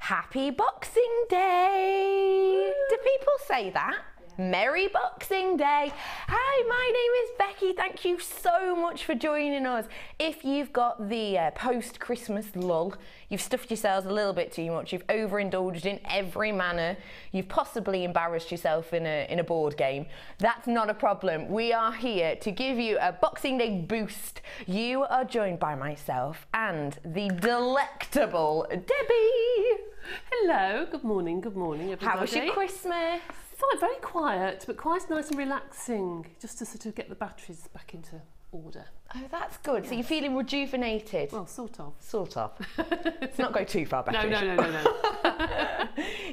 Happy Boxing Day! Do people say that? Merry Boxing Day! Hi, my name is Becky. Thank you so much for joining us. If you've got the post-Christmas lull, you've stuffed yourselves a little bit too much, you've overindulged in every manner, you've possibly embarrassed yourself in a board game, that's not a problem. We are here to give you a Boxing Day boost. You are joined by myself and the delectable Debbie. Hello, good morning everybody. How was your Christmas? Fine, very quiet, but quite nice and relaxing, just to sort of get the batteries back into order. Oh, that's good. Yes. So you're feeling rejuvenated? Well, sort of. Sort of. Let's not go too far back. No.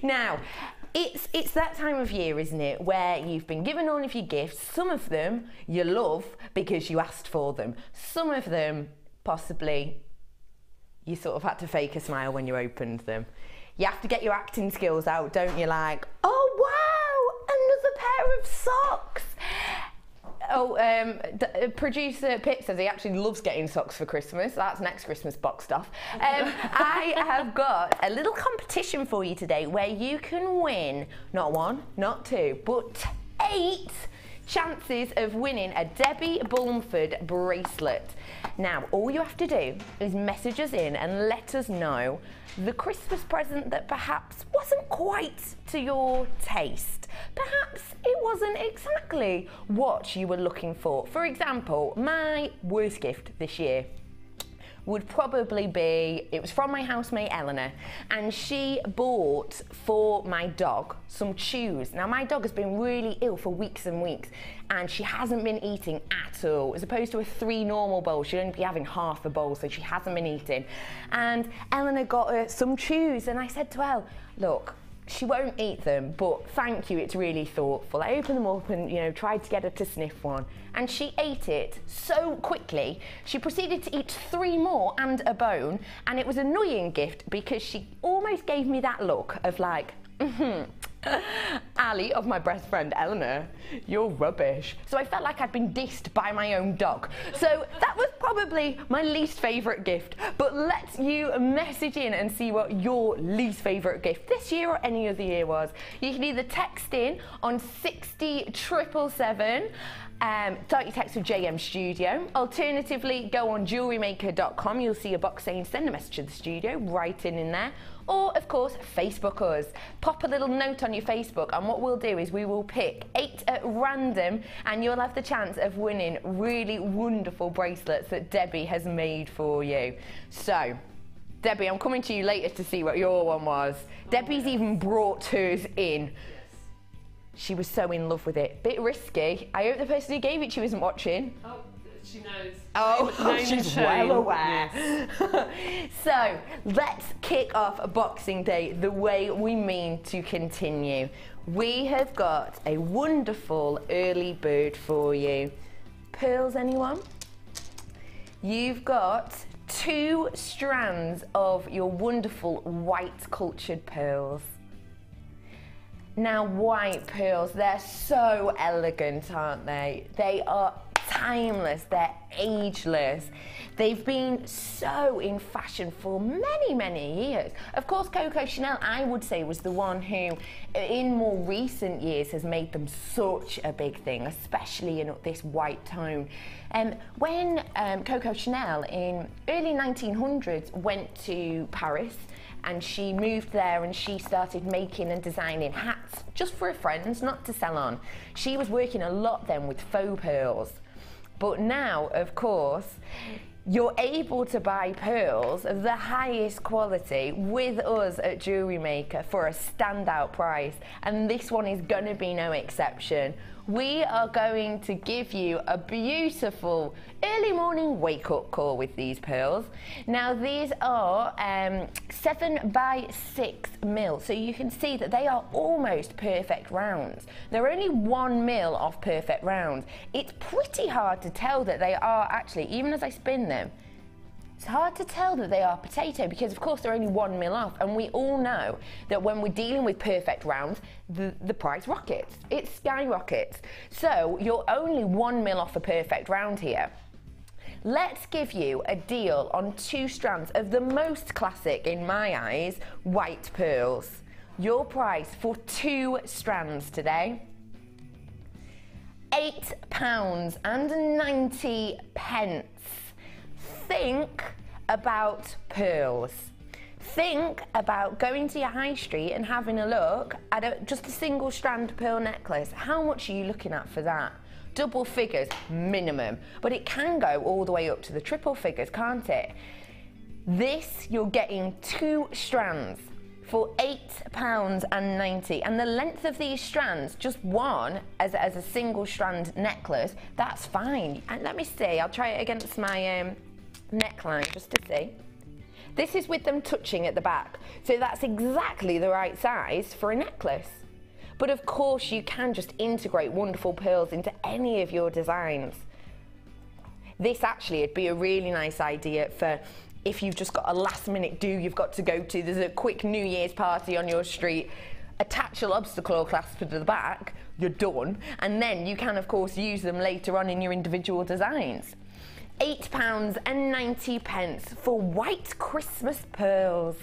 Now, it's that time of year, isn't it, where you've been given all of your gifts. Some of them you love because you asked for them. Some of them, possibly, you sort of had to fake a smile when you opened them. You have to get your acting skills out, don't you? Like, oh wow, another pair of socks. Oh, producer Pip says he actually loves getting socks for Christmas. That's next Christmas boxed off. I have got a little competition for you today where you can win not one, not two, but 8 chances of winning a Debbie Bulford bracelet. Now, all you have to do is message us in and let us know the Christmas present that perhaps wasn't quite to your taste. Perhaps it wasn't exactly what you were looking for. For example, my worst gift this year would probably be, it was from my housemate Eleanor, and she bought for my dog some chews. Now my dog has been really ill for weeks and weeks, and she hasn't been eating at all. As opposed to a 3 normal bowls, she'd only be having half a bowl, so she hasn't been eating. And Eleanor got her some chews, and I said to Elle, look, she won't eat them, but thank you, it's really thoughtful. I opened them up and, you know, tried to get her to sniff one, and she ate it so quickly. She proceeded to eat 3 more and a bone, and it was an annoying gift because she almost gave me that look of like, Ali, of my best friend Eleanor, you're rubbish. So I felt like I'd been dissed by my own dog. So that was probably my least favourite gift. But let you message in and see what your least favourite gift this year or any other year was. You can either text in on 60777. Start your text with JM Studio. Alternatively, go on JewelleryMaker.com. You'll see a box saying send a message to the studio, write in there. Or, of course, Facebook us. Pop a little note on your Facebook, and what we'll do is we will pick 8 at random, and you'll have the chance of winning really wonderful bracelets that Debbie has made for you. So, Debbie, I'm coming to you later to see what your one was. Debbie's even brought hers in. She was so in love with it. Bit risky. I hope the person who gave it to you isn't watching. Oh, she knows. Oh, she's well aware. Yes. So, let's kick off Boxing Day the way we mean to continue. We have got a wonderful early bird for you. Pearls, anyone? You've got 2 strands of your wonderful white cultured pearls. Now, white pearls, they're so elegant, aren't they? They are timeless, they're ageless. They've been so in fashion for many, many years. Of course, Coco Chanel, I would say, was the one who, in more recent years, has made them such a big thing, especially in this white tone. When Coco Chanel, in early 1900s, went to Paris, and she moved there and she started making and designing hats just for her friends, not to sell on. She was working a lot then with faux pearls. But now, of course, you're able to buy pearls of the highest quality with us at Jewellery Maker for a standout price, and this one is going to be no exception. We are going to give you a beautiful early morning wake-up call with these pearls. Now, these are 7x6mm, so you can see that they are almost perfect rounds. They're only 1mm off perfect rounds. It's pretty hard to tell that they are actually, even as I spin them, it's hard to tell that they are potato because, of course, they're only 1mm off, and we all know that when we're dealing with perfect rounds, the price rockets. It skyrockets. So you're only 1mm off a perfect round here. let's give you a deal on 2 strands of the most classic, in my eyes, white pearls. Your price for 2 strands today, £8.90. Think about pearls. Think about going to your high street and having a look at just a single strand pearl necklace. How much are you looking at for that? Double figures minimum, but it can go all the way up to the triple figures, can't it? This, you're getting 2 strands for £8.90, and the length of these strands, just one as a single strand necklace, that's fine. And let me see, I'll try it against my neckline just to see. This is with them touching at the back, so that's exactly the right size for a necklace. But of course you can just integrate wonderful pearls into any of your designs. This actually would be a really nice idea for if you've just got a last minute do you've got to go to, there's a quick New Year's party on your street, attach a lobster claw clasp to the back, you're done, and then you can of course use them later on in your individual designs. £8.90 for white Christmas pearls.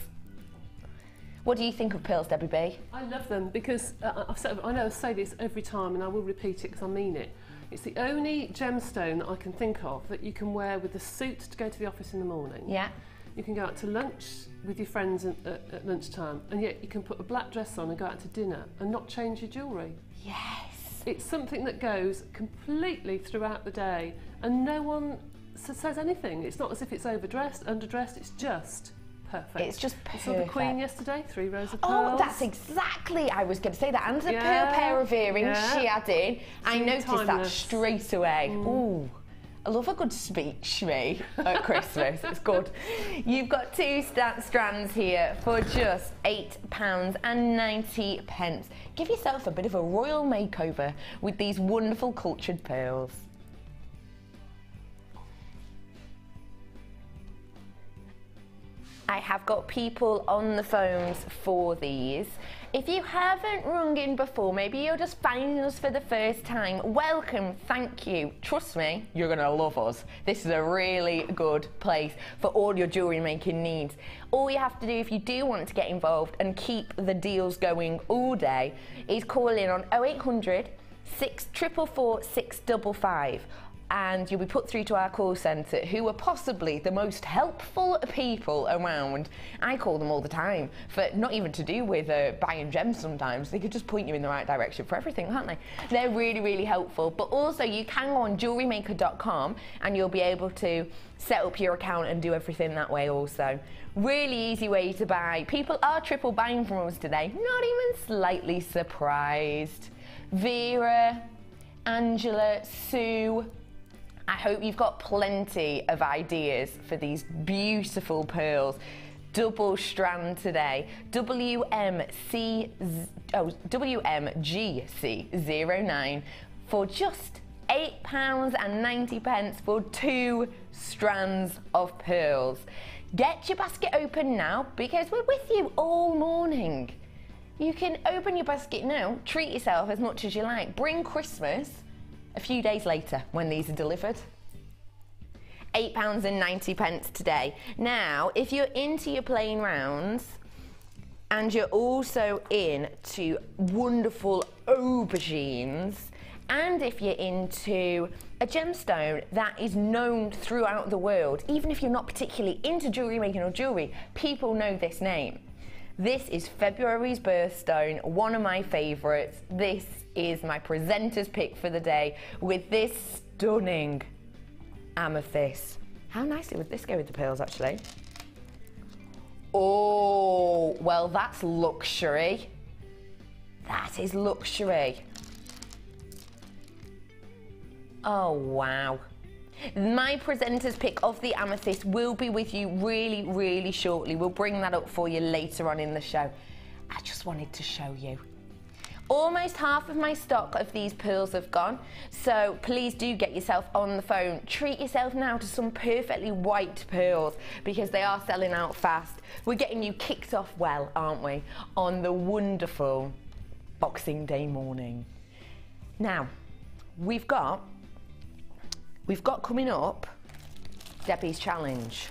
What do you think of pearls, Debbie B? I love them because I know I say this every time and I will repeat it because I mean it. It's the only gemstone that I can think of that you can wear with a suit to go to the office in the morning. Yeah. You can go out to lunch with your friends at lunchtime, and yet you can put a black dress on and go out to dinner and not change your jewellery. Yes. It's something that goes completely throughout the day and no one says anything. It's not as if it's overdressed, underdressed, it's just perfect. It's just perfect. I saw the Queen yesterday, 3 rows of pearls. Oh, that's exactly, I was going to say that. And a pearl pair of earrings she had in. I noticed that straight away. Ooh, I love a good speech, me, at Christmas. It's good. You've got 2 strands here for just £8.90. Give yourself a bit of a royal makeover with these wonderful cultured pearls. I have got people on the phones for these. If you haven't rung in before, maybe you're just finding us for the first time, welcome, thank you. Trust me, you're gonna love us. This is a really good place for all your jewellery making needs. All you have to do if you do want to get involved and keep the deals going all day is call in on 0800 644 655. And you'll be put through to our call centre, who are possibly the most helpful people around. I call them all the time, for not even to do with buying gems sometimes. They could just point you in the right direction for everything, can't they? They're really, really helpful. But also you can go on JewelleryMaker.com and you'll be able to set up your account and do everything that way also. Really easy way to buy. People are triple buying from us today, not even slightly surprised. Vera, Angela, Sue, I hope you've got plenty of ideas for these beautiful pearls. Double strand today, WMGC09 for just £8.90 for 2 strands of pearls. Get your basket open now because we're with you all morning. You can open your basket now, treat yourself as much as you like. Bring Christmas a few days later when these are delivered. £8.90 today. Now, if you're into your plain rounds and you're also into wonderful aubergines, and if you're into a gemstone that is known throughout the world, even if you're not particularly into jewellery making or jewellery, people know this name. This is February's birthstone, one of my favourites. This is my presenter's pick for the day with this stunning amethyst. How nicely would this go with the pearls, actually? Oh, well, that's luxury. That is luxury. Oh, wow. My presenter's pick of the amethyst will be with you really, really shortly. We'll bring that up for you later on in the show. I just wanted to show you. Almost half of my stock of these pearls have gone, so please do get yourself on the phone. Treat yourself now to some perfectly white pearls because they are selling out fast. We're getting you kicked off well, aren't we, on the wonderful Boxing Day morning. Now, we've got coming up Debbie's challenge.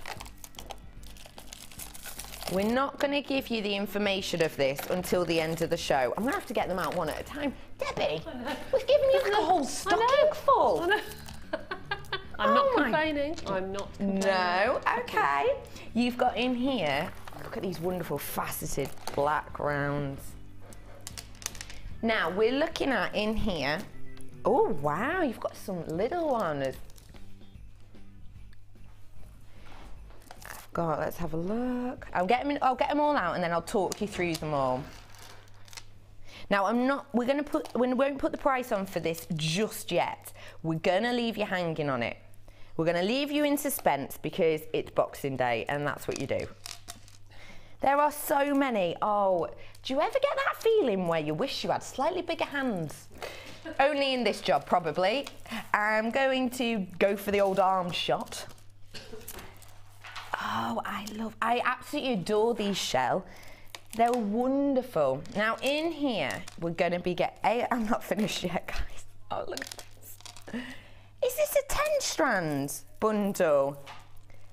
We're not going to give you the information of this until the end of the show. I'm going to have to get them out one at a time. Debbie, we've given you the whole stocking full. I know. I'm not complaining. I'm not complaining. No, okay. You've got in here, look at these wonderful faceted black rounds. Now, we're looking at in here, oh wow, you've got some little ones. God, let's have a look. I'll get them all out and then I'll talk you through them all. Now we won't put the price on for this just yet. We're gonna leave you hanging on it. We're gonna leave you in suspense because it's Boxing Day and that's what you do. There are so many. Oh, do you ever get that feeling where you wish you had slightly bigger hands? Only in this job, probably. I'm going to go for the old arm shot. Oh, I absolutely adore these shell. They're wonderful. Now in here, we're gonna be I'm not finished yet, guys. Oh, look at this. Is this a 10 strands bundle?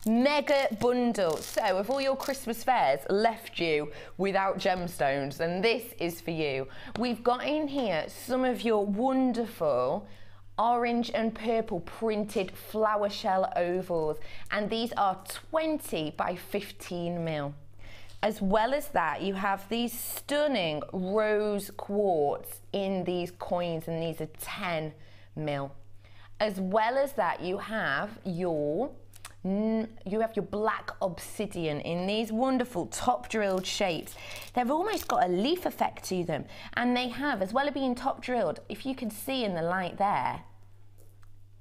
Mega bundle. So if all your Christmas fairs left you without gemstones, then this is for you. We've got in here some of your wonderful orange and purple printed flower shell ovals, and these are 20 by 15 mil. As well as that, you have these stunning rose quartz in these coins, and these are 10 mil. As well as that, you have your black obsidian in these wonderful top drilled shapes. They've almost got a leaf effect to them, and they have, as well as being top drilled, if you can see in the light there,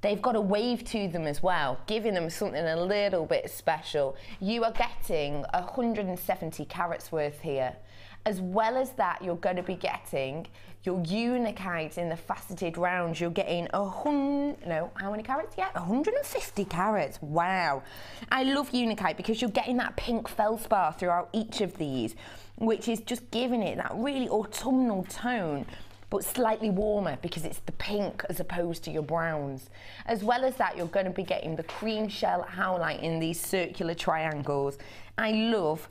they've got a wave to them as well, giving them something a little bit special. You are getting 170 carats worth here. As well as that, you're going to be getting your unikite in the faceted rounds. You're getting how many carats? Yeah, 150 carats. Wow. I love unikite because you're getting that pink feldspar throughout each of these, which is just giving it that really autumnal tone, but slightly warmer because it's the pink as opposed to your browns. As well as that, you're going to be getting the cream shell howlite in these circular triangles. I love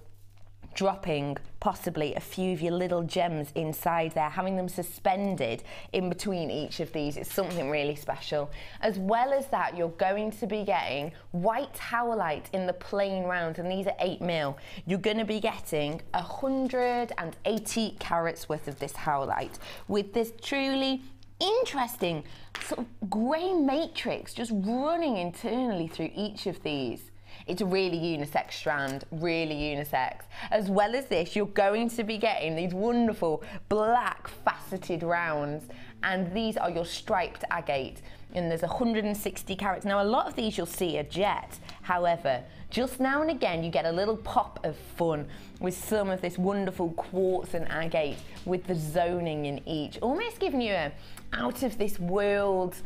dropping possibly a few of your little gems inside there, having them suspended in between each of these. It's something really special. As well as that, you're going to be getting white howlite in the plain rounds, and these are 8 mil. You're going to be getting 180 carats worth of this howlite with this truly interesting sort of grey matrix just running internally through each of these. It's a really unisex strand, really unisex. As well as this, you're going to be getting these wonderful black faceted rounds, and these are your striped agate, and there's 160 carats. Now, a lot of these you'll see are jet. However, just now and again, you get a little pop of fun with some of this wonderful quartz and agate with the zoning in each, almost giving you a out of this world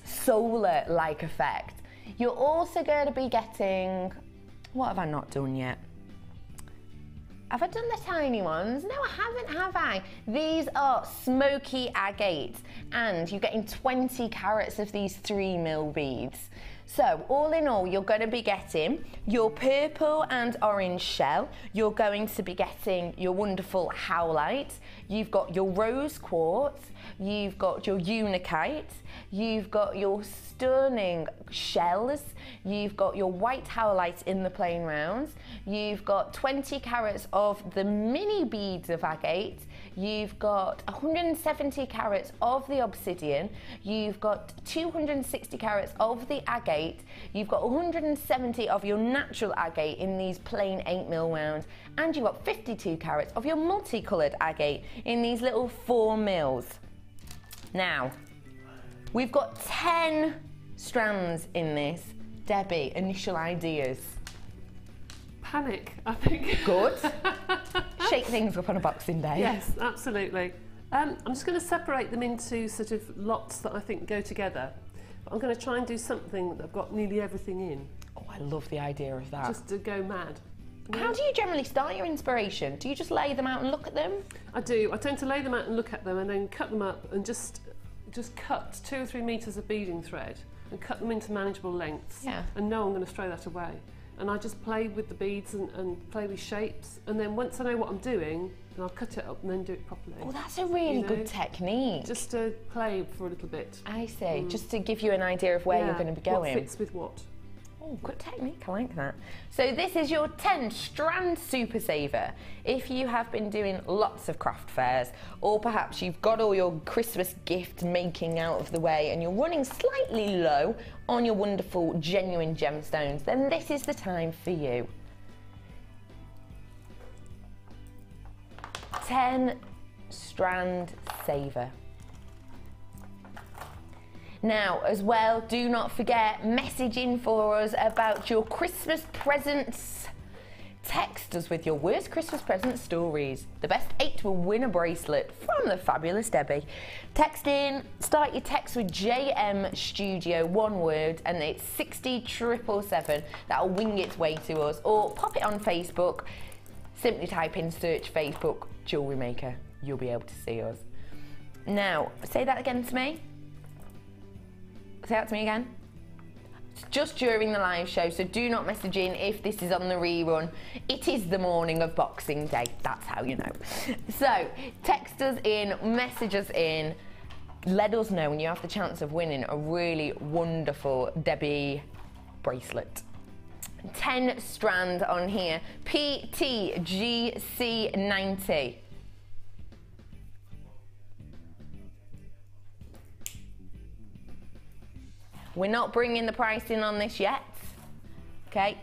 solar-like effect. You're also going to be getting, what have I not done yet? Have I done the tiny ones? No, I haven't, have I? These are smoky agate, and you're getting 20 carats of these 3 mil beads. So all in all, you're going to be getting your purple and orange shell. You're going to be getting your wonderful howlite. You've got your rose quartz. You've got your unikite. You've got your stunning shells. You've got your white howlite in the plain rounds. You've got 20 carats of the mini beads of agate. You've got 170 carats of the obsidian. You've got 260 carats of the agate. You've got 170 of your natural agate in these plain 8 mil rounds. And you've got 52 carats of your multicoloured agate in these little 4 mils. Now, we've got 10 strands in this. Debbie, initial ideas? Panic, I think. Good. Shake things up on a Boxing Day. Yes, absolutely. I'm just going to separate them into sort of lots that I think go together. But I'm going to try and do something that I've got nearly everything in. Oh, I love the idea of that. Just to go mad. How do you generally start your inspiration? Do you just lay them out and look at them? I do. I tend to lay them out and look at them, and then cut them up and just cut 2 or 3 meters of beading thread and cut them into manageable lengths. Yeah. And know I'm going to throw that away. And I just play with the beads and play with shapes. And then once I know what I'm doing, then I'll cut it up and then do it properly. Oh, that's a really good technique. Just to play for a little bit. I see. Just to give you an idea of where you're going to be going. What fits with what. Oh, good technique, I like that. So this is your 10 strand super saver. If you have been doing lots of craft fairs, or perhaps you've got all your Christmas gift making out of the way and you're running slightly low on your wonderful genuine gemstones, then this is the time for you. 10 strand saver. Now, as well, do not forget, message in for us about your Christmas presents. Text us with your worst Christmas present stories. The best 8 will win a bracelet from the fabulous Debbie. Text in, start your text with JM Studio, one word, and it's 60777. That'll wing its way to us. Or pop it on Facebook. Simply type in search Facebook Jewellery Maker. You'll be able to see us. Now, say that again to me. Say that to me again. It's just during the live show, so do not message in if this is on the rerun. It is the morning of Boxing Day, that's how you know. So, text us in, message us in, let us know when you have the chance of winning a really wonderful Debbie bracelet. 10 strand on here, PTGC90. We're not bringing the pricing on this yet, okay?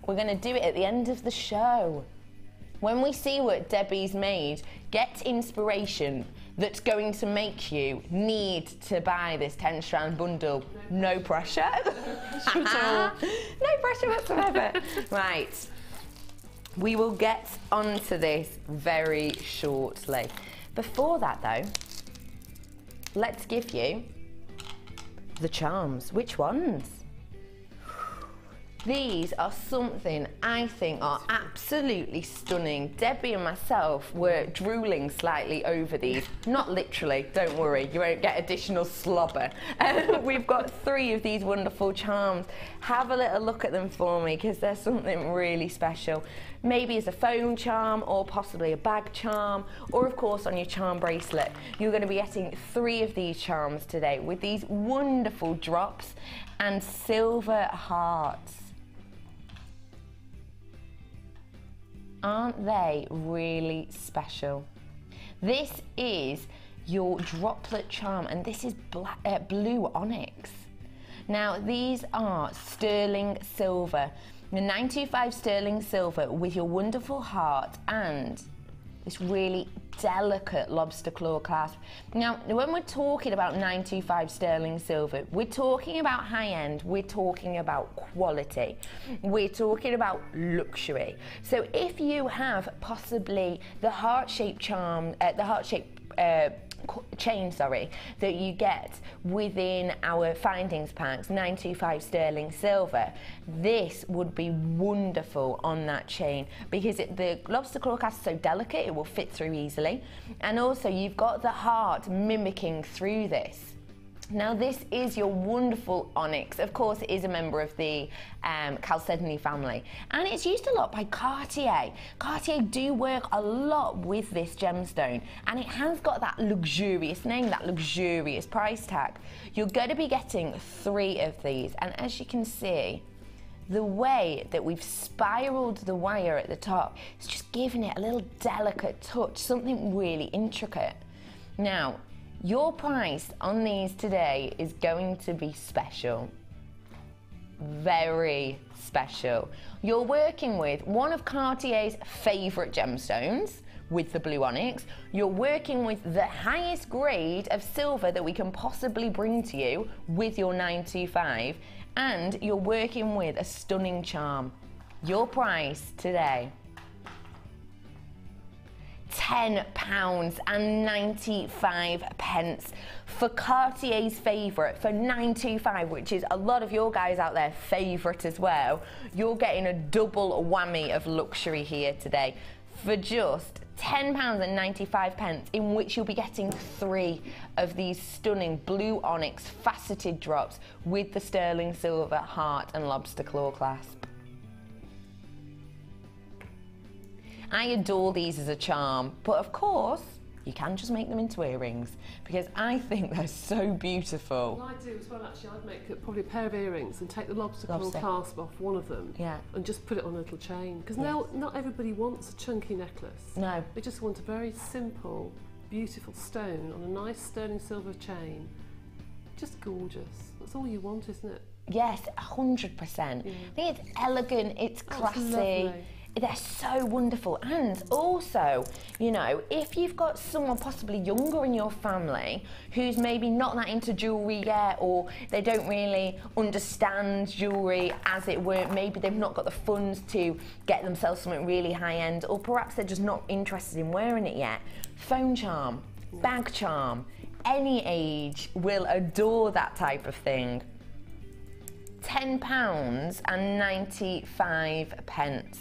We're going to do it at the end of the show. When we see what Debbie's made, get inspiration that's going to make you need to buy this 10 strand bundle. No pressure. No pressure whatsoever. Right. We will get onto this very shortly. Before that though, let's give you the charms. Which ones? These are something I think are absolutely stunning. Debbie and myself were drooling slightly over these. Not literally, don't worry, you won't get additional slobber. We've got 3 of these wonderful charms. Have a little look at them for me because there's something really special. Maybe as a phone charm or possibly a bag charm, or of course on your charm bracelet. You're going to be getting 3 of these charms today with these wonderful drops and silver hearts. Aren't they really special? This is your droplet charm and this is blue onyx. Now these are sterling silver, the 925 sterling silver with your wonderful heart and this really delicate lobster claw clasp. Now, when we're talking about 925 sterling silver, we're talking about high end, we're talking about quality, we're talking about luxury. So if you have possibly the heart-shaped charm, the heart-shaped chain, sorry, that you get within our findings packs, 925 sterling silver, this would be wonderful on that chain because the lobster claw clasp is so delicate, it will fit through easily, and also you've got the heart mimicking through this. Now this is your wonderful onyx. Of course it is a member of the chalcedony family and it's used a lot by Cartier. Cartier do work a lot with this gemstone and it has got that luxurious name, that luxurious price tag. You're going to be getting 3 of these and as you can see, the way that we've spiraled the wire at the top is just giving it a little delicate touch, something really intricate. Now, your price on these today is going to be special. Very special. You're working with one of Cartier's favourite gemstones with the blue onyx. You're working with the highest grade of silver that we can possibly bring to you with your 925. And you're working with a stunning charm. Your price today, £10.95 for Cartier's favourite, for 925, which is a lot of your guys out there favourite as well. You're getting a double whammy of luxury here today. for just £10.95, in which you'll be getting 3 of these stunning blue onyx faceted drops with the sterling silver heart and lobster claw clasp. I adore these as a charm, but of course, you can just make them into earrings, because I think they're so beautiful. Well, I do as well, actually. I'd make probably a pair of earrings and take the lobster claw clasp off one of them, and just put it on a little chain. Because now, not everybody wants a chunky necklace. No. They just want a very simple, beautiful stone on a nice sterling silver chain. Just gorgeous. That's all you want, isn't it? Yes, 100%. I think it's elegant, it's classy. They're so wonderful. And also, you know, if you've got someone possibly younger in your family who's maybe not that into jewellery yet, or they don't really understand jewellery as it were, maybe they've not got the funds to get themselves something really high end, or perhaps they're just not interested in wearing it yet, phone charm, bag charm, any age will adore that type of thing. £10.95.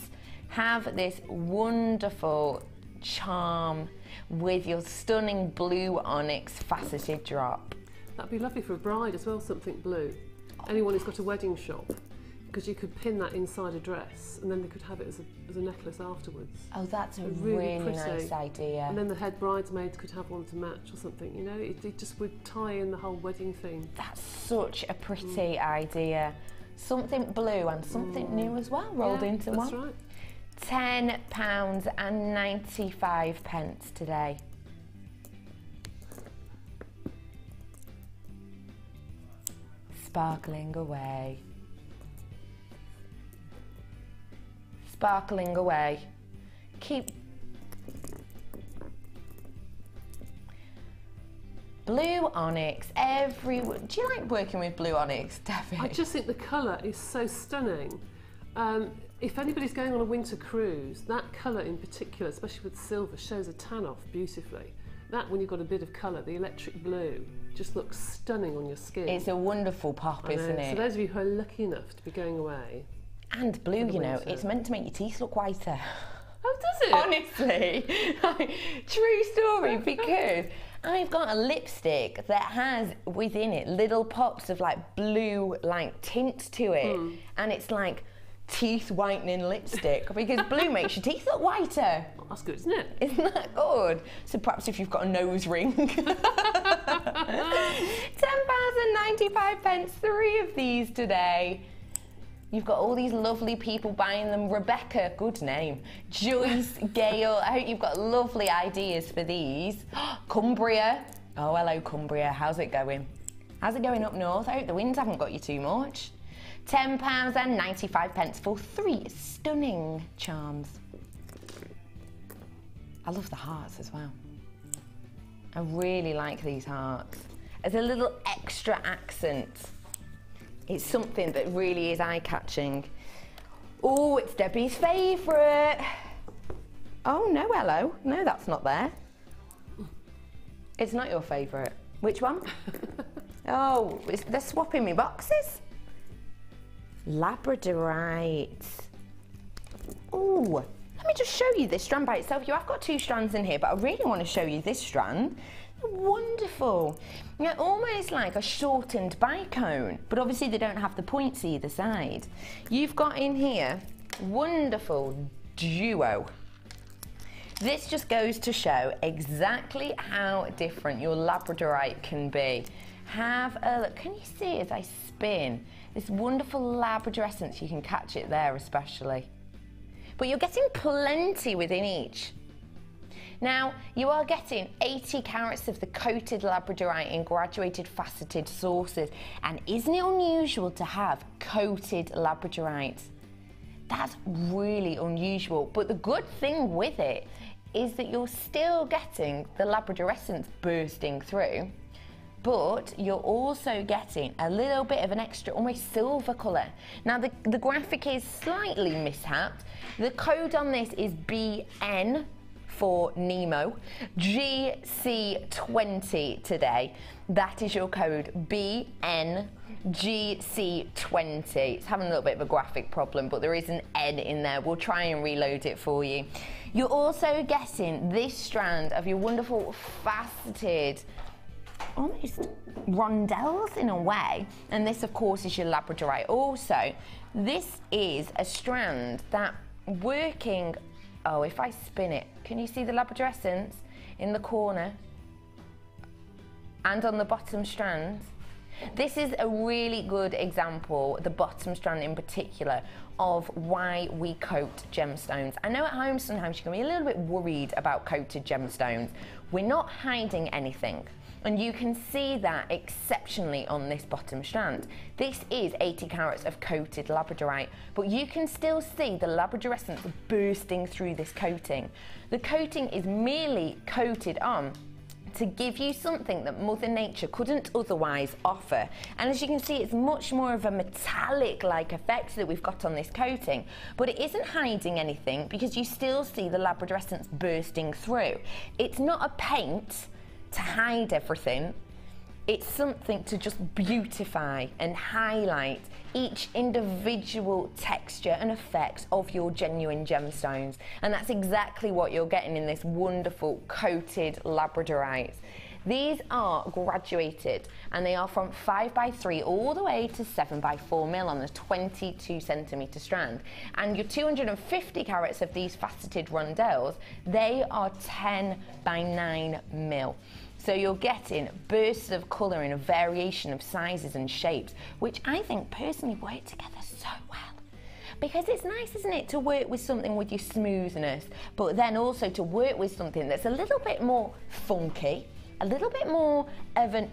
Have this wonderful charm with your stunning blue onyx faceted drop. That'd be lovely for a bride as well, something blue. Anyone who's got a wedding shop, because you could pin that inside a dress and then they could have it as a necklace afterwards. Oh, that's a really nice idea. And then the head bridesmaids could have one to match or something, you know, it just would tie in the whole wedding theme. That's such a pretty idea. Something blue and something new as well, rolled into one. That's right. £10.95 today. Sparkling away. Sparkling away. Keep blue onyx everywhere. Do you like working with blue onyx, Debbie? I just think the colour is so stunning. If anybody's going on a winter cruise, that colour in particular, especially with silver, shows a tan off beautifully. That, when you've got a bit of colour, the electric blue, just looks stunning on your skin. It's a wonderful pop, isn't it? So those of you who are lucky enough to be going away. And blue, you know, it's meant to make your teeth look whiter. Oh, does it? Honestly. True story, because I've got a lipstick that has within it little pops of like blue like tint to it. And it's like teeth whitening lipstick, because blue makes your teeth look whiter. Oh, that's good, isn't it? Isn't that good? So perhaps if you've got a nose ring. £10.95, 3 of these today. You've got all these lovely people buying them. Rebecca, good name. Joyce, Gail, I hope you've got lovely ideas for these. Cumbria. Oh, hello, Cumbria. How's it going? How's it going up north? I hope the winds haven't got you too much. £10.95 for 3 stunning charms. I love the hearts as well. I really like these hearts. As a little extra accent. It's something that really is eye-catching. Oh, it's Debbie's favourite. Oh, no, hello. No, that's not there. It's not your favourite. Which one? Oh, they're swapping me boxes. Labradorite. Oh, let me just show you this strand by itself. You have got 2 strands in here, but I really want to show you this strand. Wonderful. Yeah, almost like a shortened bicone, but obviously they don't have the points either side. You've got in here wonderful duo. This just goes to show exactly how different your labradorite can be. Have a look. Can you see as I spin this wonderful labrador essence? You can catch it there especially. But you're getting plenty within each. Now, you are getting 80 carats of the coated labradorite in graduated faceted sources. And isn't it unusual to have coated labradorite? That's really unusual. But the good thing with it is that you're still getting the labrador essence bursting through, but you're also getting a little bit of an extra, almost silver colour. Now, the graphic is slightly mishapped. The code on this is BN for Nemo, GC20 today. That is your code, BN GC20. It's having a little bit of a graphic problem, but there is an N in there. We'll try and reload it for you. You're also getting this strand of your wonderful faceted, almost rondelles in a way, and this of course is your labradorite. Also, this is a strand that working, oh, if I spin it, can you see the labradorescence in the corner and on the bottom strand? This is a really good example, the bottom strand in particular, of why we coat gemstones. I know at home sometimes you can be a little bit worried about coated gemstones. We're not hiding anything, and you can see that exceptionally on this bottom strand. This is 80 carats of coated labradorite, but you can still see the labradorescence bursting through this coating. The coating is merely coated on to give you something that Mother Nature couldn't otherwise offer. And as you can see, it's much more of a metallic-like effect that we've got on this coating, but it isn't hiding anything because you still see the labradorescence bursting through. It's not a paint to hide everything. It's something to just beautify and highlight each individual texture and effect of your genuine gemstones. And that's exactly what you're getting in this wonderful coated labradorite. These are graduated and they are from 5x3 all the way to 7x4 mil on the 22 centimetre strand. And your 250 carats of these faceted rondelles, they are 10x9 mil. So you're getting bursts of colour in a variation of sizes and shapes, which I think personally work together so well. Because it's nice, isn't it, to work with something with your smoothness, but then also to work with something that's a little bit more funky, a little bit more of a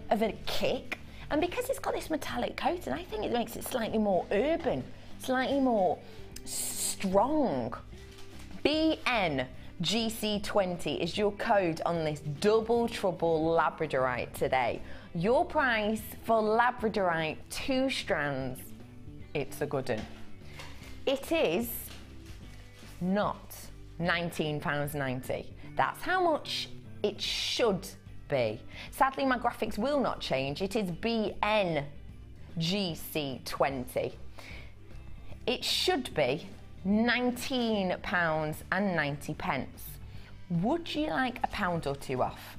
kick. And because it's got this metallic coating, I think it makes it slightly more urban, slightly more strong. BN GC20 is your code on this double trouble labradorite today. Your price for labradorite 2 strands, it's a good one. It is not £19.90. That's how much it should be. Sadly, my graphics will not change. It is BN GC20. It should be £19.90. Would you like a £1 or 2 off?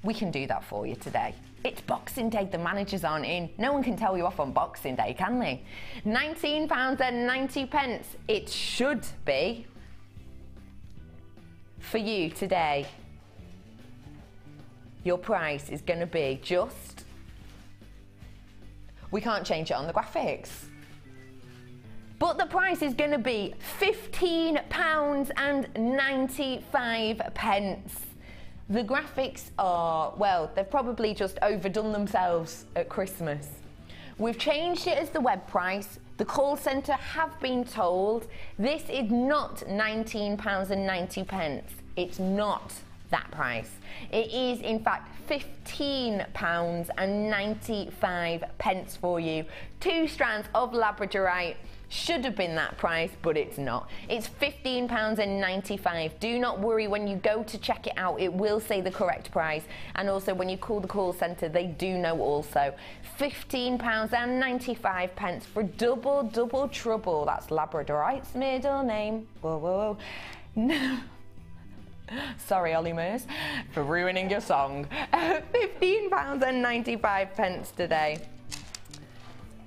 We can do that for you today. It's Boxing Day, the managers aren't in. No one can tell you off on Boxing Day, can they? £19.90 it should be for you today. Your price is going to be just, we can't change it on the graphics, but the price is going to be £15.95. The graphics are, well, they've probably just overdone themselves at Christmas. We've changed it as the web price. The call centre have been told this is not £19.90. It's not that price. It is in fact £15.95 for you. 2 strands of labradorite. Should have been that price, but it's not. It's £15.95. Do not worry, when you go to check it out, it will say the correct price. And also when you call the call centre, they do know also. £15.95 for double trouble. That's labradorite's middle name. Whoa, whoa, whoa. Sorry, Ollie Murs, for ruining your song. £15.95 today.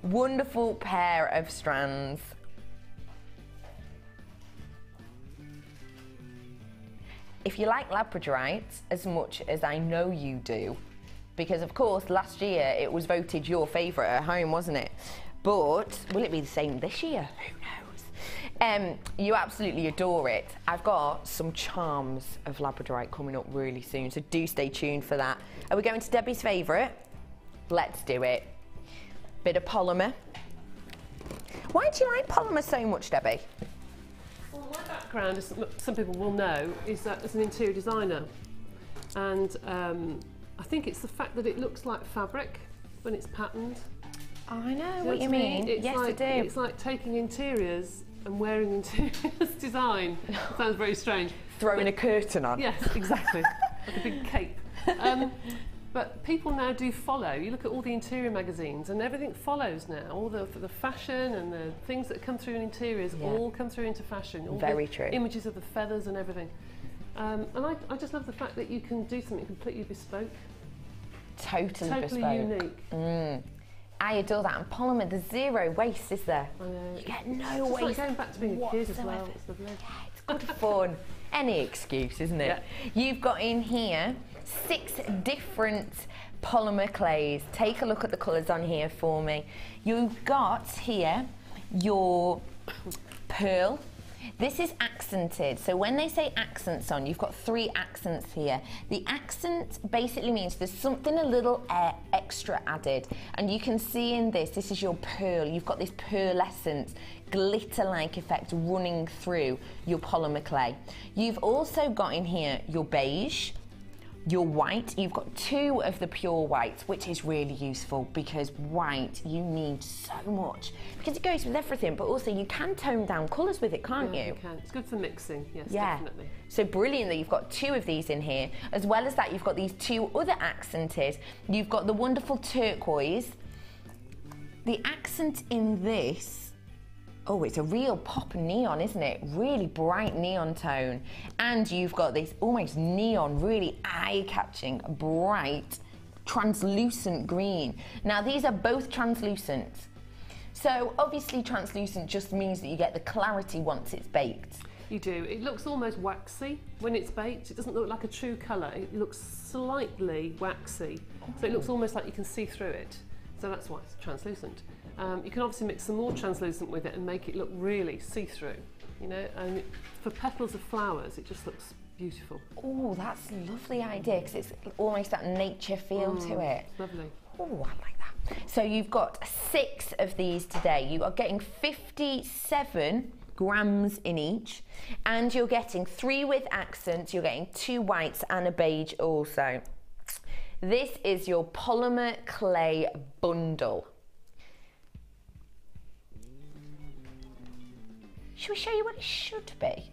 Wonderful pair of strands. If you like labradorite as much as I know you do, because of course last year it was voted your favourite at home, wasn't it? But will it be the same this year? Who knows? You absolutely adore it. I've got some charms of labradorite coming up really soon, so do stay tuned for that. Are we going to Debbie's favourite? Let's do it. Bit of polymer. Why do you like polymer so much, Debbie? Well, my background, as some people will know, is that as an interior designer, and I think it's the fact that it looks like fabric when it's patterned. I know what you mean. Yes, I do. It's like taking interiors and wearing interiors design. Sounds very strange. Throwing a curtain on. Yes, exactly. Like a big cape. But people now do follow. You look at all the interior magazines and everything follows now. All the fashion and the things that come through in interiors all come through into fashion. All Very the true. Images of the feathers and everything. And I just love the fact that you can do something completely bespoke. Totally bespoke. Unique. I adore that. And polymer, there's zero waste, is there? I know. You get no it's waste. Like going back to being a kid as well. It's lovely. Yeah, it's good fun. Any excuse, isn't it? Yeah. You've got in here 6 different polymer clays. Take a look at the colours on here for me. You've got here your pearl. This is accented, so when they say accents on, you've got 3 accents here. The accent basically means there's something a little extra added, and you can see in this is your pearl. You've got this pearlescent, glitter-like effect running through your polymer clay. You've also got in here your beige, your white. You've got 2 of the pure whites, which is really useful because white you need so much because it goes with everything, but also you can tone down colours with it, can't you? You can. It's good for mixing, yes, definitely. So brilliant that you've got 2 of these in here. As well as that, you've got these 2 other accented. You've got the wonderful turquoise. The accent in this, oh, it's a real pop neon, isn't it? Really bright neon tone. And you've got this almost neon, really eye-catching, bright, translucent green. Now, these are both translucent. So, obviously, translucent just means that you get the clarity once it's baked. You do. It looks almost waxy when it's baked. It doesn't look like a true colour. It looks slightly waxy. So it looks almost like you can see through it. So that's why it's translucent. You can obviously mix some more translucent with it and make it look really see-through, you know, and for petals of flowers it just looks beautiful. Oh, that's a lovely idea because it's almost that nature feel to it. Lovely. Oh, I like that. So you've got 6 of these today. You are getting 57 grams in each, and you're getting 3 with accents, you're getting 2 whites and a beige also. This is your polymer clay bundle. Should we show you what it should be?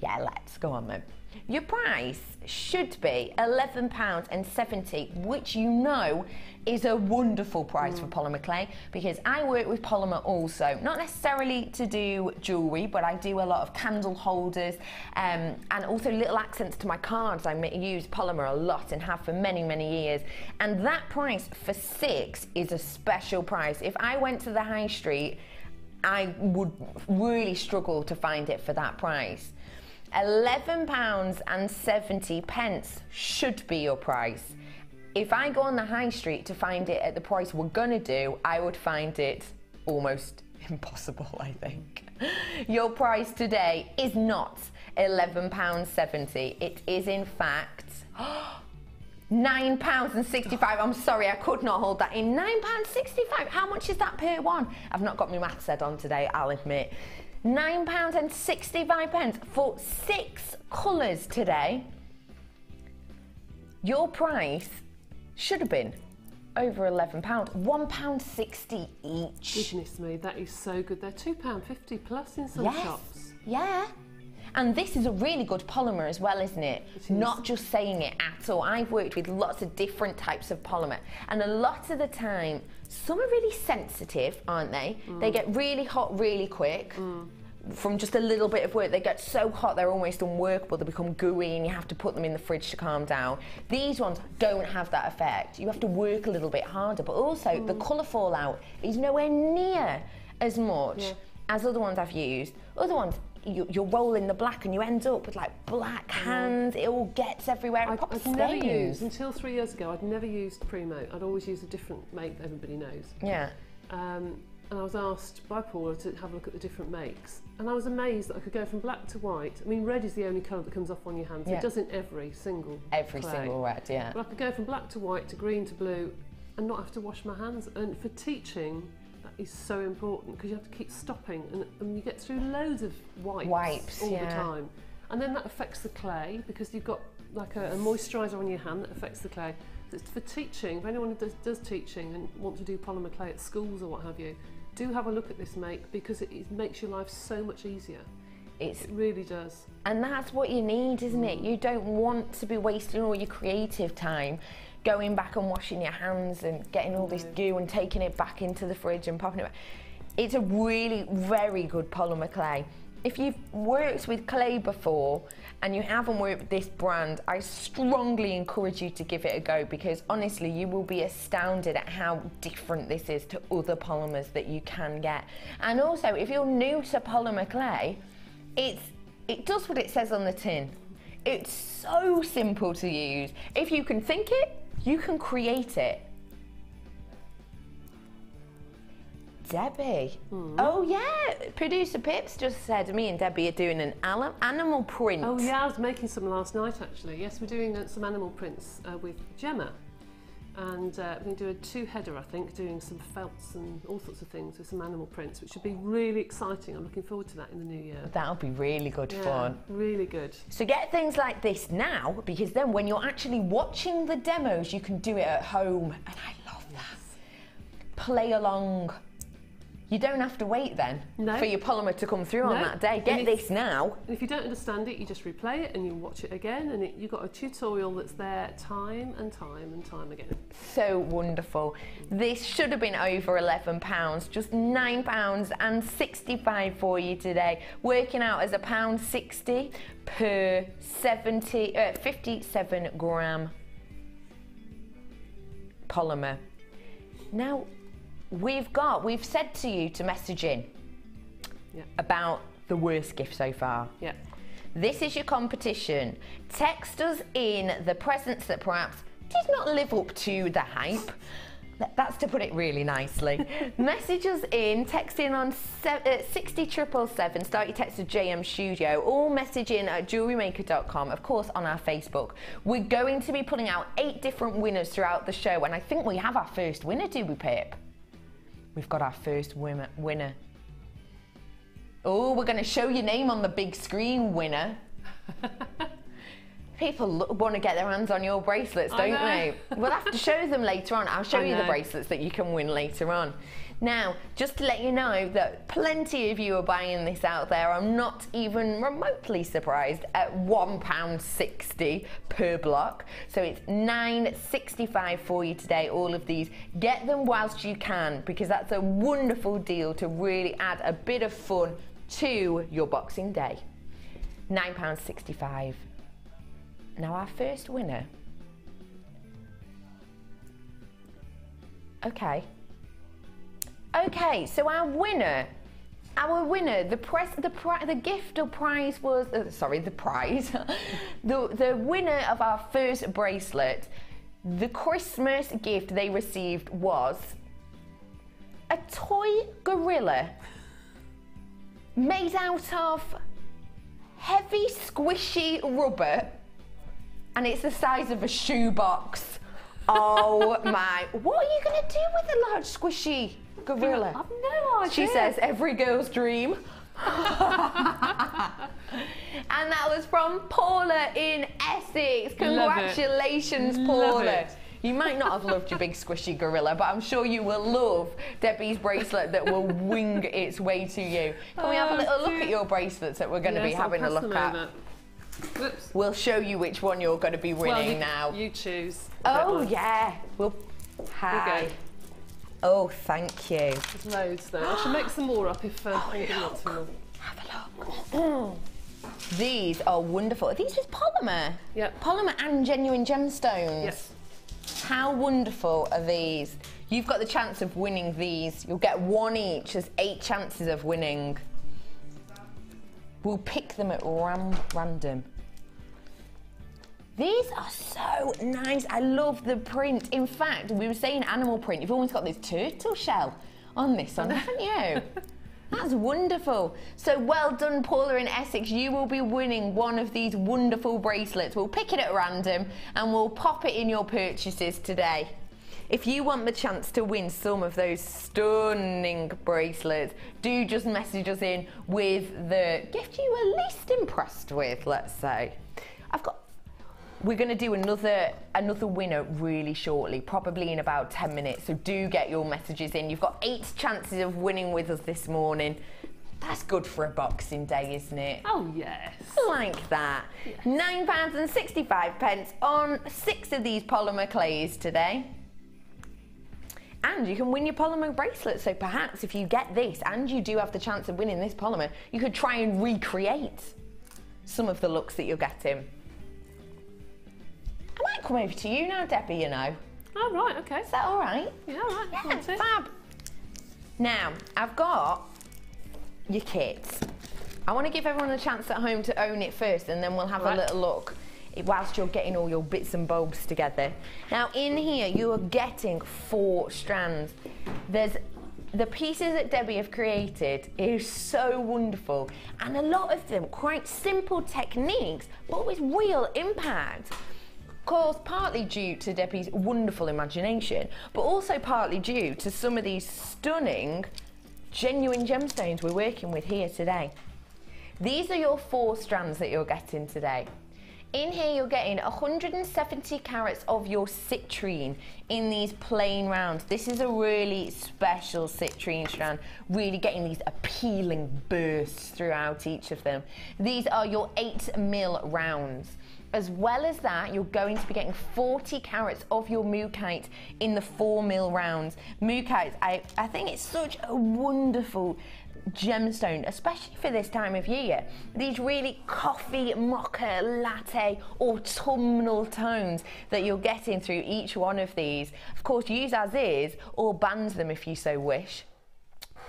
Yeah, let's go on then. Your price should be £11.70, which you know is a wonderful price for polymer clay, because I work with polymer also, not necessarily to do jewellery, but I do a lot of candle holders and also little accents to my cards. I use polymer a lot and have for many, many years. And that price for 6 is a special price. If I went to the high street, I would really struggle to find it for that price. £11.70 should be your price. If I go on the high street to find it at the price we're gonna do, I would find it almost impossible, I think. Your price today is not £11.70. It is in fact £9.65. I'm sorry, I could not hold that in. £9.65. How much is that per one? I've not got my maths head on today, I'll admit. £9.65 for 6 colours today. Your price should have been over £11, £1.60 each. Goodness me, that is so good. They're £2.50 plus in some shops. Yeah. And this is a really good polymer as well, isn't it? It is. Not just saying it at all. I've worked with lots of different types of polymer, and a lot of the time, some are really sensitive, aren't they? They get really hot really quick. From just a little bit of work, they get so hot they're almost unworkable, they become gooey and you have to put them in the fridge to calm down. These ones don't have that effect. You have to work a little bit harder, but also the colour fallout is nowhere near as much as other ones I've used. Other ones, you're rolling the black and you end up with like black hands, it all gets everywhere. I'd never used, until 3 years ago, I'd never used Primo. I'd always used a different make that everybody knows. Yeah. And I was asked by Paula to have a look at the different makes. And I was amazed that I could go from black to white. I mean, red is the only colour that comes off on your hands. It does in every single single red, yeah. But I could go from black to white to green to blue and not have to wash my hands. And for teaching, that is so important because you have to keep stopping and you get through loads of wipes all the time. And then that affects the clay because you've got like a moisturiser on your hand that affects the clay. So it's for teaching, if anyone does teaching and want to do polymer clay at schools or what have you, do have a look at this make because it makes your life so much easier. It really does. And that's what you need, isn't it? You don't want to be wasting all your creative time going back and washing your hands and getting all this goo and taking it back into the fridge and popping it back. It's a really very good polymer clay. If you've worked with clay before and you haven't worked with this brand, I strongly encourage you to give it a go, because honestly you will be astounded at how different this is to other polymers that you can get. And also, if you're new to polymer clay, it does what it says on the tin. It's so simple to use. If you can think it, you can create it. Debbie. Oh yeah, producer Pips just said me and Debbie are doing an animal print. Oh yeah, I was making some last night actually. Yes, we're doing some animal prints with Gemma. And we're going to do a two-header, I think, doing some felts and all sorts of things with some animal prints, which should be really exciting. I'm looking forward to that in the new year. That'll be really good fun. Really good. So get things like this now, because then when you're actually watching the demos, you can do it at home. And I love that. Play along. You don't have to wait then for your polymer to come through on that day. Get this now. And if you don't understand it, you just replay it and you watch it again, and you've got a tutorial that's there time and time and time again. So wonderful. This should have been over £11, just £9.65 for you today, working out as £1.60 per 57 gram polymer. Now, we've said to you to message in about the worst gift so far. Yeah. This is your competition. Text us in the presents that perhaps did not live up to the hype. That's to put it really nicely. Message us in, text in on 60777, start your text to JM Studio, or message in at JewelleryMaker.com, of course on our Facebook. We're going to be putting out 8 different winners throughout the show, and I think we have our first winner, do we, Pip? We've got our first winner. Oh, we're going to show your name on the big screen, winner. People want to get their hands on your bracelets, don't they? We'll have to show them later on. I'll show you the bracelets that you can win later on. Now, just to let you know that plenty of you are buying this out there. I'm not even remotely surprised at £1.60 per block. So it's £9.65 for you today, all of these. Get them whilst you can, because that's a wonderful deal to really add a bit of fun to your Boxing Day. £9.65. Now our first winner. Okay, so our winner, the gift or prize was, the prize, the winner of our first bracelet, the Christmas gift they received was a toy gorilla made out of heavy, squishy rubber, and it's the size of a shoebox. Oh my, what are you going to do with a large, squishy gorilla? I've no idea. She says, every girl's dream. And that was from Paula in Essex. Congratulations, Paula. You might not have loved your big squishy gorilla, but I'm sure you will love Debbie's bracelet that will wing its way to you. Can we have a little look at your bracelets that we're going to be having a look at? Oops. We'll show you which one you're going to be winning now. You choose. Oh yeah. Hi. Oh, thank you. There's loads there. I should make some more up if anybody wants some. Have a look. These are wonderful. Are these just polymer? Yep. Polymer and genuine gemstones. Yes. How wonderful are these? You've got the chance of winning these. You'll get 1 each. There's 8 chances of winning. We'll pick them at random. These are so nice. I love the print. In fact, we were saying animal print. You've always got this turtle shell on this one, haven't you? That's wonderful. So well done, Paula in Essex. You will be winning one of these wonderful bracelets. We'll pick it at random and we'll pop it in your purchases today. If you want the chance to win some of those stunning bracelets, do just message us in with the gift you were least impressed with, let's say. We're going to do another winner really shortly, probably in about 10 minutes, so do get your messages in. You've got 8 chances of winning with us this morning. That's good for a Boxing Day, isn't it? Oh, yes. Like that. Yes. £9.65 on 6 of these polymer clays today. And you can win your polymer bracelet, so perhaps if you get this and you do have the chance of winning this polymer, you could try and recreate some of the looks that you're getting. I might come over to you now, Debbie, you know. Oh, right, okay. Is that all right? Yeah, all right. Yeah, fab. Now, I've got your kit. I want to give everyone a chance at home to own it first, and then we'll have a little look whilst you're getting all your bits and bobs together. Now, in here, you are getting 4 strands. There's the pieces that Debbie have created is so wonderful, and a lot of them quite simple techniques, but with real impact. Of course, partly due to Debbie's wonderful imagination, but also partly due to some of these stunning, genuine gemstones we're working with here today. These are your 4 strands that you're getting today. In here, you're getting 170 carats of your citrine in these plain rounds. This is a really special citrine strand, really getting these appealing bursts throughout each of them. These are your 8mm rounds. As well as that, you're going to be getting 40 carats of your mookaite in the 4mm rounds. Mookaite, I think it's such a wonderful gemstone, especially for this time of year. These really coffee, mocha, latte, autumnal tones that you're getting through each one of these. Of course, use as is or band them if you so wish.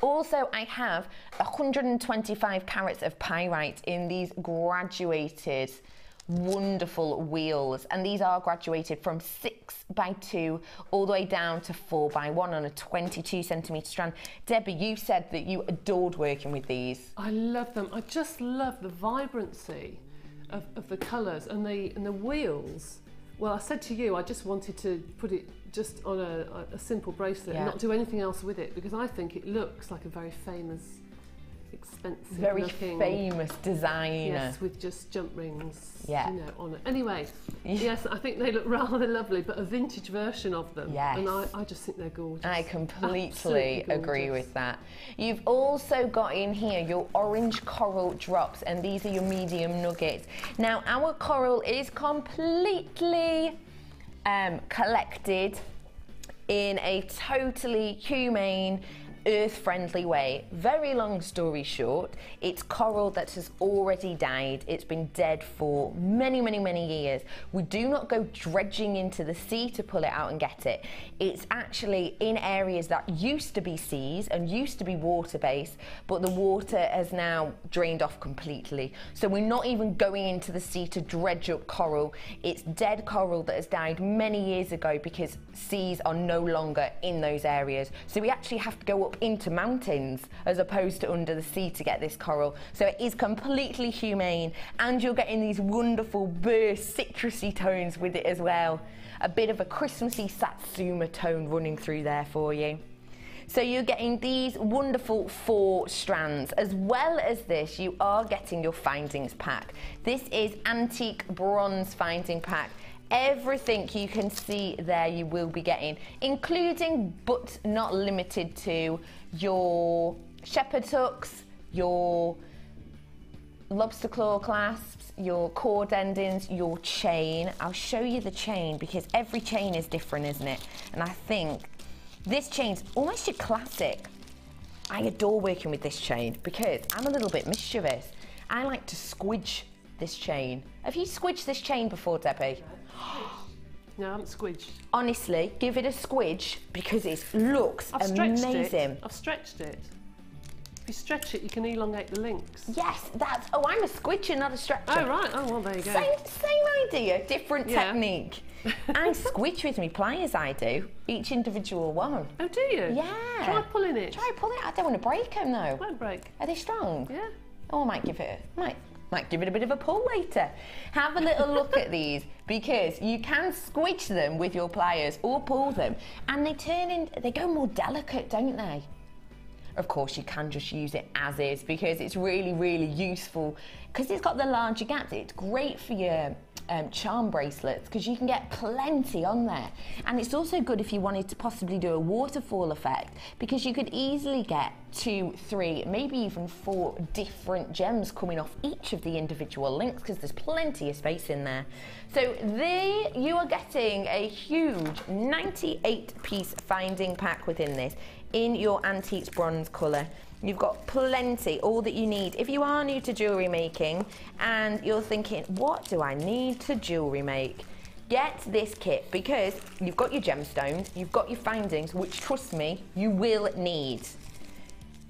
Also, I have 125 carats of pyrite in these graduated wonderful wheels, and these are graduated from 6x2 all the way down to 4x1 on a 22cm strand. Debbie, you said that you adored working with these. I love them. I just love the vibrancy of the colours and the wheels. Well, I said to you, I just wanted to put it just on a simple bracelet and not do anything else with it, because I think it looks like a very famous, expensive very looking, famous designer. Yes, with just jump rings, yeah, you know, on it. Anyway, yes, I think they look rather lovely, but a vintage version of them. Yes. And I just think they're gorgeous. I completely agree with that. You've also got in here your orange coral drops, and these are your medium nuggets. Now, our coral is completely collected in a totally humane, earth-friendly way. Very long story short, it's coral that has already died. It's been dead for many, many, many years. We do not go dredging into the sea to pull it out and get it. It's actually in areas that used to be seas and used to be water-based, but the water has now drained off completely. So we're not even going into the sea to dredge up coral. It's dead coral that has died many years ago because seas are no longer in those areas. So we actually have to go up into mountains as opposed to under the sea to get this coral. So it is completely humane, and you're getting these wonderful burst citrusy tones with it as well. A bit of a Christmassy Satsuma tone running through there for you. So you're getting these wonderful 4 strands. As well as this, you are getting your findings pack. This is antique bronze finding pack. Everything you can see there you will be getting, including but not limited to your shepherd's hooks, your lobster claw clasps, your cord endings, your chain. I'll show you the chain because every chain is different, isn't it? And I think this chain's almost your classic. I adore working with this chain because I'm a little bit mischievous. I like to squidge this chain. Have you squidged this chain before, Debbie? No, I haven't squidged. Honestly, give it a squidge because it looks amazing. I've stretched it. If you stretch it, you can elongate the links. Yes, that's... Oh, I'm a squidger, not a stretcher. Oh, right. Oh, well, there you go. Same idea, different technique. I squidge with me pliers, I do. Each individual one. Oh, do you? Yeah. Try pulling it. Try pulling it. I don't want to break them, though. Won't break. Are they strong? Yeah. Oh, I might give it a bit of a pull later. Have a little look at these because you can squidge them with your pliers or pull them, and they go more delicate, don't they? Of course, you can just use it as is because it's really, really useful because it's got the larger gaps. It's great for your charm bracelets, because you can get plenty on there. And it's also good if you wanted to possibly do a waterfall effect, because you could easily get 2, 3, maybe even 4 different gems coming off each of the individual links, because there's plenty of space in there. So there you are getting a huge 98-piece finding pack within this in your antiques bronze colour. You've got plenty, all that you need. If you are new to jewellery making and you're thinking, what do I need to jewellery make? Get this kit, because you've got your gemstones, you've got your findings, which, trust me, you will need.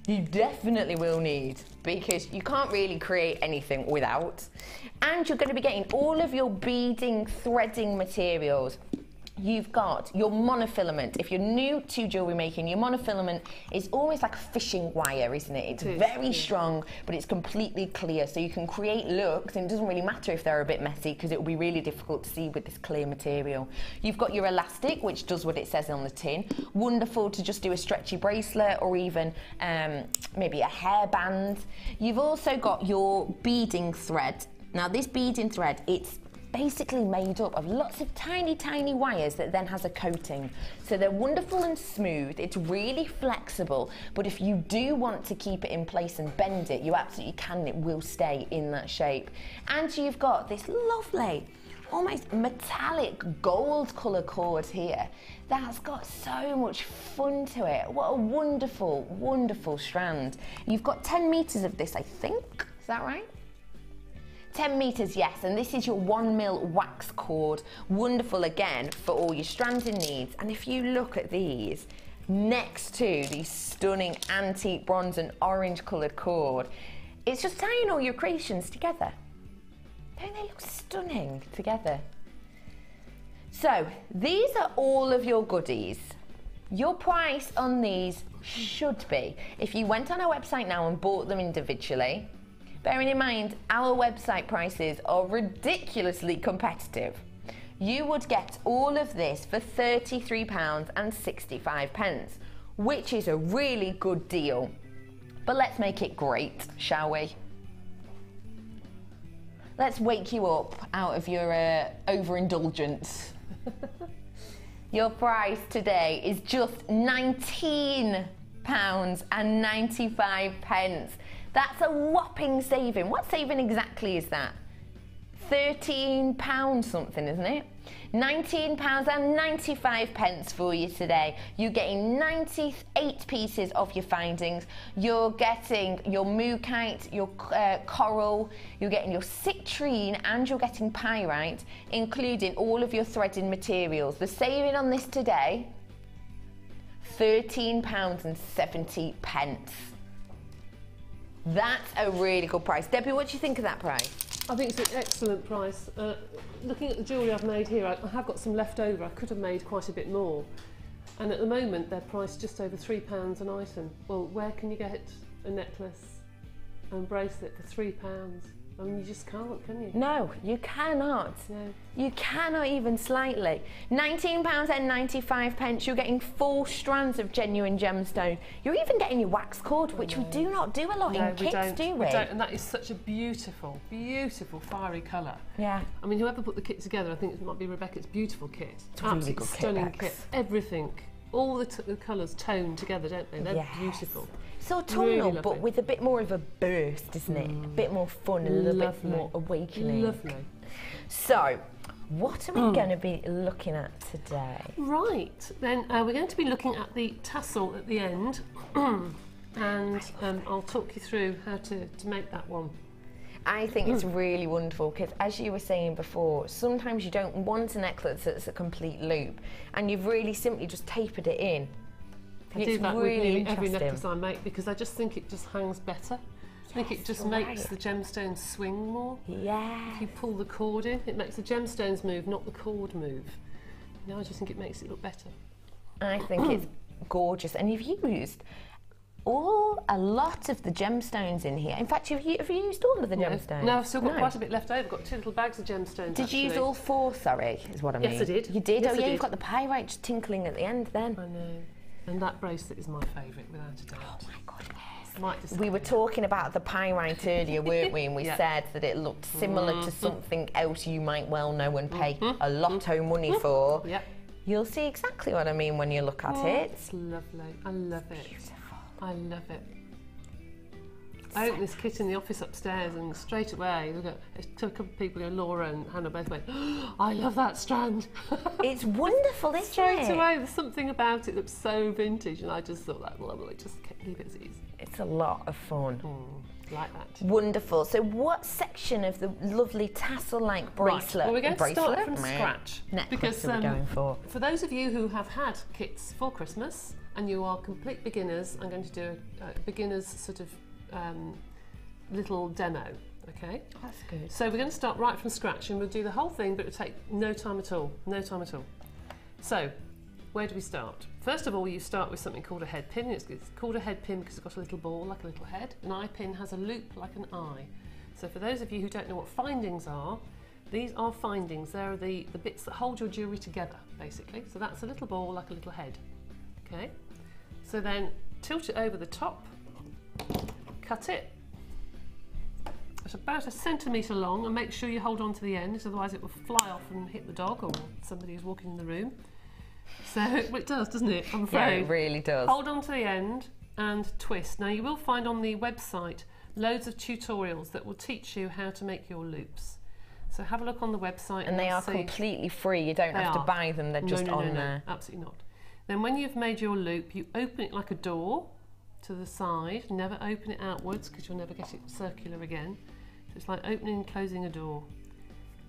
You definitely will need, because you can't really create anything without. And you're going to be getting all of your beading, threading materials. You've got your monofilament. If you're new to jewellery making, your monofilament is almost like a fishing wire, isn't it? It's very strong, but it's completely clear, so you can create looks, and it doesn't really matter if they're a bit messy, because it will be really difficult to see with this clear material. You've got your elastic, which does what it says on the tin. Wonderful to just do a stretchy bracelet, or even maybe a hairband. You've also got your beading thread. Now, this beading thread, it's basically made up of lots of tiny wires that then has a coating. So they're wonderful and smooth, it's really flexible, but if you do want to keep it in place and bend it, you absolutely can, it will stay in that shape. And you've got this lovely, almost metallic gold colour cord here that's got so much fun to it. What a wonderful, wonderful strand. You've got 10 metres of this, I think, is that right? 10 metres, yes, and this is your 1mm wax cord. Wonderful again for all your stranding needs. And if you look at these next to these stunning antique bronze and orange coloured cord, it's just tying all your creations together. Don't they look stunning together? So these are all of your goodies. Your price on these should be, if you went on our website now and bought them individually, bearing in mind, our website prices are ridiculously competitive. You would get all of this for £33.65, which is a really good deal. But let's make it great, shall we? Let's wake you up out of your overindulgence. Your price today is just £19.95. That's a whopping saving. What saving exactly is that? £13 something, isn't it? £19.95 for you today. You're getting 98 pieces of your findings. You're getting your mookaite, your coral, you're getting your citrine, and you're getting pyrite, including all of your threading materials. The saving on this today, £13.70. That's a really good price. Debbie, what do you think of that price? I think it's an excellent price. Looking at the jewellery I've made here, I have got some left over. I could have made quite a bit more. And at the moment, they're priced just over £3 an item. Well, where can you get a necklace and bracelet for £3? I mean, you just can't, can you? No, you cannot. No. You cannot even slightly. £19.95, you're getting 4 strands of genuine gemstone. You're even getting your wax cord, which we do not do a lot in kits, do we? We don't, and that is such a beautiful, beautiful fiery colour. Yeah. I mean, whoever put the kit together, I think it might be Rebecca's beautiful kit. It's a really good stunning kit. Everything. All the colours toned together, don't they? They're beautiful. So autumnal, really but with a bit more of a burst, isn't it? A bit more fun, a little bit more awakening. Lovely. So, what are we going to be looking at today? Right, then we're going to be looking at the tassel at the end, and I'll talk you through how to make that one. I think it's really wonderful because, as you were saying before, sometimes you don't want a necklace that's a complete loop, and you've really simply just tapered it in. I do that with nearly every necklace I make because I just think it just hangs better. I think it just makes the gemstones swing more. Yeah. If you pull the cord in, it makes the gemstones move, not the cord move. You know, I just think it makes it look better. I think it's gorgeous, and you've used a lot of the gemstones in here. In fact, have you used all of the gemstones? No, I've still got quite a bit left over. I've got 2 little bags of gemstones. Did you use all 4? Sorry, is what I mean. Yes, I did. You did? Yes, oh yeah, you've got the pyrite just tinkling at the end then. I know. And that bracelet is my favourite, without a doubt. Oh my God, yes. We were talking about the pyrite earlier, weren't we? And we said that it looked similar to something else you might well know and pay a lot of money for. You'll see exactly what I mean when you look at it. It's lovely. I love it. Beautiful. I love it. I opened this kit in the office upstairs and straight away, look at a couple of people, Laura and Hannah both went, oh, I love that strand. It's wonderful, isn't it? Straight away, there's something about it that's so vintage, and I just thought that, well, just leave it as it is. It's a lot of fun. Like that. Wonderful. So what section of the lovely tassel-like bracelet? Well, we're going to start from scratch. Because are we going for those of you who have had kits for Christmas and you are complete beginners, I'm going to do a beginner's sort of little demo, okay? That's good. So we're going to start right from scratch and we'll do the whole thing, but it'll take no time at all, So, where do we start? First of all, you start with something called a head pin. It's called a head pin because it's got a little ball like a little head. An eye pin has a loop like an eye. So for those of you who don't know what findings are, these are findings. They're the bits that hold your jewellery together, basically. So that's a little ball like a little head, okay? So then tilt it over the top, cut it. It's about 1 centimetre long, and make sure you hold on to the end, otherwise it will fly off and hit the dog or somebody who's walking in the room. So, well, it does, doesn't it? I'm afraid. Yeah, it really does. Hold on to the end and twist. Now, you will find on the website loads of tutorials that will teach you how to make your loops. So have a look on the website. And they are completely free. You don't have to buy them. They're just on there. Absolutely not. Then when you've made your loop, you open it like a door to the side. Never open it outwards because you'll never get it circular again. So it's like opening and closing a door.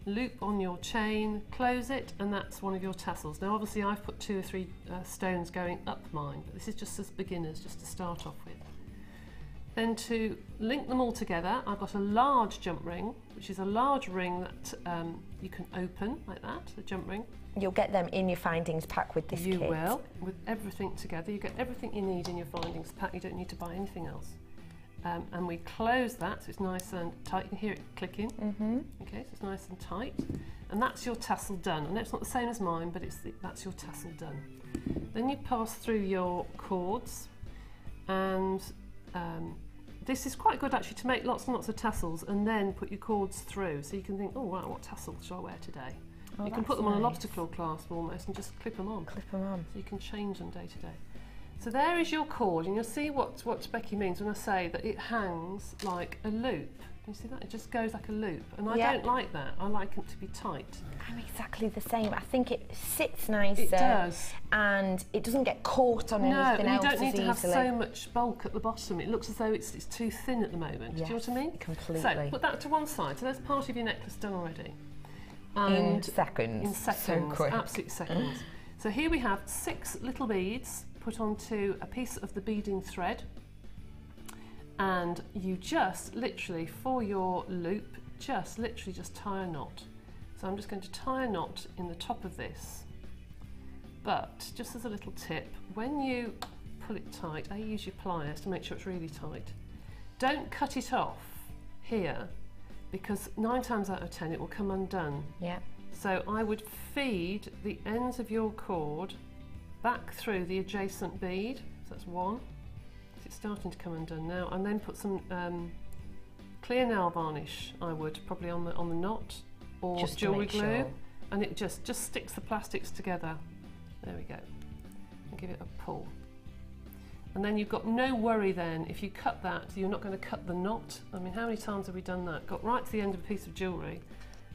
Loop on your chain, close it, and that's one of your tassels. Now obviously I've put 2 or 3 stones going up mine, but this is just as beginners, just to start off with. Then to link them all together, I've got a large jump ring, which is a large ring that you can open like that, the jump ring. You'll get them in your findings pack with this kit. You will, with everything together. You get everything you need in your findings pack, you don't need to buy anything else. And we close that so it's nice and tight. You can hear it clicking. Okay, so it's nice and tight. And that's your tassel done. And it's not the same as mine, but that's your tassel done. Then you pass through your cords, and this is quite good actually to make lots and lots of tassels and then put your cords through. So you can think, oh right, what tassel shall I wear today? You can put them on a lobster claw clasp almost and just clip them on. Clip them on. So you can change them day to day. So there is your cord, and you'll see what Becky means when I say that it hangs like a loop. Can you see that? It just goes like a loop, and I don't like that. I like it to be tight. I'm exactly the same. I think it sits nicer. It does. And it doesn't get caught on anything else. No, you don't need to have so much bulk at the bottom. It looks as though it's too thin at the moment. Yes, do you know what I mean? Completely. So put that to one side. So there's part of your necklace done already. In seconds. In seconds, so absolute seconds. So here we have 6 little beads put onto a piece of the beading thread, and you just literally, for your loop, just tie a knot. So I'm just going to tie a knot in the top of this, but just as a little tip, when you pull it tight, use your pliers to make sure it's really tight. Don't cut it off here, because 9 times out of 10 it will come undone. Yeah. So I would feed the ends of your cord back through the adjacent bead. So that's one. It's starting to come undone now. And then put some clear nail varnish. I would probably on the knot, or just jewellery glue, and it just sticks the plastics together. There we go. And give it a pull. And then you've got no worry then, if you cut that, you're not going to cut the knot. I mean, how many times have we done that? Got right to the end of a piece of jewellery,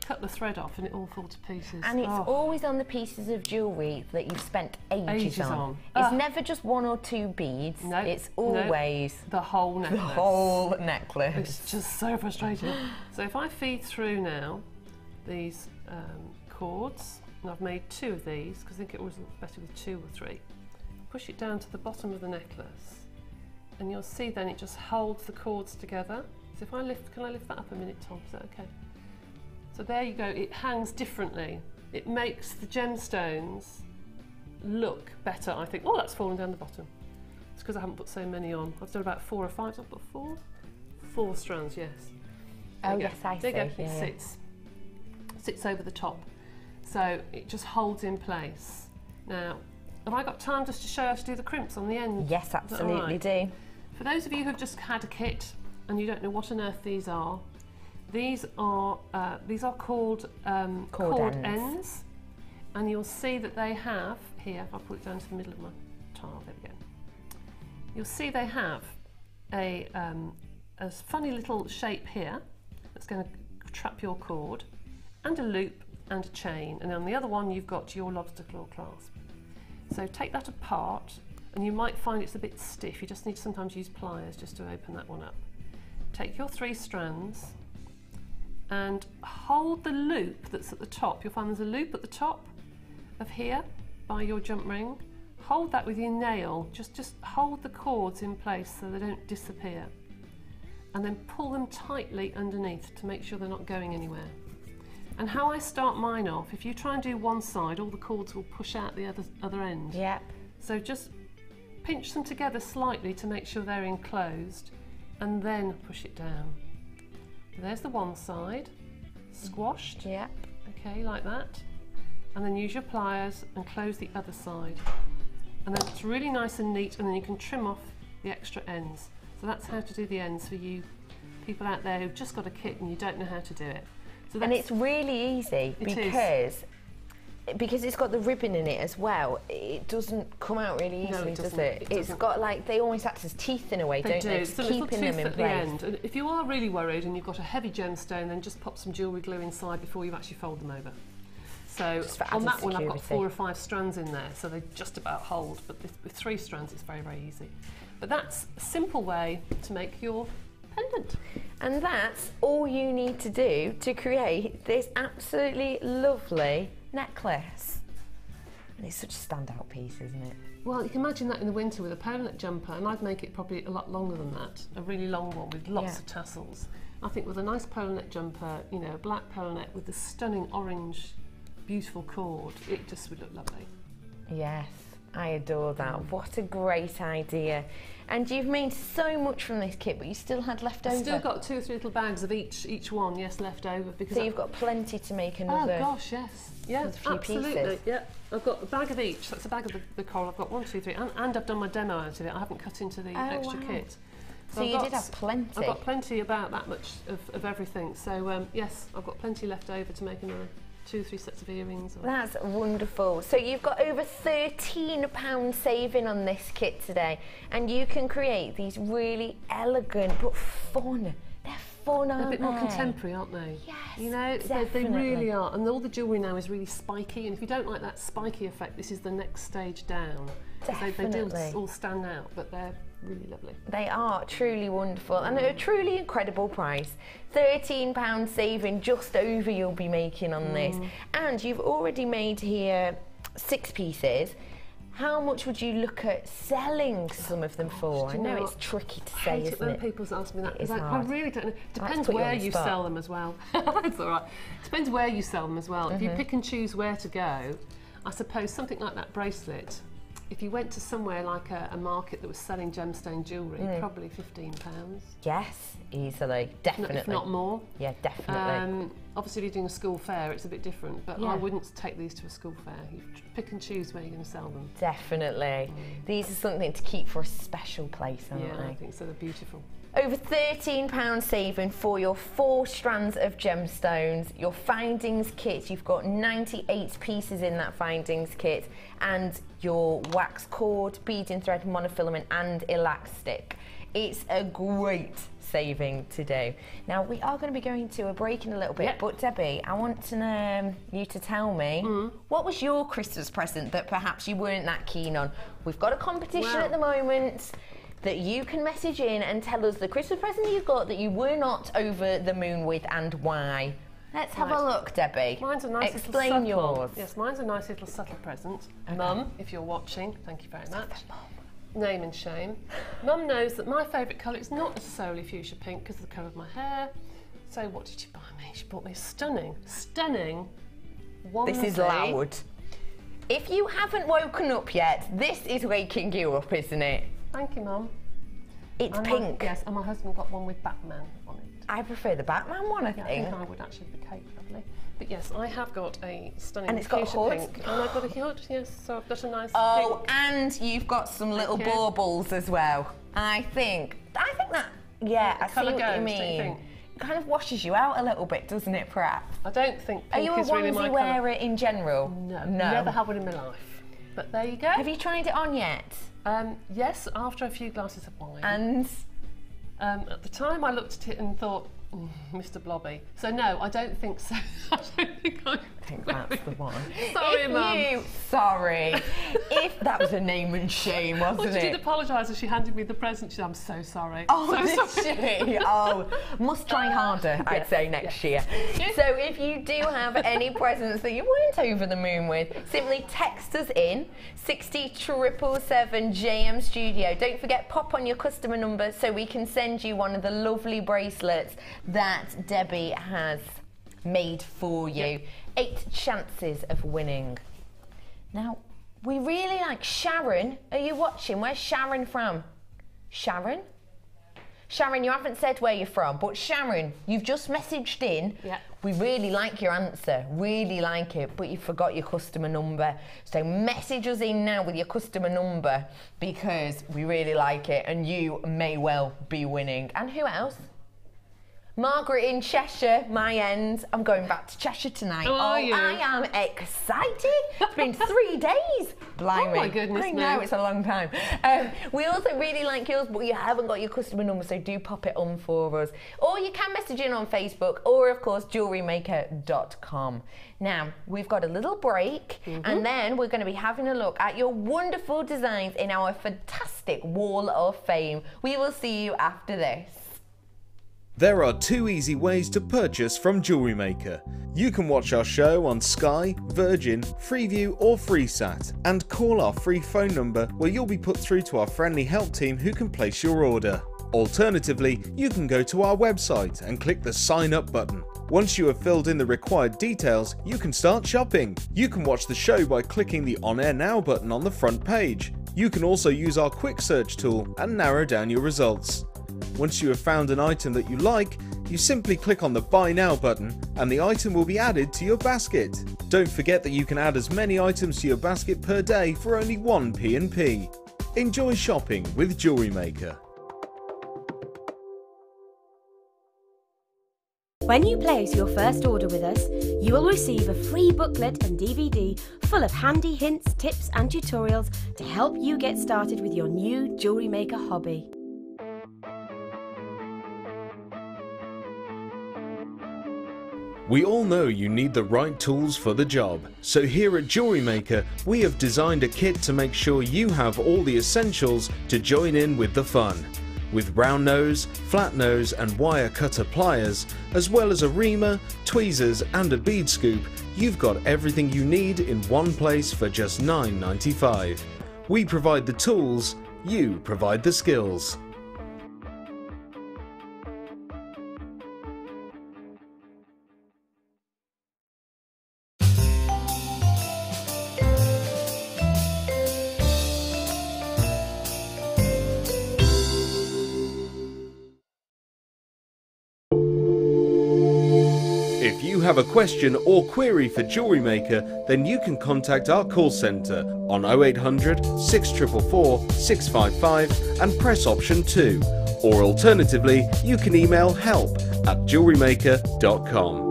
cut the thread off and it all falls to pieces. And it's always on the pieces of jewellery that you've spent ages on. It's never just 1 or 2 beads. No, it's always the whole necklace. The whole necklace. It's just so frustrating. So if I feed through now these cords, and I've made 2 of these because I think it always looks better with 2 or 3. Push it down to the bottom of the necklace, and you'll see then it just holds the cords together. So if I lift, can I lift that up a minute, Tom? Is that okay? So there you go, it hangs differently. It makes the gemstones look better, I think. Oh, that's fallen down the bottom. It's because I haven't put so many on. I've done about 4 or 5, so I've put 4? 4 strands, yes. Oh yes, I see. There you go, it sits over the top. So it just holds in place. Now, have I got time just to show how to do the crimps on the end? Yes, absolutely do. For those of you who've just had a kit and you don't know what on earth these are called cord ends, and you'll see that they have here. If I put it down to the middle of my tile, there we go. You'll see they have a funny little shape here that's going to trap your cord, and a loop and a chain, and on the other one you've got your lobster claw clasp. So take that apart, and you might find it's a bit stiff. You just need to sometimes use pliers just to open that one up. Take your 3 strands and hold the loop that's at the top. You'll find there's a loop at the top of here by your jump ring. Hold that with your nail, just hold the cords in place so they don't disappear. And then pull them tightly underneath to make sure they're not going anywhere. And how I start mine off, if you try and do one side, all the cords will push out the other end. Yep. So just pinch them together slightly to make sure they're enclosed, and then push it down. There's the one side, squashed. Yep. Okay, like that. And then use your pliers and close the other side. And then it's really nice and neat, and then you can trim off the extra ends. So that's how to do the ends for you people out there who've just got a kit and you don't know how to do it. So and it's really easy because it's got the ribbon in it as well. It doesn't come out really easily, does it? It's got like, they almost act as teeth in a way, don't they? It's keeping them in place. The end. And if you are really worried and you've got a heavy gemstone, then just pop some jewellery glue inside before you actually fold them over. So on that one I've got 4 or 5 strands in there, so they just about hold, but with 3 strands it's very, very easy. But that's a simple way to make your pendant. And that's all you need to do to create this absolutely lovely necklace. And it's such a standout piece, isn't it? Well, you can imagine that in the winter with a polo neck jumper, and I'd make it probably a lot longer than that, a really long one with lots of tassels. I think with a nice polo neck jumper, you know, a black polo neck with the stunning orange, beautiful cord, it just would look lovely. Yes, I adore that. What a great idea. And you've made so much from this kit, but you still had left over. I've still got 2 or 3 little bags of each one, yes, left over. Because so you've got plenty to make another. Oh gosh, yes. Yeah, absolutely. Pieces. Yeah, I've got a bag of each. That's a bag of the coral. I've got 1, 2, 3, and I've done my demo out of it. I haven't cut into the extra kit. So you did have plenty. I've got plenty, about that much of everything. So yes, I've got plenty left over to make another 2 or 3 sets of earrings. That's wonderful. So you've got over £13 saving on this kit today, and you can create these really elegant but fun. They're fun, aren't they? They're a bit more contemporary, aren't they? Yes, you know, they really are. And all the jewellery now is really spiky, and if you don't like that spiky effect, this is the next stage down. They do all stand out, but they're really lovely. They are truly wonderful and at a truly incredible price. £13 saving just over you'll be making on this. And you've already made here 6 pieces. How much would you look at selling some of them for? I know it's tricky to say, isn't it? When people ask me that, because I really don't know. Depends where you sell them as well. It's all right. Depends where you sell them as well. If you pick and choose where to go, I suppose something like that bracelet, if you went to somewhere like a market that was selling gemstone jewellery, probably £15. Yes, easily, definitely. If not more. Yeah, definitely. Obviously, if you're doing a school fair, it's a bit different, but I wouldn't take these to a school fair. You pick and choose where you're going to sell them. Definitely. These are something to keep for a special place, aren't they? Yeah, I think so. They're beautiful. Over £13 saving for your 4 strands of gemstones, your findings kit. You've got 98 pieces in that findings kit, and your wax cord, beading thread, monofilament and elastic. It's a great saving to do. Now we are going to be going to a break in a little bit, but Debbie, I want you to tell me, what was your Christmas present that perhaps you weren't that keen on? We've got a competition at the moment that you can message in and tell us the Christmas present you've got that you were not over the moon with and why. Let's have a look, Debbie. Mine's a nice Explain yours. Yes, mine's a nice little subtle present. Okay. Mum, if you're watching, thank you very much. Name and shame. Mum knows that my favourite colour is not necessarily fuchsia pink because of the colour of my hair. So what did she buy me? She bought me a stunning onesie. This is loud. If you haven't woken up yet, this is waking you up, isn't it? Thank you, Mum. It's pink. Yes, and my husband got one with Batman on it. I prefer the Batman one, I think. I think I would actually be cake lovely. But yes, I have got a stunning and it's got a hood. Pink. And I've got a hood, yes, so I've got a nice pink. And you've got some little baubles as well. I think that, yeah, I see what you mean. It kind of washes you out a little bit, doesn't it, perhaps? I don't think pink is really my colour. Are you a onesie wearer in general? No, never had one in my life. But there you go. Have you tried it on yet? Yes, after a few glasses of wine. And? At the time I looked at it and thought, Mr. Blobby. So no, I don't think so. I don't think I think that's the one. Sorry, Mum. Sorry. If that was a name and shame, wasn't it? She did apologise as she handed me the present. She said, I'm so sorry. Oh, so did she? Oh, must try harder, I'd say, next year. So if you do have any presents that you weren't over the moon with, simply text us in 60777 JM Studio. Don't forget, pop on your customer number so we can send you one of the lovely bracelets that Debbie has made for you. 8 chances of winning. Now, we really like Sharon. Are you watching? Where's Sharon from? Sharon? Sharon, you haven't said where you're from, but Sharon, you've just messaged in. Yeah. We really like your answer, really like it, but you forgot your customer number. So message us in now with your customer number because we really like it and you may well be winning. And who else? Margaret in Cheshire, my end. I'm going back to Cheshire tonight. How are you? I am excited. It's been 3 days. Blimey. Oh my goodness, I know, it's a long time. We also really like yours, but you haven't got your customer number, so do pop it on for us. Or you can message in on Facebook, or of course, JewelleryMaker.com. Now, we've got a little break, and then we're going to be having a look at your wonderful designs in our fantastic Wall of Fame. We will see you after this. There are 2 easy ways to purchase from Jewellery Maker. You can watch our show on Sky, Virgin, Freeview or FreeSat and call our free phone number where you'll be put through to our friendly help team who can place your order. Alternatively, you can go to our website and click the sign up button. Once you have filled in the required details, you can start shopping. You can watch the show by clicking the On Air Now button on the front page. You can also use our quick search tool and narrow down your results. Once you have found an item that you like, you simply click on the Buy Now button and the item will be added to your basket. Don't forget that you can add as many items to your basket per day for only 1 P&P. Enjoy shopping with Jewellery Maker. When you place your first order with us, you will receive a free booklet and DVD full of handy hints, tips and tutorials to help you get started with your new Jewellery Maker hobby. We all know you need the right tools for the job, so here at Jewellery Maker we have designed a kit to make sure you have all the essentials to join in with the fun. With round nose, flat nose and wire cutter pliers, as well as a reamer, tweezers and a bead scoop, you've got everything you need in one place for just $9.95. We provide the tools, you provide the skills. If you have a question or query for Jewellery Maker, then you can contact our call centre on 0800 644 655 and press option 2. Or alternatively, you can email help@jewellerymaker.com.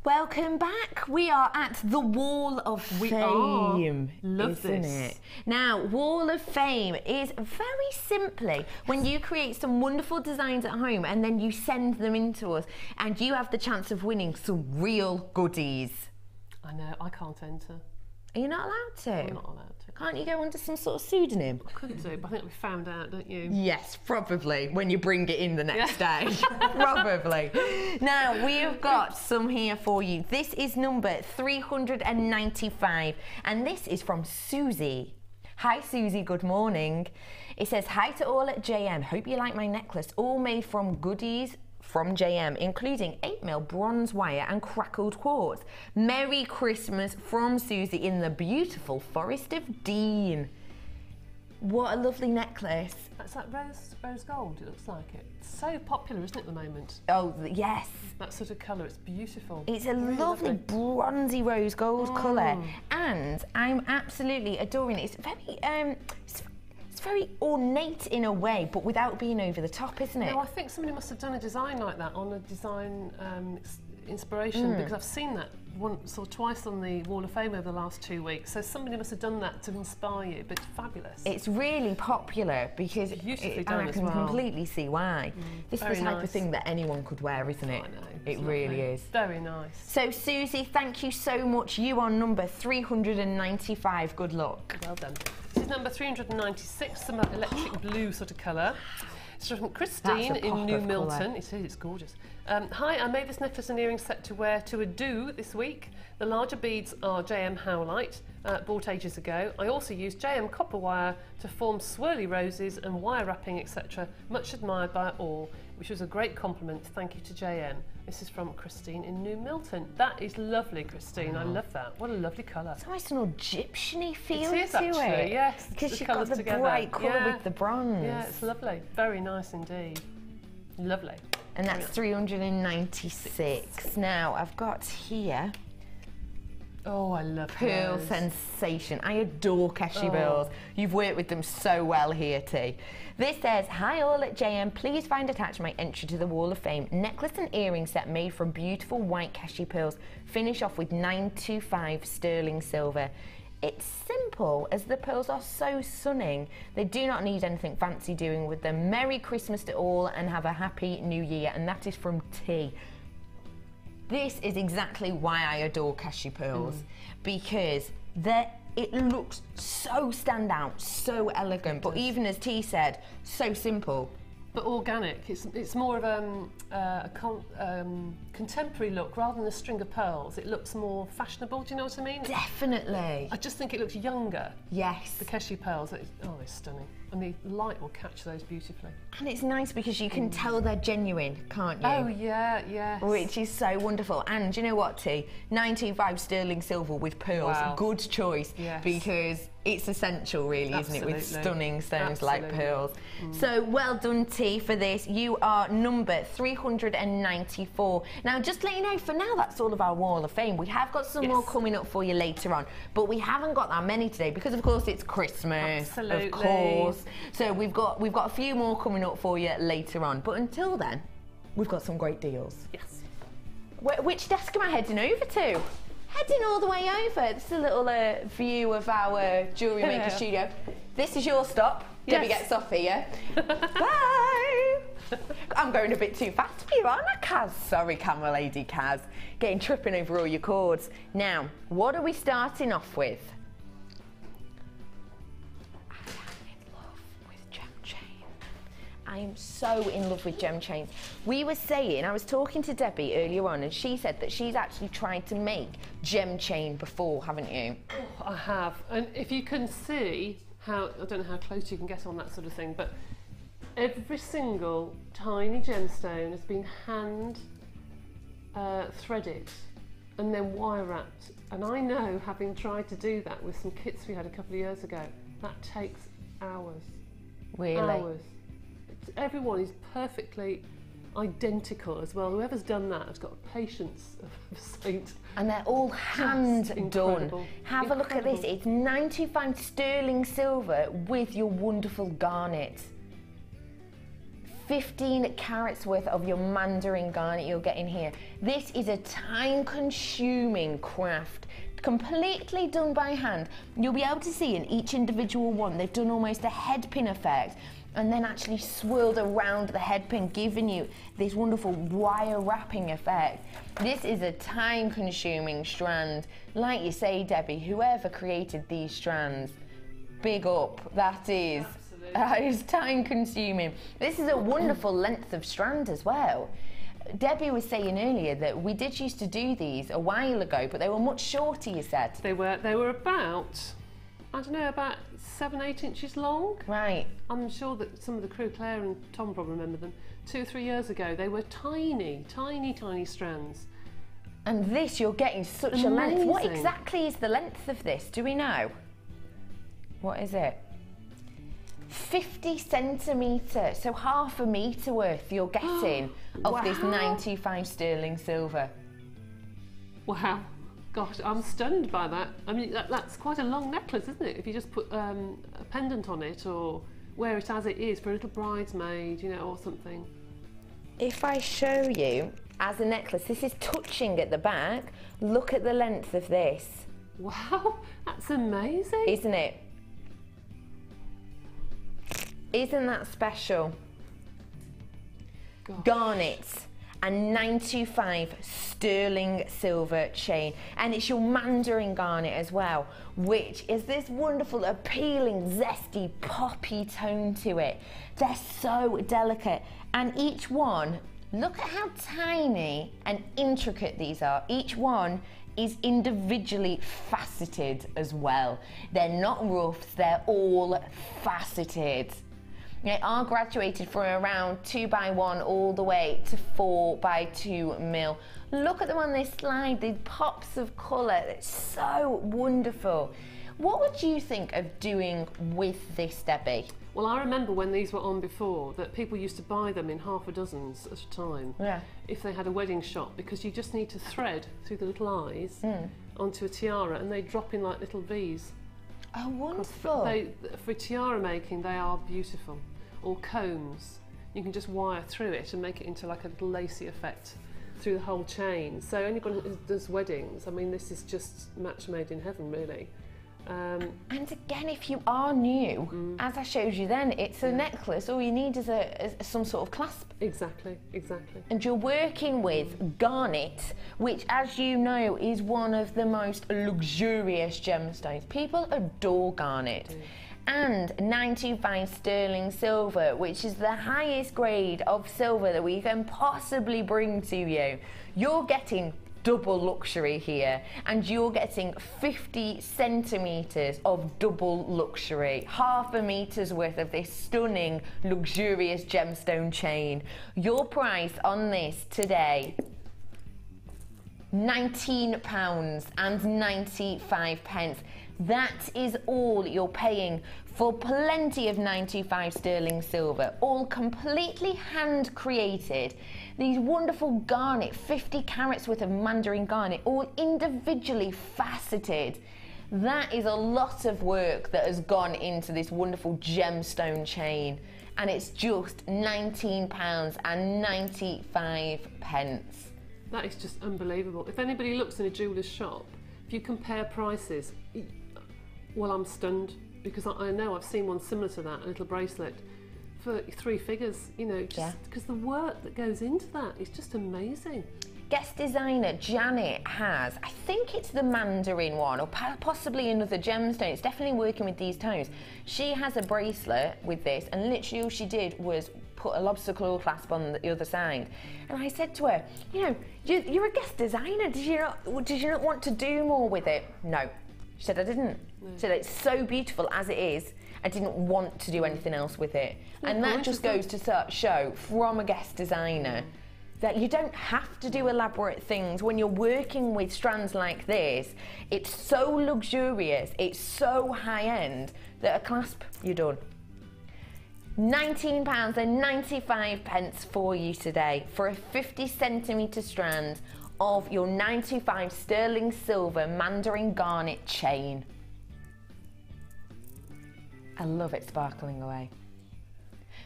Welcome back. We are at the Wall of Fame. Love isn't this. it? Now, Wall of Fame is very simply when you create some wonderful designs at home and then you send them in to us and you have the chance of winning some real goodies. I know, I can't enter. Are you not allowed to? I'm not allowed to. Can't you go under some sort of pseudonym? I could do, but I think we found out, don't you? Yes, probably, when you bring it in the next day. Probably. Now, we have got some here for you. This is number 395, and this is from Susie. Hi Susie, good morning. It says, hi to all at JM. Hope you like my necklace. All made from goodies from JM, including 8mm bronze wire and crackled quartz. Merry Christmas from Susie in the beautiful Forest of Dean. What a lovely necklace. That's like rose gold, it looks like it. It's so popular, isn't it, at the moment? Oh, yes. That sort of colour, it's beautiful. It's a really lovely bronzy rose gold colour, and I'm absolutely adoring it. It's very, it's very ornate in a way, but without being over the top, isn't it? No, I think somebody must have done a design like that on a design inspiration, because I've seen that once or twice on the Wall of Fame over the last 2 weeks. So somebody must have done that to inspire you, but it's fabulous. It's really popular because beautifully done, and I can completely see why. This is the type of thing that anyone could wear, isn't it? I know. It really is. Very nice. So Susie, thank you so much. You are number 395. Good luck. Well done. This is number 396, some electric blue sort of colour. It's from Christine in New Milton. It is, it's gorgeous. Hi, I made this necklace and earring set to wear to a do this week. The larger beads are JM Howlite, bought ages ago. I also used JM copper wire to form swirly roses and wire wrapping, etc. Much admired by all, which was a great compliment. Thank you to JM. This is from Christine in New Milton. That is lovely, Christine. I love that. What a lovely colour. It's almost an Egyptian-y feel to it. Yes, because you've got the bright colour with the bronze. Yeah, it's lovely. Very nice indeed. Lovely. And that's 396. Now, I've got here... Oh, I love Pearl those. Sensation. I adore Keshi pearls. You've worked with them so well here, T. This says, hi all at JM, please find attached my entry to the Wall of Fame. Necklace and earring set made from beautiful white Keshi pearls. Finish off with 925 sterling silver. It's simple, as the pearls are so stunning. They do not need anything fancy doing with them. Merry Christmas to all and have a happy new year. And that is from T. This is exactly why I adore Keshi pearls, because it looks so standout, so elegant, but even as T said, so simple. But organic. It's more of a contemporary look rather than a string of pearls. It looks more fashionable. Do you know what I mean? Definitely. I just think it looks younger. Yes. The Keshi pearls. Oh, they're stunning. And the light will catch those beautifully. And it's nice because you can tell they're genuine, can't you? Oh yeah, yeah. Which is so wonderful. And do you know what, T? 925 sterling silver with pearls. Wow. Good choice. Yes. Because it's essential, really, isn't it, with stunning stones like pearls. So well done, T, for this. You are number 394. Now, just to let you know, for now, that's all of our Wall of Fame. We have got some more coming up for you later on, but we haven't got that many today because, of course, it's Christmas. Absolutely. Of course. So we've got a few more coming up for you later on. But until then, we've got some great deals. Yes. Which desk am I heading over to? Heading all the way over. This is a little view of our Jewellery Maker studio. This is your stop. Yes. Debbie gets off here. Bye. I'm going a bit too fast for you, aren't I, Kaz? Sorry, camera lady Kaz. Tripping over all your cords. Now, what are we starting off with? I am so in love with gem chains. We were saying, I was talking to Debbie earlier on, and she said that she's actually tried to make gem chain before, haven't you? Oh, I have. And if you can see how, I don't know how close you can get on that sort of thing, but every single tiny gemstone has been hand threaded and then wire wrapped. And I know, having tried to do that with some kits we had a couple of years ago, that takes hours. Really? Hours. Everyone is perfectly identical as well. Whoever's done that has got patience of a saint. And they're all hand done. Have a look at this. It's 95 sterling silver with your wonderful garnet. 15 carats worth of your mandarin garnet you'll get in here. This is a time-consuming craft, completely done by hand. You'll be able to see in each individual one, they've done almost a headpin effect and then actually swirled around the headpin, giving you this wonderful wire wrapping effect. This is a time-consuming strand. Like you say, Debbie, whoever created these strands, big up. That is time-consuming. This is a wonderful length of strand as well. Debbie was saying earlier that we did used to do these a while ago, but they were much shorter, you said. They were about I don't know, about 7-8 inches long. Right. I'm sure that some of the crew, Claire and Tom probably remember them, 2 or 3 years ago, they were tiny, tiny, tiny strands. And this, you're getting such a length. What exactly is the length of this? Do we know? What is it? 50 centimetres, so half a metre worth you're getting of this 95 sterling silver. Wow. Gosh, I'm stunned by that. I mean, that's quite a long necklace, isn't it? If you just put a pendant on it or wear it as it is for a little bridesmaid, you know, or something. If I show you as a necklace, this is touching at the back. Look at the length of this. Wow, that's amazing. Isn't it? Isn't that special? Gosh. Garnets and 925 sterling silver chain, and it's your mandarin garnet as well, which is this wonderful, appealing, zesty, poppy tone to it. They're so delicate, and each one, look at how tiny and intricate these are. Each one is individually faceted as well. They're not roughs, they're all faceted. They are graduated from around 2x1 all the way to 4x2 mil. Look at them on this slide, the pops of colour, it's so wonderful. What would you think of doing with this, Debbie? Well, I remember when these were on before that people used to buy them in half a dozens at a time. Yeah. If they had a wedding shop, because you just need to thread through the little eyes onto a tiara and they drop in like little V's. Oh, wonderful. For tiara making, they are beautiful. Or combs. You can just wire through it and make it into like a little lacy effect through the whole chain. So anyone who does weddings, I mean, this is just match made in heaven, really. And again, if you are new, as I showed you then, it's a necklace. All you need is some sort of clasp. Exactly, exactly. And you're working with garnet, which, as you know, is one of the most luxurious gemstones. People adore garnet. And 925 sterling silver, which is the highest grade of silver that we can possibly bring to you. You're getting double luxury here, and you're getting 50 centimetres of double luxury, half a metre's worth of this stunning, luxurious gemstone chain. Your price on this today, £19.95. That is all you're paying for plenty of 95 sterling silver, all completely hand created. These wonderful garnet, 50 carats worth of mandarin garnet, all individually faceted. That is a lot of work that has gone into this wonderful gemstone chain, and it's just £19.95. That is just unbelievable. If anybody looks in a jeweller's shop, if you compare prices, well, I'm stunned, because I know I've seen one similar to that, a little bracelet, for 3 figures, you know, just because the work that goes into that is just amazing. Guest designer Janet has, I think it's the mandarin one, or possibly another gemstone. It's definitely working with these tones. She has a bracelet with this, and literally all she did was put a lobster claw clasp on the other side. And I said to her, you know, you're a guest designer. Did you not want to do more with it? No. She said, I didn't. She said, it's so beautiful as it is. I didn't want to do anything else with it. And that just goes to show from a guest designer that you don't have to do elaborate things when you're working with strands like this. It's so luxurious, it's so high-end that a clasp, you're done. £19.95 for you today for a 50 centimetre strand of your 95 sterling silver mandarin garnet chain. I love it sparkling away.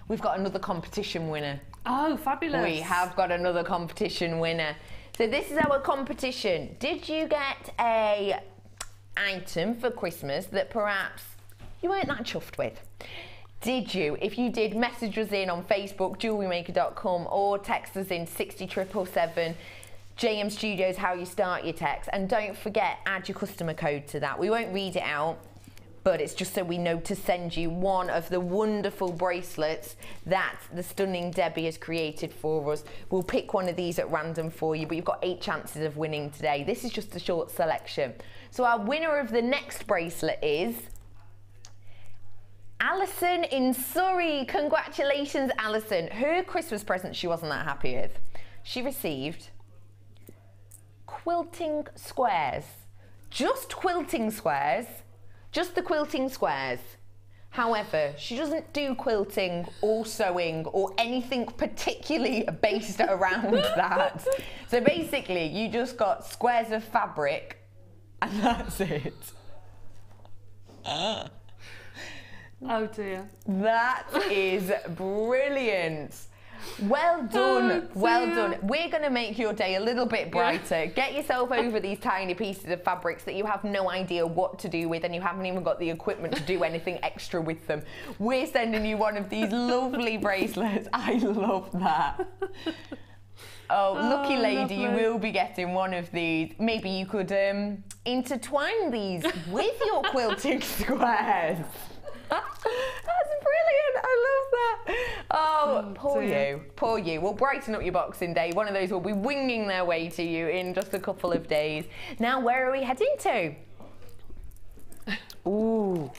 We've got another competition winner. Oh, fabulous. We have got another competition winner. So this is our competition. Did you get a item for Christmas that perhaps you weren't that chuffed with? Did you? If you did, message us in on Facebook, JewelleryMaker.com, or text us in 60777. JM Studios, how you start your text. And don't forget, add your customer code to that. We won't read it out, but it's just so we know to send you one of the wonderful bracelets that the stunning Debbie has created for us. We'll pick one of these at random for you, but you've got 8 chances of winning today. This is just a short selection. So our winner of the next bracelet is Alison in Surrey. Congratulations, Alison. Her Christmas present she wasn't that happy with. She received quilting squares. Just quilting squares. Just the quilting squares. However, she doesn't do quilting or sewing or anything particularly based around that. So basically, you just got squares of fabric and that's it. Oh dear. That is brilliant. Well done, Oh, well done. We're going to make your day a little bit brighter. Get yourself over these tiny pieces of fabrics that you have no idea what to do with and you haven't even got the equipment to do anything extra with them. We're sending you one of these lovely bracelets. I love that. Oh, lucky lady, you will be getting one of these. Maybe you could intertwine these with your quilting squares. That's brilliant. I love that. Oh, poor you. Poor you. We'll brighten up your Boxing Day. One of those will be winging their way to you in just a couple of days. Now, where are we heading to? Ooh.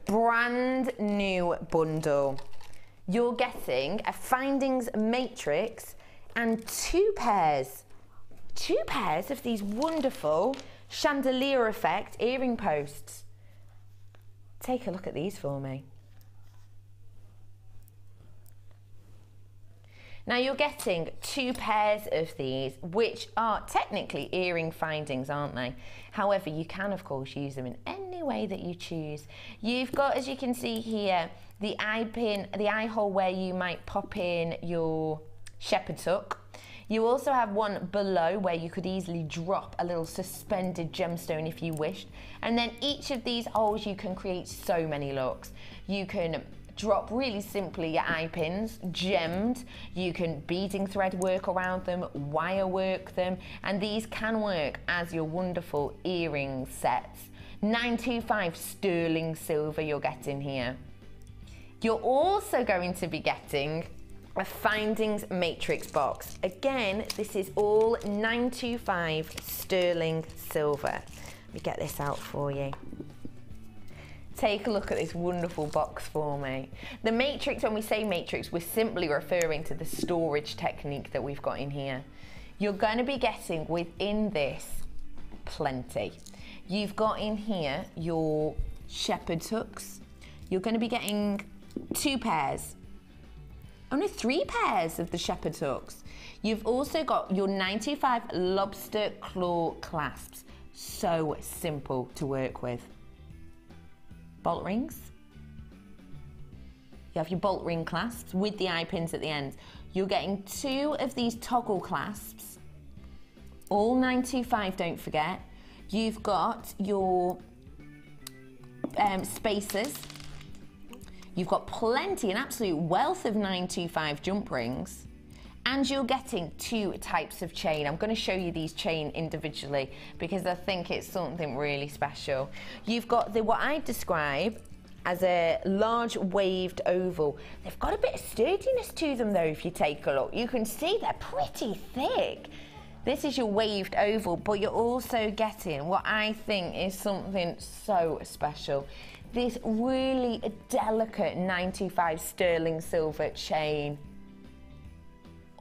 Brand new bundle. You're getting a findings matrix and two pairs of these wonderful chandelier effect earring posts. Take a look at these for me. Now you're getting two pairs of these, which are technically earring findings, aren't they? However, you can of course use them in any way that you choose. You've got, as you can see here, the eye pin, the eye hole where you might pop in your shepherd's hook. You also have one below where you could easily drop a little suspended gemstone if you wished. And then each of these holes you can create so many looks. You can drop really simply your eye pins, gemmed. You can beading thread work around them, wire work them, and these can work as your wonderful earring sets. 925 sterling silver you're getting here. You're also going to be getting a findings matrix box. Again, this is all 925 sterling silver. Let me get this out for you. Take a look at this wonderful box for me. The matrix, when we say matrix, we're simply referring to the storage technique that we've got in here. You're going to be getting within this plenty. You've got in here your shepherd's hooks. You're going to be getting two pairs. Only three pairs of the shepherd's hooks. You've also got your 925 lobster claw clasps. So simple to work with. Bolt rings. You have your bolt ring clasps with the eye pins at the end. You're getting two of these toggle clasps. All 925, don't forget. You've got your spacers. You've got plenty, an absolute wealth of 925 jump rings, and you're getting two types of chain. I'm going to show you these chain individually because I think it's something really special. You've got what I describe as a large waved oval. They've got a bit of sturdiness to them though, if you take a look. You can see they're pretty thick. This is your waved oval, but you're also getting what I think is something so special. This really delicate 925 sterling silver chain.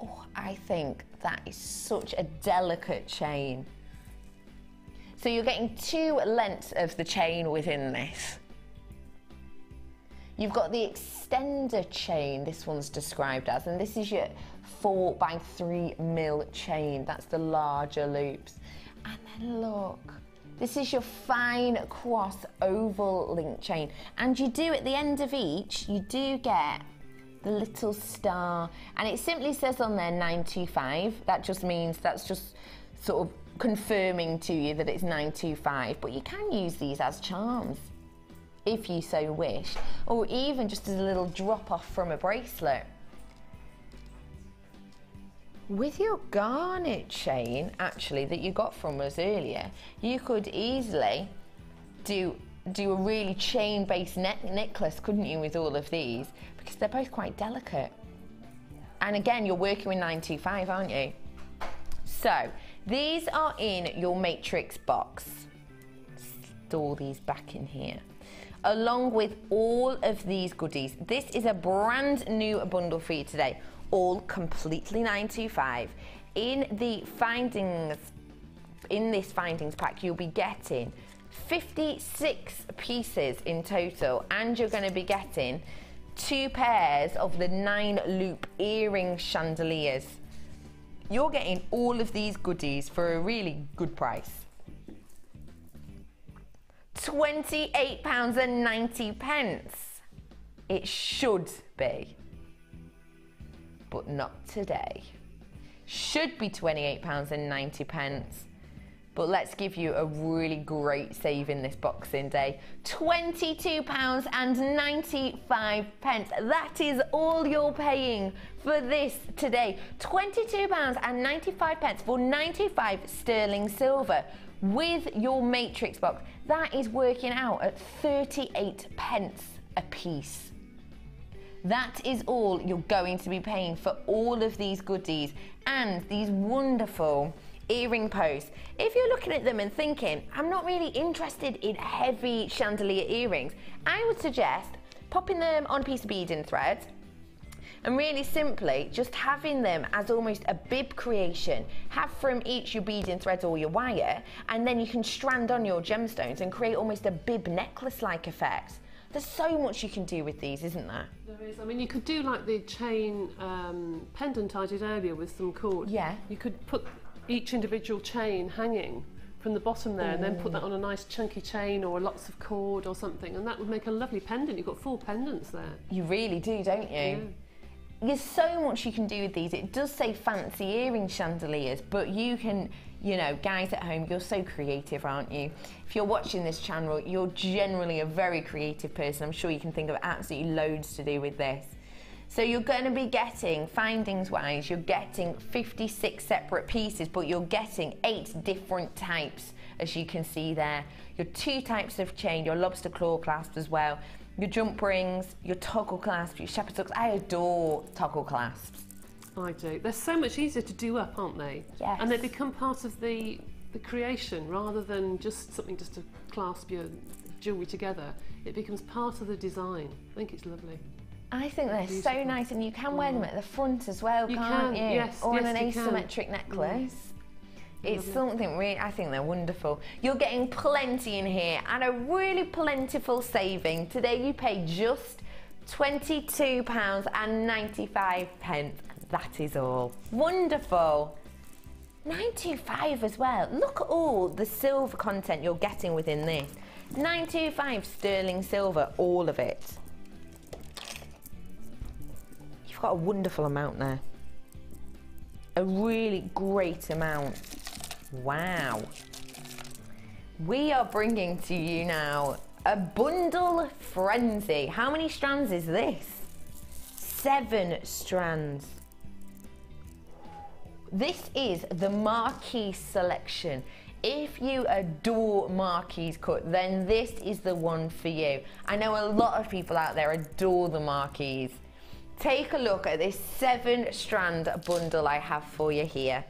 Oh, I think that is such a delicate chain. So you're getting two lengths of the chain within this. You've got the extender chain, this one's described as, and this is your 4x3mm chain. That's the larger loops. And then look. This is your fine cross oval link chain. And you do, at the end of each, you do get the little star. And it simply says on there 925. That just means, that's just sort of confirming to you that it's 925. But you can use these as charms, if you so wish. Or even just as a little drop off from a bracelet. With your garnet chain, actually, that you got from us earlier, you could easily do a really chain-based necklace, couldn't you, with all of these? Because they're both quite delicate. And again, you're working with 925, aren't you? So, these are in your matrix box. Store these back in here. along with all of these goodies. This is a brand new bundle for you today, all completely £9.25. In this findings pack, you'll be getting 56 pieces in total, and you're going to be getting 2 pairs of the 9-loop earring chandeliers. You're getting all of these goodies for a really good price. £28.90. It should be, but not today. Should be £28.90, but let's give you a really great saving this Boxing Day. £22.95. That is all you're paying for this today. £22.95 for 95 sterling silver with your matrix box. That is working out at 38 pence a piece. That is all you're going to be paying for all of these goodies and these wonderful earring posts. If you're looking at them and thinking, I'm not really interested in heavy chandelier earrings, I would suggest popping them on a piece of beading thread and really simply just having them as almost a bib creation. Have from each your beading thread or your wire, and then you can strand on your gemstones and create almost a bib necklace-like effect. There's so much you can do with these, isn't there? There is. I mean, you could do like the chain pendant I did earlier with some cord. Yeah. You could put each individual chain hanging from the bottom there, and then put that on a nice chunky chain or lots of cord or something, and that would make a lovely pendant. You've got 4 pendants there. You really do, don't you? Yeah. There's so much you can do with these. It does say fancy earring chandeliers, but you can, you know, guys at home, you're so creative, aren't you? If you're watching this channel, you're generally a very creative person. I'm sure you can think of absolutely loads to do with this. So you're going to be getting, findings-wise, you're getting 56 separate pieces, but you're getting 8 different types, as you can see there. Your 2 types of chain, your lobster claw clasp as well, your jump rings, your toggle clasps, your shepherd's hooks. I adore toggle clasps. I do. They're so much easier to do up, aren't they? Yes. And they become part of the creation rather than just something just to clasp your jewellery together. It becomes part of the design. I think it's lovely. I think they're so nice, and you can wear them at the front as well, can't you? Yes, or yes, on an asymmetric necklace. It's something really, I think they're wonderful. You're getting plenty in here and a really plentiful saving. Today you pay just £22.95. That is all. Wonderful. £9.25 as well. Look at all the silver content you're getting within this. £9.25 sterling silver, all of it. You've got a wonderful amount there. A really great amount. Wow. We are bringing to you now a bundle frenzy. How many strands is this? 7 strands. This is the Marquise selection. If you adore Marquise cut, then this is the one for you. I know a lot of people out there adore the Marquise. Take a look at this 7 strand bundle I have for you here.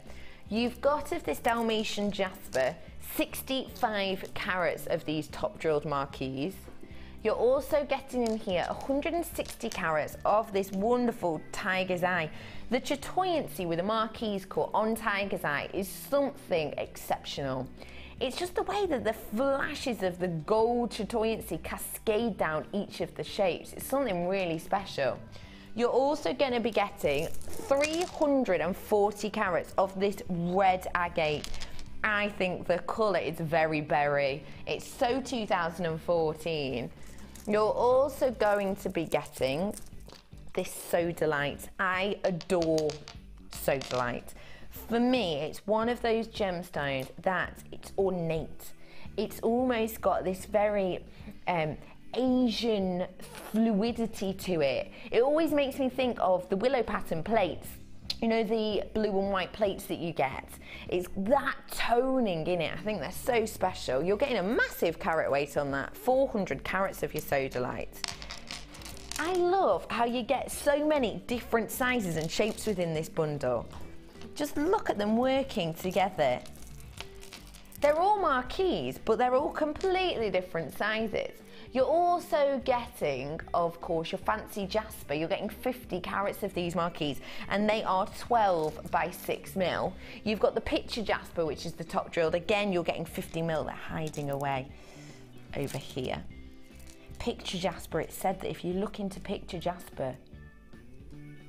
You've got of this Dalmatian jasper, 65 carats of these top drilled Marquise. You're also getting in here 160 carats of this wonderful tiger's eye. The chatoyancy with a Marquise cut on tiger's eye is something exceptional. It's just the way that the flashes of the gold chatoyancy cascade down each of the shapes. It's something really special. You're also going to be getting 340 carats of this red agate. I think the colour is very berry. It's so 2014. You're also going to be getting this Sodalite. I adore Sodalite. For me, it's one of those gemstones that it's ornate. It's almost got this very Asian fluidity to it. It always makes me think of the willow pattern plates. You know, the blue and white plates that you get. It's that toning in it. I think they're so special. You're getting a massive carat weight on that. 400 carats of your Sodalite. I love how you get so many different sizes and shapes within this bundle. Just look at them working together. They're all Marquise, but they're all completely different sizes. You're also getting, of course, your fancy jasper. You're getting 50 carats of these marquees, and they are 12 by 6 mil. You've got the picture jasper, which is the top drilled. Again, you're getting 50 mil. They're hiding away over here. Picture jasper, it said that if you look into picture jasper,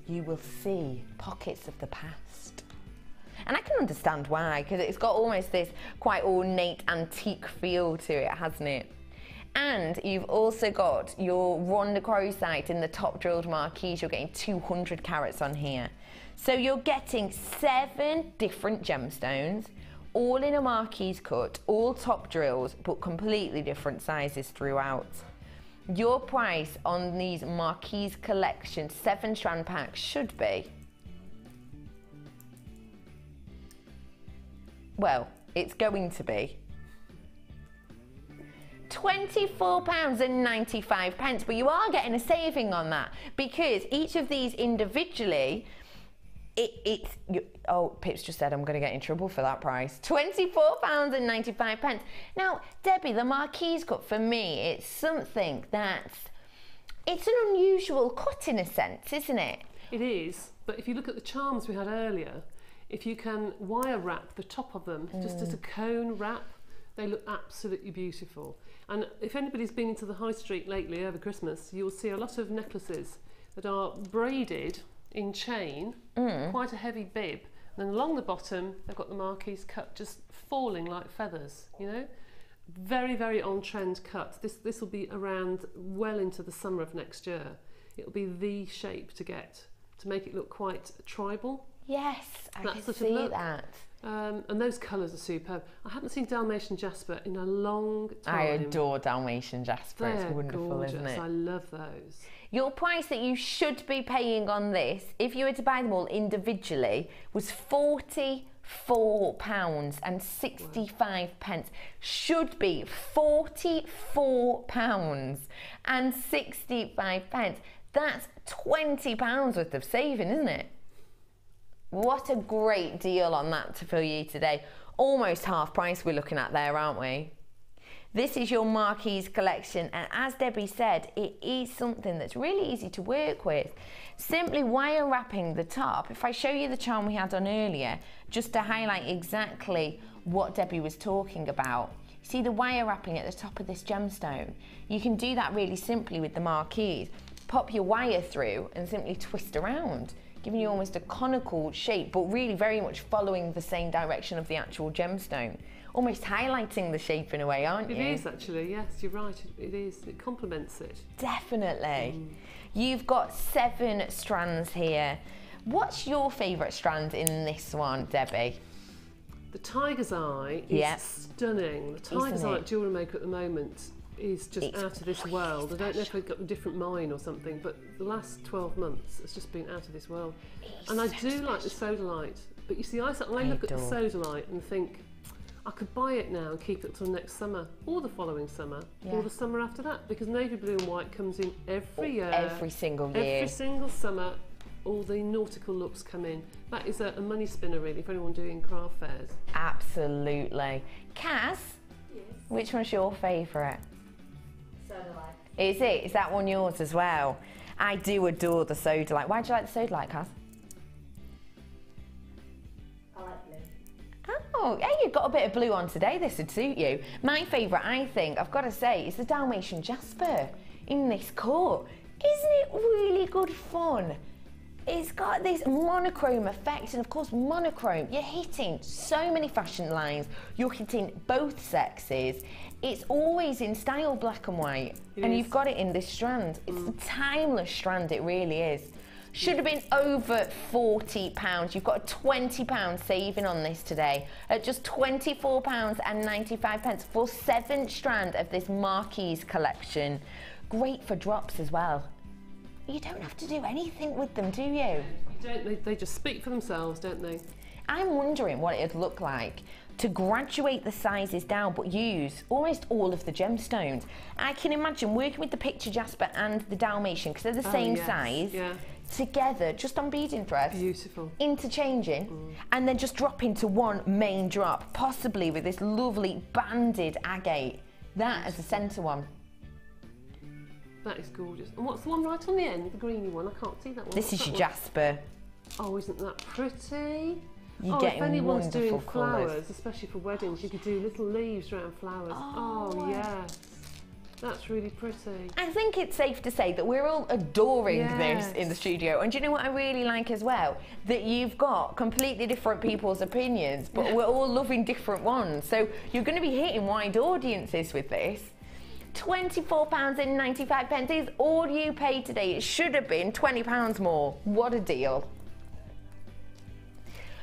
you will see pockets of the past. And I can understand why, because it's got almost this quite ornate antique feel to it, hasn't it? And you've also got your rondochrosite in the top drilled marquees. You're getting 200 carats on here. So you're getting 7 different gemstones, all in a marquise cut, all top drills, but completely different sizes throughout. Your price on these marquise collection 7 strand packs should be, well, it's going to be £24.95, but you are getting a saving on that because each of these individually, oh, Pip's just said I'm going to get in trouble for that price. £24.95. Now, Debbie, the marquise cut for me, it's something it's an unusual cut in a sense, isn't it? It is, but if you look at the charms we had earlier, if you can wire wrap the top of them, just as a cone wrap, they look absolutely beautiful. And if anybody's been into the high street lately over Christmas, you'll see a lot of necklaces that are braided in chain, quite a heavy bib, and then along the bottom they've got the marquise cut just falling like feathers, you know. Very, very on trend cut. This will be around well into the summer of next year. It'll be the shape to get to make it look quite tribal. Yes, I can see that. And those colours are superb. I haven't seen Dalmatian jasper in a long time. I adore Dalmatian jasper. They're it's wonderful, gorgeous. isn't it? I love those. Your price that you should be paying on this, if you were to buy them all individually, was £44.65. Should be £44.65. That's £20 worth of saving, isn't it? What a great deal on that for you today. Almost half price we're looking at there, aren't we? This is your marquise collection, and as Debbie said, it is something that's really easy to work with. Simply wire wrapping the top. If I show you the charm we had on earlier, just to highlight exactly what Debbie was talking about. See the wire wrapping at the top of this gemstone? You can do that really simply with the marquise. Pop your wire through and simply twist around, giving you almost a conical shape, but really very much following the same direction of the actual gemstone. Almost highlighting the shape in a way, aren't you? It is actually, yes, you're right, it is. It complements it. Definitely. You've got 7 strands here. What's your favourite strand in this one, Debbie? The tiger's eye is stunning. The tiger's eye at Jewellery Maker at the moment is just out of this world. I don't know if they've got a different mine or something, but the last 12 months it's just been out of this world. And I do like the sodalite, but you see, I look at the sodalite and think, I could buy it now and keep it till next summer, or the following summer, or the summer after that, because navy blue and white comes in every year. Every single year. Every single summer, all the nautical looks come in. That is a money spinner really for anyone doing craft fairs. Absolutely. Cass, which one's your favourite? Sodalite. Is it? Is that one yours as well? I do adore the sodalite. Why do you like the sodalite, Cass? Oh, yeah, you've got a bit of blue on today. This would suit you. My favourite, I think, I've got to say, is the Dalmatian jasper in this cut. Isn't it really good fun? It's got this monochrome effect, and of course monochrome, you're hitting so many fashion lines, you're hitting both sexes. It's always in style, black and white, and you've got it in this strand. It's a timeless strand, it really is. Should have been over £40. You've got a £20 saving on this today at just £24.95 for 7 strand of this marquise collection. Great for drops as well. You don't have to do anything with them, do you? You don't. They just speak for themselves, don't they? I'm wondering what it'd look like to graduate the sizes down but use almost all of the gemstones. I can imagine working with the picture jasper and the Dalmatian, because they're the same size, together just on beading threads. Beautiful. Interchanging and then just dropping to one main drop, possibly with this lovely banded agate. That as the centre one. That is gorgeous. And what's the one right on the end, the greeny one? I can't see that one. This is your jasper. Oh, isn't that pretty? You're getting if anyone's doing flowers, flowers, especially for weddings, you could do little leaves around flowers. Oh yes. That's really pretty. I think it's safe to say that we're all adoring this in the studio. And do you know what I really like as well? That you've got completely different people's opinions, but we're all loving different ones. So you're going to be hitting wide audiences with this. £24.95 is all you pay today. It should have been £20 more. What a deal.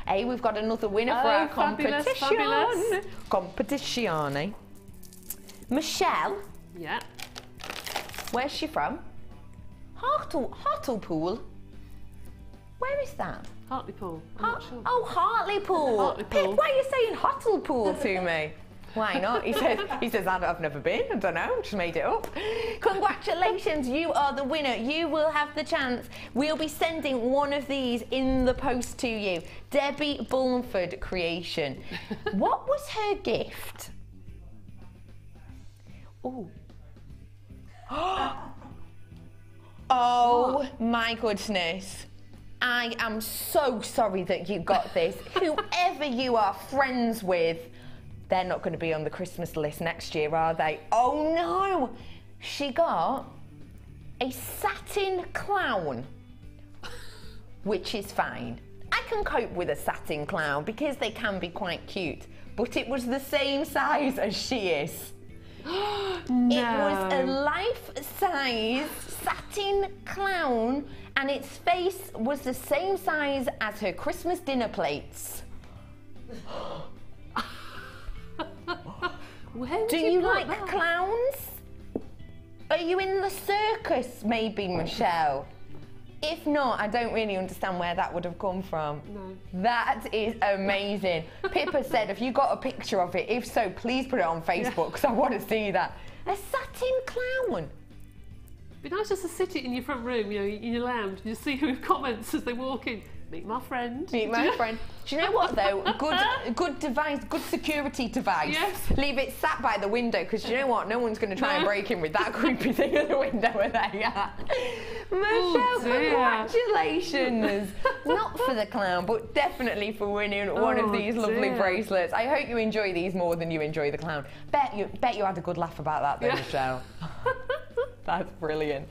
Hey, we've got another winner for our competition. Fabulous. Competition. Michelle. Yeah. Where's she from? Hartlepool. Where is that? Hartlepool. I'm not sure. Oh, Hartlepool. Hartlepool. Pip, why are you saying Hartlepool to me? Why not? He says, I've never been. I don't know, just made it up. Congratulations, you are the winner. You will have the chance. We'll be sending one of these in the post to you. Debbie Bulford creation. What was her gift? Oh. Oh my goodness. I am so sorry that you got this. Whoever you are friends with, they're not going to be on the Christmas list next year, are they? Oh no! She got a satin clown, which is fine. I can cope with a satin clown because they can be quite cute, but it was the same size as she is. No. It was a life-size satin clown and its face was the same size as her Christmas dinner plates. Do you like clowns? Are you in the circus maybe, Michelle? If not, I don't really understand where that would have come from. No. That is amazing. Pippa said, have you got a picture of it? If so, please put it on Facebook because I want to see that. A satin clown. It'd be nice just to sit it in your front room, you know, in your lounge, and you see who comments as they walk in. Meet my friend. Meet my friend. Do you know what though? Good device, good security device. Yes. Leave it sat by the window because you know what? No one's going to try and break in with that creepy thing at the window, are they? Michelle, congratulations! Not for the clown, but definitely for winning one of these lovely bracelets. I hope you enjoy these more than you enjoy the clown. Bet you had a good laugh about that though, Michelle. That's brilliant.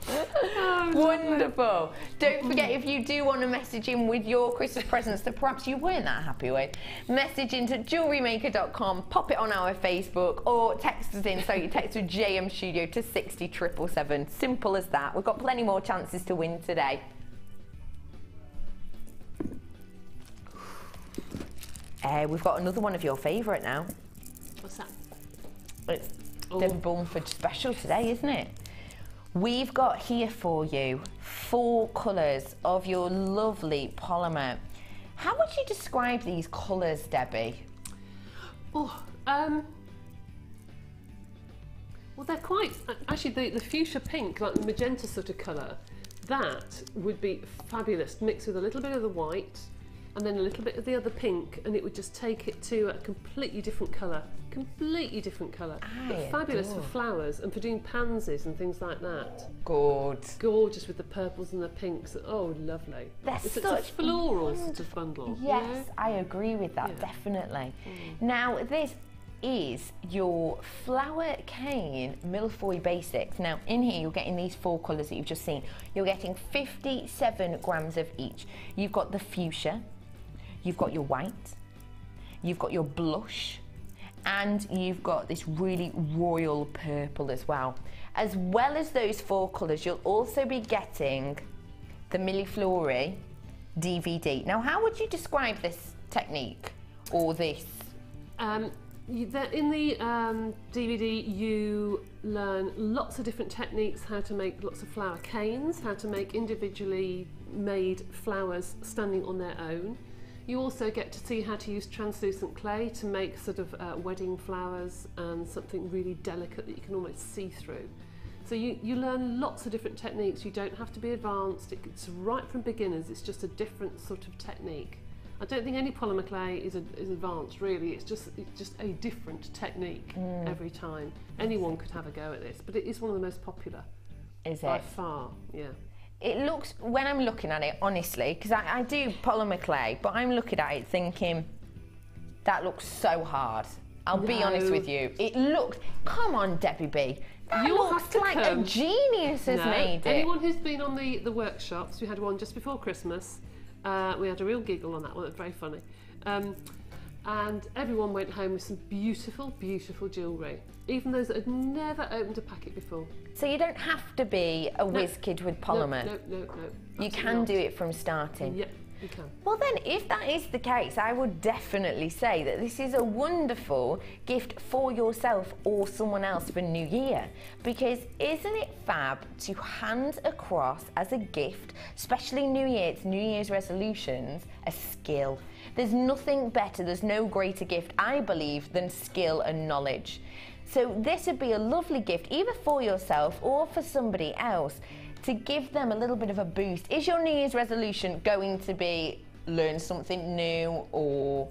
Wonderful. Don't forget, if you do want to message in with your Christmas presents that perhaps you weren't that happy with, message into jewellerymaker.com, pop it on our Facebook, or text us in. So you text with JM Studio to 60777. Simple as that. We've got plenty more chances to win today. We've got another one of your favourite now. What's that? It's Debbie Bulford special today, isn't it? We've got here for you 4 colours of your lovely polymer. How would you describe these colours, Debbie? Well, they're quite, actually the fuchsia pink, like the magenta sort of colour, that would be fabulous, mixed with a little bit of the white and then a little bit of the other pink, and it would just take it to a completely different colour. Completely different colour. But fabulous for flowers and for doing pansies and things like that. Gorgeous with the purples and the pinks. Oh, lovely. It's a floral sort of bundle. Yes, you know? I agree with that, definitely. Now, this is your flower cane Milfoil Basics. Now, in here, you're getting these 4 colours that you've just seen. You're getting 57 grams of each. You've got the fuchsia, you've got your white, you've got your blush, and you've got this really royal purple as well. As well as those 4 colours, you'll also be getting the Millefleur DVD. Now, how would you describe this technique or this? In the DVD, you learn lots of different techniques, how to make lots of flower canes, how to make individually made flowers standing on their own. You also get to see how to use translucent clay to make sort of wedding flowers and something really delicate that you can almost see through. So you learn lots of different techniques. You don't have to be advanced. It's right from beginners. It's just a different sort of technique. I don't think any polymer clay is advanced, really. It's just a different technique every time. Anyone could have a go at this, but it is one of the most popular. Is it? By far, yeah. It looks, when I'm looking at it, honestly, because I do polymer clay, but I'm looking at it thinking, that looks so hard. I'll be honest with you. It looked, come on, Debbie B. That looks like a genius has made it. Anyone who's been on the workshops, we had one just before Christmas. We had a real giggle on that one, it was very funny. And everyone went home with some beautiful, beautiful jewellery. Even those that had never opened a packet before. So you don't have to be a whiz kid with polymer. No. You can do it from starting. Yeah, you can. Well then, if that is the case, I would definitely say that this is a wonderful gift for yourself or someone else for New Year. Because isn't it fab to hand across as a gift, especially New Year, it's New Year's resolutions, a skill. There's nothing better, there's no greater gift, I believe, than skill and knowledge. So this would be a lovely gift, either for yourself or for somebody else, to give them a little bit of a boost. Is your New Year's resolution going to be learn something new or,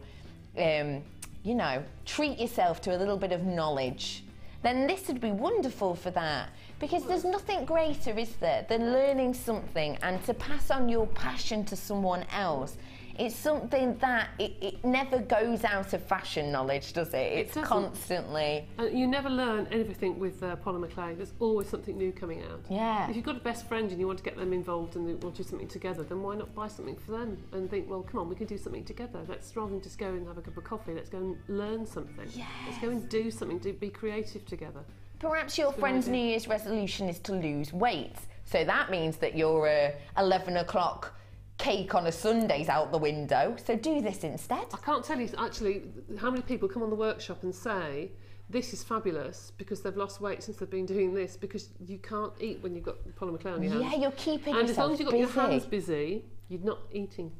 you know, treat yourself to a little bit of knowledge? Then this would be wonderful for that. Because there's nothing greater, is there, than learning something and to pass on your passion to someone else. It's something that it never goes out of fashion, knowledge, does it? It's constantly... And you never learn everything with polymer clay. There's always something new coming out. Yeah. If you've got a best friend and you want to get them involved and they want to do something together, then why not buy something for them and think, well, come on, we can do something together. Let's, rather than just go and have a cup of coffee, let's go and learn something. Yes. Let's go and do something, be creative together. Perhaps your friend's New Year's resolution is to lose weight. So that means that your 11 o'clock cake on a Sunday's out the window, so do this instead. I can't tell you actually how many people come on the workshop and say this is fabulous because they've lost weight since they've been doing this, because you can't eat when you've got polymer clay on your hands. Yeah, you're keeping and yourself as long as you've got busy. your hands busy, you're not eating.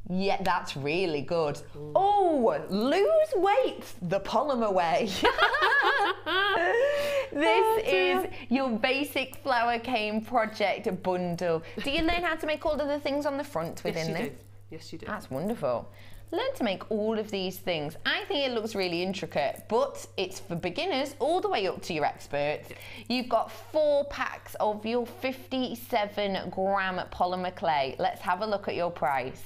Yeah, that's really good. Oh, lose weight the polymer way. This is your basic flower cane project bundle. Do you learn how to make all of the things on the front within this? Yes, you do. That's wonderful. Learn to make all of these things. I think it looks really intricate, but it's for beginners all the way up to your experts. Yeah. You've got 4 packs of your 57-gram polymer clay. Let's have a look at your price.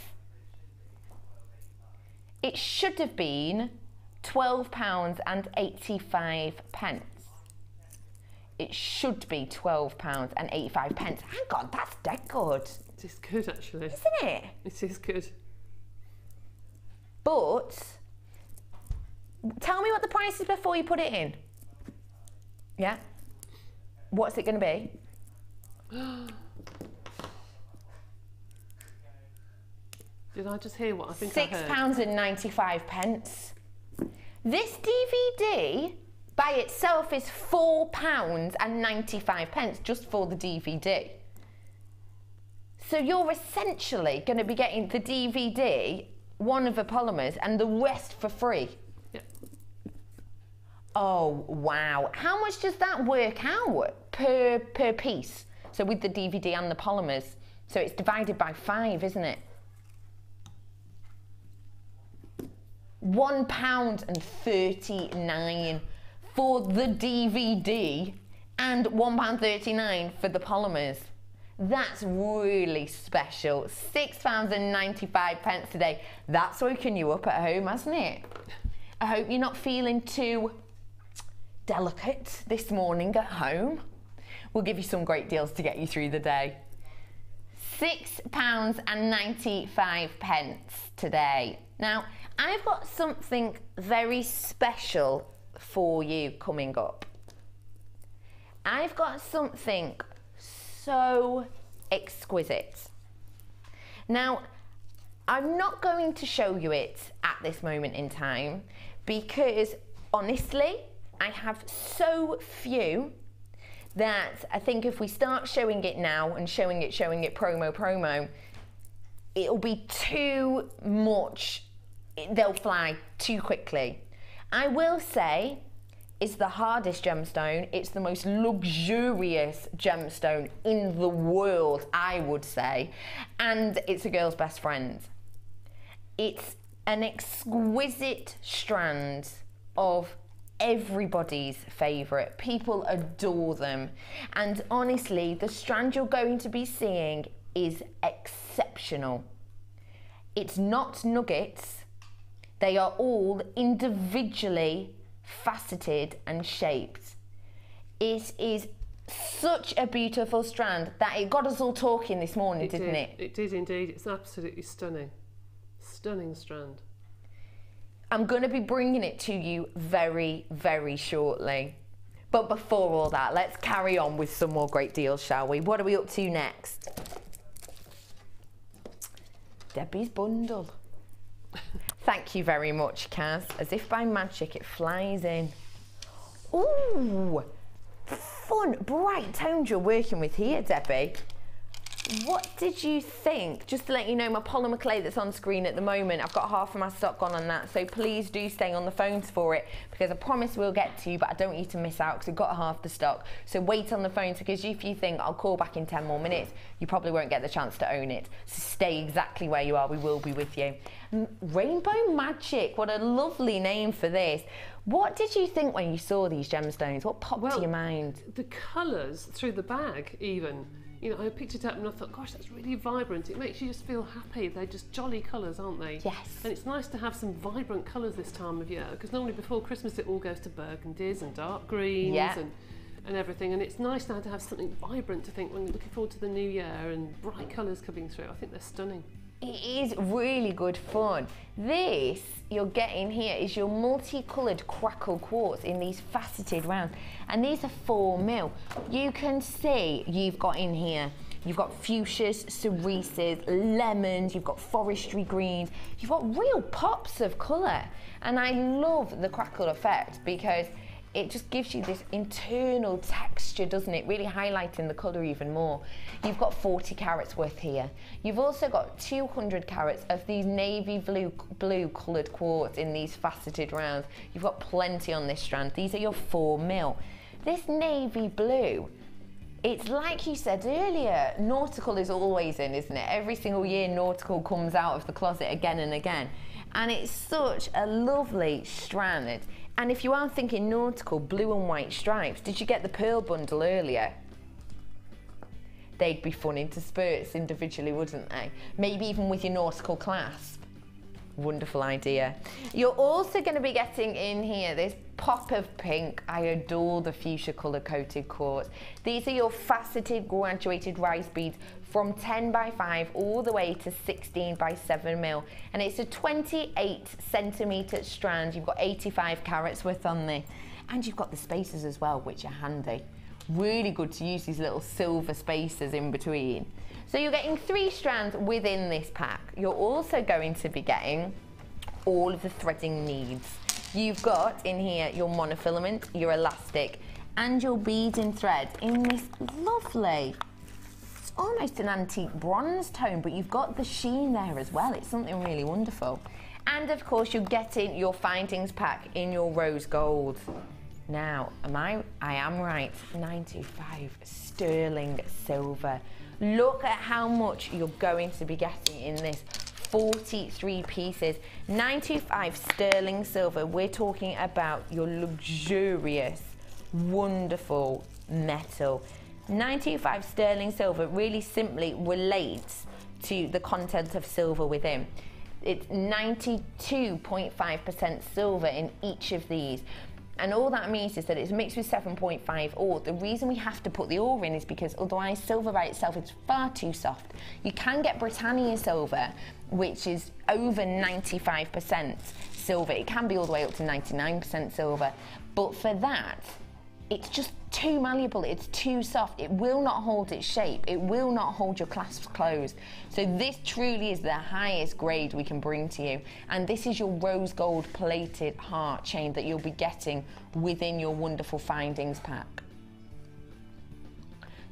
It should have been £12.85. It should be £12.85. Hang on, that's dead good. It is good, actually. Isn't it? It is good. But tell me what the price is before you put it in. Yeah? What's it going to be? Did I just hear what I think I heard? £6.95. This DVD by itself is £4.95 just for the DVD. So you're essentially going to be getting the DVD, one of the polymers, and the rest for free. Yeah. Oh, wow. How much does that work out per piece? So with the DVD and the polymers. So it's divided by 5, isn't it? £1.39 for the DVD and £1.39 for the polymers. That's really special. £6.95 today. That's waking you up at home, hasn't it? I hope you're not feeling too delicate this morning at home. We'll give you some great deals to get you through the day. £6.95 today. Now, I've got something very special for you coming up. I've got something so exquisite. Now, I'm not going to show you it at this moment in time because honestly, I have so few that I think if we start showing it now and showing it, promo, it'll be too much. They'll fly too quickly. I will say it's the hardest gemstone. It's the most luxurious gemstone in the world, I would say. And it's a girl's best friend. It's an exquisite strand of everybody's favourite. People adore them. And honestly, the strand you're going to be seeing is exceptional. It's not nuggets. They are all individually faceted and shaped. It is such a beautiful strand that it got us all talking this morning, didn't it? It did indeed. It's absolutely stunning. Stunning strand. I'm going to be bringing it to you very, very shortly. But before all that, let's carry on with some more great deals, shall we? What are we up to next? Debbie's bundle. Thank you very much, Kaz. As if by magic, it flies in. Ooh, fun, bright tones you're working with here, Debbie. What did you think? Just to let you know, my polymer clay that's on screen at the moment, I've got half of my stock gone on that, so please do stay on the phones for it, because I promise we'll get to you, but I don't want you to miss out because we've got half the stock. So wait on the phones, because if you think I'll call back in 10 more minutes, you probably won't get the chance to own it. So stay exactly where you are, we will be with you. Rainbow Magic, what a lovely name for this. What did you think when you saw these gemstones? What popped to your mind? The colours through the bag even. You know, I picked it up and I thought, gosh, that's really vibrant. It makes you just feel happy. They're just jolly colours, aren't they? Yes. And it's nice to have some vibrant colours this time of year, because normally before Christmas it all goes to burgundies and dark greens and everything. And it's nice now to have something vibrant to think when you're looking forward to the new year and bright colours coming through. I think they're stunning. It is really good fun. This you're getting here is your multicoloured crackle quartz in these faceted rounds, and these are 4mm. You can see you've got in here, you've got fuchsias, cerises, lemons, you've got forestry greens, you've got real pops of colour. And I love the crackle effect because it just gives you this internal texture, doesn't it? Really highlighting the colour even more. You've got 40 carats worth here. You've also got 200 carats of these navy blue coloured quartz in these faceted rounds. You've got plenty on this strand. These are your 4mm. This navy blue, it's like you said earlier, nautical is always in, isn't it? Every single year nautical comes out of the closet again and again. And it's such a lovely strand. And if you are thinking nautical, blue and white stripes, did you get the pearl bundle earlier? They'd be fun into spurts individually, wouldn't they? Maybe even with your nautical clasp. Wonderful idea. You're also going to be getting in here this pop of pink. I adore the fuchsia colour coated quartz. These are your faceted graduated rice beads from 10 by 5 all the way to 16 by 7mm, and it's a 28cm strand. You've got 85 carats worth on this, and you've got the spacers as well, which are handy. Really good to use these little silver spacers in between. So you're getting 3 strands within this pack. You're also going to be getting all of the threading needs. You've got in here your monofilament, your elastic, and your beads and thread in this lovely, it's almost an antique bronze tone, but you've got the sheen there as well. It's something really wonderful. And of course you're getting your findings pack in your rose gold. Now, I am right, 925 sterling silver. Look at how much you're going to be getting in this. 43 pieces, 925 sterling silver. We're talking about your luxurious, wonderful metal. 925 sterling silver really simply relates to the content of silver within. It's 92.5% silver in each of these. And all that means is that it's mixed with 7.5 ore. The reason we have to put the ore in is because otherwise silver by itself is far too soft. You can get Britannia silver, which is over 95% silver. It can be all the way up to 99% silver. But for that, it's just too malleable, it's too soft. It will not hold its shape. It will not hold your clasps closed. So this truly is the highest grade we can bring to you. And this is your rose gold plated heart chain that you'll be getting within your wonderful findings pack.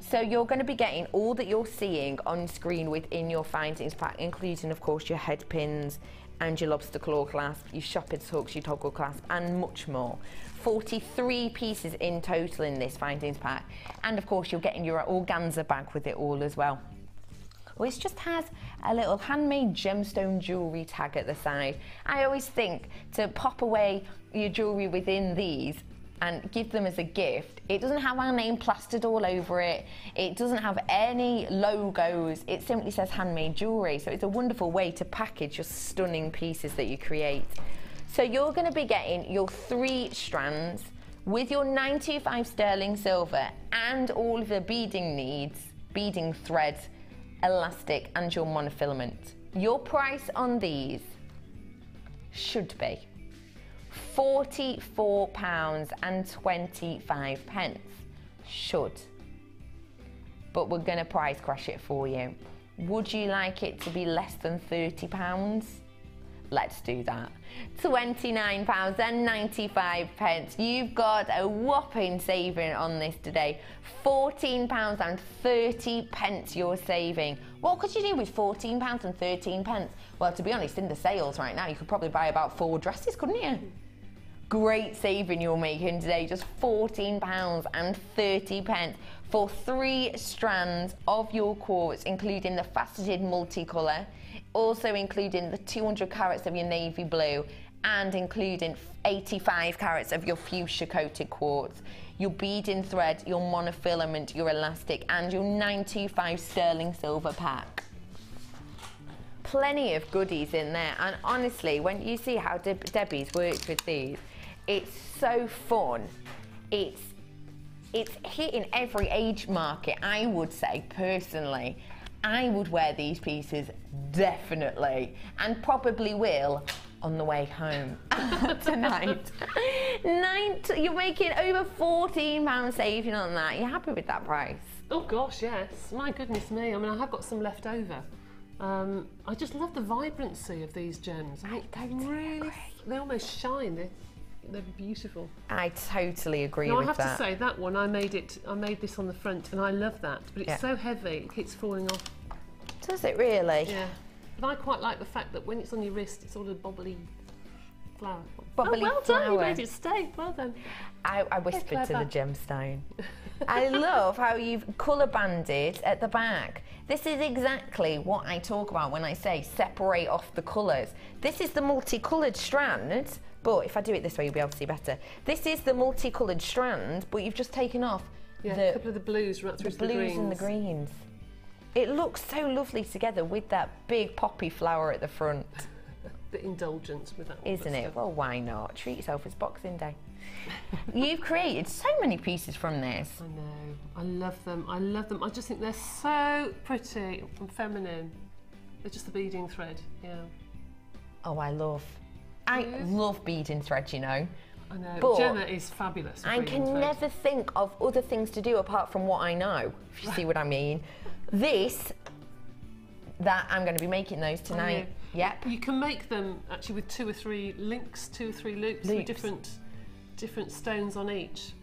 So you're going to be getting all that you're seeing on screen within your findings pack, including of course your head pins and your lobster claw clasp, your shepherd's hooks, your toggle clasp, and much more. 43 pieces in total in this findings pack, and of course you're getting your organza bag with it all as well, which just has a little handmade gemstone jewellery tag at the side. I always think to pop away your jewellery within these and give them as a gift. It doesn't have our name plastered all over it. It doesn't have any logos. It simply says handmade jewellery. So it's a wonderful way to package your stunning pieces that you create. So you're going to be getting your 3 strands with your 925 sterling silver and all of the beading needs, beading thread, elastic and your monofilament. Your price on these should be £44.25. Should. But we're going to price crash it for you. Would you like it to be less than £30? Let's do that. £29.95. You've got a whopping saving on this today. £14.30 you're saving. What could you do with £14.13? Well, to be honest, in the sales right now, you could probably buy about 4 dresses, couldn't you? Great saving you're making today, just £14.30 for 3 strands of your quartz, including the faceted multicolour, also including the 200 carats of your navy blue, and including 85 carats of your fuchsia coated quartz, your beading thread, your monofilament, your elastic, and your 925 sterling silver pack. Plenty of goodies in there, and honestly, when you see how Debbie's worked with these, it's so fun. It's hitting every age market, I would say, personally. I would wear these pieces, definitely, and probably will on the way home tonight. You're making over £14 saving on that. You happy with that price? Oh gosh, yes. My goodness me. I mean, I have got some left over. I just love the vibrancy of these gems. I really, they almost shine. They're beautiful. I totally agree now, with that. that. I have to say, that one, I made this on the front, and I love that, but it's so heavy, it keeps falling off. Does it really? Yeah. But I quite like the fact that when it's on your wrist, it's all a bobbly flower. Bobbly well flower. done, you made it stay. Well done. I whispered to the gemstone. I love how you've colour banded at the back. This is exactly what I talk about when I say separate off the colours. This is the multicoloured strand, but if I do it this way, you'll be able to see better. This is the multicoloured strand, but you've just taken off a couple of the blues right through the greens. And the greens. It looks so lovely together with that big poppy flower at the front. Bit indulgent with that one. Isn't it? Well, why not? Treat yourself, it's Boxing Day. You've created so many pieces from this. I know. I love them. I love them. I just think they're so pretty and feminine. They're just the beading thread, yeah. Oh, I love beading thread, you know. I know. But Gemma is fabulous. I can never think of other things to do apart from what I know, if you see what I mean. That I'm going to be making those tonight. Yep. You can make them actually with 2 or 3 links, 2 or 3 loops. With different stones on each.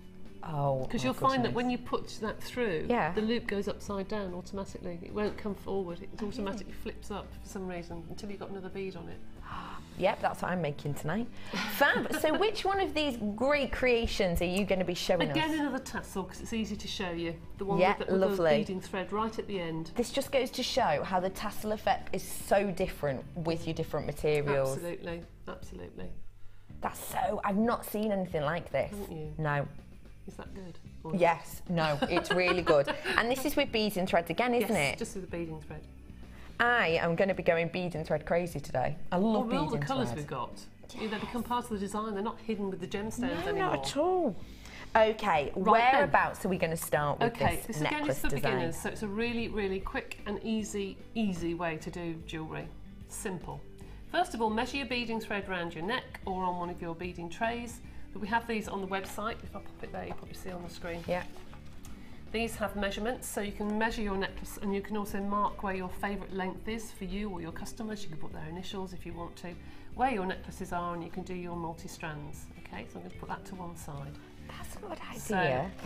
Oh, because you'll find that when you put that through, the loop goes upside down automatically. It won't come forward. It automatically flips up for some reason until you've got another bead on it. Yep, that's what I'm making tonight. Fab. So which one of these great creations are you going to be showing us? Again, another tassel, because it's easy to show you. The one with the beading thread right at the end. This just goes to show how the tassel effect is so different with your different materials. Absolutely, absolutely. That's so... I've not seen anything like this. Haven't you? No. Is that good? Yes. No, it's really good. And this is with beading threads again, isn't it? Yes, just with the beading thread. I am going to be going beading thread crazy today. I love beading all the colours thread. we've got. Yes. They become part of the design. They're not hidden with the gemstones anymore. Not at all. Okay, whereabouts are we going to start with this again necklace is for design? beginners, so it's a really, really quick and easy way to do jewellery. Simple. First of all, measure your beading thread around your neck or on one of your beading trays. But we have these on the website. If I pop it there, you'll probably see on the screen. Yeah. These have measurements, so you can measure your necklace, and you can also mark where your favourite length is for you or your customers. You can put their initials if you want to, where your necklaces are, and you can do your multi-strands. Okay, so I'm going to put that to one side. That's a good idea. So,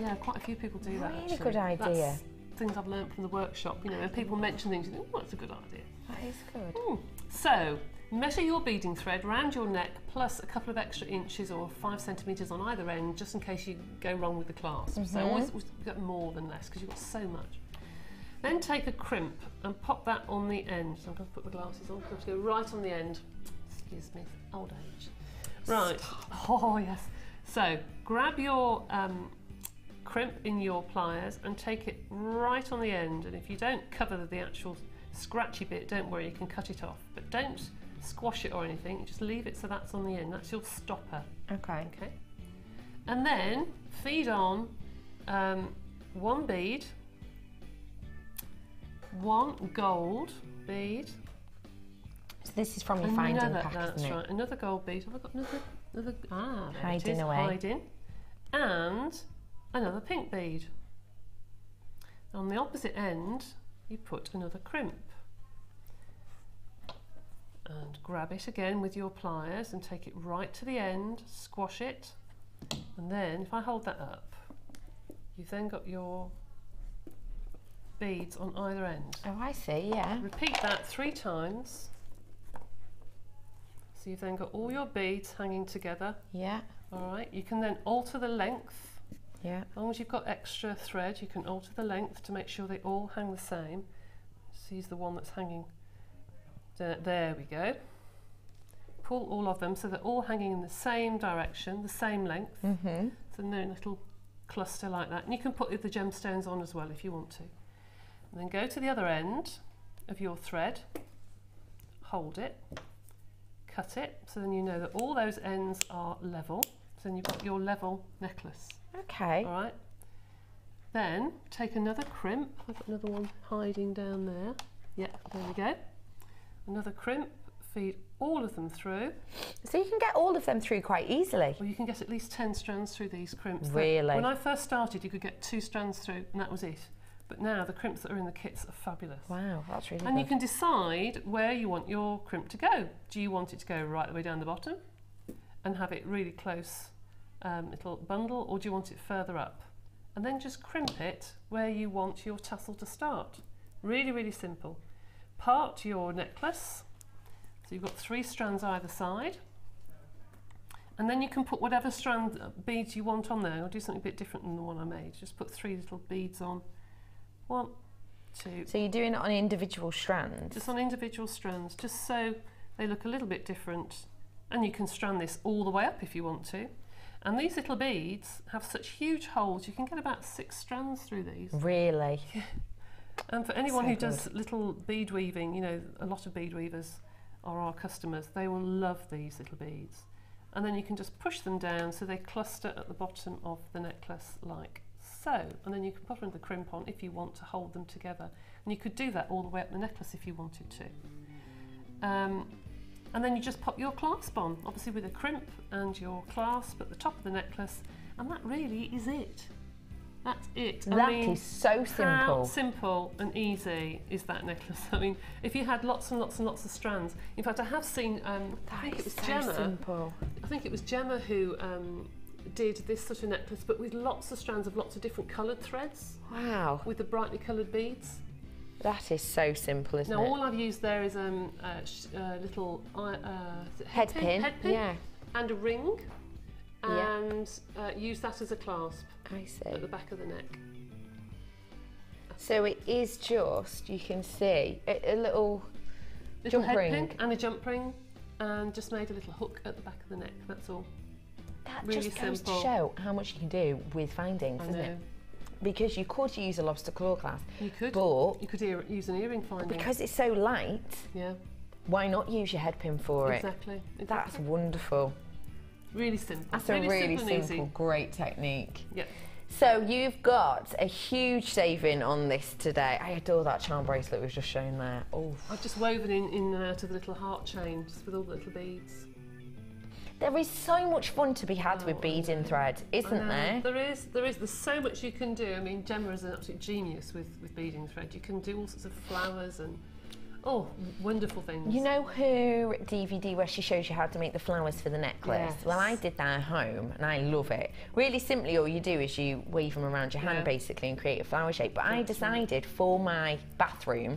yeah, quite a few people do that. Really good idea. That's things I've learned from the workshop. You know, when people mention things, you think, oh, that's a good idea. That is good. So, measure your beading thread around your neck plus a couple of extra inches or 5 centimetres on either end, just in case you go wrong with the clasp. So always get more than less because you've got so much. Then take a crimp and pop that on the end. So I'm going to put my glasses on. I'm going to go right on the end. Excuse me, old age. Right. Oh, yes. So, grab your crimp in your pliers and take it right on the end. And if you don't cover the actual scratchy bit, don't worry, you can cut it off. But don't squash it or anything, just leave it so that's on the end. That's your stopper. Okay. Okay. And then feed on one bead, one gold bead. So this is from your finding pack, that's isn't it? right. Another gold bead. Have I got another? Ah, there hiding it is, away. Hiding. And another pink bead. On the opposite end, you put another crimp. And grab it again with your pliers and take it right to the end, squash it, and then if I hold that up, you've then got your beads on either end. Oh, I see, yeah. Repeat that 3 times. So you've then got all your beads hanging together. Yeah. All right, you can then alter the length. Yeah. As long as you've got extra thread, you can alter the length to make sure they all hang the same. So use the one that's hanging. There we go. Pull all of them so they're all hanging in the same direction, the same length. Mm-hmm. So no little cluster like that. And you can put the gemstones on as well if you want to. And then go to the other end of your thread, hold it, cut it, so then you know that all those ends are level. So then you've got your level necklace. Okay. All right. Then take another crimp. I've got another one hiding down there. Yeah, there we go. Another crimp, feed all of them through. So you can get all of them through quite easily? Well, you can get at least 10 strands through these crimps. Really? When I first started, you could get 2 strands through and that was it. But now the crimps that are in the kits are fabulous. Wow, that's really And good. you can decide where you want your crimp to go. Do you want it to go right the way down the bottom and have it really close little bundle, or do you want it further up? And then just crimp it where you want your tassel to start. Really, really simple. Part your necklace, so you've got 3 strands either side, and then you can put whatever strand beads you want on there. I'll do something a bit different than the one I made. Just put 3 little beads on. 1, 2. So you're doing it on individual strands? Just on individual strands, just so they look a little bit different. And you can strand this all the way up if you want to. And these little beads have such huge holes, you can get about 6 strands through these. Really? Yeah. And for anyone So who does little bead weaving, you know, a lot of bead weavers are our customers, they will love these little beads. And then you can just push them down so they cluster at the bottom of the necklace like so. And then you can put the crimp on if you want to hold them together. And you could do that all the way up the necklace if you wanted to. And then you just pop your clasp on, obviously with a crimp and your clasp at the top of the necklace, and that really is it. That's it. That is so simple. How simple and easy is that necklace? I mean, if you had lots and lots and lots of strands. In fact, I have seen, I think it was Gemma. Simple. I think it was Gemma who did this sort of necklace, but with lots of strands of lots of different coloured threads. Wow. With the brightly coloured beads. That is so simple, isn't it? Now, all I've used there is a little head pin, yeah, and a ring, and use that as a clasp. I see. At the back of the neck. So it is just, you can see, a little jump head ring. Pin and a jump ring, and just made a little hook at the back of the neck, that's all. That really just goes simple. to show how much you can do with findings, isn't it? Because you could use a lobster claw clasp. You could. But you could use an earring finding. Because it's so light, why not use your head pin for it? Exactly. That's wonderful. Really simple. That's a really simple, great technique. Yeah. So you've got a huge saving on this today. I adore that charm bracelet we've just shown there. Oh, I've just woven in and out of the little heart chain, just with all the little beads. There is so much fun to be had with beading thread, isn't there? There's so much you can do. I mean, Gemma is an absolute genius with beading thread. You can do all sorts of flowers and wonderful things. You know her DVD where she shows you how to make the flowers for the necklace? Yes. Well, I did that at home and I love it. Really simply, all you do is you weave them around your hand basically and create a flower shape. But I decided for my bathroom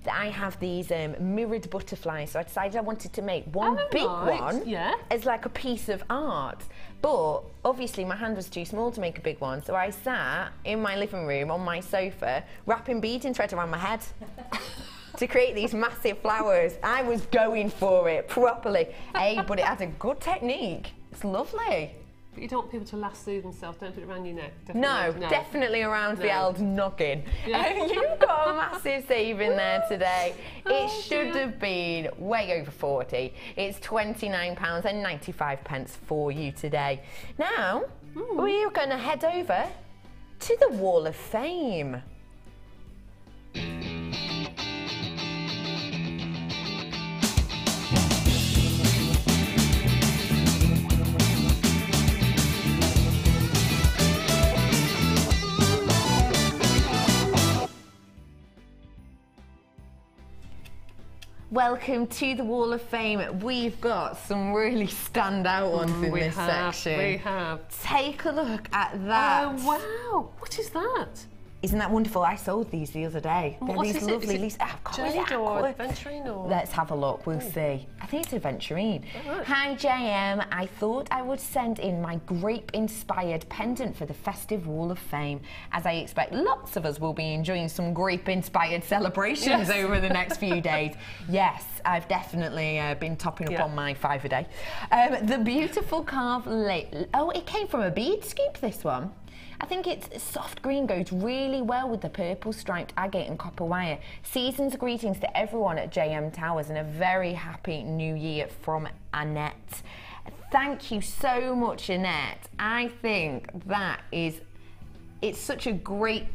that I have these mirrored butterflies, so I decided I wanted to make one big one as like a piece of art. But obviously my hand was too small to make a big one, so I sat in my living room on my sofa wrapping beading thread around my head. to create these massive flowers. I was going for it properly. But it has a good technique. It's lovely. But you don't want people to lasso themselves, don't put it around your neck. Definitely. No, definitely around the old noggin. Yeah. You've got a massive saving there today. It should have been way over 40. It's £29.95 for you today. Now, we're going to head over to the Wall of Fame. Welcome to the Wall of Fame. We've got some really standout ones in this section. We have. Take a look at that. Oh, wow. What is that? Isn't that wonderful? I sold these the other day. They're these lovely jade or aventurine or? Let's have a look, we'll see. I think it's aventurine. Right. Hi JM, I thought I would send in my grape-inspired pendant for the festive Wall of Fame, as I expect lots of us will be enjoying some grape-inspired celebrations over the next few days. Yes, I've definitely been topping up on my 5 a day. The beautiful carved it came from a bead scoop, this one. I think it's soft green, goes really well with the purple striped agate and copper wire. Season's greetings to everyone at JM Towers and a very happy new year from Annette. Thank you so much, Annette. I think that it's such a great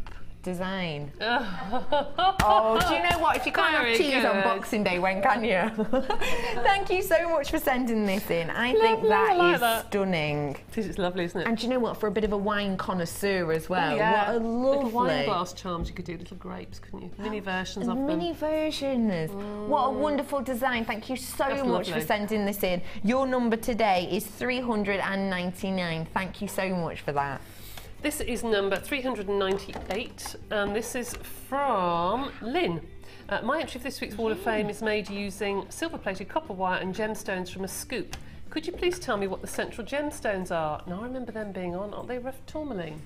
design. Oh, do you know what? If you can't have cheese on Boxing Day, when can you? Thank you so much for sending this in. I think that is stunning. It's lovely, isn't it? And do you know what? For a bit of a wine connoisseur as well. What a lovely little wine glass charms you could do, little grapes, couldn't you? Mini versions of them. Mini versions. What a wonderful design. Thank you so much for sending this in. Your number today is 399. Thank you so much for that. This is number 398, and this is from Lynn. My entry for this week's Wall of Fame is made using silver-plated copper wire and gemstones from a scoop. Could you please tell me what the central gemstones are? Now, I remember them being on. Aren't they rough tourmaline?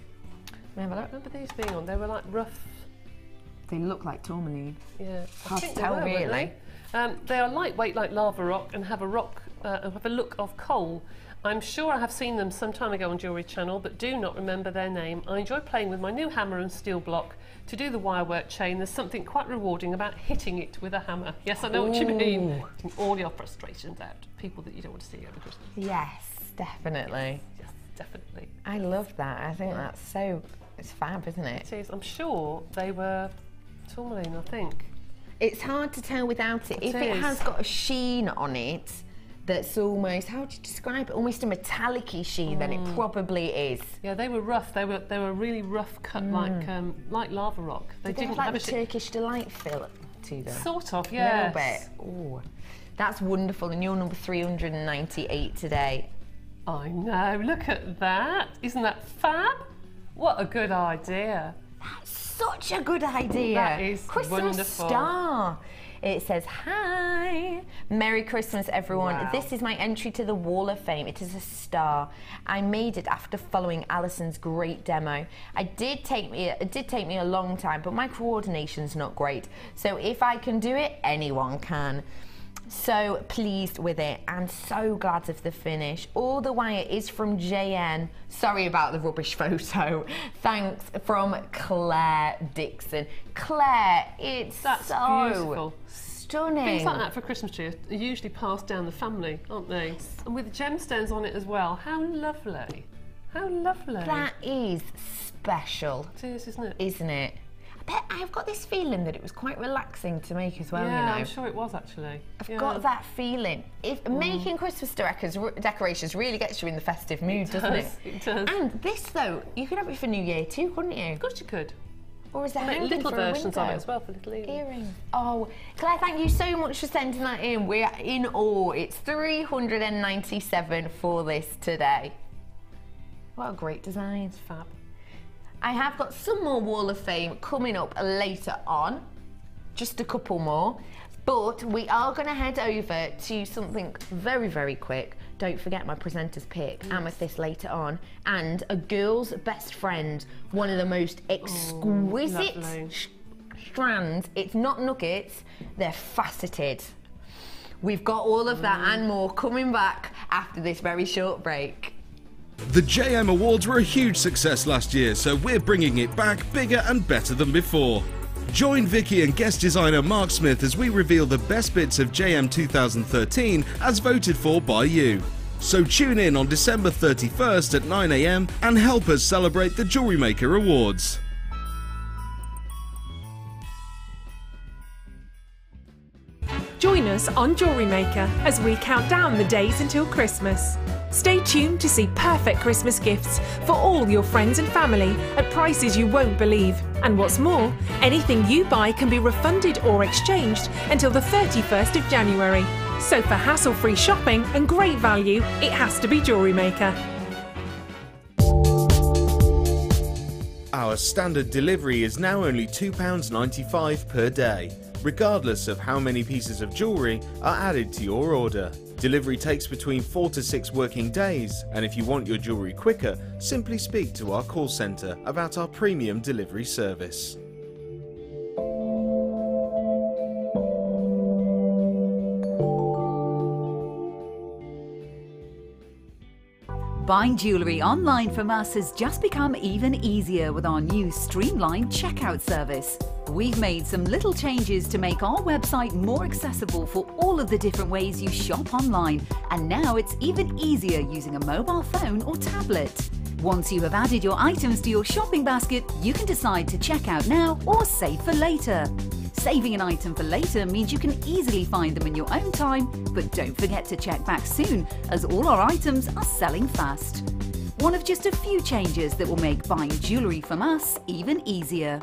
Remember these being on. They were like rough. They look like tourmaline. Yeah, I think tell really. They are lightweight like lava rock and have a look of coal. I'm sure I have seen them some time ago on Jewellery Channel, but do not remember their name. I enjoy playing with my new hammer and steel block to do the wirework chain. There's something quite rewarding about hitting it with a hammer. Yes, I know what you mean. Getting all your frustrations out. People that you don't want to see over Christmas. Yes, definitely. Yes, definitely. I love that. I think that's it's fab, isn't it? It is. I'm sure they were tourmaline, I think. It's hard to tell without it. If it has got a sheen on it, that's almost, how would you describe it? Almost a metallic-y sheen, then it probably is. Yeah, they were rough. They were really rough cut, like lava rock. They didn't have a Turkish delight feel to them. Sort of, yeah. A little bit. Oh, that's wonderful. And you're number 398 today. I know. Look at that. Isn't that fab? What a good idea. That's such a good idea. That is Christmas wonderful. Star. It says, hi, Merry Christmas everyone. Wow. This is my entry to the Wall of Fame. It is a star. I made it after following Alison's great demo. It did take me a long time, but my coordination's not great. So if I can do it, anyone can. So pleased with it and so glad of the finish. All the wire is from JN. Sorry about the rubbish photo. Thanks from Claire Dixon. Claire, that's so beautiful. Stunning. Things like that for Christmas tree are usually passed down the family, aren't they? And with gemstones on it as well. How lovely. How lovely. That is special. It is, isn't it? Isn't it? I've got this feeling that it was quite relaxing to make as well, yeah, you know. I'm sure it was actually. I've got that feeling. Making Christmas decorations really gets you in the festive mood, doesn't it? It does. And this though, you could have it for New Year too, couldn't you? Of course you could. Or is there little versions of it as well for little earrings? Oh, Claire, thank you so much for sending that in. We're in awe. It's 397 for this today. What a great design. It's fab. I have got some more Wall of Fame coming up later on, just a couple more, but we are going to head over to something very, very quick. Don't forget my presenter's pick, Amethyst later on, and a girl's best friend, one of the most exquisite strands. It's not nuggets, they're faceted. We've got all of that and more coming back after this very short break. The JM Awards were a huge success last year, so we're bringing it back bigger and better than before. Join Vicky and guest designer Mark Smith as we reveal the best bits of JM 2013 as voted for by you. So tune in on December 31st at 9 AM and help us celebrate the Jewellery Maker Awards. Join us on Jewellery Maker as we count down the days until Christmas. Stay tuned to see perfect Christmas gifts for all your friends and family at prices you won't believe. And what's more, anything you buy can be refunded or exchanged until the 31st of January. So for hassle-free shopping and great value, it has to be Jewellery Maker. Our standard delivery is now only £2.95 per day, regardless of how many pieces of jewellery are added to your order. Delivery takes between 4 to 6 working days, and if you want your jewellery quicker, simply speak to our call centre about our premium delivery service. Buying jewellery online from us has just become even easier with our new streamlined checkout service. We've made some little changes to make our website more accessible for all of the different ways you shop online, and now it's even easier using a mobile phone or tablet. Once you have added your items to your shopping basket, you can decide to check out now or save for later. Saving an item for later means you can easily find them in your own time, but don't forget to check back soon, as all our items are selling fast. One of just a few changes that will make buying jewellery from us even easier.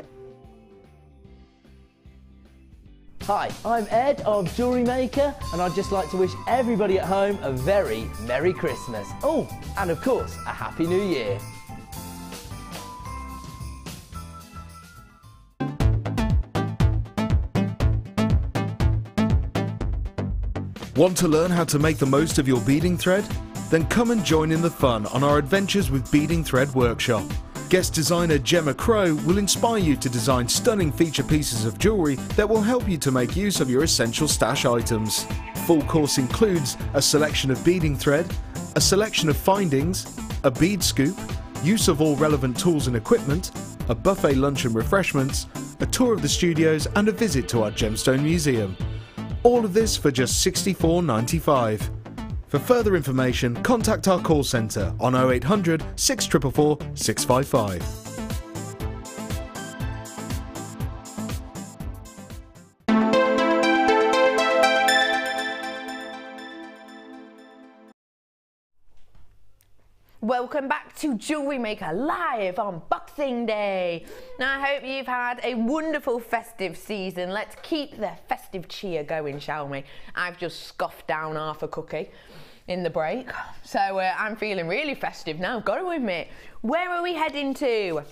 Hi, I'm Ed of Jewellery Maker, and I'd just like to wish everybody at home a very Merry Christmas. Oh, and of course, a Happy New Year. Want to learn how to make the most of your beading thread? Then come and join in the fun on our Adventures with Beading Thread workshop. Guest designer Gemma Crow will inspire you to design stunning feature pieces of jewellery that will help you to make use of your essential stash items. Full course includes a selection of beading thread, a selection of findings, a bead scoop, use of all relevant tools and equipment, a buffet lunch and refreshments, a tour of the studios and a visit to our Gemstone Museum. All of this for just $64.95. For further information, contact our call centre on 0800 644 655. Welcome back to Jewellery Maker live on Boxing Day. Now, I hope you've had a wonderful festive season. Let's keep the festive cheer going, shall we? I've just scoffed down half a cookie in the break, so I'm feeling really festive now, got to admit. Where are we heading to?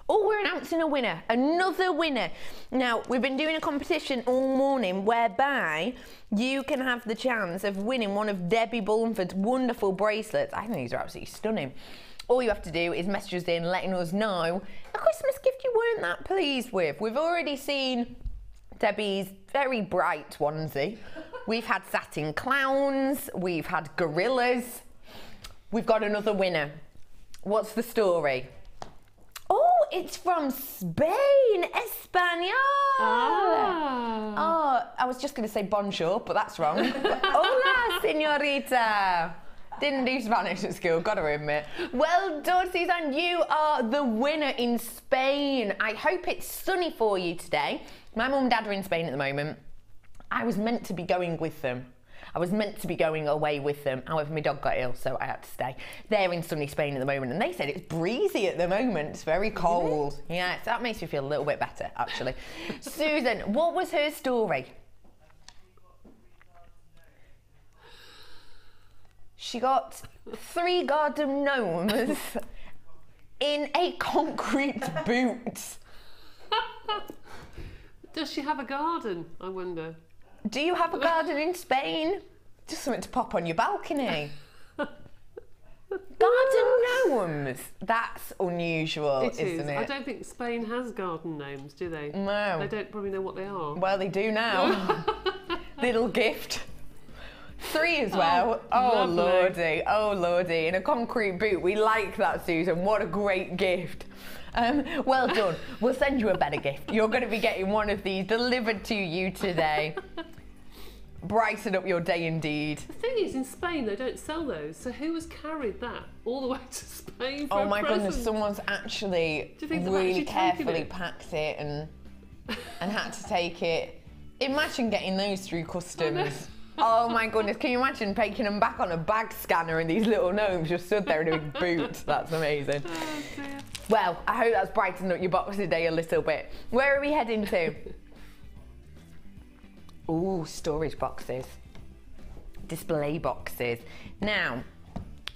Oh, we're announcing a winner, another winner. Now, we've been doing a competition all morning whereby you can have the chance of winning one of Debbie Bulford's wonderful bracelets. I think these are absolutely stunning. All you have to do is message us in letting us know a Christmas gift you weren't that pleased with. We've already seen Debbie's very bright onesie. We've had satin clowns, we've had gorillas. We've got another winner. What's the story? Oh, it's from Spain, Español. Oh, I was just going to say bonjour, but that's wrong. Hola, señorita. Didn't do Spanish at school, gotta admit. Well done, Suzanne, you are the winner in Spain. I hope it's sunny for you today. My mum and dad are in Spain at the moment. I was meant to be going with them. I was meant to be going away with them. However, my dog got ill, so I had to stay. They're in sunny Spain at the moment, and they said it's breezy at the moment. It's very cold. Yeah, so that makes me feel a little bit better, actually. Susan, what was her story? She got 3 garden gnomes in a concrete boot. Does she have a garden, I wonder? Do you have a garden in Spain? Just something to pop on your balcony. Garden gnomes. That's unusual, isn't it? I don't think Spain has garden gnomes, do they? No. They don't probably know what they are. Well, they do now. Little gift. 3 as well. Oh lordy, oh lordy. In a concrete boot. We like that, Susan. What a great gift. Well done. We'll send you a better gift. You're going to be getting one of these delivered to you today. Brighten up your day indeed. The thing is, in Spain they don't sell those, so who has carried that all the way to Spain for Oh my present? goodness, someone's actually really carefully packed it and had to take it. Imagine getting those through customs. Oh my goodness, can you imagine taking them back on a bag scanner and these little gnomes just stood there in a big boot? That's amazing. Oh dear. Well, I hope that's brightened up your Boxing Day a little bit. Where are we heading to? Ooh, storage boxes. Display boxes. Now,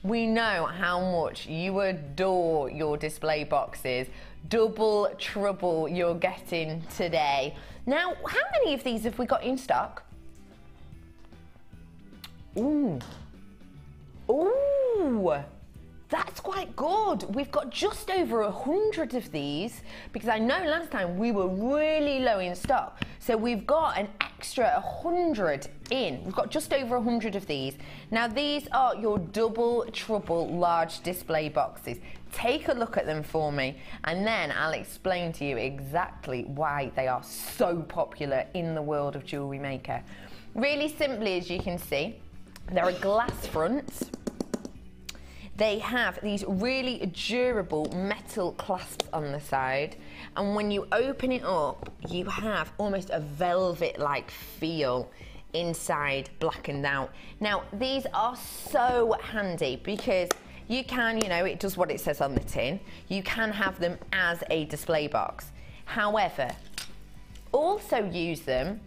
we know how much you adore your display boxes. Double trouble you're getting today. Now, how many of these have we got in stock? Ooh. Ooh. That's quite good. We've got just over 100 of these because I know last time we were really low in stock. So we've got an extra 100 in. We've got just over 100 of these. Now these are your double trouble large display boxes. Take a look at them for me and then I'll explain to you exactly why they are so popular in the world of Jewellery Maker. Really simply, as you can see, they're a glass front. They have these really durable metal clasps on the side, and when you open it up, you have almost a velvet-like feel inside, blackened out. Now, these are so handy because you can, you know, it does what it says on the tin. You can have them as a display box. However, also use them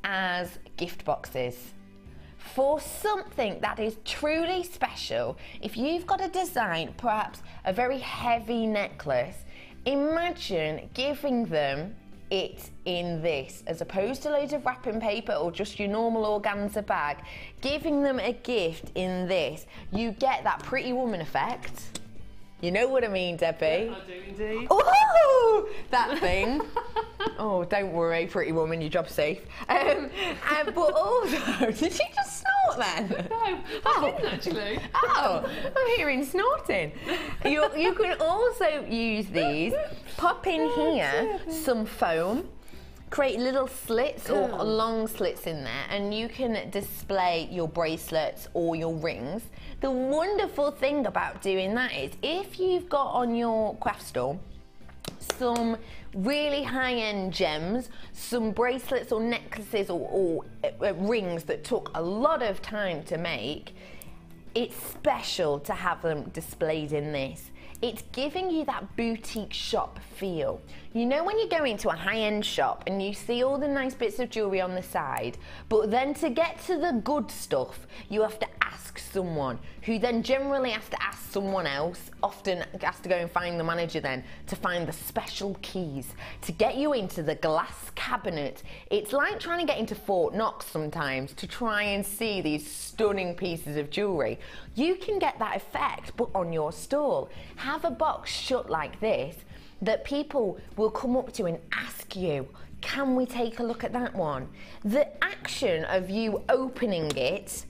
as gift boxes. For something that is truly special, if you've got a design, perhaps a very heavy necklace, imagine giving them it in this, as opposed to loads of wrapping paper or just your normal organza bag, giving them a gift in this. You get that Pretty Woman effect. You know what I mean, Debbie? Yeah, I do indeed. Oh, that thing. Oh, don't worry, Pretty Woman, your job's safe. But also, did she just snort then? No, I didn't actually. Oh, I'm hearing snorting. You can also use these. Pop in here some foam. Create little slits or long slits in there, and you can display your bracelets or your rings. The wonderful thing about doing that is if you've got on your craft store some really high-end gems, some bracelets or necklaces or rings that took a lot of time to make, it's special to have them displayed in this. It's giving you that boutique shop feel. You know when you go into a high-end shop and you see all the nice bits of jewellery on the side, but then to get to the good stuff, you have to ask someone, who then generally has to ask someone else, often has to go and find the manager then, to find the special keys, to get you into the glass cabinet. It's like trying to get into Fort Knox sometimes to try and see these stunning pieces of jewellery. You can get that effect, but on your stall. Have a box shut like this that people will come up to and ask you, can we take a look at that one? The action of you opening it,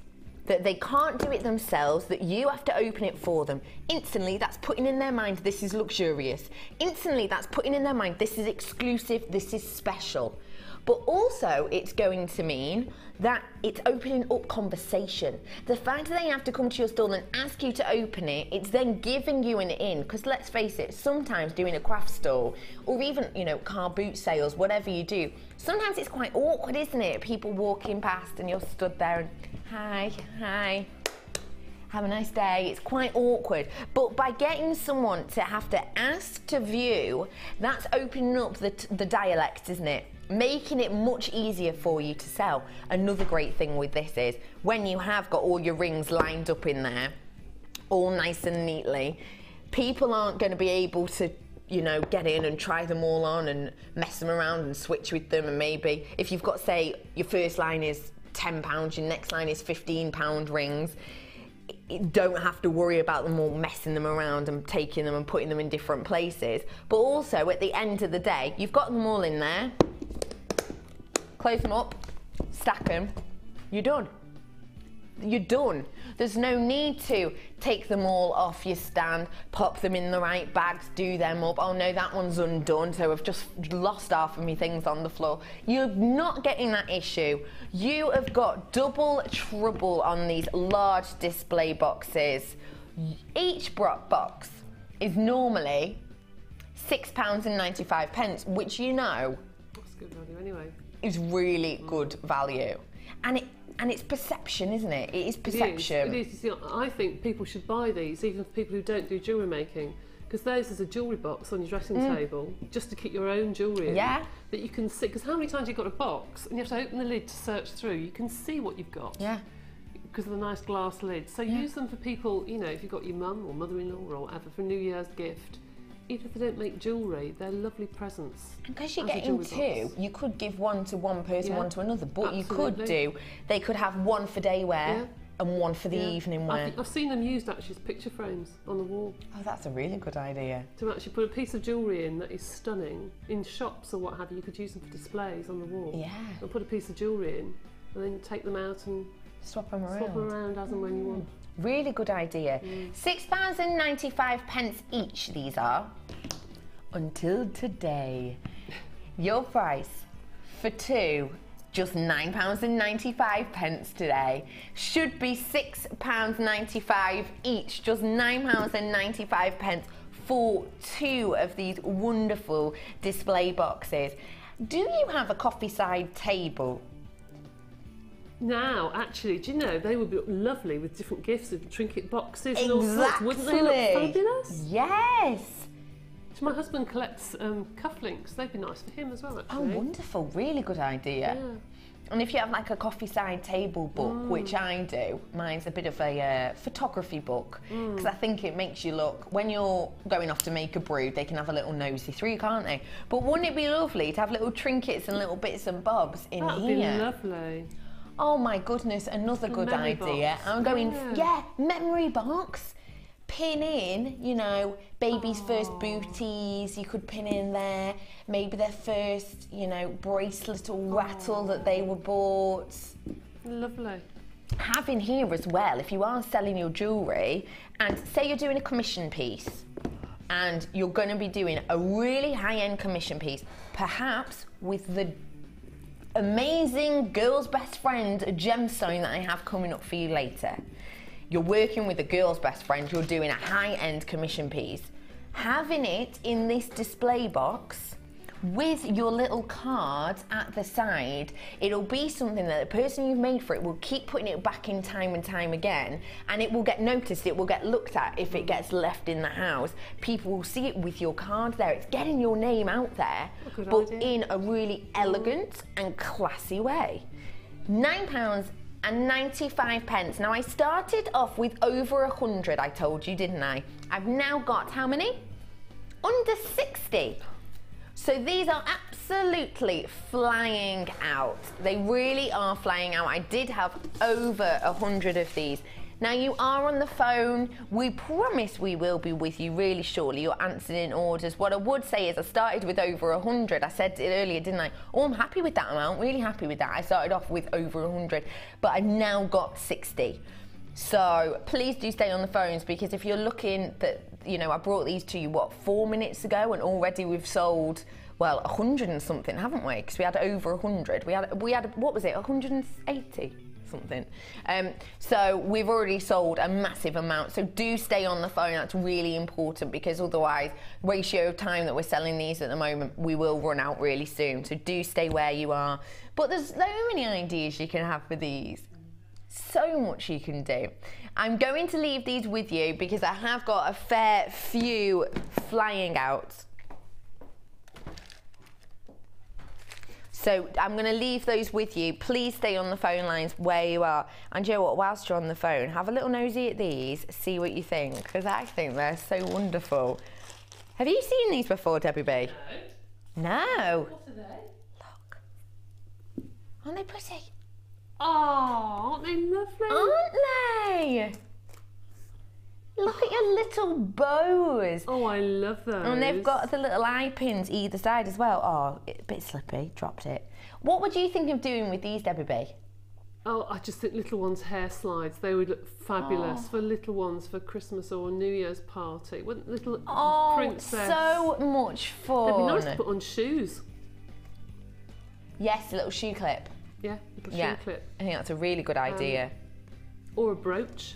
that they can't do it themselves, that you have to open it for them, instantly that's putting in their mind this is luxurious. Instantly that's putting in their mind this is exclusive, this is special. But also it's going to mean that it's opening up conversation. The fact that they have to come to your stall and ask you to open it, it's then giving you an in, because let's face it, sometimes doing a craft store or even, you know, car boot sales, whatever you do, sometimes it's quite awkward, isn't it? People walking past and you're stood there and hi, have a nice day. It's quite awkward. But by getting someone to have to ask to view, that's opening up the dialect, isn't it? Making it much easier for you to sell. Another great thing with this is when you have got all your rings lined up in there, all nice and neatly, people aren't going to be able to, you know, get in and try them all on and mess them around and switch with them. And maybe if you've got, say, your first line is £10, your next line is £15 rings, don't have to worry about them all messing them around and taking them and putting them in different places. But also at the end of the day, you've got them all in there, close them up, stack them, you're done. You're done. There's no need to take them all off your stand, pop them in the right bags, do them up. Oh no, that one's undone, so I've just lost half of my things on the floor. You're not getting that issue. You have got double trouble on these large display boxes. Each box is normally £6.95, which you know, that's good value anyway, is really good value. And it's perception, isn't it? It is perception. It is. You see, I think people should buy these, even for people who don't do jewellery making, because theirs is a jewellery box on your dressing table, just to keep your own jewellery in. Yeah. That you can see, because how many times you've got a box and you have to open the lid to search through, you can see what you've got. Yeah. Because of the nice glass lid. So use them for people, you know, if you've got your mum or mother-in-law or whatever, for a New Year's gift. Even if they don't make jewellery, they're lovely presents. And because you're getting two, you could give one to one person, one to another, but Absolutely. they could have one for day wear and one for the evening wear. I've seen them used actually as picture frames on the wall. Oh, that's a really good idea. To actually put a piece of jewellery in that is stunning, in shops or what have you, you could use them for displays on the wall. Yeah. And put a piece of jewellery in, and then take them out and swap them around. Swap them around as and when you want. Really good idea. £6.95 each, these are. Until today. Your price for two, just £9.95 today. Should be £6.95 each, just £9.95 for two of these wonderful display boxes. Do you have a coffee side table? Now, actually, do you know, they would be lovely with different gifts and trinket boxes and all Exactly. sorts. Wouldn't they look fabulous? Yes. So my husband collects cufflinks. They'd be nice for him as well, actually. Oh, wonderful. Really good idea. Yeah. And if you have like a coffee side table book, which I do, mine's a bit of a photography book, because I think it makes you look, when you're going off to make a brew, they can have a little nosy through, can't they? But wouldn't it be lovely to have little trinkets and little bits and bobs in That'd here? That'd be lovely. Oh my goodness, another good idea. Box. I'm going, memory box. Pin in, you know, baby's first booties, you could pin in there, maybe their first, you know, bracelet or rattle that they were bought. Lovely. Have in here as well, if you are selling your jewellery, and say you're doing a commission piece, and you're going to be doing a really high-end commission piece, perhaps with the amazing girl's best friend gemstone that I have coming up for you later. You're working with a girl's best friend, you're doing a high-end commission piece. Having it in this display box with your little cards at the side, it'll be something that the person you've made for it will keep putting it back in time and time again, and it will get noticed, it will get looked at if it gets left in the house. People will see it with your card there. It's getting your name out there, but in a really elegant and classy way. £9.95. Now I started off with over 100, I told you, didn't I? I've now got how many? Under 60. So these are absolutely flying out. They really are flying out. I did have over 100 of these. Now you are on the phone. We promise we will be with you really shortly. You're answering orders. What I would say is I started with over 100. I said it earlier, didn't I? Oh, I'm happy with that amount, really happy with that. I started off with over 100, but I've now got 60. So please do stay on the phones, because if you're looking that, you know, I brought these to you, what, 4 minutes ago, and already we've sold, well, 100 and something, haven't we? Because we had over 100. We had, what was it, 180? Something. So we've already sold a massive amount, so do stay on the phone. That's really important, because otherwise, ratio of time that we're selling these at the moment, we will run out really soon. So do stay where you are. But there's so many ideas you can have for these. So much you can do. I'm going to leave these with you because I have got a fair few flying out. So I'm going to leave those with you. Please stay on the phone lines where you are. And you know what, whilst you're on the phone, have a little nosy at these, see what you think, because I think they're so wonderful. Have you seen these before, Debbie B? No. No? What are they? Look. Aren't they pretty? Oh, aren't they lovely? Aren't they? Look at your little bows. Oh, I love those. And they've got the little eye pins either side as well. Oh, a bit slippy, dropped it. What would you think of doing with these, Debbie B? Oh, I just think little ones' hair slides, they would look fabulous for little ones for Christmas or New Year's party. Wouldn't little princess? So much fun. They'd be nice to put on shoes. Yes, a little shoe clip. Yeah, little shoe clip. I think that's a really good idea. Or a brooch.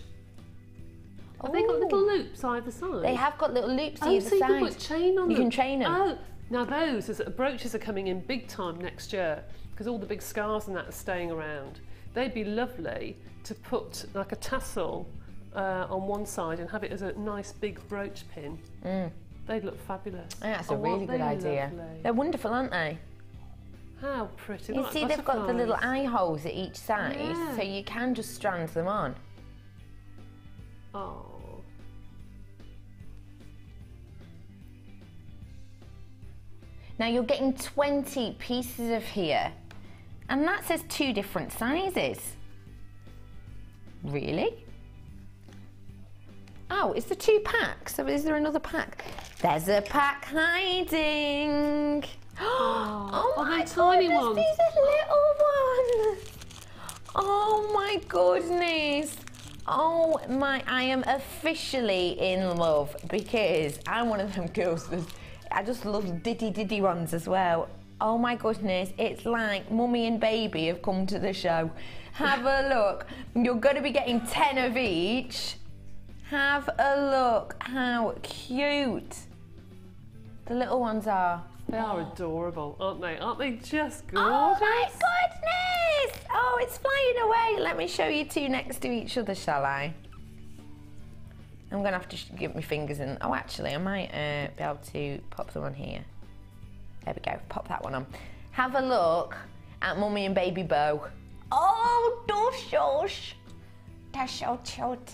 Have they got little loops either side? They have got little loops either side. So you can put chain on them. You can chain them. Oh, now those brooches are coming in big time next year because all the big scarves and that are staying around. They'd be lovely to put like a tassel on one side and have it as a nice big brooch pin. They'd look fabulous. Yeah, that's a really good idea. Lovely. They're wonderful, aren't they? How pretty. You see, they've got the little eye holes at each side, so you can just strand them on. Oh. Now you're getting 20 pieces of here, and that says 2 different sizes. Really? Oh, it's the 2 packs. So is there another pack? There's a pack hiding. Oh my tiny ones. These are little ones. Oh my goodness. Oh my, I am officially in love because I'm one of them girls that I just love diddy ones as well. Oh my goodness, it's like Mummy and Baby have come to the show. Have a look. You're going to be getting 10 of each. Have a look how cute the little ones are. They are adorable, aren't they? Aren't they just gorgeous? Oh my goodness! Oh, it's flying away. Let me show you 2 next to each other, shall I? I'm going to have to get my fingers in. Oh, actually, I might be able to pop them on here. There we go. Pop that one on. Have a look at Mummy and Baby bow. Oh, dosh. That's so cute.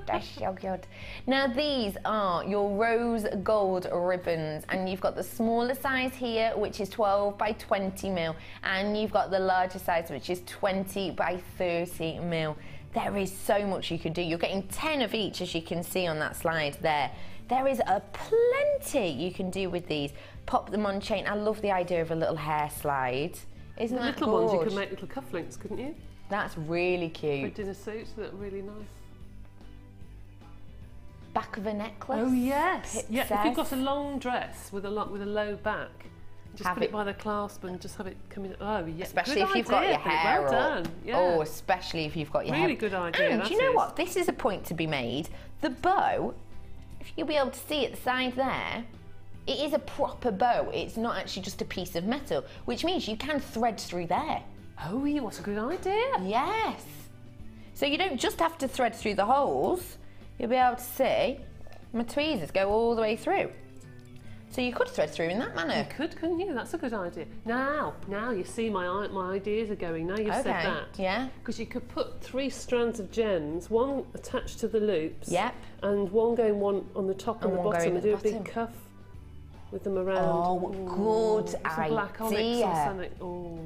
That's so good. Now these are your rose gold ribbons, and you've got the smaller size here, which is 12 by 20 mil, and you've got the larger size, which is 20 by 30 mil. There is so much you could do. You're getting 10 of each, as you can see on that slide there. There is a plenty you can do with these. Pop them on chain. I love the idea of a little hair slide. Isn't that little ones you could make little cufflinks, couldn't you? That's really cute. For dinner suits, that really nice. Back of a necklace. Oh yes. Yeah. If you've got a long dress with a low back, just put it by the clasp and just have it come in. Oh yeah. Especially if you've got your hair well done. Yeah. Oh, especially if you've got your hair. Really good idea. And you know what? This is a point to be made. The bow, if you'll be able to see at the side there, it is a proper bow. It's not actually just a piece of metal, which means you can thread through there. Oh, yeah, what a good idea. Yes. So you don't just have to thread through the holes. You'll be able to see my tweezers go all the way through. So you could thread through in that manner. You could, couldn't you? That's a good idea. Now you see my ideas are going. Now you've said that. Yeah. Because you could put 3 strands of gems, one attached to the loops. Yep. And one going on the top and the bottom, and do a big cuff with them around. Oh, good idea. Black onyx or something. Oh.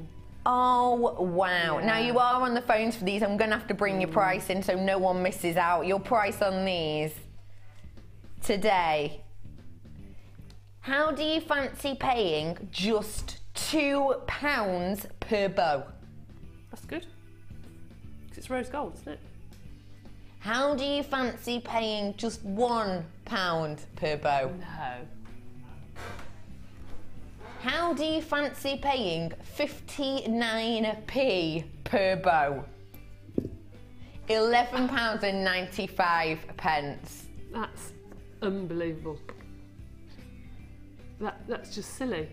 Oh, wow. Yeah. Now you are on the phones for these. I'm going to have to bring your price in so no one misses out. Your price on these today. How do you fancy paying just £2 per bow? That's good. Because it's rose gold, isn't it? How do you fancy paying just £1 per bow? No. How do you fancy paying 59p per bow? £11.95. That's unbelievable. That's just silly.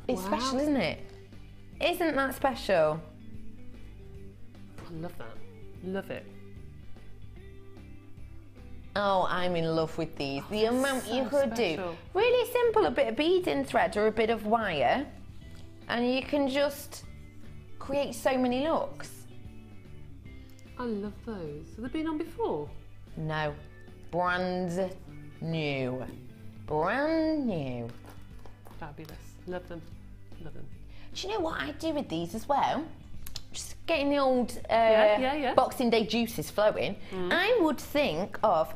It's special, isn't it? Isn't that special? I love that. Love it. Oh, I'm in love with these. The amount you could do. Really simple, a bit of beading thread or a bit of wire, and you can just create so many looks. I love those. Have they been on before? No. Brand new. Brand new. Fabulous. Love them. Love them. Do you know what I do with these as well? Just getting the old Boxing Day juices flowing, I would think of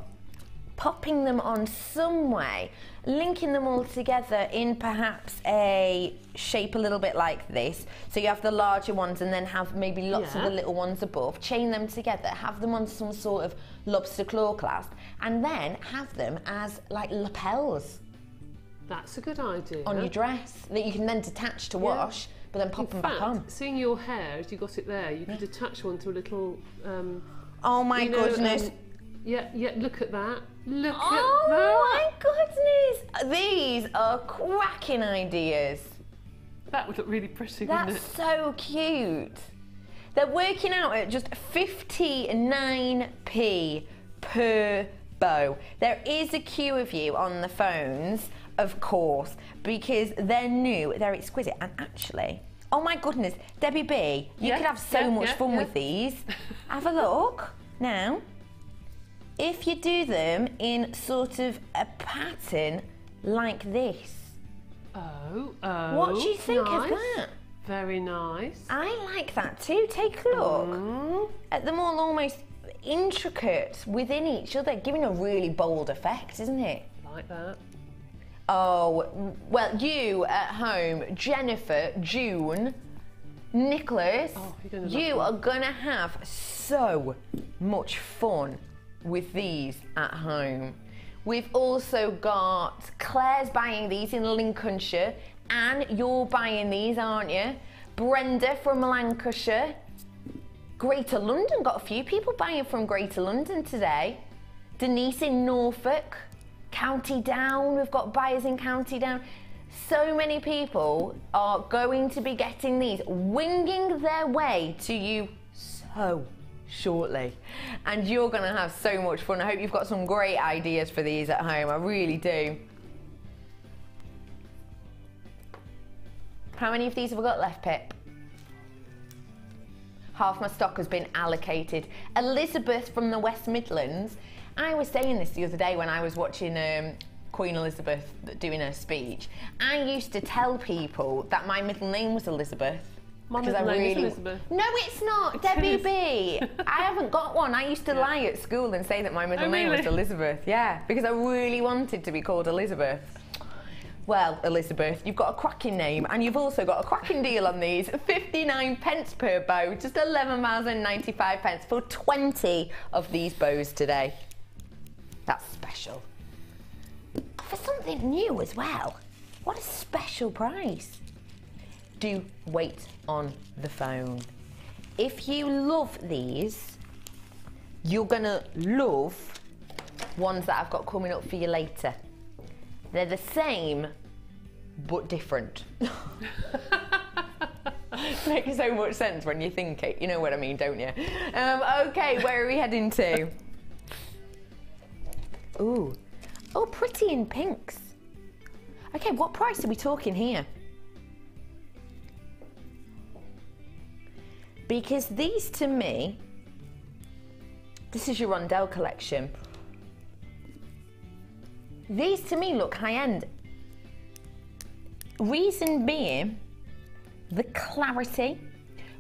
popping them on some way, linking them all together in perhaps a shape a little bit like this. So you have the larger ones and then have maybe lots of the little ones above, chain them together, have them on some sort of lobster claw clasp, and then have them as like lapels. That's a good idea. On your dress, that you can then detach to wash, but then pop them back on. Seeing your hair, as you got it there, you could attach one to a little... oh my goodness. Yeah, look at that. Look at that. Oh my goodness. These are cracking ideas. That would look really pretty, wouldn't it? That's so cute. They're working out at just 59p per bow. There is a queue of you on the phones, of course, because they're new, they're exquisite, and actually, oh my goodness, Debbie B, you could have so much fun with these. Have a look now. If you do them in sort of a pattern like this. What do you think of that? Very nice. I like that too. Take a look at them all, almost intricate within each other, giving a really bold effect, isn't it? Like that. Oh, well, you at home, Jennifer, June, Nicholas, you are gonna have so much fun with these at home. We've also got Claire's buying these in Lincolnshire, and you're buying these, aren't you? Brenda from Lancashire. Greater London, got a few people buying from Greater London today. Denise in Norfolk. County Down, we've got buyers in County Down. So many people are going to be getting these, winging their way to you so shortly, and you're going to have so much fun. I hope you've got some great ideas for these at home. I really do. How many of these have we got left, Pip? Half my stock has been allocated. Elizabeth from the West Midlands. I was saying this the other day when I was watching Queen Elizabeth doing her speech. I used to tell people that my middle name was Elizabeth. My middle name is Elizabeth. No, it's not. Debbie B. I haven't got one. I used to lie at school and say that my middle name was Elizabeth. Yeah, because I really wanted to be called Elizabeth. Well, Elizabeth, you've got a cracking name, and you've also got a cracking deal on these. 59p per bow, just £11.95 for 20 of these bows today. That's special. For something new as well. What a special price. Do wait on the phone. If you love these, you're gonna love ones that I've got coming up for you later. They're the same, but different. Makes so much sense when you think it. You know what I mean, don't you? Okay, where are we heading to? Ooh. Oh, pretty in pinks. Okay, what price are we talking here? Because these, to me, this is your Rondell collection. These to me look high-end. Reason being the clarity,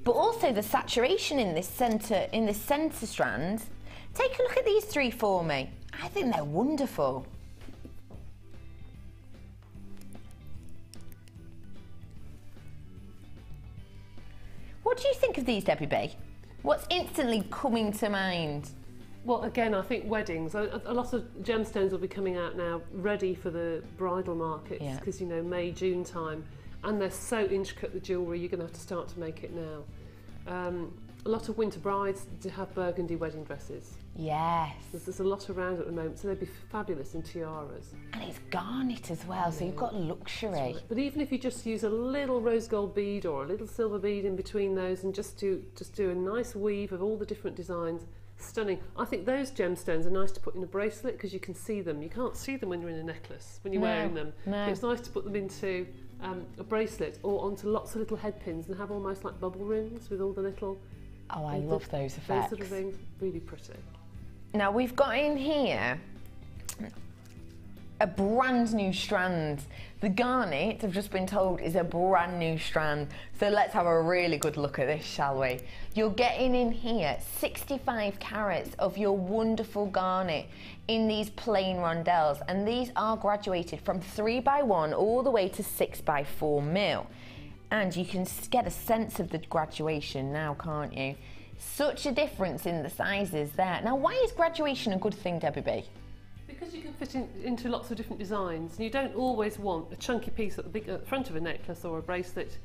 but also the saturation in this center strand. Take a look at these three for me. I think they're wonderful. What do you think of these, Debbie B? What's instantly coming to mind? Well, again, I think weddings, a lot of gemstones will be coming out now ready for the bridal markets, because, you know, May, June time, and they're so intricate, the jewellery, you're going to have to start to make it now. A lot of winter brides to have burgundy wedding dresses. Yes. There's a lot around at the moment, so they'd be fabulous in tiaras. And it's garnet as well, so you've got luxury. Right. But even if you just use a little rose gold bead or a little silver bead in between those and just do a nice weave of all the different designs, stunning. I think those gemstones are nice to put in a bracelet because you can see them. You can't see them when you're in a necklace, when you're wearing them. No. It's nice to put them into a bracelet or onto lots of little head pins and have almost like bubble rings with all the little... Oh, I love those effects. Those sort of rings, really pretty. Now we've got in here a brand new strand. The garnet, I've just been told, is a brand new strand. So let's have a really good look at this, shall we? You're getting in here 65 carats of your wonderful garnet in these plain rondelles, and these are graduated from 3x1 all the way to 6x4 mil. And you can get a sense of the graduation now, can't you? Such a difference in the sizes there. Now, why is graduation a good thing, Debbie B? Because you can fit into lots of different designs, and you don't always want a chunky piece at the front of a necklace or a bracelet.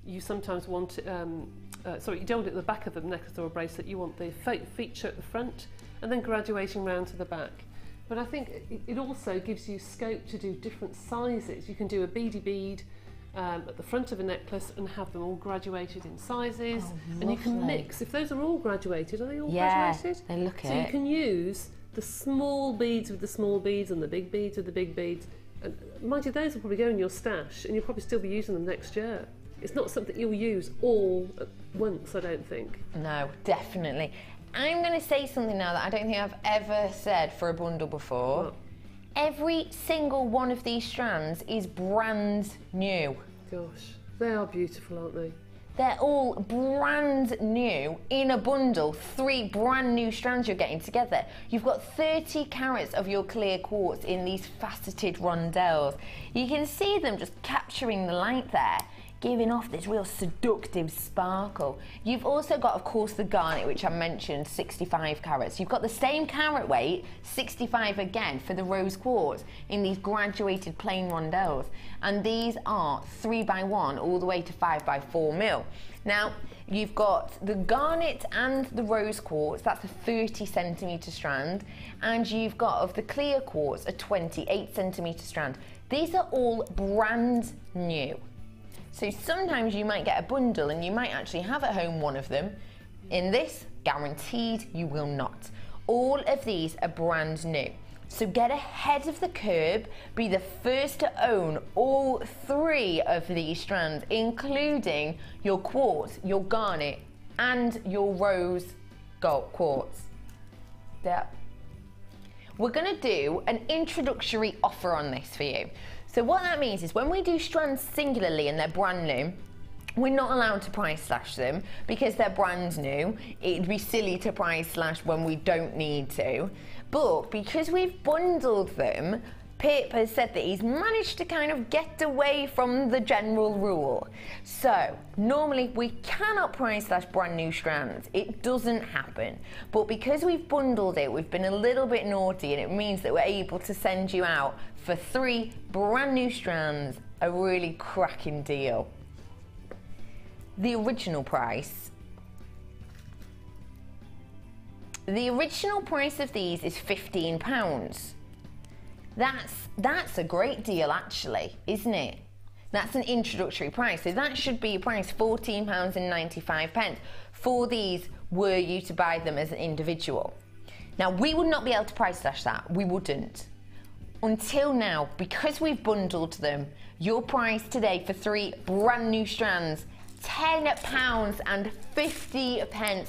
You sometimes want, you don't want it at the back of a necklace or a bracelet. You want the feature at the front, and then graduating round to the back. But I think it also gives you scope to do different sizes. You can do a beady bead at the front of a necklace and have them all graduated in sizes. And you can mix. If those are all graduated, are they all graduated? They look it. So you can use the small beads with the small beads and the big beads with the big beads. And mind you, those will probably go in your stash and you'll probably still be using them next year. It's not something you'll use all at once, I don't think. No, definitely. I'm going to say something now that I don't think I've ever said for a bundle before. What? Every single one of these strands is brand new. Gosh, they are beautiful, aren't they? They're all brand new in a bundle, 3 brand new strands you're getting together. You've got 30 carats of your clear quartz in these faceted rondelles. You can see them just capturing the light there, giving off this real seductive sparkle. You've also got, of course, the garnet, which I mentioned, 65 carats. You've got the same carat weight, 65 again, for the rose quartz in these graduated plain rondelles. And these are 3x1 all the way to 5x4 mil. Now, you've got the garnet and the rose quartz, that's a 30 centimetre strand, and you've got, of the clear quartz, a 28 centimetre strand. These are all brand new. So sometimes you might get a bundle and you might actually have at home one of them. In this, guaranteed you will not. All of these are brand new. So get ahead of the curve, be the first to own all 3 of these strands, including your quartz, your garnet, and your rose gold quartz. Yeah. We're gonna do an introductory offer on this for you. So what that means is when we do strands singularly and they're brand new, we're not allowed to price slash them because they're brand new. It'd be silly to price slash when we don't need to. But because we've bundled them, Pip has said that he's managed to kind of get away from the general rule. So normally we cannot price slash brand new strands. It doesn't happen. But because we've bundled it, we've been a little bit naughty, and it means that we're able to send you out for 3 brand new strands, a really cracking deal. The original price of these is £15. That's a great deal actually, isn't it? That's an introductory price, so that should be priced £14.95 for these were you to buy them as an individual. Now we would not be able to price slash that, we wouldn't. Until now, because we've bundled them, your price today for 3 brand new strands, £10.50.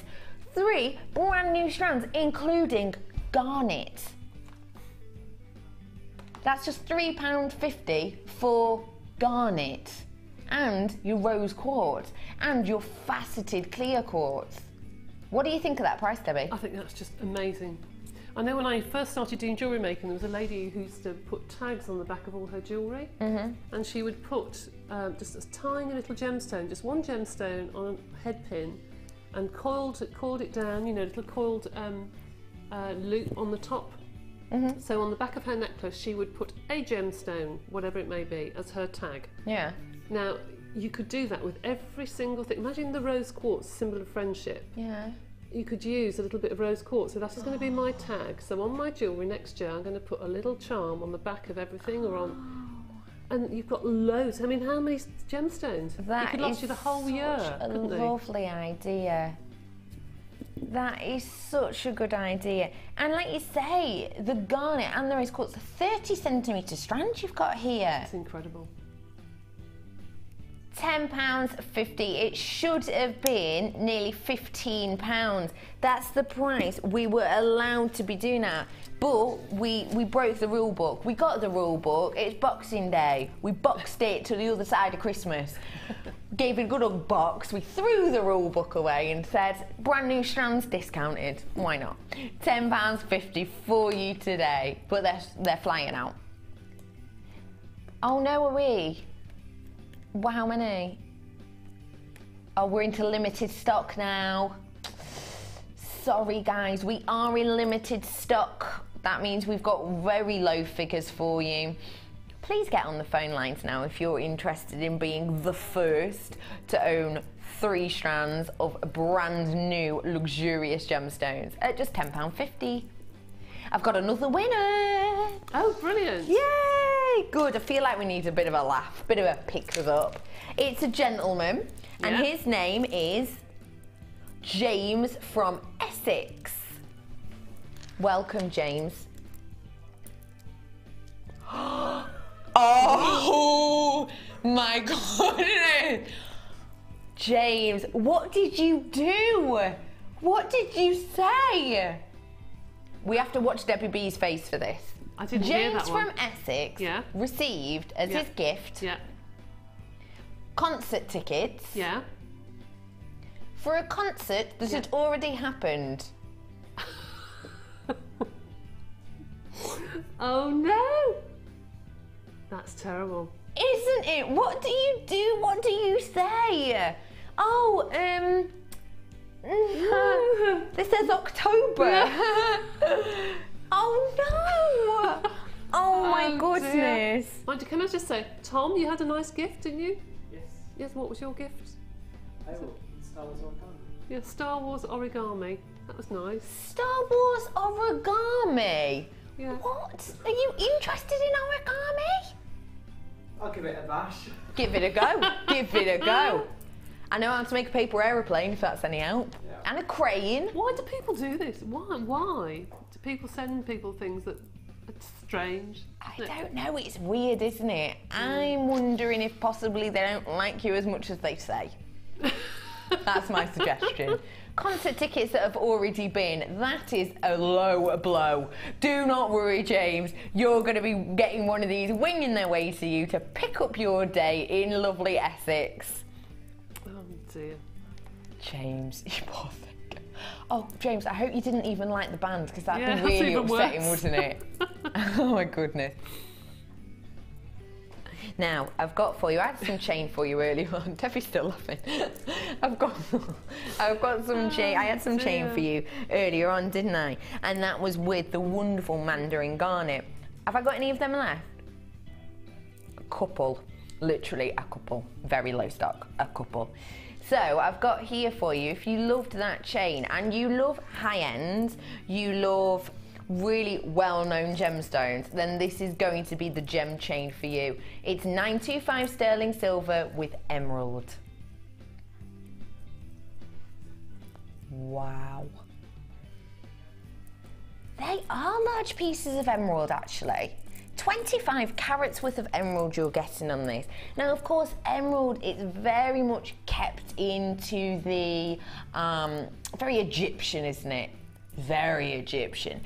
3 brand new strands, including garnet. That's just £3.50 for garnet and your rose quartz and your faceted clear quartz. What do you think of that price, Debbie? I think that's just amazing. I know when I first started doing jewellery making, there was a lady who used to put tags on the back of all her jewellery, and she would put just a tiny little gemstone, just one gemstone on a head pin, and coiled it down, you know, a little coiled loop on the top. So on the back of her necklace, she would put a gemstone, whatever it may be, as her tag. Yeah. Now, you could do that with every single thing. Imagine the rose quartz, symbol of friendship. Yeah. You could use a little bit of rose quartz, so that is going to be my tag. So on my jewellery next year, I'm going to put a little charm on the back of everything, or on. And you've got loads. I mean, how many gemstones? That it could last you the whole year. A lovely idea. That is such a good idea. And like you say, the garnet and the rose quartz, 30 centimetre strands you've got here. It's incredible. £10.50. It should have been nearly £15. That's the price we were allowed to be doing that. But we broke the rule book. We got the rule book. It's Boxing Day. We boxed it to the other side of Christmas. Gave it a good old box. We threw the rule book away and said, brand new strands discounted. Why not? £10.50 for you today. But they're flying out. Oh no, are we? Well, how many? Oh, we're into limited stock now. Sorry guys, we are in limited stock. That means we've got very low figures for you. Please get on the phone lines now if you're interested in being the first to own 3 strands of brand new luxurious gemstones at just £10.50. I've got another winner. Oh, brilliant. Yay, good. I feel like we need a bit of a laugh, bit of a pick us up. It's a gentleman and his name is James from Essex. Welcome, James. Oh my goodness. James, what did you do? What did you say? We have to watch Debbie B's face for this. I didn't hear that one. James from Essex received as his gift concert tickets for a concert that had already happened. Oh no! That's terrible. Isn't it? What do you do? What do you say? Oh, this says October. Oh no! Oh my goodness. Dear. Can I just say, Tom, you had a nice gift, didn't you? Yes. Yes, what was your gift? Star Wars origami. Yeah, Star Wars origami. That was nice. Star Wars origami? Yeah. What? Are you interested in origami? I'll give it a bash. Give it a go. Give it a go. I know how to make a paper aeroplane if that's any help. Yeah. And a crane. Why do people do this? Why? Do people send people things that are strange? I don't know. It's weird, isn't it? I'm wondering if possibly they don't like you as much as they say. That's my suggestion. Concert tickets that have already been, that is a low blow. Do not worry, James. You're going to be getting one of these winging their way to you to pick up your day in lovely Essex. Oh dear. James, you poor thing. Oh, James, I hope you didn't even like the band because that'd be that's really even upsetting, worse. wouldn't it? Oh my goodness. Now, I've got for you, I had some chain for you earlier on. Debbie's still laughing. I've got some chain. I had some chain for you earlier on, didn't I? And that was with the wonderful Mandarin garnet. Have I got any of them left? A couple, literally a couple. Very low stock, a couple. So I've got here for you, if you loved that chain and you love high end, you love really well-known gemstones, then this is going to be the gem chain for you. It's 925 sterling silver with emerald. Wow. They are large pieces of emerald, actually. 25 carats worth of emerald you're getting on this. Now, of course, emerald is very much kept into the, very Egyptian, isn't it? Very Egyptian.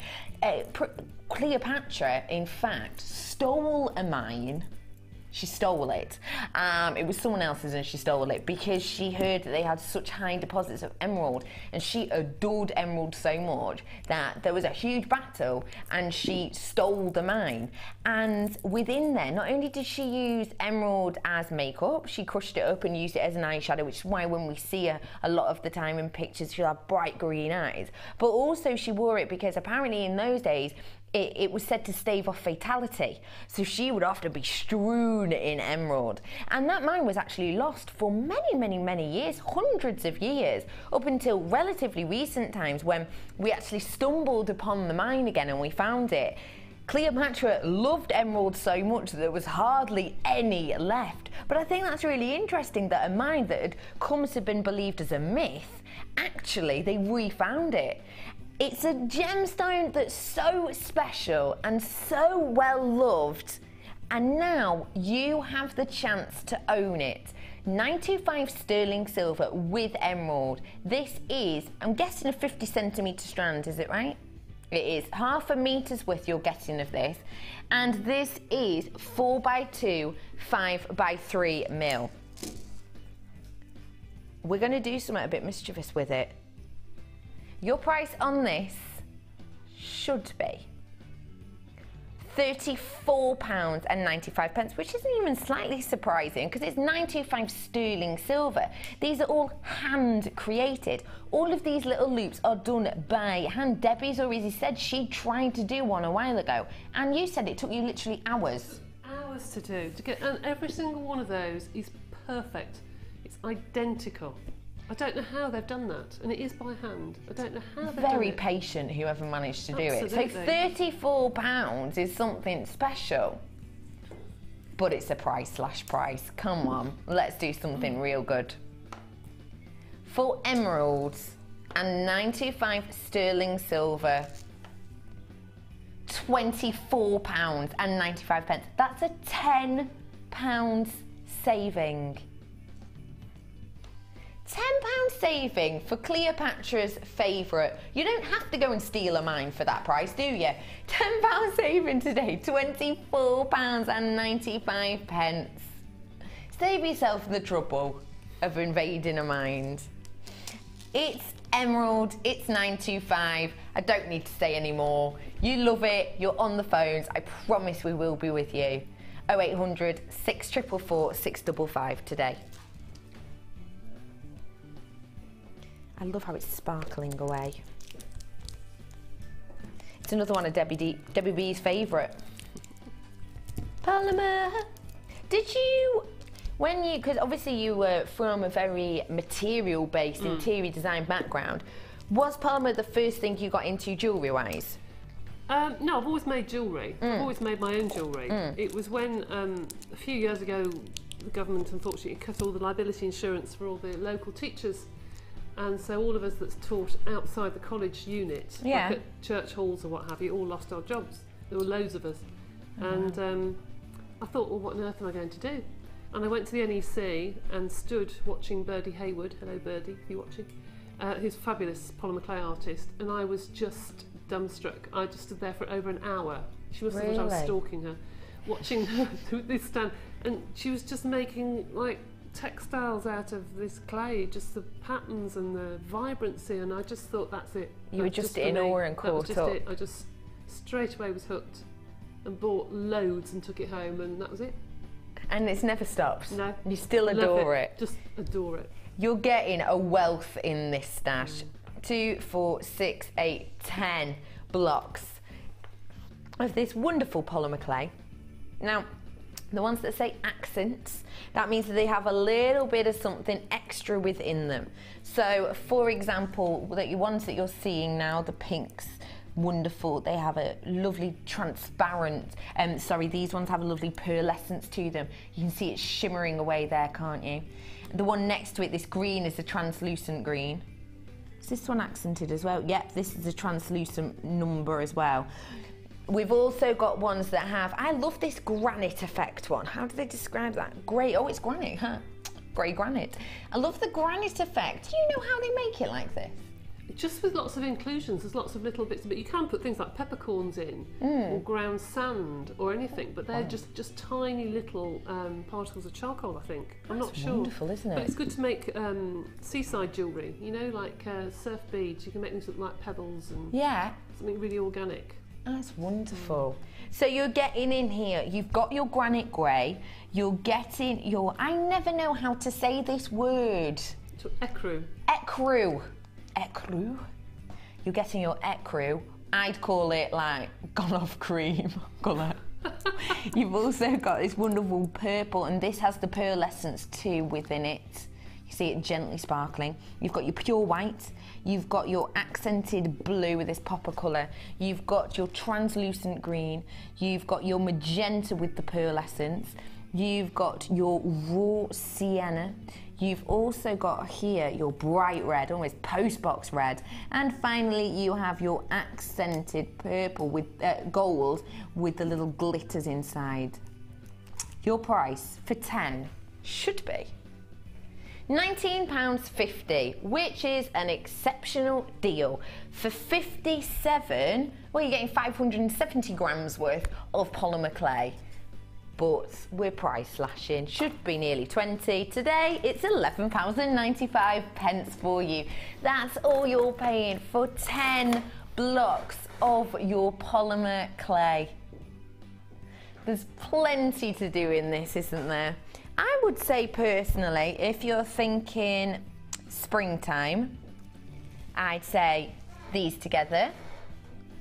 Cleopatra, in fact, stole a mine. She stole it. It was someone else's and she stole it because she heard that they had such high deposits of emerald and she adored emerald so much that there was a huge battle and she stole the mine. And within there, not only did she use emerald as makeup, she crushed it up and used it as an eyeshadow, which is why when we see her a lot of the time in pictures, she'll have bright green eyes. But also she wore it because apparently in those days, it was said to stave off fatality, so she would often be strewn in emerald. And that mine was actually lost for many years, hundreds of years, up until relatively recent times when we actually stumbled upon the mine again and we found it. Cleopatra loved emerald so much that there was hardly any left. But I think that's really interesting that a mine that had come to have been believed as a myth, actually they refound it. It's a gemstone that's so special and so well loved, and now you have the chance to own it. 925 sterling silver with emerald. This is, I'm guessing, a 50 centimetre strand, is it right? It is. 1/2 meter's width you're getting of this. And this is 4x2, 5x3 mil. We're going to do something a bit mischievous with it. Your price on this should be £34.95, which isn't even slightly surprising because it's 925 sterling silver. These are all hand created. All of these little loops are done by hand. Debbie's already said she tried to do one a while ago, and you said it took you literally hours. Hours to do, and every single one of those is perfect. It's identical. I don't know how they've done that, and it is by hand. I don't know how they've done it. Very patient, whoever managed to do it. So £34 is something special, but it's a price. Come on, let's do something real good. For emeralds and 925 sterling silver, £24.95. That's a £10 saving. £10 saving for Cleopatra's favourite. You don't have to go and steal a mine for that price, do you? £10 saving today, £24.95. Save yourself the trouble of invading a mine. It's emerald, it's 925. I don't need to say any more. You love it, you're on the phones. I promise we will be with you. 0800 644 655 today. I love how it's sparkling away. It's another one of Debbie B's favourite. Polymer. Did you, because obviously you were from a very material-based interior design background, was polymer the first thing you got into jewellery-wise? No, I've always made jewellery. I've always made my own jewellery. It was when, a few years ago, the government unfortunately cut all the liability insurance for all the local teachers. And so all of us that's taught outside the college unit, like at church halls or what have you, all lost our jobs. There were loads of us. And I thought, well, what on earth am I going to do? And I went to the NEC and stood watching Birdie Hayward, hello Birdie, if you're watching, who's a fabulous polymer clay artist, and I was just dumbstruck. I just stood there for over an hour. She must have thought I was stalking her, watching her through this stand. And she was just making, like, textiles out of this clay, just the patterns and the vibrancy, and I just thought, that's it. You were just in awe and caught up. I just straight away was hooked and bought loads and took it home, and that was it. And it's never stopped. No. You still adore it. Just adore it. You're getting a wealth in this stash. 2, 4, 6, 8, 10 blocks of this wonderful polymer clay. Now, the ones that say accents, that means that they have a little bit of something extra within them. So, for example, the ones that you're seeing now, the pinks, wonderful. They have a lovely transparent, these ones have a lovely pearlescence to them. You can see it shimmering away there, can't you? The one next to it, this green, is a translucent green. Is this one accented as well? Yep, this is a translucent number as well. We've also got ones that have, I love this granite effect one. How do they describe that? Grey, oh, it's granite, huh? Grey granite. I love the granite effect. Do you know how they make it like this? Just with lots of inclusions, there's lots of little bits, but you can put things like peppercorns in, or ground sand, or anything, but they're just tiny little particles of charcoal, I think. I'm not sure. Wonderful, isn't it? But it's good to make seaside jewellery, you know, like surf beads. You can make things look like pebbles and something really organic. That's wonderful. So you're getting in here, you've got your granite grey, you're getting your, I never know how to say this word. So ecru. Ecru. Ecru. You're getting your ecru. I'd call it like gone off cream colour. You've also got this wonderful purple, and this has the pearlescence too within it. You see it gently sparkling. You've got your pure white, you've got your accented blue with this popper colour, you've got your translucent green, you've got your magenta with the pearlescence, you've got your raw sienna, you've also got here your bright red, almost postbox red, and finally you have your accented purple with gold with the little glitters inside. Your price for 10 should be £19.50, which is an exceptional deal. For 57, well, you're getting 570 grams worth of polymer clay. But we're price slashing, should be nearly 20. Today, it's £11.95 for you. That's all you're paying for 10 blocks of your polymer clay. There's plenty to do in this, isn't there? I would say personally, if you're thinking springtime, I'd say these together.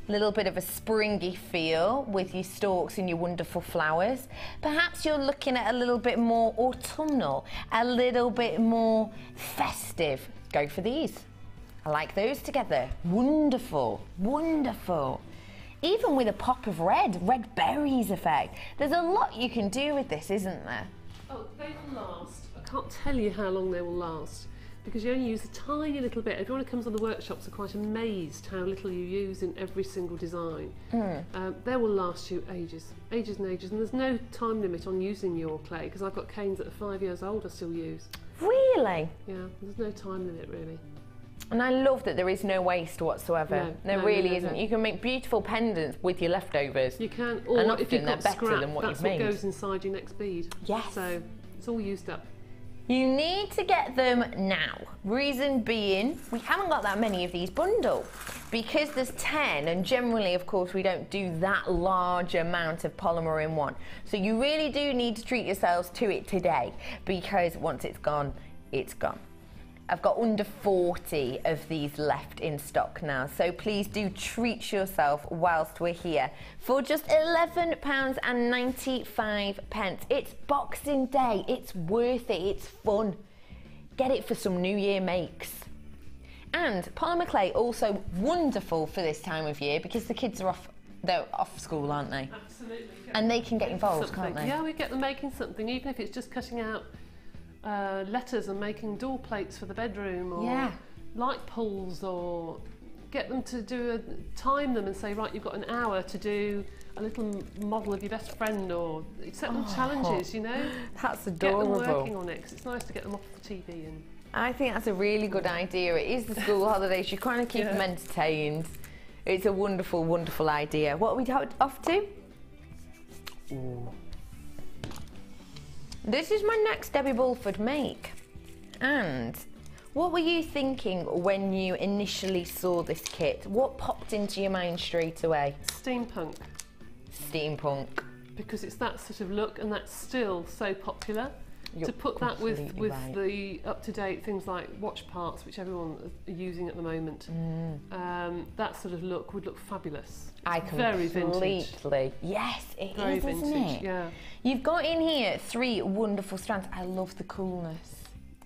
Little bit of a springy feel with your stalks and your wonderful flowers. Perhaps you're looking at a little bit more autumnal, a little bit more festive. Go for these. I like those together. Wonderful, wonderful. Even with a pop of red berries effect. There's a lot you can do with this, isn't there? Oh, they will last. I can't tell you how long they will last, because you only use a tiny little bit. Everyone who comes on the workshops are quite amazed how little you use in every single design. They will last you ages, ages and ages, and there's no time limit on using your clay, because I've got canes that are 5 years old I still use. Really? Yeah, there's no time limit really. And I love that there is no waste whatsoever. There really isn't. You can make beautiful pendants with your leftovers. You can, or and if you've got better scrap, than what that's you've made. what goes inside your next bead. Yes. So it's all used up. You need to get them now. Reason being, we haven't got that many of these bundled because there's 10, and generally, of course, we don't do that large amount of polymer in one. So you really do need to treat yourselves to it today, because once it's gone, it's gone. I've got under 40 of these left in stock now, so please do treat yourself whilst we're here for just £11.95. It's Boxing Day, it's worth it, it's fun. Get it for some New Year makes. And polymer clay also wonderful for this time of year because the kids are they're off school, aren't they? Absolutely. And they can get involved, can't they? Yeah, we get them making something, even if it's just cutting out letters and making door plates for the bedroom, or light pulls, or get them to time them and say, right, you've got an hour to do a little model of your best friend, or set them challenges, you know. That's adorable. Get them working on it, 'cause it's nice to get them off the TV. And I think that's a really good idea. It is the school holidays, you kind of keep them entertained. It's a wonderful, wonderful idea. What are we off to? Ooh. This is my next Debbie Bulford make. And what were you thinking when you initially saw this kit? What popped into your mind straight away? Steampunk. Steampunk. Because it's that sort of look, and that's still so popular. To put that with the up-to-date things like watch parts, which everyone is using at the moment, that sort of look would look fabulous. Very vintage. Yes, it very is, vintage, isn't it? Yeah. You've got in here 3 wonderful strands. I love the coolness.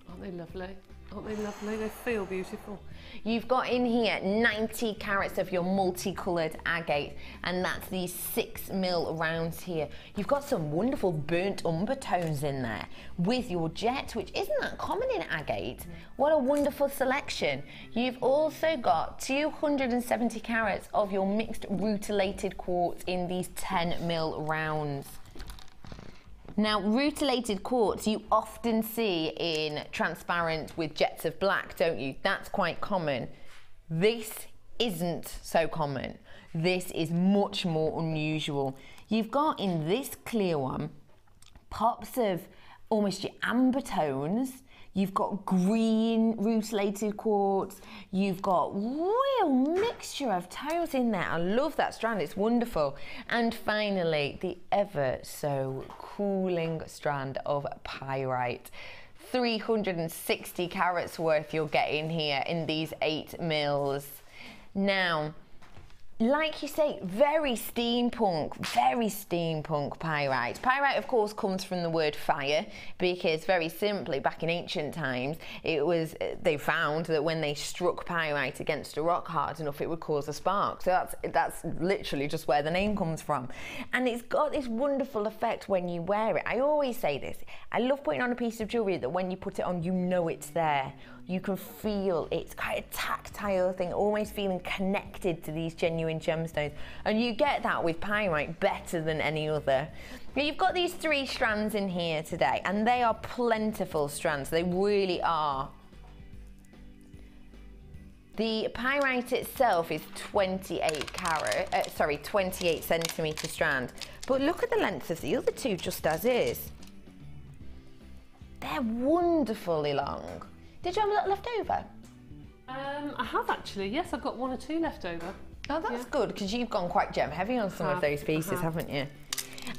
Aren't they lovely? Aren't they lovely? They feel beautiful. You've got in here 90 carats of your multicoloured agate, and that's these 6mm rounds here. You've got some wonderful burnt umber tones in there with your jet, which isn't that common in agate. What a wonderful selection. You've also got 270 carats of your mixed rutilated quartz in these 10mm rounds. Now, rutilated quartz you often see in transparent with jets of black, don't you? That's quite common. This isn't so common. This is much more unusual. You've got in this clear one pops of almost your amber tones. You've got green rutilated quartz. You've got real mixture of tones in there. I love that strand, it's wonderful. And finally, the ever so cooling strand of pyrite. 360 carats worth you're getting here in these 8mm. Now, like you say, very steampunk pyrite. Pyrite, of course, comes from the word fire, because very simply, back in ancient times, they found that when they struck pyrite against a rock hard enough, it would cause a spark. So that's literally just where the name comes from. And it's got this wonderful effect when you wear it. I always say this, I love putting on a piece of jewellery that when you put it on, you know it's there. You can feel it's quite a tactile thing, always feeling connected to these genuine gemstones. And you get that with pyrite better than any other. Now you've got these 3 strands in here today, and they are plentiful strands. They really are. The pyrite itself is 28 centimetre strand. But look at the length of the other 2 just as is. They're wonderfully long. Did you have a little left over? I have actually, yes, I've got 1 or 2 left over. Oh, that's good, because you've gone quite gem heavy on some of those pieces, haven't you?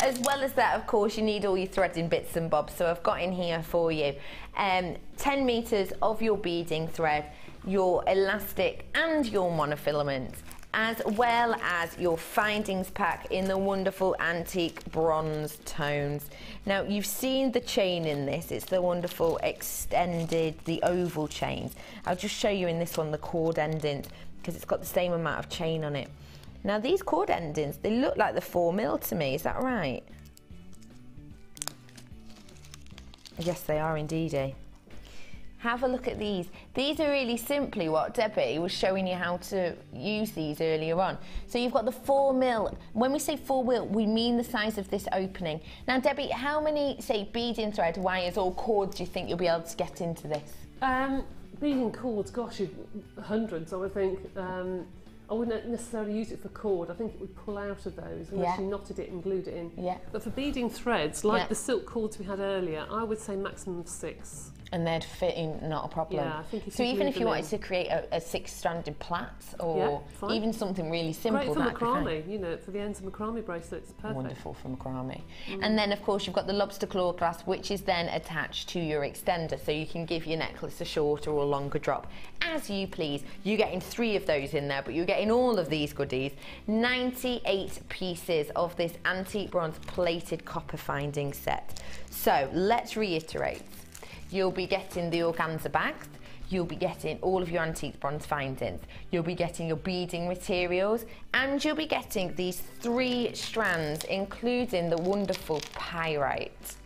As well as that, of course, you need all your threading bits and bobs, so I've got in here for you 10 metres of your beading thread, your elastic and your monofilament, as well as your findings pack in the wonderful antique bronze tones. Now, you've seen the chain in this. It's the wonderful extended, the oval chains. I'll just show you in this one the cord endings, because it's got the same amount of chain on it. Now, these cord endings, they look like the 4mm to me. Is that right? Yes, they are indeedy. Have a look at these. These are really simply what Debbie was showing you how to use these earlier on. So you've got the 4mm. When we say 4mm, we mean the size of this opening. Now, Debbie, how many, say, beading thread, wires or cords do you think you'll be able to get into this? Beading cords, gosh, hundreds, I would think. I wouldn't necessarily use it for cord. I think it would pull out of those unless you knotted it and glued it in. Yeah. But for beading threads, like the silk cords we had earlier, I would say maximum of 6. And they'd fit in, not a problem. Yeah, I think if so even if you wanted to create a 6-stranded plait, or even something really simple, great for macrame, you know, for the ends of macrame bracelets, perfect. Wonderful for macrame. And then, of course, you've got the lobster claw clasp, which is then attached to your extender, so you can give your necklace a shorter or longer drop, as you please. You're getting 3 of those in there, but you're getting all of these goodies. 98 pieces of this antique bronze plated copper finding set. So let's reiterate. You'll be getting the organza bags, you'll be getting all of your antique bronze findings, you'll be getting your beading materials, and you'll be getting these 3 strands, including the wonderful pyrite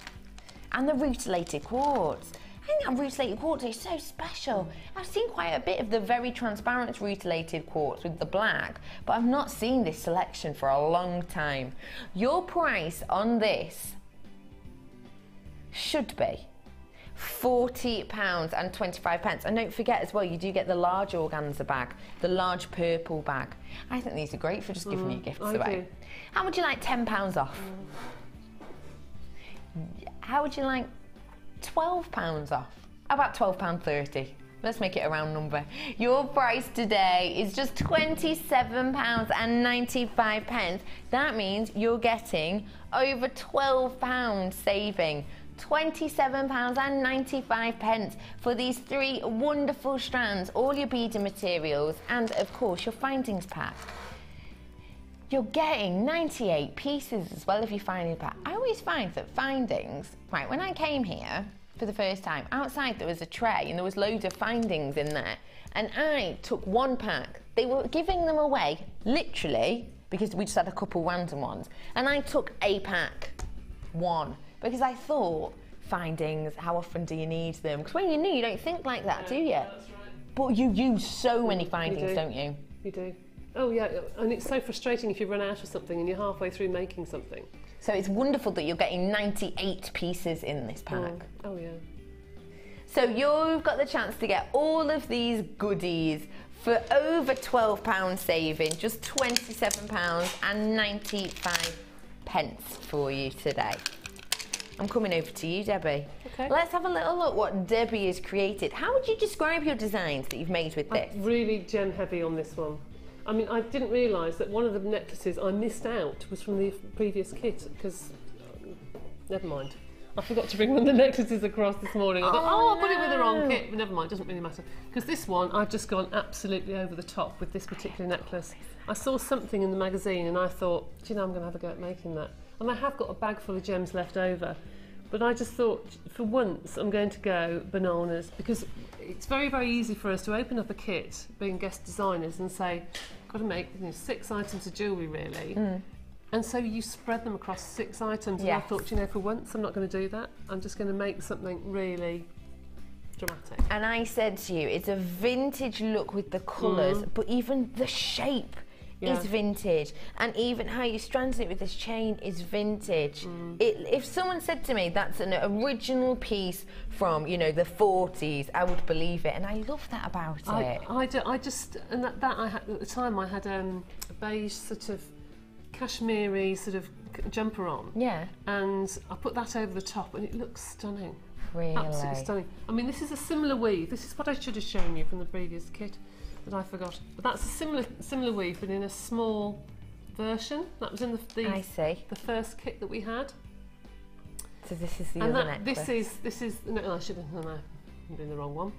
and the rutilated quartz. I think that rutilated quartz is so special. I've seen quite a bit of the very transparent rutilated quartz with the black, but I've not seen this selection for a long time. Your price on this should be £40.25. And don't forget as well, you do get the large organza bag, the large purple bag. I think these are great for just giving your gifts away. How would you like £10 off? How would you like £12 off? How about £12.30? Let's make it a round number. Your price today is just £27.95. That means you're getting over £12 saving. £27.95 for these 3 wonderful strands, all your beading materials, and of course your findings pack. You're getting 98 pieces as well if you finding pack. I always find that findings, right, when I came here for the first time, outside there was a tray and there was loads of findings in there, and I took 1 pack. They were giving them away, literally, because we just had a couple random ones, and I took a pack, 1. Because I thought, findings, how often do you need them? Because when you're new, you don't think like that, do you? That's right. But you use so many findings, don't you? You do. Oh yeah, and it's so frustrating if you run out of something and you're halfway through making something. So it's wonderful that you're getting 98 pieces in this pack. Oh yeah. So you've got the chance to get all of these goodies for over £12 saving, just £27.95 for you today. I'm coming over to you, Debbie. Okay. Let's have a little look what Debbie has created. How would you describe your designs that you've made with this? I'm really gem heavy on this one. I mean, I didn't realise that one of the necklaces I missed out was from the previous kit, because, never mind. I forgot to bring one of the necklaces across this morning. I thought, I'll put it with the wrong kit, but never mind, doesn't really matter. Because this one, I've just gone absolutely over the top with this particular necklace. I saw something in the magazine and I thought, do you know, I'm going to have a go at making that. And I have got a bag full of gems left over, but I just thought, for once, I'm going to go bananas, because it's very, very easy for us to open up a kit, being guest designers, and say, got to make 6 items of jewellery, really. And so you spread them across 6 items, and I thought, you know, for once, I'm not going to do that. I'm just going to make something really dramatic. And I said to you, it's a vintage look with the colours, but even the shape is vintage, and even how you strand it with this chain is vintage. If someone said to me that's an original piece from, you know, the 40s, I would believe it, and I love that about it. I just, and that I had at the time, I had a beige sort of cashmere sort of jumper on. Yeah. And I put that over the top, and it looks stunning. Really? Absolutely stunning. I mean, this is a similar weave. This is what I should have shown you from the previous kit that I forgot. But that's a similar weave, but in a small version. That was in the first kit that we had. So this is the other necklace. This is no, I should have. No, I'm doing the wrong one.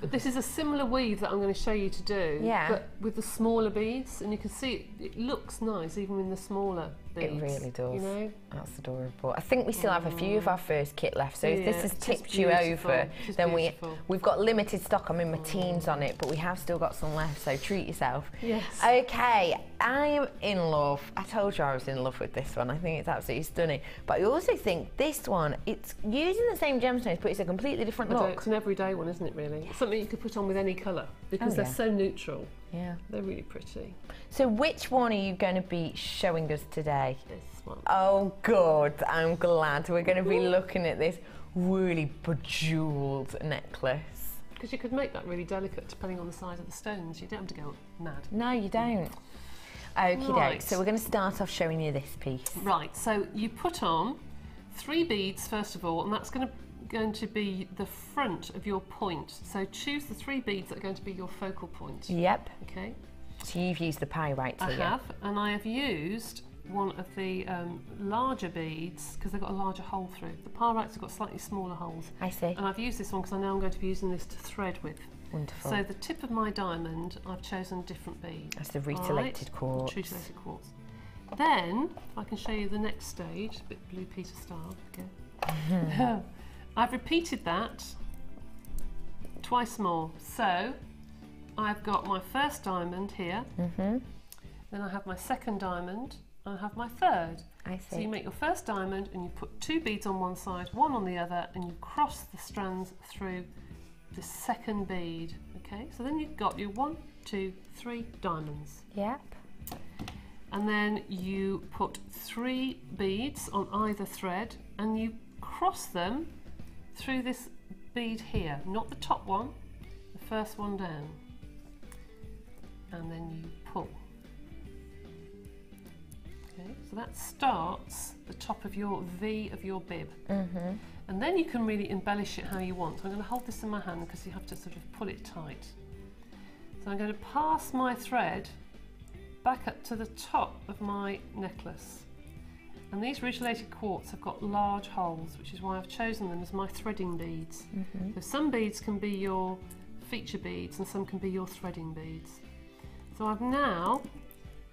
But this is a similar weave that I'm going to show you to do, but with the smaller beads, and you can see it looks nice even in the smaller beads. It really does. You know? That's adorable. I think we still have a few of our first kit left, so if this has tipped you over, then we've got limited stock. I'm in my teens on it, but we have still got some left, so treat yourself. Yes. Okay, I am in love. I told you I was in love with this one. I think it's absolutely stunning. But I also think this one, it's using the same gemstones, but it's a completely different look. It's an everyday one, isn't it, really? It's something you could put on with any colour, because they're so neutral. Yeah. They're really pretty. So which one are you going to be showing us today? This one. Oh, good. I'm glad. We're going to be looking at this really bejewelled necklace. Because you could make that really delicate depending on the size of the stones. You don't have to go mad. No, you don't. Okie doke. So we're going to start off showing you this piece. Right. So you put on 3 beads first of all, and that's going to be the front of your point. So choose the 3 beads that are going to be your focal point. Yep. Okay. So you've used the pyrite here. I have, and I have used one of the larger beads because they've got a larger hole through. The pyrites have got slightly smaller holes. I see. And I've used this one because I know I'm going to be using this to thread with. Wonderful. So the tip of my diamond, I've chosen a different bead. That's the retilated quartz. Retilated quartz. Then, if I can show you the next stage, a bit Blue Peter style again. I've repeated that twice more. So I've got my first diamond here, then I have my second diamond, and I have my third. I see. So you make your first diamond and you put 2 beads on one side, 1 on the other, and you cross the strands through the second bead. Okay, so then you've got your 1, 2, 3 diamonds. Yep. And then you put 3 beads on either thread and you cross them through this bead here, not the top one, the first one down. And then you pull. Okay, so that starts the top of your V of your bib. And then you can really embellish it how you want. So I'm going to hold this in my hand because you have to sort of pull it tight. So I'm going to pass my thread back up to the top of my necklace. And these retilated quartz have got large holes, which is why I've chosen them as my threading beads. So some beads can be your feature beads and some can be your threading beads. So I've now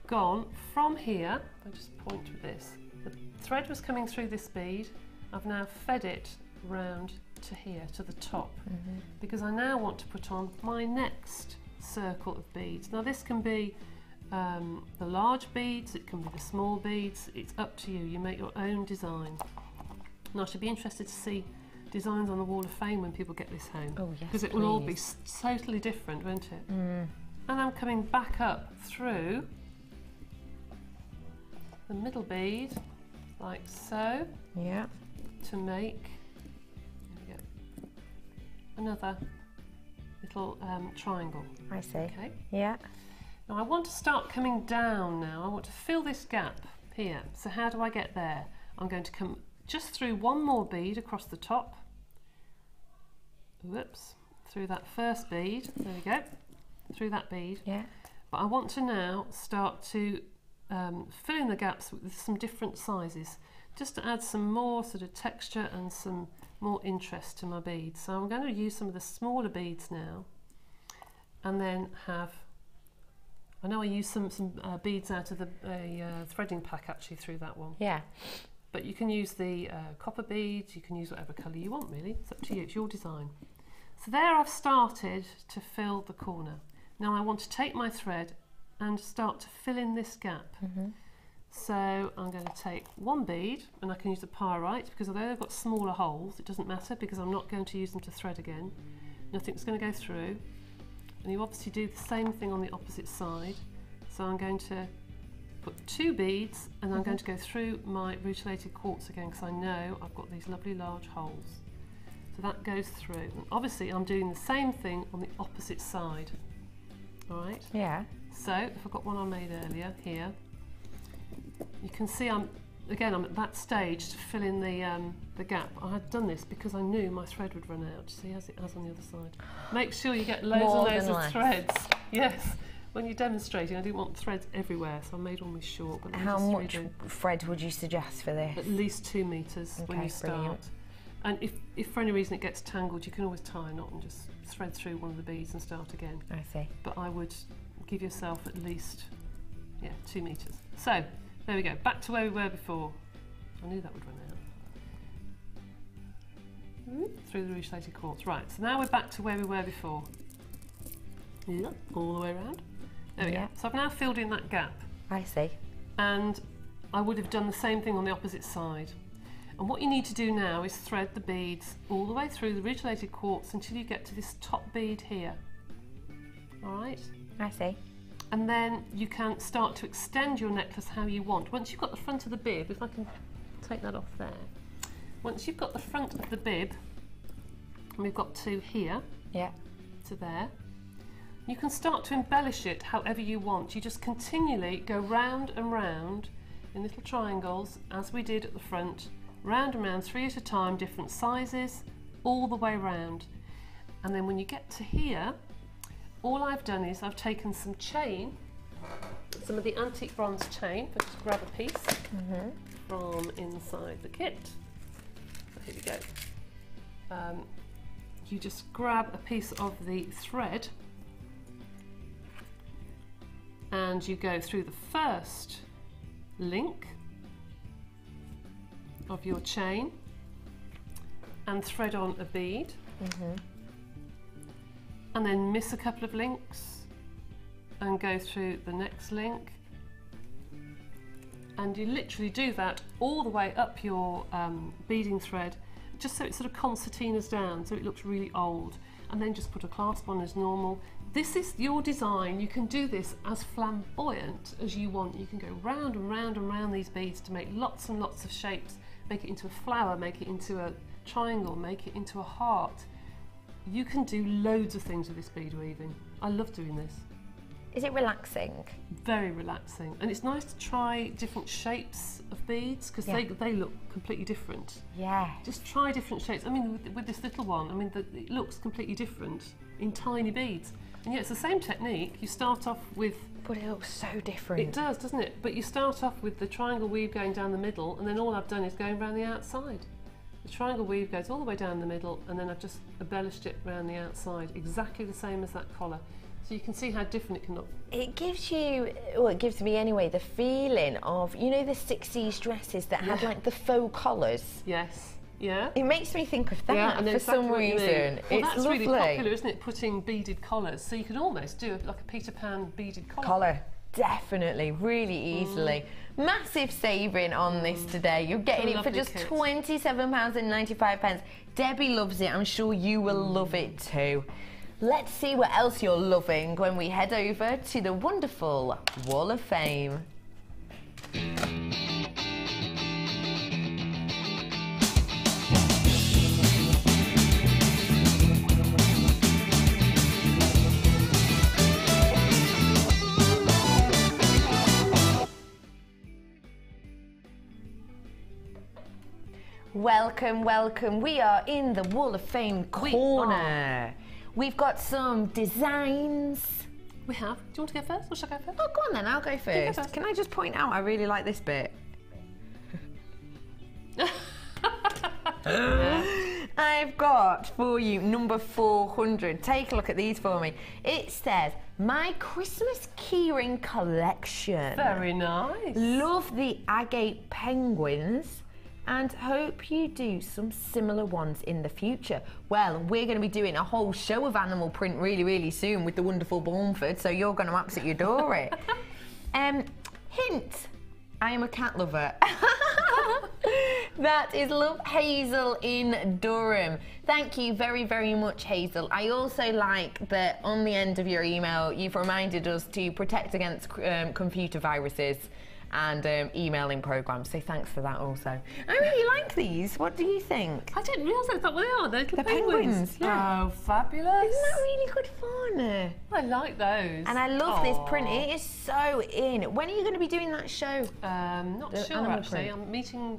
gone from here, I just point with this, the thread was coming through this bead, I've now fed it round to here, to the top, because I now want to put on my next circle of beads. Now this can be the large beads, it can be the small beads, it's up to you, you make your own design. And I should be interested to see designs on the Wall of Fame when people get this home. Oh yes, because it will all be totally different, won't it? And I'm coming back up through the middle bead, like so, to make another little triangle. I see. Okay. Yeah. Now I want to start coming down now. I want to fill this gap here. So how do I get there? I'm going to come just through one more bead across the top. Whoops. Through that first bead. There we go. Through that bead. Yeah. But I want to now start to fill in the gaps with some different sizes, just to add some more sort of texture and some more interest to my beads. So I'm going to use some of the smaller beads now, and then have, I know I used some beads out of the threading pack actually through that one. Yeah. But you can use the copper beads, you can use whatever colour you want really, it's up to you, it's your design. So there I've started to fill the corner. Now I want to take my thread and start to fill in this gap. So I'm going to take one bead, and I can use the pyrite because although they've got smaller holes, it doesn't matter because I'm not going to use them to thread again. Nothing's going to go through. And you obviously do the same thing on the opposite side. So I'm going to put 2 beads, and I'm going to go through my rutilated quartz again, because I know I've got these lovely large holes. So that goes through. And obviously I'm doing the same thing on the opposite side. All right? Yeah. So if I've got one I made earlier here, you can see I'm at that stage to fill in the gap. I had done this because I knew my thread would run out. See, as it has on the other side. Make sure you get loads and loads of threads. Yes. When you're demonstrating, I didn't want threads everywhere, so I made one with short. But how much thread would you suggest for this? At least 2 meters when you start. Brilliant. And if for any reason it gets tangled, you can always tie a knot and just thread through one of the beads and start again. I see. But I would give yourself at least, 2 meters. So, there we go, back to where we were before. I knew that would run out. Through the rutilated quartz. Right, so now we're back to where we were before. Yeah, all the way around. There we go. So I've now filled in that gap. I see. And I would have done the same thing on the opposite side. And what you need to do now is thread the beads all the way through the rutilated quartz until you get to this top bead here. All right? I see. And then you can start to extend your necklace how you want. Once you've got the front of the bib, if I can take that off there. Once you've got the front of the bib, and we've got 2 here, to there, you can start to embellish it however you want. You just continually go round and round in little triangles, as we did at the front, round and round, 3 at a time, different sizes, all the way round. And then when you get to here, all I've done is I've taken some chain, some of the antique bronze chain, but just grab a piece from inside the kit. So here we go. You just grab a piece of the thread and you go through the first link of your chain and thread on a bead, and then miss a couple of links and go through the next link, and you literally do that all the way up your beading thread, just so it sort of concertinas down, so it looks really old, and then just put a clasp on as normal. This is your design. You can do this as flamboyant as you want. You can go round and round and round these beads to make lots and lots of shapes, make it into a flower, make it into a triangle, make it into a heart. You can do loads of things with this bead weaving. I love doing this. Is it relaxing? Very relaxing. And it's nice to try different shapes of beads, because they look completely different. Yeah. Just try different shapes. I mean, with this little one, I mean, it looks completely different in tiny beads. And yet it's the same technique. You start off with... But it looks so different. It does, doesn't it? But you start off with the triangle weave going down the middle, and then all I've done is going around the outside. The triangle weave goes all the way down the middle, and then I've just embellished it around the outside, exactly the same as that collar. So you can see how different it can look. It gives you, well, it gives me anyway, the feeling of, you know, the 60s dresses that had like the faux collars? Yes. Yeah. It makes me think of that for some reason. Well, it's that's lovely. Really popular, isn't it? Putting beaded collars. So you can almost do like a Peter Pan beaded collar. Definitely, really easily. Massive saving on this today. You're getting it for just £27.95. Debbie loves it. I'm sure you will love it too. Let's see what else you're loving when we head over to the wonderful Wall of Fame. Welcome, welcome. We are in the Wall of Fame corner. We've got some designs. We have. Do you want to go first or should I go first? Oh, go on then, I'll go first. Can I just point out, I really like this bit. I've got for you number 400. Take a look at these for me. It says, my Christmas keyring collection. Very nice. Love the agate penguins, and hope you do some similar ones in the future. Well, we're going to be doing a whole show of animal print really, really soon with the wonderful Bulford, so you're going to absolutely adore it. Hint, I am a cat lover. That is Love Hazel in Durham. Thank you very, very much, Hazel. I also like that on the end of your email, you've reminded us to protect against computer viruses and emailing programs, so thanks for that also. I really like these. What do you think? I didn't realise I thought, well, they are. They're little penguins. Yeah. Oh, fabulous. Isn't that really good fun? I like those. And I love this print. It is so in. When are you going to be doing that show? Not sure, actually. I'm meeting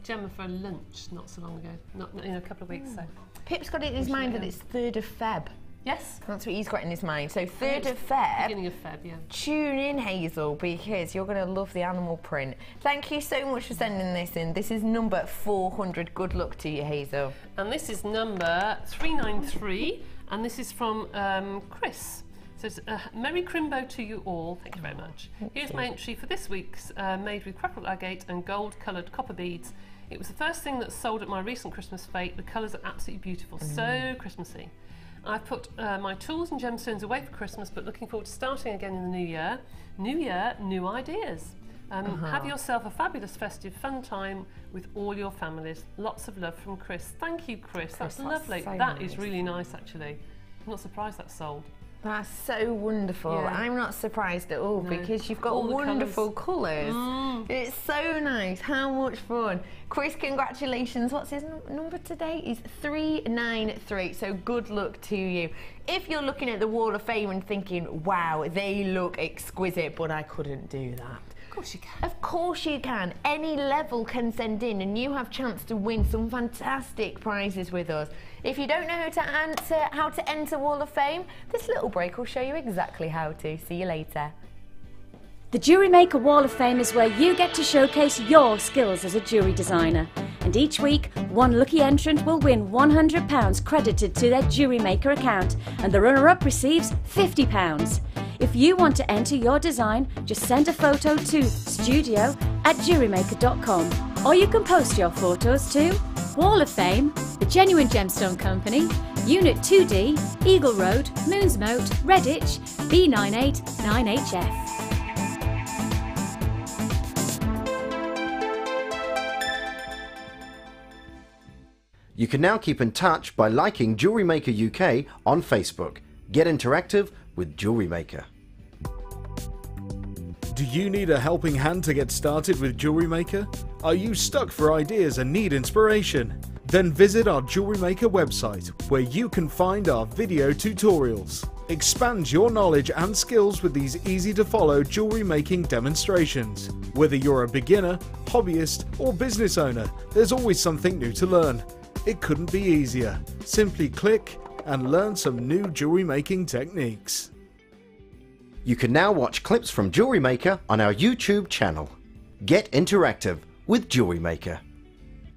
Gemma for lunch not so long ago. Not in a couple of weeks, so. Pip's got it in his mind that it's 3rd of Feb. Yes. That's what he's got in his mind. So 3rd of Feb. Beginning of Feb, yeah. Tune in, Hazel, because you're going to love the animal print. Thank you so much for sending this in. This is number 400. Good luck to you, Hazel. And this is number 393, and this is from Chris. So it's Merry Crimbo to you all. Thank you very much. Here's my entry for this week's made with crackled agate and gold-coloured copper beads. It was the first thing that sold at my recent Christmas fete. The colours are absolutely beautiful, so Christmassy. I've put my tools and gemstones away for Christmas, but looking forward to starting again in the new year. New year, new ideas. Have yourself a fabulous festive fun time with all your families. Lots of love from Chris. Thank you, Chris. That's lovely. So that is really nice, actually. I'm not surprised that's sold. That's so wonderful. Yeah. I'm not surprised at all because you've got all wonderful colours. It's so nice. How much fun. Chris, congratulations. What's his number today? Is 393. So good luck to you. If you're looking at the Wall of Fame and thinking, wow, they look exquisite, but I couldn't do that. Of course you can. Of course you can. Any level can send in and you have a chance to win some fantastic prizes with us. If you don't know how to enter Wall of Fame, this little break will show you exactly how to. See you later. The Jewellery Maker Wall of Fame is where you get to showcase your skills as a jewellery designer. And each week, one lucky entrant will win £100 credited to their Jewellery Maker account, and the runner-up receives £50. If you want to enter your design, just send a photo to studio@jewellerymaker.com, or you can post your photos to Wall of Fame, The Genuine Gemstone Company, Unit 2D, Eagle Road, Moonsmote, Redditch, B989HF. You can now keep in touch by liking Jewellery Maker UK on Facebook. Get interactive with Jewellery Maker. Do you need a helping hand to get started with Jewellery Maker? Are you stuck for ideas and need inspiration? Then visit our Jewellery Maker website, where you can find our video tutorials. Expand your knowledge and skills with these easy-to-follow jewellery making demonstrations. Whether you're a beginner, hobbyist, or business owner, there's always something new to learn. It couldn't be easier. Simply click and learn some new jewellery making techniques. You can now watch clips from Jewellery Maker on our YouTube channel. Get interactive with Jewellery Maker.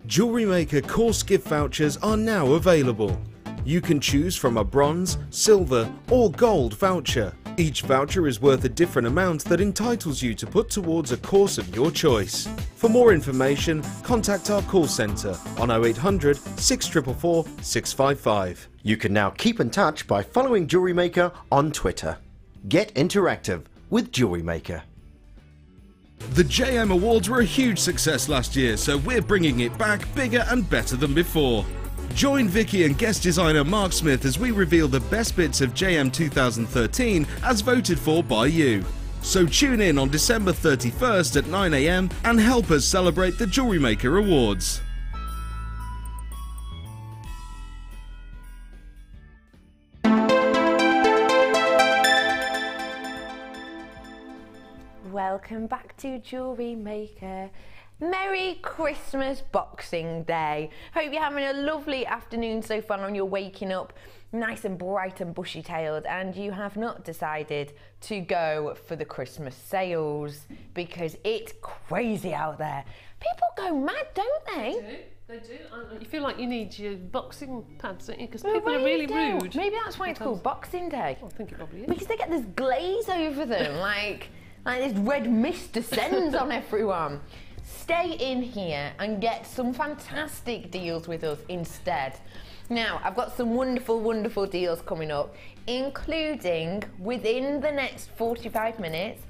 Jewellery Maker course gift vouchers are now available. You can choose from a bronze, silver or gold voucher. Each voucher is worth a different amount that entitles you to put towards a course of your choice. For more information, contact our call centre on 0800 644 655. You can now keep in touch by following Jewellery Maker on Twitter. Get interactive with Jewellery Maker. The JM Awards were a huge success last year, so we're bringing it back bigger and better than before. Join Vicky and guest designer Mark Smith as we reveal the best bits of JM 2013 as voted for by you. So tune in on December 31st at 9 AM and help us celebrate the Jewellery Maker Awards. Welcome back to Jewellery Maker. Merry Christmas Boxing Day. Hope you're having a lovely afternoon so far and you're waking up nice and bright and bushy-tailed and you have not decided to go for the Christmas sales because it's crazy out there. People go mad, don't they? They do. You feel like you need your boxing pads, don't you? Because people are really rude. Maybe that's why it's called Boxing Day. I think it probably is. Because they get this glaze over them, like this red mist descends on everyone. Stay in here and get some fantastic deals with us instead. Now, I've got some wonderful, wonderful deals coming up, including within the next 45 minutes,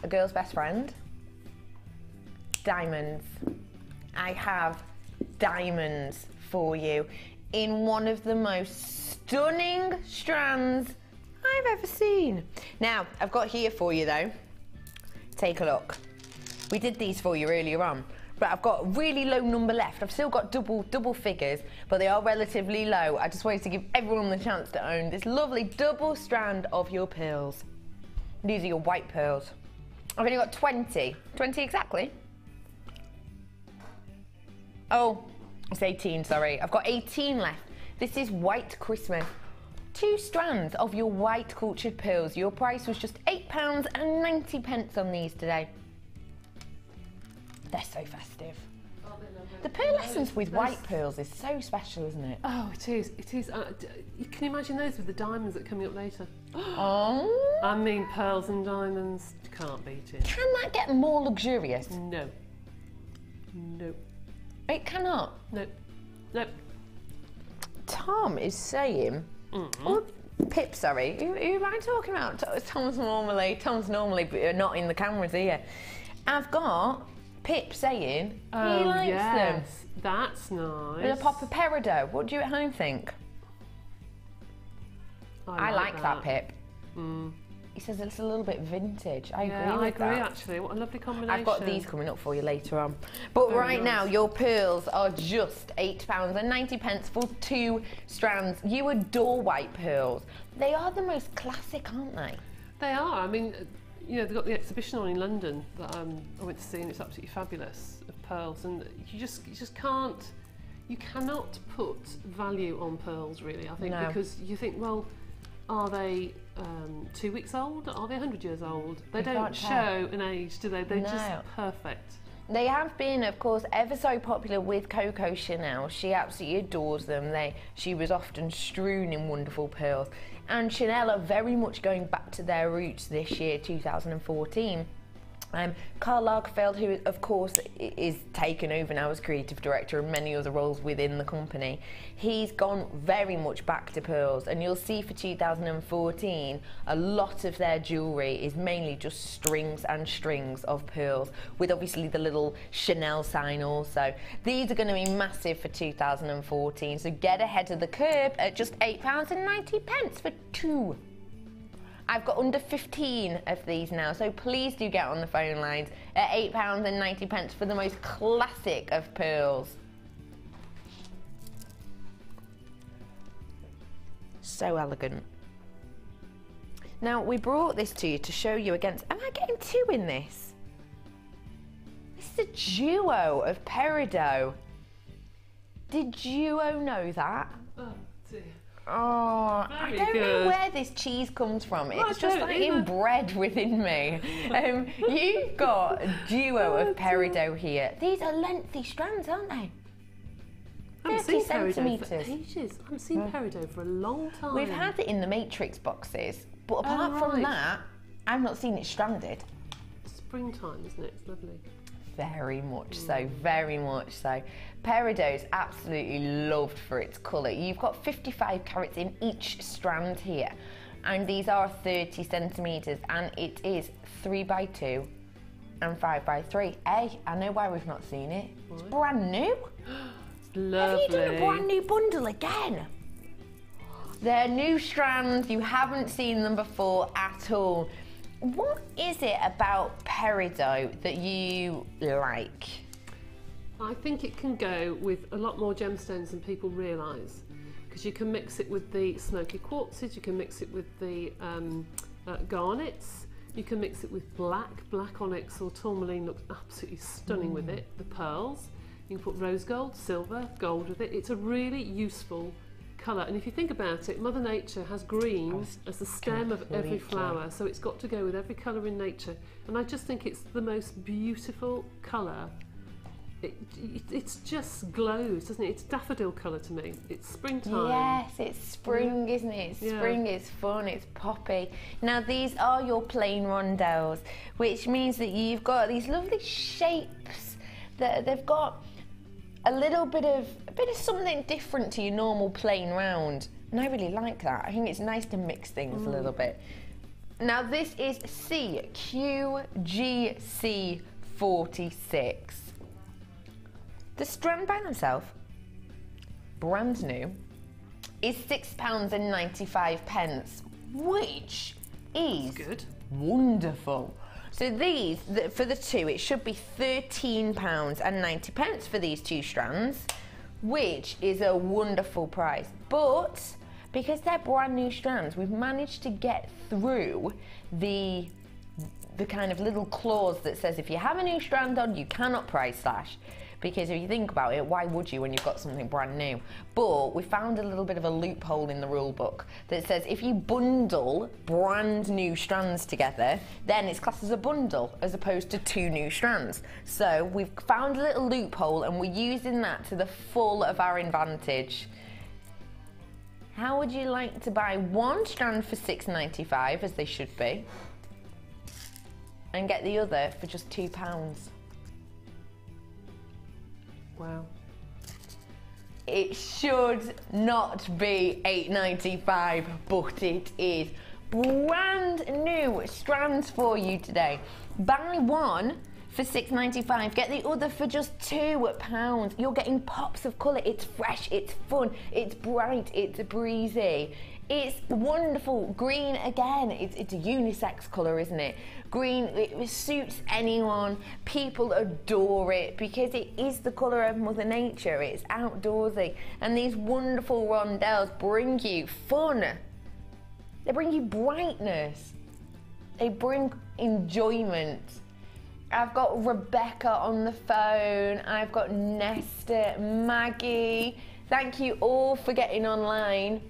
a girl's best friend, diamonds, I have diamonds for you in one of the most stunning strands I've ever seen. Now, I've got here for you though. Take a look. We did these for you earlier on, but I've got a really low number left. I've still got double figures, but they are relatively low. I just wanted to give everyone the chance to own this lovely double strand of your pearls. These are your white pearls. I've only got 20. 20 exactly. Oh, it's 18, sorry. I've got 18 left. This is White Christmas. 2 strands of your white cultured pearls. Your price was just £8.90 on these today. They're so festive. The pearlescence with white pearls is so special, isn't it? Oh, it is. It is. You can imagine those with the diamonds that are coming up later. Oh. I mean, pearls and diamonds. You can't beat it. Can that get more luxurious? No. No. It cannot? No. No. Tom is saying... Oh, Pip, sorry. Who am I talking about? Tom's normally not in the cameras here. I've got Pip saying he likes them. That's nice. With a pop of peridot. What do you at home think? I like that, Pip. He says it's a little bit vintage. I agree with that. Actually. What a lovely combination. I've got these coming up for you later on. But right now, your pearls are just £8.90 for 2 strands. You adore white pearls. They are the most classic, aren't they? They are. I mean, you know, they've got the exhibition on in London that I went to see, and it's absolutely fabulous, of pearls. And you just can't, you cannot put value on pearls, really, I think, because you think, well, are they 2 weeks old? Are they 100 years old? They don't show an age, do they? They're just perfect. They have been, of course, ever so popular with Coco Chanel. She absolutely adores them. She was often strewn in wonderful pearls. And Chanel are very much going back to their roots this year, 2014. Karl Lagerfeld, who of course is taken over now as creative director and many other roles within the company, he's gone very much back to pearls, and you'll see for 2014 a lot of their jewellery is mainly just strings and strings of pearls, with obviously the little Chanel sign also. These are going to be massive for 2014, so get ahead of the curve at just £8.90 for 2. I've got under 15 of these now, so please do get on the phone lines at £8.90 for the most classic of pearls. So elegant. Now, we brought this to you to show you against... Am I getting 2 in this? This is a duo of peridot. Did Duo know that? Oh, dear. Oh, I don't know where this cheese comes from. It's just like inbred within me. You've got a duo of peridot here. These are lengthy strands, aren't they? 30 centimetres. I haven't seen peridot for a long time. We've had it in the Matrix boxes, but apart from that, I've not seen it stranded. Springtime, isn't it? It's lovely. Very much so, very much so. Peridot is absolutely loved for its colour. You've got 55 carats in each strand here, and these are 30 centimetres, and it is 3x2 and 5x3. Hey, I know why we've not seen it. It's brand new. Lovely. Have you done a brand new bundle again? They're new strands. You haven't seen them before at all. What is it about peridot that you like? I think it can go with a lot more gemstones than people realise, because you can mix it with the smoky quartzes, you can mix it with the garnets, you can mix it with black onyx or tourmaline looks absolutely stunning with it, the pearls, you can put rose gold, silver, gold with it. It's a really useful colour, and if you think about it, Mother Nature has green as the stem of every flower, so it's got to go with every colour in nature, and I just think it's the most beautiful colour. It just glows, doesn't it? It's daffodil colour to me. It's springtime. Yes, it's spring, isn't it? Spring is fun, it's poppy. Now these are your plain rondelles, which means that you've got these lovely shapes that they've got a bit of something different to your normal plain round, and I really like that. I think it's nice to mix things a little bit. Now this is CQGC46. The strand by themselves, brand new, is £6.95, which is good. Wonderful. So these, for the two, it should be £13.90 for these 2 strands, which is a wonderful price. But because they're brand new strands, we've managed to get through the kind of little clause that says if you have a new strand on, you cannot price slash. Because if you think about it, why would you when you've got something brand new? But we found a little bit of a loophole in the rule book that says if you bundle brand new strands together, then it's classed as a bundle as opposed to 2 new strands. So we've found a little loophole and we're using that to the full of our advantage. How would you like to buy 1 strand for £6.95, as they should be, and get the other for just £2? Wow. It should not be £8.95, but it is. Brand new strands for you today. Buy 1 for £6.95, get the other for just £2. You're getting pops of colour. It's fresh, it's fun, it's bright, it's breezy. It's wonderful. Green, again, it's a unisex colour, isn't it? Green, it suits anyone. People adore it because it is the colour of Mother Nature. It's outdoorsy. And these wonderful rondelles bring you fun. They bring you brightness. They bring enjoyment. I've got Rebecca on the phone. I've got Nesta, Maggie. Thank you all for getting online.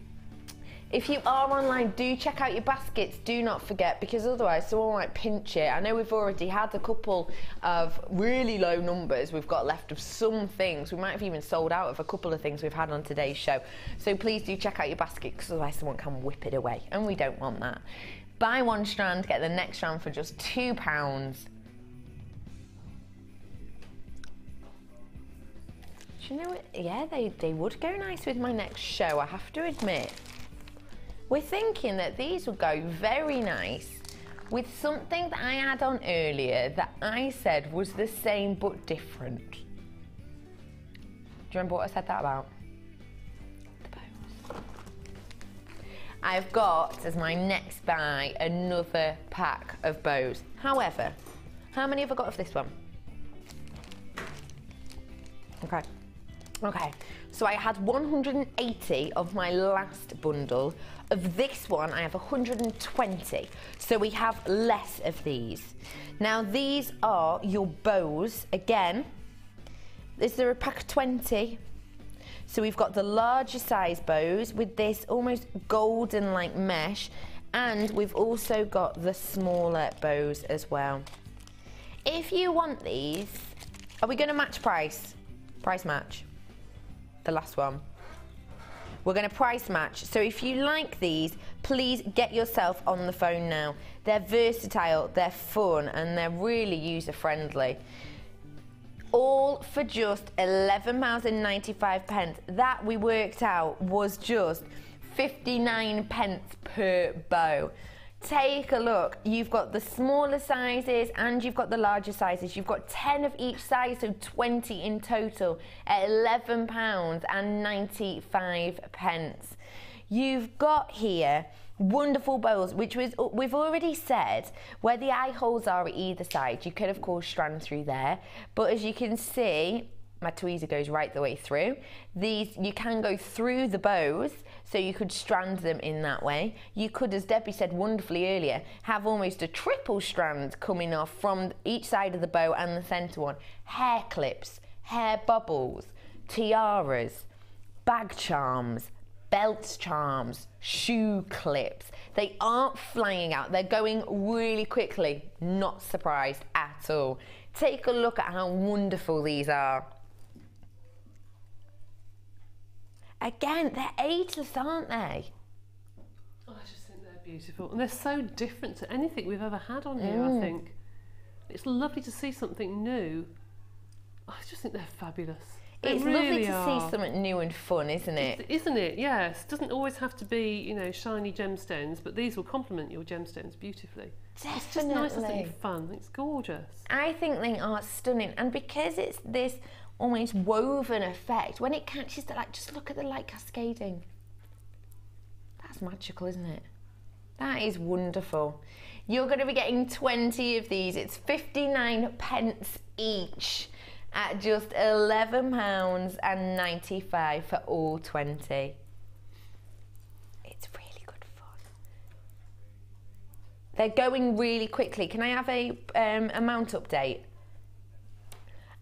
If you are online, do check out your baskets, do not forget, because otherwise someone might pinch it. I know we've already had a couple of really low numbers we've got left of some things. We might have even sold out of a couple of things we've had on today's show. So please do check out your basket, because otherwise someone can whip it away, and we don't want that. Buy 1 strand, get the next strand for just £2. Do you know what? Yeah, they would go nice with my next show, I have to admit. We're thinking that these would go very nice with something that I had on earlier that I said was the same but different. Do you remember what I said that about? The bows. I've got, as my next buy, another pack of bows. However, how many have I got of this one? Okay, so I had 180 of my last bundle. Of this one, I have 120, so we have less of these. Now, these are your bows. Again, is there a pack of 20? So we've got the larger size bows with this almost golden like mesh, and we've also got the smaller bows as well. If you want these, are we going to match price? Price match. The last one. We're going to price match. So if you like these, please get yourself on the phone now. They're versatile, they're fun, and they're really user-friendly. All for just £11.95. That we worked out was just 59 pence per bow. Take a look. You've got the smaller sizes and you've got the larger sizes. You've got 10 of each size, so 20 in total at £11.95. You've got here wonderful bows, which we've already said where the eye holes are at either side. You can of course strand through there, but as you can see, my tweezer goes right the way through. These, you can go through the bows, so you could strand them in that way. You could, as Debbie said wonderfully earlier, have almost a triple strand coming off from each side of the bow and the centre one. Hair clips, hair bubbles, tiaras, bag charms, belt charms, shoe clips. They aren't flying out, they're going really quickly. Not surprised at all. Take a look at how wonderful these are. Again, they're ageless, aren't they? Oh, I just think they're beautiful. And they're so different to anything we've ever had on here, I think. It's lovely to see something new. I just think they're fabulous. It's lovely to see something new and fun, isn't it? Isn't it? Yes. It doesn't always have to be, you know, shiny gemstones, but these will complement your gemstones beautifully. Definitely. It's just nice and fun. It's gorgeous. I think they are stunning. And because it's this almost woven effect. When it catches the light, just look at the light cascading. That's magical, isn't it? That is wonderful. You're going to be getting 20 of these. It's 59p each at just £11.95 for all 20. It's really good fun. They're going really quickly. Can I have a amount update?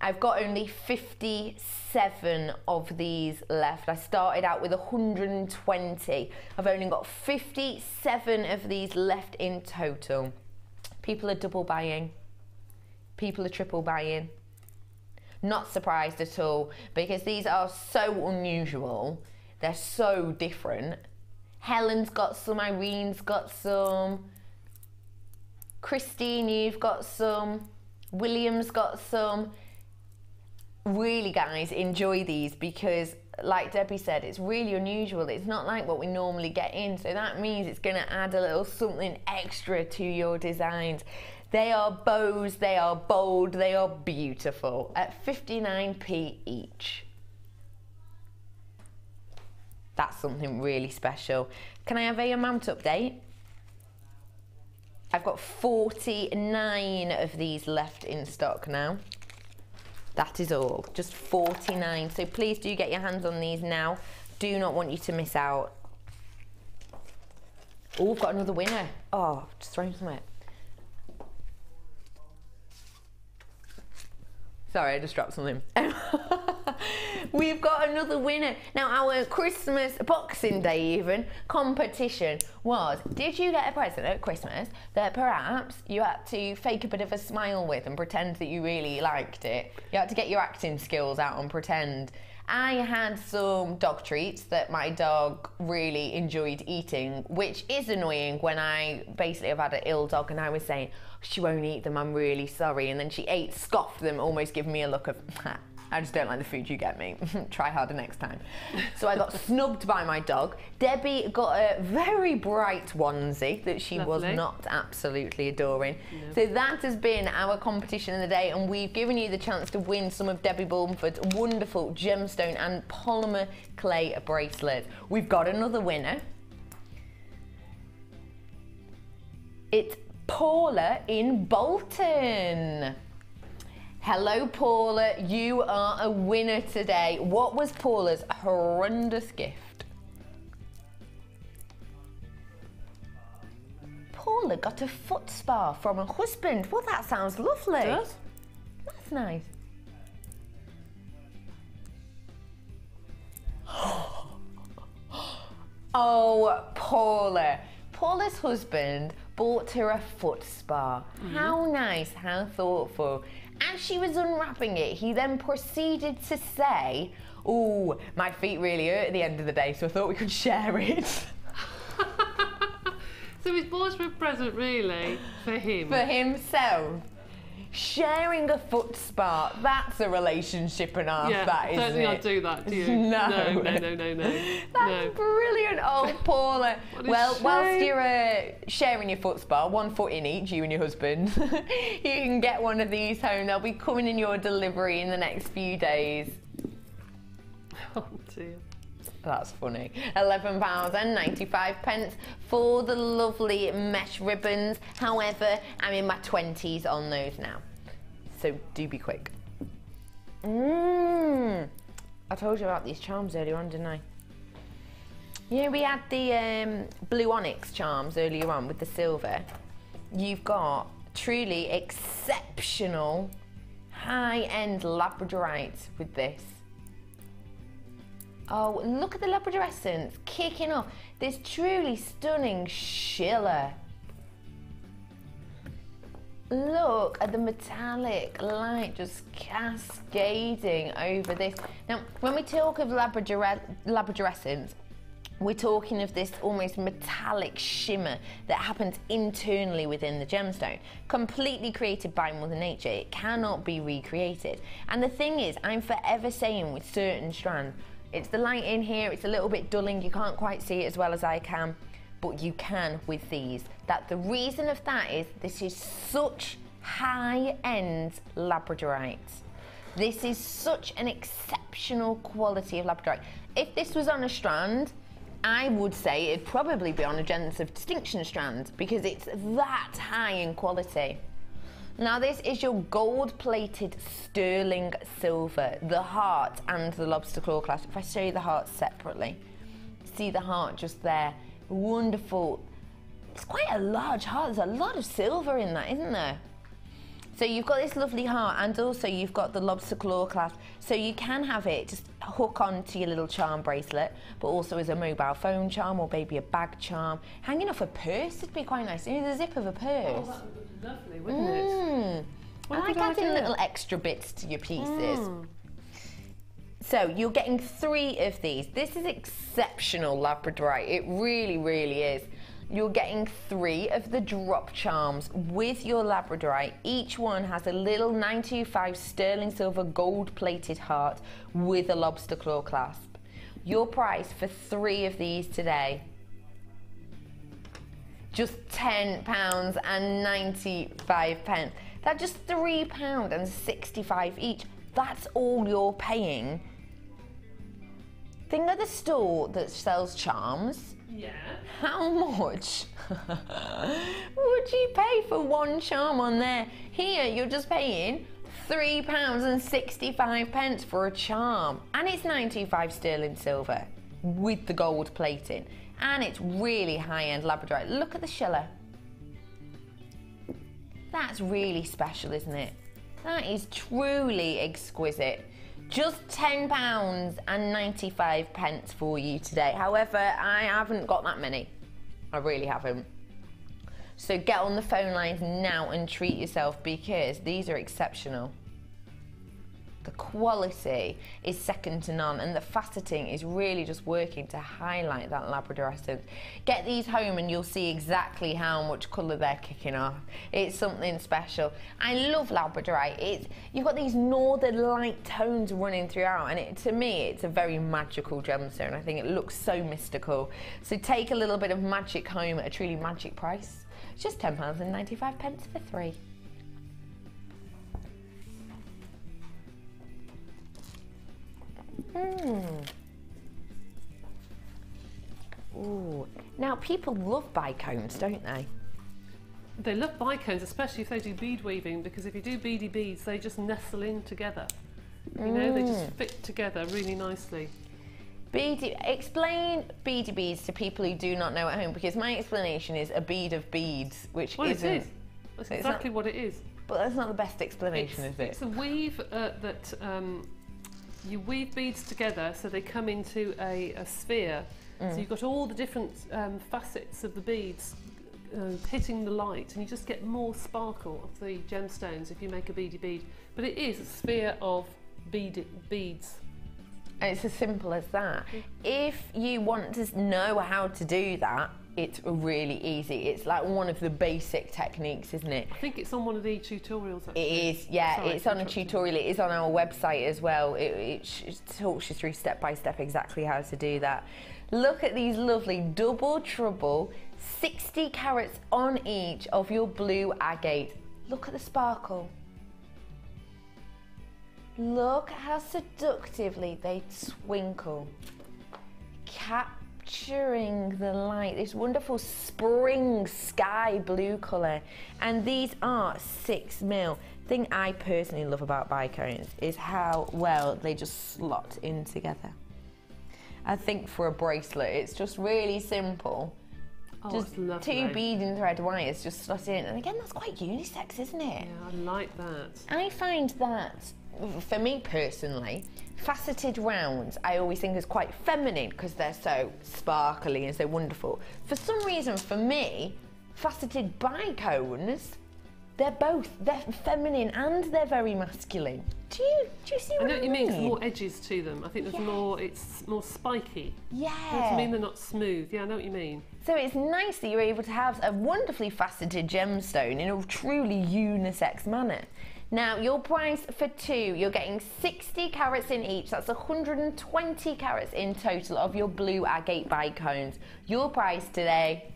I've got only 57 of these left. I started out with 120. I've only got 57 of these left in total. People are double buying. People are triple buying. Not surprised at all, because these are so unusual. They're so different. Helen's got some, Irene's got some. Christine, you've got some. William's got some. Really, guys, enjoy these, because like Debbie said, it's really unusual. It's not like what we normally get in, so that means it's going to add a little something extra to your designs. They are bows, they are bold, they are beautiful at 59p each. That's something really special. Can I have a amount update? I've got 49 of these left in stock now. That is all, just 49. So please do get your hands on these now. Do not want you to miss out. Oh, we've got another winner. Oh, just throwing some it. Sorry, I just dropped something. We've got another winner. Now, our Christmas, Boxing Day even, competition was, did you get a present at Christmas that perhaps you had to fake a bit of a smile with and pretend that you really liked it? You had to get your acting skills out and pretend. I had some dog treats that my dog really enjoyed eating, which is annoying when I basically have had an ill dog and I was saying, she won't eat them, I'm really sorry. And then she ate, scoffed them, almost giving me a look of, I just don't like the food you get me. Try harder next time. So I got snubbed by my dog. Debbie got a very bright onesie that she was not absolutely adoring. No. So that has been our competition of the day, and we've given you the chance to win some of Debbie Bulford's wonderful gemstone and polymer clay bracelets. We've got another winner. It's Paula in Bolton. Hello, Paula. You are a winner today. What was Paula's horrendous gift? Paula got a foot spa from her husband. Well, that sounds lovely. It does. That's nice. Oh, Paula. Paula's husband bought her a foot spa. How nice, how thoughtful. As she was unwrapping it, he then proceeded to say, "Oh, my feet really hurt at the end of the day, so I thought we could share it." So he's bought her a present, really, for him? For himself. Sharing a foot spa, that's a relationship and a half, yeah, that, isn't certainly it? I'd do that, do you? No. No. That's brilliant. Oh, Paula. Well, whilst you're sharing your foot spa, 1 foot in each, you and your husband, you can get one of these home. They'll be coming in your delivery in the next few days. Oh, dear. That's funny. £11.95 for the lovely mesh ribbons. However, I'm in my 20s on those now, so do be quick. I told you about these charms earlier on, didn't I? You know, we had the blue onyx charms earlier on with the silver. You've got truly exceptional high-end labradorite with this. Oh, look at the labradorescence kicking off. This truly stunning shiller. Look at the metallic light just cascading over this. Now, when we talk of labradorescence, we're talking of this almost metallic shimmer that happens internally within the gemstone, completely created by Mother Nature. It cannot be recreated. And the thing is, I'm forever saying with certain strands, it's the light in here, it's a little bit dulling, you can't quite see it as well as I can, but you can with these. That the reason of that is this is such high-end labradorite. This is such an exceptional quality of labradorite. If this was on a strand, I would say it'd probably be on a Gents of Distinction strand because it's that high in quality. Now this is your gold-plated sterling silver, the heart and the lobster claw clasp. If I show you the heart separately, see the heart just there, wonderful. It's quite a large heart, there's a lot of silver in that, isn't there? So you've got this lovely heart and also you've got the lobster claw clasp. So you can have it just hook onto your little charm bracelet, but also as a mobile phone charm or maybe a bag charm. Hanging off a purse would be quite nice, you know, the zip of a purse. Oh, that would be lovely, wouldn't it? I like adding little extra bits to your pieces. So you're getting 3 of these. This is exceptional labradorite, it really, really is. You're getting 3 of the drop charms with your labradorite. Each one has a little 925 sterling silver gold-plated heart with a lobster claw clasp. Your price for 3 of these today, just £10.95. That's just £3.65 each. That's all you're paying. Think of the store that sells charms. Yeah. How much would you pay for one charm on there? Here, you're just paying £3.65 for a charm. And it's 925 sterling silver with the gold plating. And it's really high-end labradorite. Look at the shiller. That's really special, isn't it? That is truly exquisite. Just £10.95 for you today. However, I haven't got that many. I really haven't. So get on the phone lines now and treat yourself because these are exceptional. The quality is second to none and the faceting is really just working to highlight that Labrador essence. Get these home and you'll see exactly how much colour they're kicking off. It's something special. I love Labradorite. You've got these northern light tones running throughout and to me it's a very magical gemstone. I think it looks so mystical. So take a little bit of magic home at a truly magic price. It's just £10.95 for 3. Ooh. Now people love bicones, don't they? They love bicones, especially if they do bead weaving, because if you do beady beads, they just nestle in together. You know, they just fit together really nicely. Explain beady beads to people who do not know at home, because my explanation is a bead of beads, which isn't. It is. That's exactly what it is. But that's not the best explanation, is it? It's a weave that you weave beads together so they come into a sphere. So you've got all the different facets of the beads hitting the light, and you just get more sparkle of the gemstones if you make a beady bead. But it is a sphere of beads. And it's as simple as that. If you want to know how to do that, it's really easy. It's like one of the basic techniques, isn't it? I think it's on one of the tutorials, actually. It is, yeah. Sorry, it's on a tutorial. It is on our website as well. It talks you through step by step exactly how to do that. Look at these lovely double trouble, 60 carats on each of your blue agate. Look at the sparkle. Look how seductively they twinkle, capturing the light, this wonderful spring sky blue colour. And these are 6mm. The thing I personally love about bicones is how well they just slot in together. I think for a bracelet, it's just really simple. Oh, just 2 beading thread wires just slot in. And again, that's quite unisex, isn't it? Yeah, I like that. I find that, for me personally, faceted rounds I always think is quite feminine because they're so sparkly and so wonderful. For some reason, for me, faceted bicones, they're feminine and they're very masculine. Do you see what I mean? I know what you mean, there's more edges to them. I think there's more, it's more spiky. Yeah. Doesn't mean they're not smooth. Yeah, I know what you mean. So it's nice that you're able to have a wonderfully faceted gemstone in a truly unisex manner. Now, your price for 2, you're getting 60 carats in each. That's 120 carats in total of your blue agate bicones. Your price today,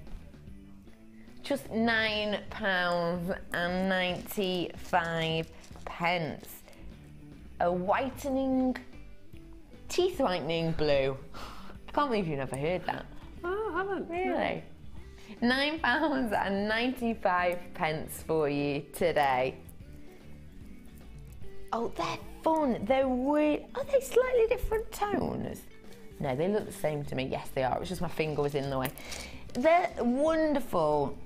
just £9.95. a whitening, teeth whitening blue. I can't believe you never heard that. Oh, I haven't. Really? £9.95 for you today. Oh, they're fun. They're weird. Are they slightly different tones? No, they look the same to me. Yes, they are. It was just my finger was in the way. They're wonderful.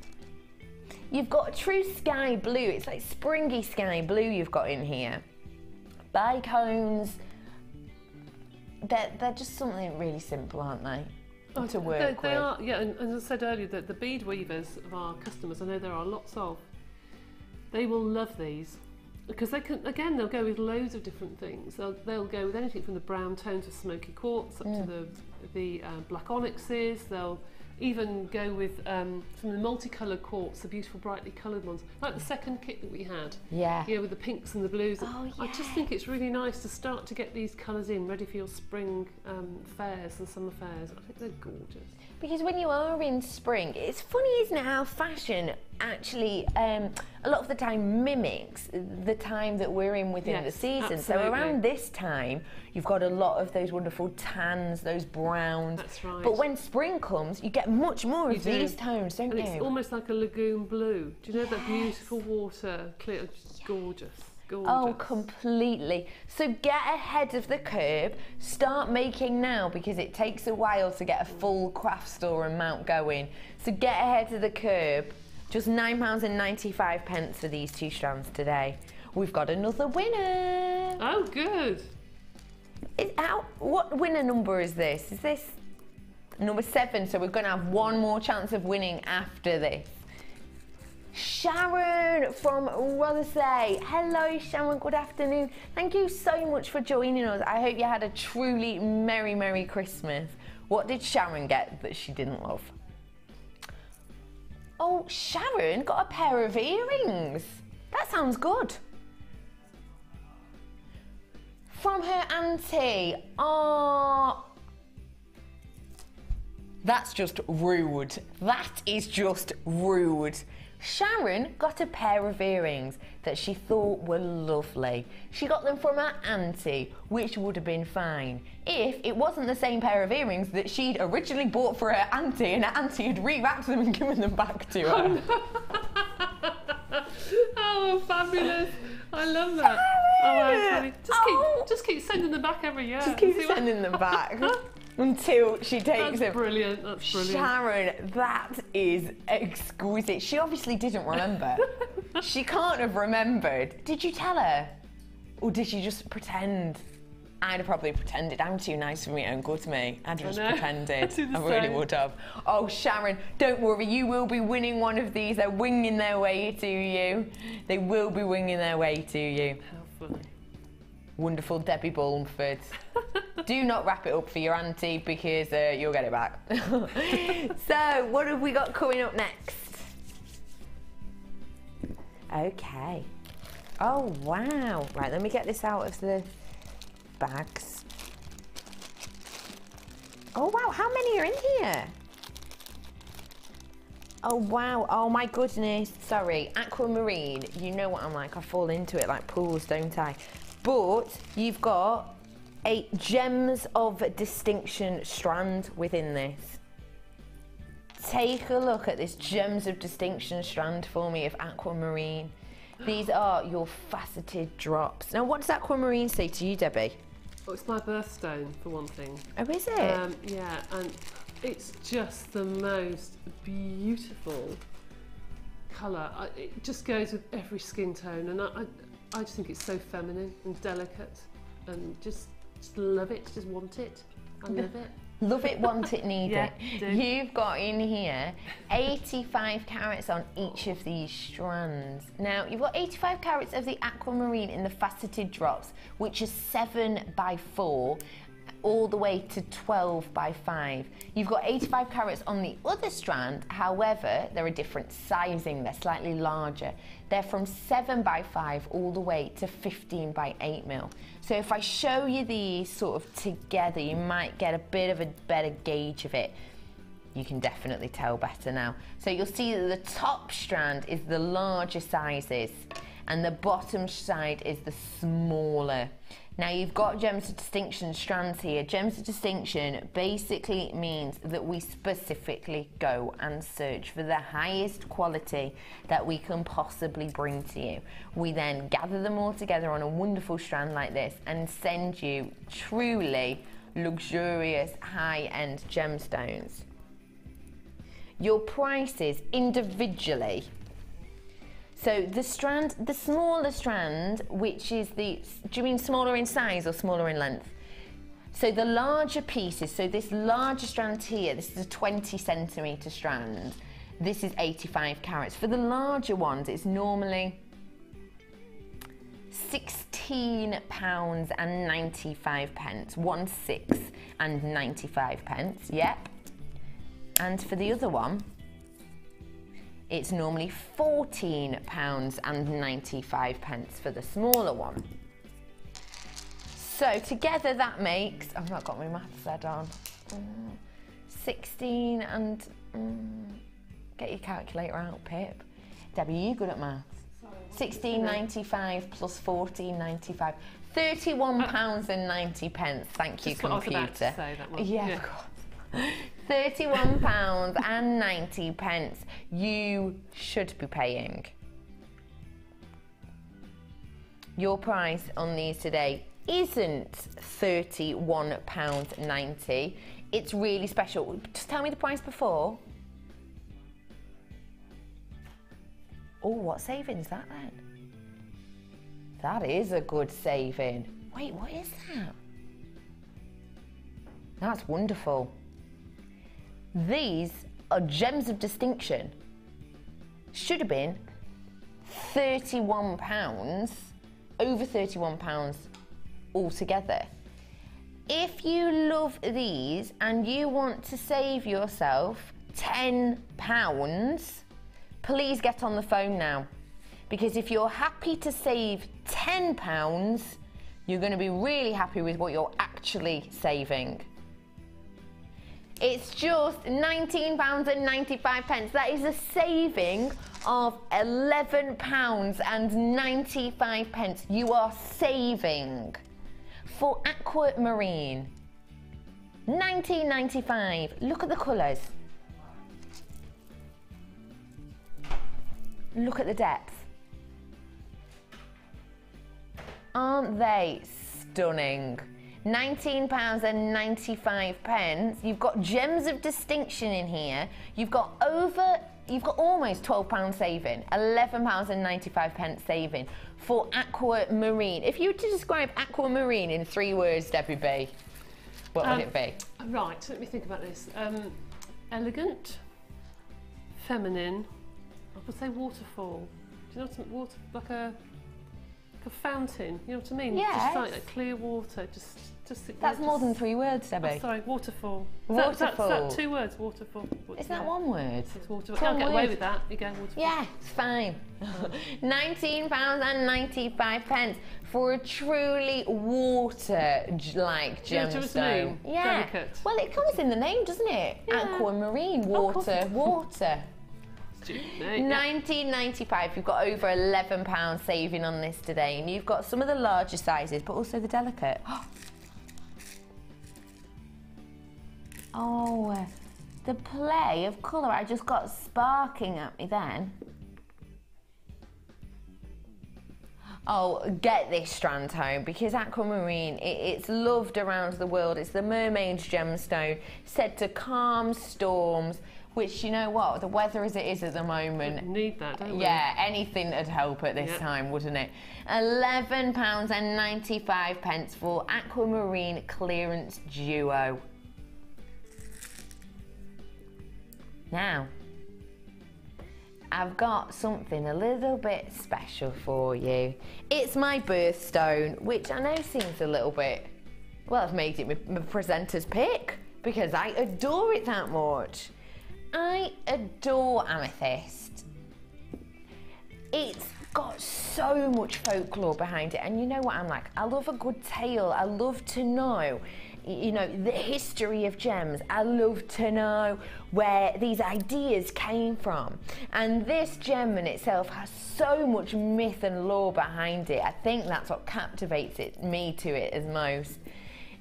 You've got a true sky blue. It's like springy sky blue you've got in here. Bicones. They're just something really simple, aren't they? To work they with. are, yeah, and as I said earlier, the bead weavers of our customers, I know there are lots of, they will love these because they can, again, they'll go with loads of different things. They'll go with anything from the brown tones of smoky quartz up to the black onyxes. They'll even go with some of the multicoloured quartz, the beautiful brightly coloured ones, like the second kit that we had. Yeah. Yeah, with the pinks and the blues. Oh, yeah. I just think it's really nice to start to get these colours in, ready for your spring fairs and summer fairs. I think they're gorgeous. Because when you are in spring, it's funny, isn't it, how fashion actually a lot of the time mimics the time that we're in within the season. Absolutely. So around this time, you've got a lot of those wonderful tans, those browns. That's right. But when spring comes, you get much more of these tones, don't you? It's almost like a lagoon blue. Do you know that beautiful water, clear, just gorgeous. Gorgeous. Oh, completely. So get ahead of the curve, start making now because it takes a while to get a full craft store amount going. So get ahead of the curve. Just £9.95 for these 2 strands today. We've got another winner. Oh, good. What winner number is this? Is this number 7? So we're going to have one more chance of winning after this. Sharon from Rothesay. Hello Sharon, good afternoon. Thank you so much for joining us. I hope you had a truly merry Christmas. What did Sharon get that she didn't love? Oh, Sharon got a pair of earrings. That sounds good. From her auntie. Oh, that's just rude. That is just rude. Sharon got a pair of earrings that she thought were lovely. She got them from her auntie, which would have been fine if it wasn't the same pair of earrings that she'd originally bought for her auntie and her auntie had rewrapped them and given them back to her. Oh, fabulous. I love that. Sharon! Oh, just keep sending them back every year. Just keep sending them back. Until she takes That's brilliant, that's brilliant. Sharon, that is exquisite. She obviously didn't remember. She can't have remembered. Did you tell her? Or did she just pretend? I'd have probably pretended. I'm too nice for me own good, me. I'd just pretended. I really would have. Oh, Sharon, don't worry. You will be winning one of these. They're winging their way to you. They will be winging their way to you. How funny. Wonderful Debbie Bulford. Do not wrap it up for your auntie because you'll get it back. So, what have we got coming up next? Okay. Oh, wow. Right, let me get this out of the bags. Oh, wow. How many are in here? Oh, wow. Oh, my goodness. Sorry. Aquamarine. You know what I'm like. I fall into it like pools, don't I? But you've got a Gems of Distinction strand within this. Take a look at this Gems of Distinction strand for me of aquamarine. These are your faceted drops. Now, what does aquamarine say to you, Debbie? Oh, it's my birthstone, for one thing. Oh, is it? Yeah, and it's just the most beautiful colour. It just goes with every skin tone, and I just think it's so feminine and delicate, and just love it, just want it. I love it. Love it, want it, need Yeah, it. do. You've got in here 85 carats on each of these strands. Now, you've got 85 carats of the aquamarine in the faceted drops, which is 7x4, all the way to 12x5. You've got 85 carats on the other strand, however, they're a different sizing, they're slightly larger. They're from 7x5 all the way to 15x8 mil. So if I show you these sort of together, you might get a bit of a better gauge of it. You can definitely tell better now. So you'll see that the top strand is the larger sizes, and the bottom side is the smaller. Now you've got Gems of Distinction strands here. Gems of Distinction basically means that we specifically go and search for the highest quality that we can possibly bring to you. We then gather them all together on a wonderful strand like this and send you truly luxurious high-end gemstones. Your prices individually. So the strand, the smaller strand, which is the, do you mean smaller in size or smaller in length? So the larger pieces, so this larger strand here, this is a 20 centimetre strand. This is 85 carats. For the larger ones, it's normally £16 and 95 pence, 16 and 95 pence, yep. And for the other one, it's normally £14 and 95 pence for the smaller one. So together that makes, I've not got my maths head on, 16 and, get your calculator out, Pip. Debbie, are you good at maths? 16.95 plus 14.95, £31 and 90 pence. Thank you, computer. I was about to say that one. Yeah, of course. £31 and 90 pence you should be paying. Your price on these today isn't £31.90. It's really special. Just tell me the price before. Oh, what saving is that then? That is a good saving. Wait, what is that? That's wonderful. These are Gems of Distinction. Should have been £31, over £31 altogether. If you love these and you want to save yourself £10, please get on the phone now. Because if you're happy to save £10, you're going to be really happy with what you're actually saving. It's just £19 and 95 pence. That is a saving of £11 and 95 pence. You are saving for aquamarine. £19.95. Look at the colours. Look at the depth. Aren't they stunning? £19 and 95 pence. You've got Gems of Distinction in here. You've got almost £12 saving, £11 and 95 pence saving for aquamarine. If you were to describe aquamarine in 3 words, Debbie B, what would it be? Right, let me think about this. Elegant, feminine, I would say waterfall. Do you know what, like a fountain, you know what I mean? Yes. Just like a clear water, just that's more than 3 words, Debbie. Oh, sorry, waterfall. Waterfall. That's 2 words, waterfall. Isn't that 1 word? It's waterfall. I'll get away with that. You go, waterfall. Yeah, it's fine. £19 and 95 pence for a truly water-like gemstone. Yeah. Delicate. Well, it comes in the name, doesn't it? Yeah. Aquamarine, water, water. £19.95. You've got over £11 saving on this today, and you've got some of the larger sizes, but also the delicate. Oh, the play of colour I just got sparking at me then. Oh, get this strand home, because aquamarine, it's loved around the world. It's the mermaid's gemstone, said to calm storms, which, you know what, the weather as it is at the moment. We need that, don't we? Yeah, anything would help at this time, wouldn't it? £11 and 95 pence for aquamarine clearance duo. Now, I've got something a little bit special for you. It's my birthstone, which I know seems a little bit, well, I've made it my presenter's pick because I adore it that much. I adore amethyst. It's got so much folklore behind it, and you know what I'm like, I love a good tale. I love to know you know, the history of gems. I love to know where these ideas came from. And this gem in itself has so much myth and lore behind it. I think that's what captivates me to it as most.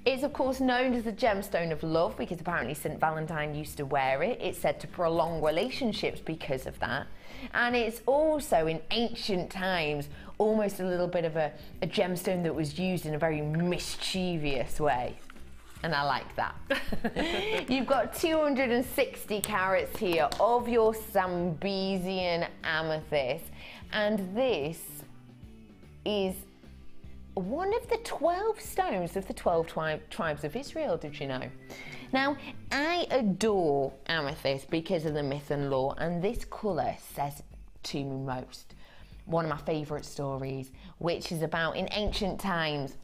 It's of course known as the gemstone of love because apparently St. Valentine used to wear it. It's said to prolong relationships because of that. And it's also in ancient times almost a little bit of a gemstone that was used in a very mischievous way. And I like that. You've got 260 carats here of your Zambesian amethyst. And this is one of the 12 stones of the 12 tribes of Israel, did you know? Now, I adore amethyst because of the myth and lore, and this colour says to me most. One of my favourite stories, which is about in ancient times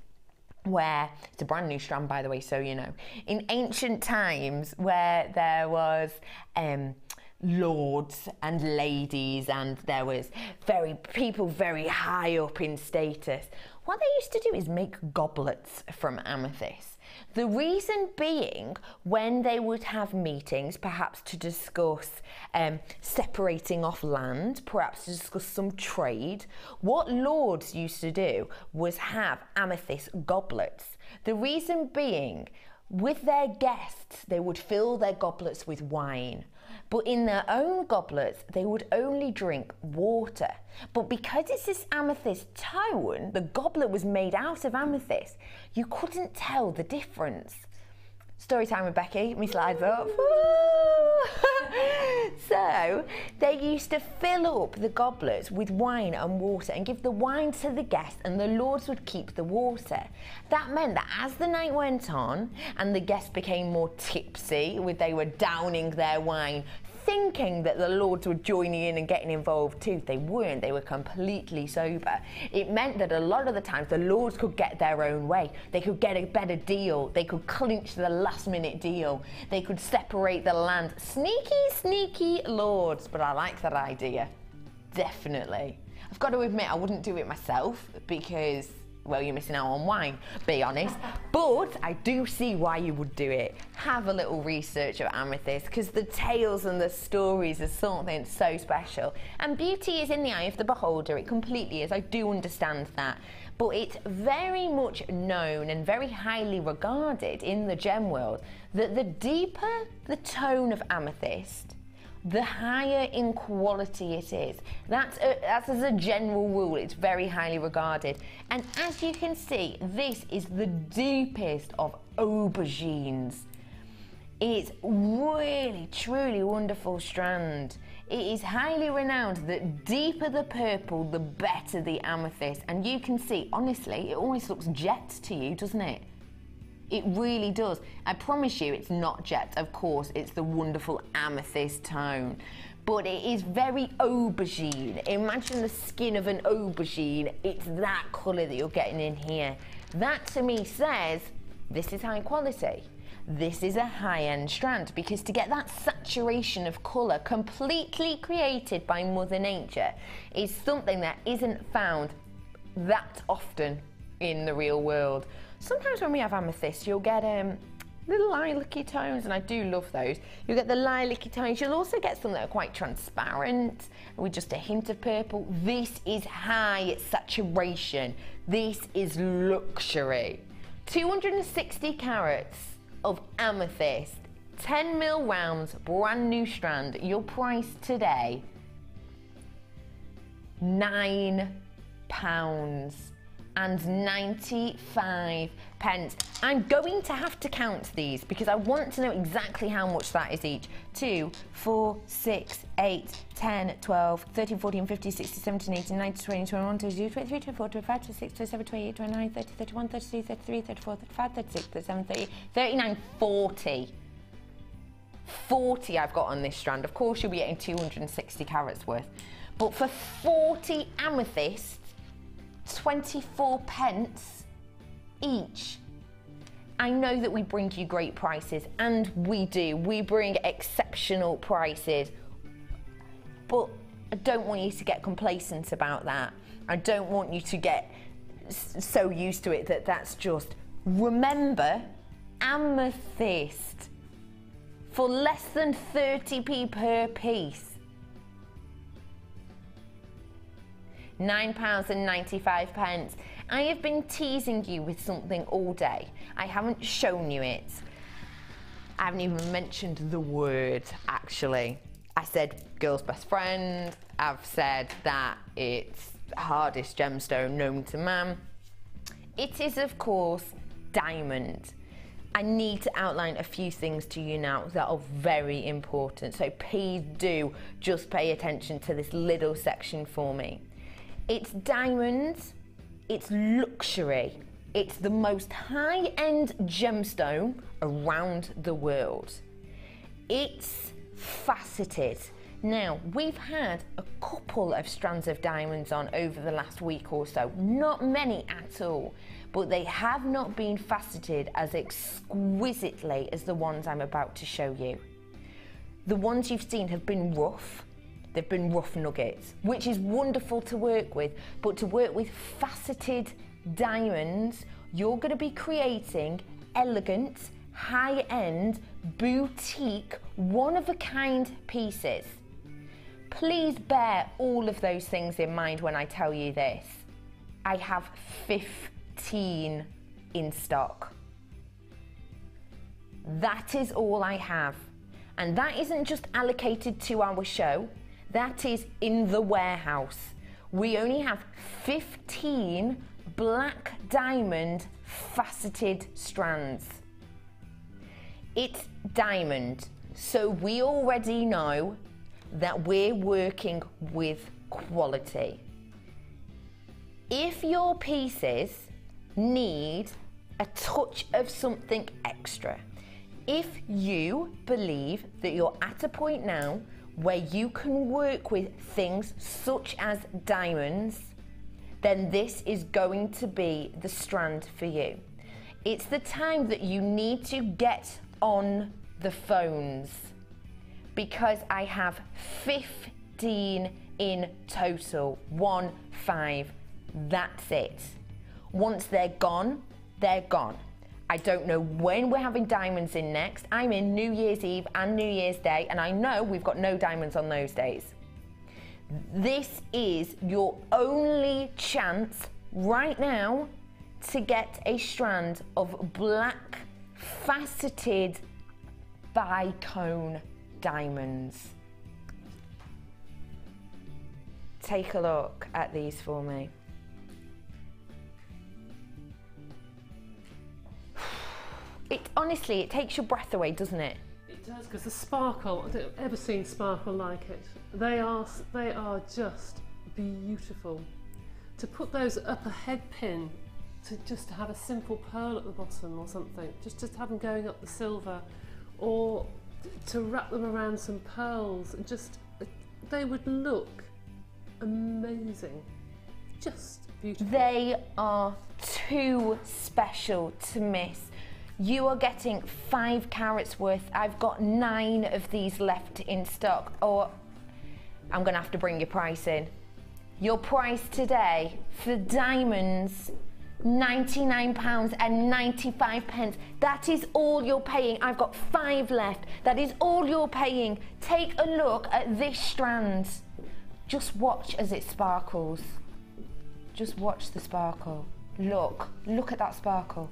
where, it's a brand new strand by the way, so you know, in ancient times where there was lords and ladies and there was people very high up in status. What they used to do is make goblets from amethyst. The reason being, when they would have meetings, perhaps to discuss separating off land, perhaps to discuss some trade, what lords used to do was have amethyst goblets. The reason being, with their guests, they would fill their goblets with wine. But in their own goblets, they would only drink water. But because it's this amethyst tone, the goblet was made out of amethyst, you couldn't tell the difference. Story time with Becky, me slides up. So they used to fill up the goblets with wine and water and give the wine to the guests, and the lords would keep the water. That meant that as the night went on and the guests became more tipsy, they were downing their wine, thinking that the lords were joining in and getting involved too. They weren't, they were completely sober. It meant that a lot of the times the lords could get their own way. They could get a better deal. They could clinch the last minute deal. They could separate the land. Sneaky, sneaky lords, but I like that idea, definitely. I've got to admit, I wouldn't do it myself because, well, you're missing out on wine, be honest. But I do see why you would do it. Have a little research of amethyst because the tales and the stories are something so special. And beauty is in the eye of the beholder, it completely is, I do understand that. But it's very much known and very highly regarded in the gem world that the deeper the tone of amethyst, the higher in quality it is. That's as a general rule, it's very highly regarded. And as you can see, this is the deepest of aubergines. It's really, truly wonderful strand. It is highly renowned that deeper the purple, the better the amethyst. And you can see, honestly, it almost looks jet to you, doesn't it? It really does. I promise you it's not jet. Of course, it's the wonderful amethyst tone. But it is very aubergine. Imagine the skin of an aubergine. It's that colour that you're getting in here. That to me says, this is high quality. This is a high-end strand, because to get that saturation of colour completely created by Mother Nature is something that isn't found that often in the real world. Sometimes when we have amethyst, you'll get little lilac-y tones, and I do love those. You'll get the lilac-y tones. You'll also get some that are quite transparent with just a hint of purple. This is high saturation. This is luxury. 260 carats of amethyst, 10mm rounds, brand new strand. Your price today, £9.95. I'm going to have to count these because I want to know exactly how much that is each. 2, 4, 6, 8, 10, 12, 13, 14, 15, 16, 17, 18, 19, 20, 21, 22, 23, 24, 25, 26, 27, 28, 29, 30, 31, 32, 33, 34, 35, 36, 37, 38, 39, 40. 40 I've got on this strand. Of course you'll be getting 260 carats worth. But for 40 amethysts, 24p each. I know that we bring you great prices, and we do. We bring exceptional prices, but I don't want you to get complacent about that. I don't want you to get so used to it that that's just. Remember, amethyst for less than 30p per piece. £9.95. I have been teasing you with something all day. I haven't shown you it. I haven't even mentioned the word, actually. I said girl's best friend. I've said that it's the hardest gemstone known to man. It is, of course, diamond. I need to outline a few things to you now that are very important, so please do just pay attention to this little section for me. It's diamonds, it's luxury, it's the most high-end gemstone around the world. It's faceted. Now, we've had a couple of strands of diamonds on over the last week or so, not many at all, but they have not been faceted as exquisitely as the ones I'm about to show you. The ones you've seen have been rough. They've been rough nuggets, which is wonderful to work with, but to work with faceted diamonds, you're going to be creating elegant, high-end, boutique, one-of-a-kind pieces. Please bear all of those things in mind when I tell you this. I have 15 in stock. That is all I have. And that isn't just allocated to our show, that is in the warehouse. We only have 15 black diamond faceted strands. It's diamond, so we already know that we're working with quality. If your pieces need a touch of something extra, if you believe that you're at a point now where you can work with things such as diamonds, then this is going to be the strand for you. It's the time that you need to get on the phones, because I have 15 in total, 15, that's it. Once they're gone, they're gone. I don't know when we're having diamonds in next. I'm in New Year's Eve and New Year's Day, and I know we've got no diamonds on those days. This is your only chance right now to get a strand of black faceted bicone diamonds. Take a look at these for me. Honestly, it takes your breath away, doesn't it? It does, because the sparkle, I don't think I've ever seen sparkle like it. They are just beautiful. To put those up a head pin, to have a simple pearl at the bottom or something, just to have them going up the silver, or to wrap them around some pearls, and just, they would look amazing. Just beautiful. They are too special to miss. You are getting 5 carats worth. I've got 9 of these left in stock, or I'm gonna have to bring your price in. Your price today for diamonds, £99.95. That is all you're paying. I've got 5 left. That is all you're paying. Take a look at this strand. Just watch as it sparkles. Just watch the sparkle. Look at that sparkle.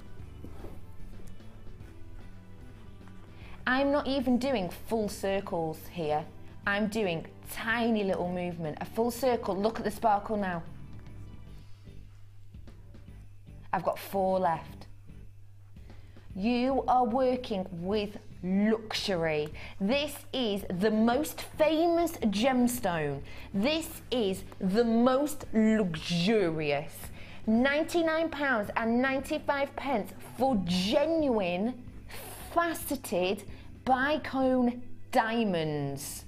I'm not even doing full circles here. I'm doing tiny little movement. A full circle, look at the sparkle now. I've got 4 left. You are working with luxury. This is the most famous gemstone. This is the most luxurious. £99.95 for genuine faceted bicone diamonds.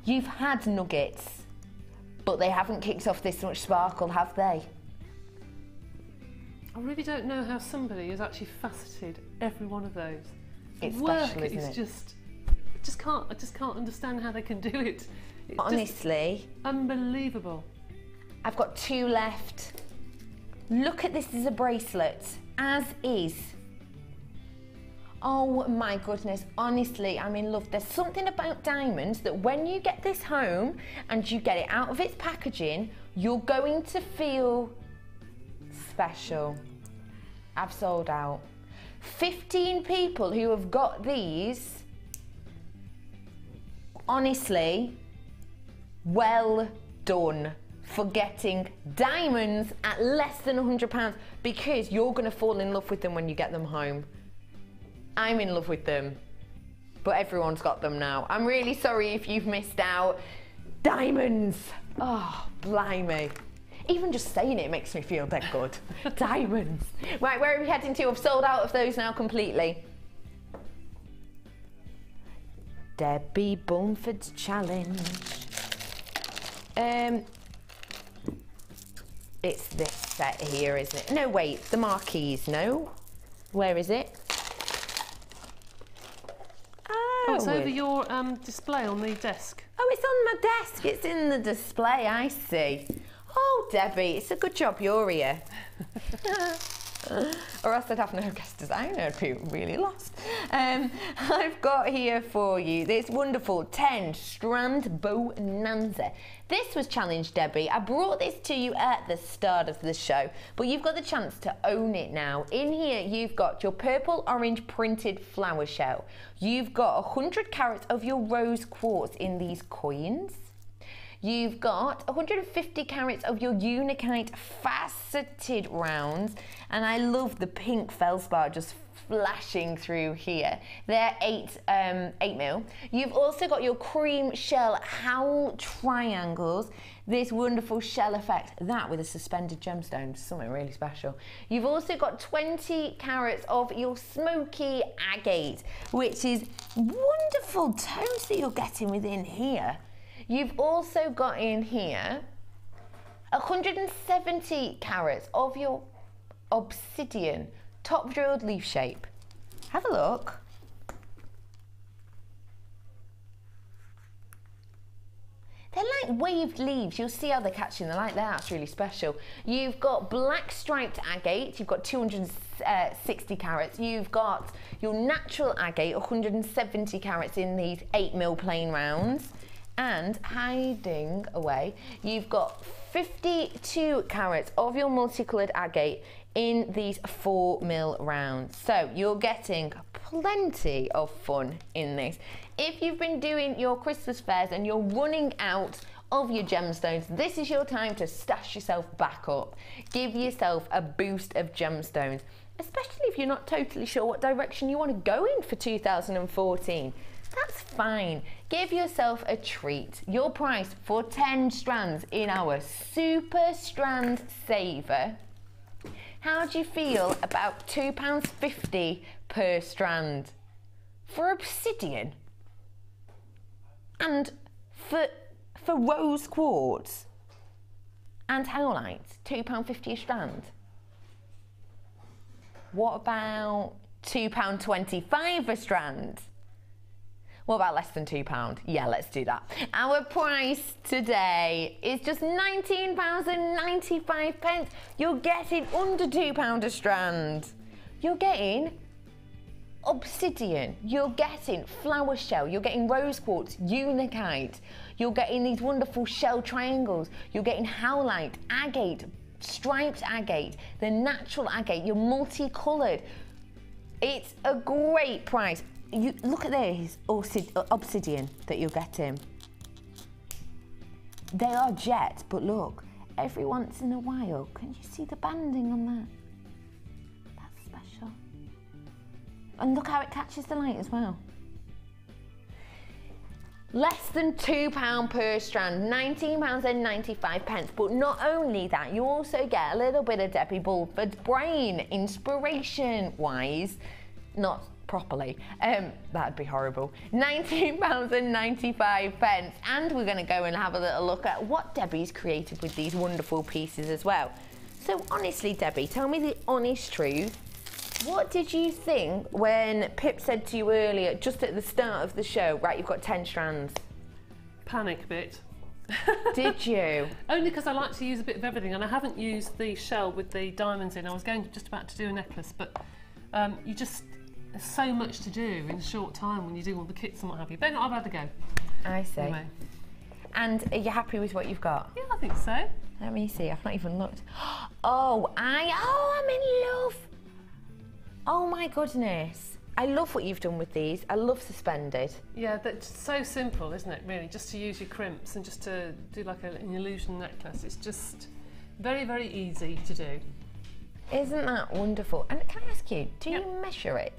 You've had nuggets, but they haven't kicked off this much sparkle, have they? I really don't know how somebody has actually faceted every one of those. It's special, isn't it? I just can't understand how they can do it. It's honestly unbelievable. I've got 2 left. Look at this as a bracelet. as is. Oh my goodness, honestly, I'm in love. There's something about diamonds that when you get this home and you get it out of its packaging, you're going to feel special. I've sold out. 15 people who have got these. Honestly, well done for getting diamonds at less than £100 because you're going to fall in love with them when you get them home. I'm in love with them, but everyone's got them now. I'm really sorry if you've missed out. Diamonds. Oh, blimey. Even just saying it makes me feel that good. Diamonds. Right, where are we heading to? I've sold out of those now completely. Debbie Bulford's challenge. It's this set here, isn't it? No, wait, the marquees, no. Where is it? Oh, it's over your display on the desk. Oh, it's on my desk. It's in the display, I see. Oh, Debbie, it's a good job you're here. Or else I'd have no guest designer, I'd be really lost. I've got here for you this wonderful 10 strand bonanza. This was challenged, Debbie. I brought this to you at the start of the show, but you've got the chance to own it now. In here, you've got your purple orange printed flower shell. You've got 100 carats of your rose quartz in these coins. You've got 150 carats of your Unikite faceted rounds, and I love the pink feldspar just flashing through here. They're 8mm. You've also got your cream shell howl triangles, this wonderful shell effect, that with a suspended gemstone, something really special. You've also got 20 carats of your smoky agate, which is wonderful tones that you're getting within here. You've also got in here 170 carats of your obsidian top drilled leaf shape. Have a look. They're like waved leaves. You'll see how they're catching the light there. That's really special. You've got black striped agate. You've got 260 carats. You've got your natural agate, 170 carats in these 8mm plain rounds. And hiding away, you've got 52 carats of your multicoloured agate in these 4mm rounds. So you're getting plenty of fun in this. If you've been doing your Christmas fairs and you're running out of your gemstones, this is your time to stash yourself back up. Give yourself a boost of gemstones, especially if you're not totally sure what direction you want to go in for 2014. That's fine. Give yourself a treat. Your price for 10 strands in our Super Strand Saver. How do you feel about £2.50 per strand? For obsidian? And for rose quartz? And howlite, £2.50 a strand? What about £2.25 a strand? What about less than £2? Yeah, let's do that. Our price today is just £19.95. You're getting under £2 a strand. You're getting obsidian, you're getting flower shell, you're getting rose quartz, unikite, you're getting these wonderful shell triangles, you're getting howlite, agate, striped agate, the natural agate, you're multicoloured. It's a great price. You look at this obsidian that you're getting. They are jet, but look, every once in a while, can you see the banding on that? That's special. And look how it catches the light as well. Less than £2 per strand, £19.95. But not only that, you also get a little bit of Debbie Bulford's brain, inspiration-wise, not properly. That'd be horrible. £19.95. And we're going to go and have a little look at what Debbie's created with these wonderful pieces as well. So honestly, Debbie, tell me the honest truth. What did you think when Pip said to you earlier, just at the start of the show, right, you've got 10 strands? Panic bit. Did you? Only because I like to use a bit of everything, and I haven't used the shell with the diamonds in. I was just about to do a necklace, but there's so much to do in a short time when you do all the kits and what have you. But I've had a go. I see. Anyway. And are you happy with what you've got? Yeah, I think so. Let me see, I've not even looked. Oh, I'm in love. Oh my goodness. I love what you've done with these. I love suspended. Yeah, that's so simple, isn't it, really? Just to use your crimps and just to do like an illusion necklace. It's just very, very easy to do. Isn't that wonderful? And can I ask you, do you measure it?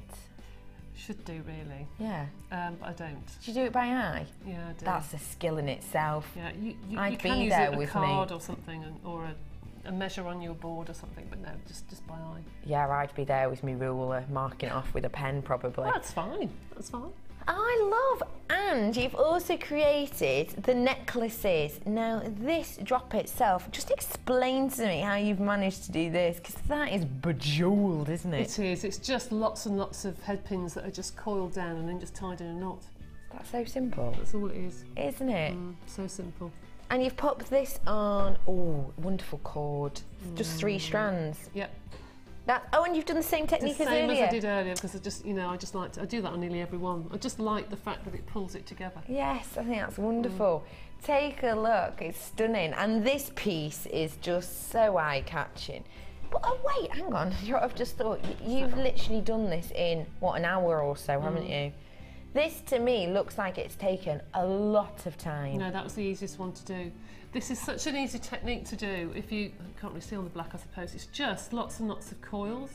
Should do, really. Yeah. But I don't. Do you do it by eye? Yeah, I do. That's a skill in itself. Yeah, you I'd can be use there a with card me. or something, or a measure on your board or something, but no, just by eye. Yeah, I'd be there with my ruler, marking it off with a pen probably. Well, that's fine, that's fine. I love, and you've also created the necklaces. Now this drop itself, just explain to me how you've managed to do this, because that is bejewelled, isn't it? It is, it's just lots and lots of head pins that are just coiled down and then just tied in a knot. That's so simple. That's all it is. Isn't it? So simple. And you've popped this on, oh, wonderful cord, just 3 strands. Yep. And you've done the same technique as earlier. The same as I did earlier, because I just like to, I do that on nearly every one. I just like the fact that it pulls it together. Yes, I think that's wonderful. Take a look, it's stunning. And this piece is just so eye-catching. But oh wait, hang on, I've just thought, you've literally done this in, what, an hour or so, haven't you? This to me looks like it's taken a lot of time. No, that was the easiest one to do. This is such an easy technique to do. If you can't really see on the black, I suppose, it's just lots and lots of coils.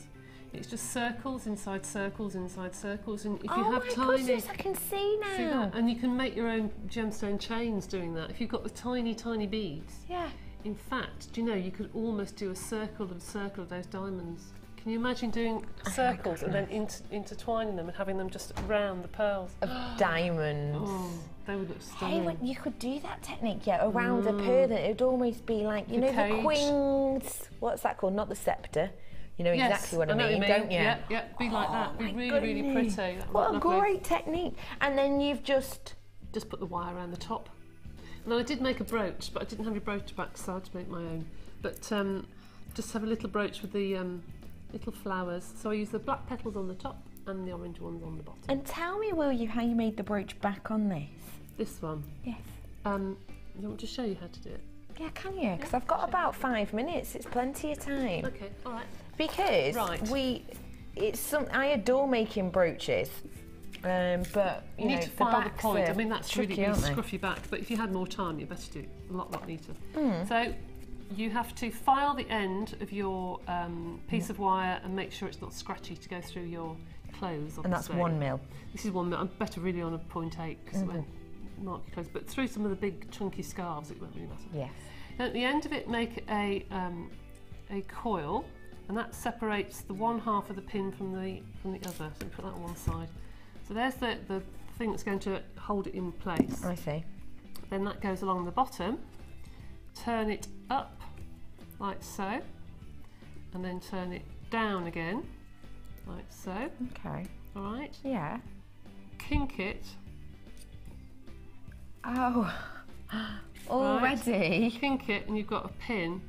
It's just circles inside circles inside circles, and if you have tiny, goodness, I can see now. See that? And you can make your own gemstone chains doing that. If you've got the tiny, tiny beads. Yeah. In fact, do you know you could almost do a circle of those diamonds. Can you imagine doing circles and then intertwining them and having them just around the pearls? Of diamonds. Oh, they would look stunning. Hey, you could do that technique, around a pearl. It would almost be like, you know, the queen's, what's that called? Not the sceptre. You know exactly what I mean, don't you? Yeah, be like that. Be really, really pretty. What a great technique. And then you've just put the wire around the top. And then I did make a brooch, but I didn't have a brooch back, so I had to make my own. But just have a little brooch with the little flowers. So I use the black petals on the top and the orange ones on the bottom. And tell me, will you, how you made the brooch back on this? This one? Yes. You want to show you how to do it? Yeah, can you? Because I've got about 5 minutes. It's plenty of time. Okay, all right. Because I adore making brooches. But you need know, to file the point. I mean, that's really scruffy back, but if you had more time, you'd better do it a lot neater. So you have to file the end of your piece of wire and make sure it's not scratchy to go through your clothes. Obviously. And that's 1 mil. This is 1 mil. I'm better really on a 0.8 because it won't mark your clothes. But through some of the big chunky scarves, it won't really matter. Yes. And at the end of it, make a coil, and that separates the one half of the pin from the other. So put that on one side. So there's the thing that's going to hold it in place. I see. Then that goes along the bottom, turn it up like so, and then turn it down again like so. Okay. All right? Yeah. Kink it. Oh, already? Right. Kink it, and you've got a pin,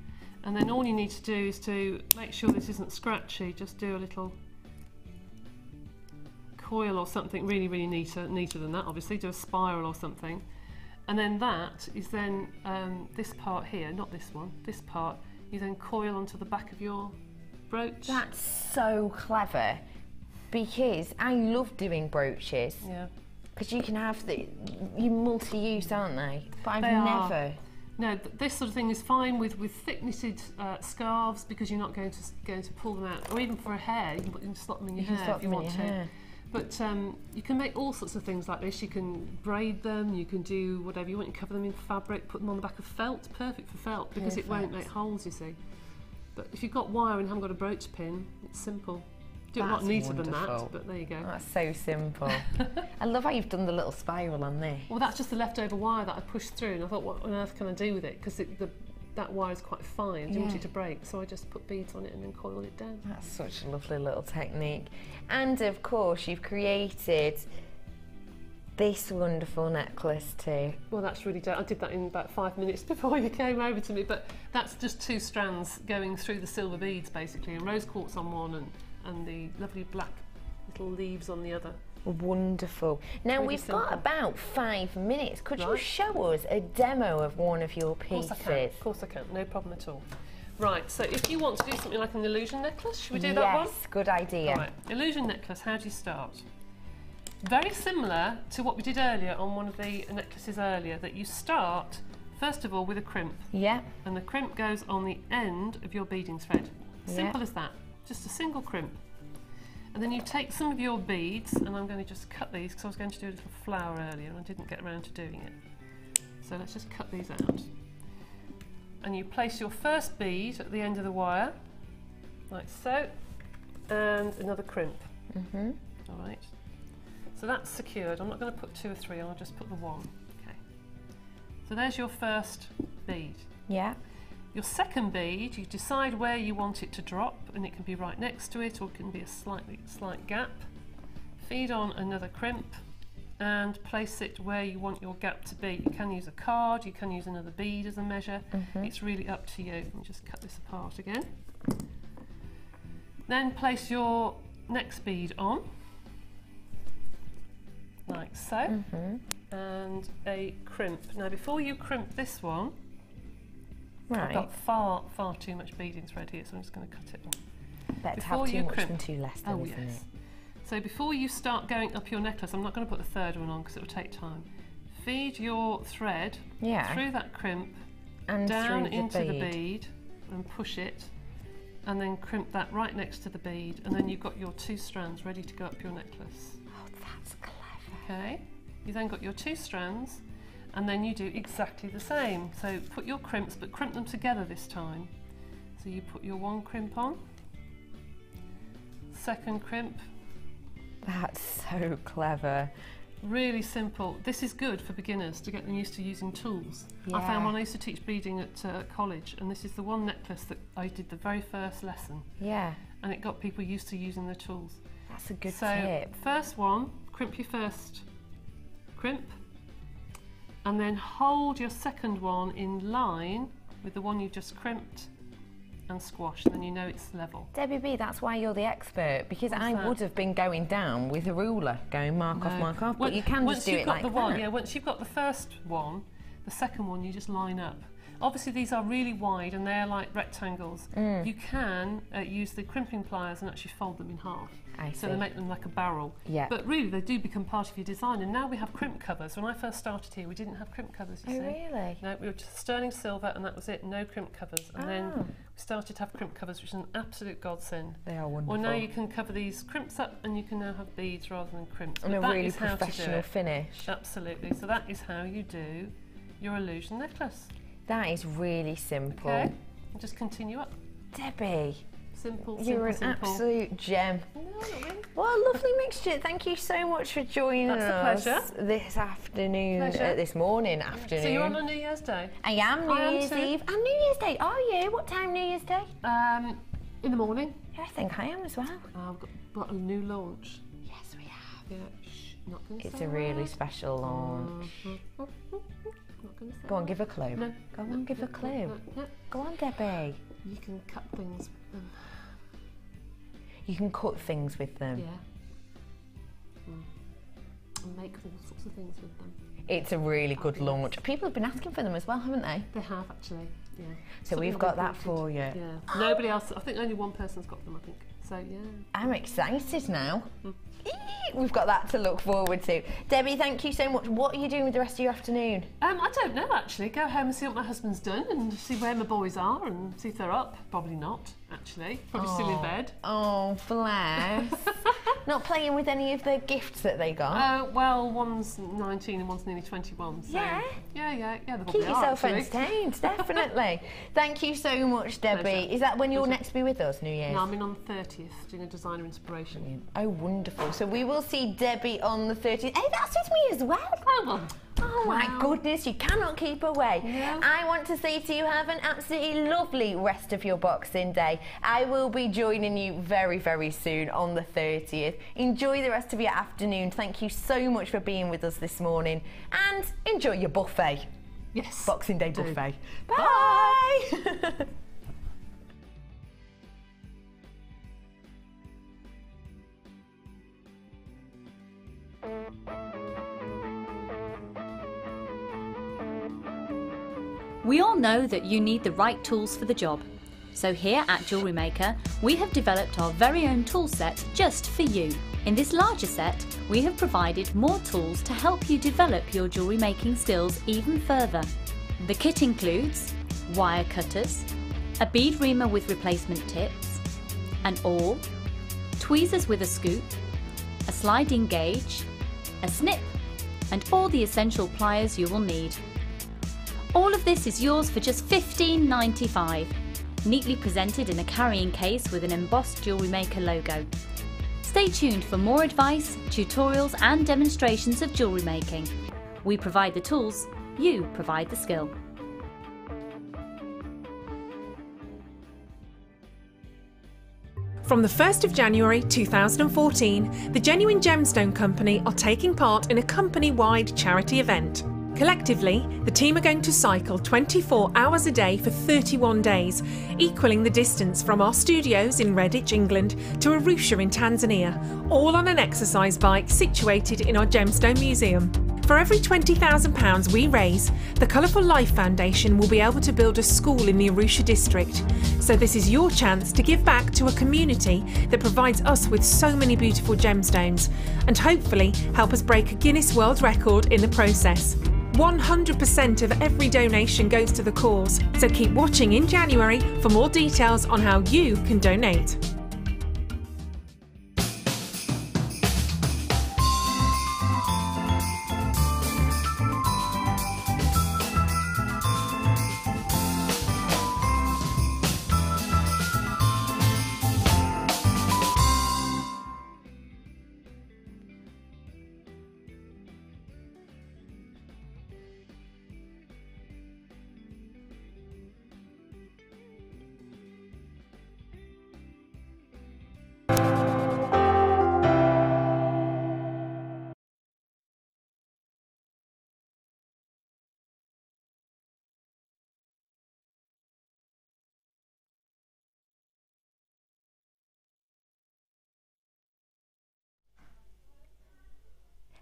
and then all you need to do is to make sure this isn't scratchy, just do a little coil or something really, really neater than that, obviously, do a spiral or something. And then that is then, this part here, not this one, this part, you then coil onto the back of your brooch. That's so clever, because I love doing brooches. Yeah. Because you can have you multi-use, aren't they? But I've never. No, this sort of thing is fine with thick knitted scarves, because you're not going to pull them out, or even for a hair, you can slot them in your hair if you want to. But you can make all sorts of things like this. You can braid them, you can do whatever you want. You cover them in fabric, put them on the back of felt. Perfect for felt, because it won't make holes, you see. But if you've got wire and haven't got a brooch pin, it's simple. Do it a lot neater than that, but there you go. That's so simple. I love how you've done the little spiral on this. Well, that's just the leftover wire that I pushed through, and I thought, what on earth can I do with it? Because that wire is quite fine, I didn't want it to break, so I just put beads on it and then coiled it down. That's such a lovely little technique. And of course, you've created this wonderful necklace too. Well, that's really I did that in about 5 minutes before you came over to me, but that's just 2 strands going through the silver beads basically, and rose quartz on one and the lovely black little leaves on the other. Wonderful. Now really we've simple. got about 5 minutes. Could you show us a demo of one of your pieces? Of course I can, no problem at all. Right, so if you want to do something like an illusion necklace, should we do that one? Yes, good idea. All right, illusion necklace, how do you start? Very similar to what we did earlier on one of the necklaces earlier, that you start, first of all, with a crimp. Yeah. And the crimp goes on the end of your beading thread. Simple as that, just a single crimp. And then you take some of your beads, and I'm going to just cut these because I was going to do a little flower earlier and I didn't get around to doing it. So let's just cut these out. And you place your first bead at the end of the wire, like so, and another crimp. All right. So that's secured. I'm not going to put 2 or 3 on, I'll just put the 1. Okay. So there's your first bead. Yeah. Your second bead, you decide where you want it to drop, and it can be right next to it, or it can be a slight gap. Feed on another crimp and place it where you want your gap to be. You can use a card, you can use another bead as a measure. It's really up to you. Let me just cut this apart again. Then place your next bead on, like so, and a crimp. Now before you crimp this one, I've got far too much beading thread here, so I'm just going to cut it on. Better to have too much than too less, then, isn't it? So before you start going up your necklace, I'm not going to put the third one on because it will take time. Feed your thread through that crimp and down into the bead and push it, and then crimp that right next to the bead, and then you've got your 2 strands ready to go up your necklace. Oh, that's clever. Okay, you then got your 2 strands, and then you do exactly the same. So put your crimps, but crimp them together this time. So you put your 1 crimp on, second crimp. That's so clever. Really simple. This is good for beginners to get them used to using tools. I found when I used to teach beading at college, and this is the one necklace that I did the very first lesson. Yeah. And it got people used to using the tools. That's a good tip. So first one, crimp your first crimp, and then hold your second one in line with the one you just crimped and squash, and then you know it's level. Debbie B, that's why you're the expert, because I would have been going down with a ruler, going mark off, but you can just do it like that. Yeah, once you've got the first one, the second one you just line up. Obviously these are really wide and they're like rectangles. You can use the crimping pliers and actually fold them in half. So they make them like a barrel. Yeah. But really they do become part of your design, and now we have crimp covers. When I first started here we didn't have crimp covers, you see. Really? No, we were just sterling silver and that was it, no crimp covers. And then we started to have crimp covers, which is an absolute godsend. They are wonderful. Well, now you can cover these crimps up and you can now have beads rather than crimps. And a really professional finish. Absolutely. So that is how you do your illusion necklace. That is really simple. Okay, and just continue up. Debbie, simple. You're an absolute gem. No, not really. What a lovely mixture. Thank you so much for joining us this afternoon, this morning afternoon. So you're on New Year's Day? I am New Year's Eve. And New Year's Day, are you? What time New Year's Day? In the morning. Yeah, I think I am as well. I've got a new launch. Yes, we have. Yeah, not gonna it's a really special launch. Go on, give a clue. No. Go on, give a clue. No. Go on, Debbie. You can cut things with them. You can cut things with them? Yeah. And make all sorts of things with them. It's a really good launch. People have been asking for them as well, haven't they? They have, actually, yeah. So we've got that for you. Yeah. Nobody else, I think only one person's got them, I think. So, yeah. I'm excited now. We've got that to look forward to. Debbie, thank you so much. What are you doing with the rest of your afternoon? I don't know, actually. Go home and see what my husband's done and see where my boys are and see if they're up. Probably not, actually. Probably still in bed. Oh, bless. Not playing with any of the gifts that they got? Well, one's 19 and one's nearly 21. So yeah? Yeah, they probably Keep yourself entertained, definitely. Thank you so much, Debbie. Pleasure. Is that when you'll next be with us, New Year's? No, I'm in on the 30th, doing a designer inspiration. Oh, wonderful. So we will see Debbie on the 30th. Hey, that's with me as well. Oh, well, Oh my goodness, you cannot keep away. Yeah. I want to say to you, have an absolutely lovely rest of your Boxing Day. I will be joining you very, very soon on the 30th. Enjoy the rest of your afternoon. Thank you so much for being with us this morning, and enjoy your buffet. Yes. Boxing Day buffet. Bye. We all know that you need the right tools for the job. So here at Jewellery Maker, we have developed our very own tool set just for you. In this larger set, we have provided more tools to help you develop your jewellery making skills even further. The kit includes wire cutters, a bead reamer with replacement tips, an awl, tweezers with a scoop, a sliding gauge, a snip, and all the essential pliers you will need. All of this is yours for just $15.95, neatly presented in a carrying case with an embossed Jewellery Maker logo. Stay tuned for more advice, tutorials and demonstrations of jewellery making. We provide the tools, you provide the skill. From the 1st of January 2014, the Genuine Gemstone Company are taking part in a company-wide charity event. Collectively, the team are going to cycle 24 hours a day for 31 days, equaling the distance from our studios in Redditch, England to Arusha in Tanzania, all on an exercise bike situated in our Gemstone Museum. For every £20,000 we raise, the Colourful Life Foundation will be able to build a school in the Arusha district. So this is your chance to give back to a community that provides us with so many beautiful gemstones, and hopefully help us break a Guinness World Record in the process. 100% of every donation goes to the cause, so keep watching in January for more details on how you can donate.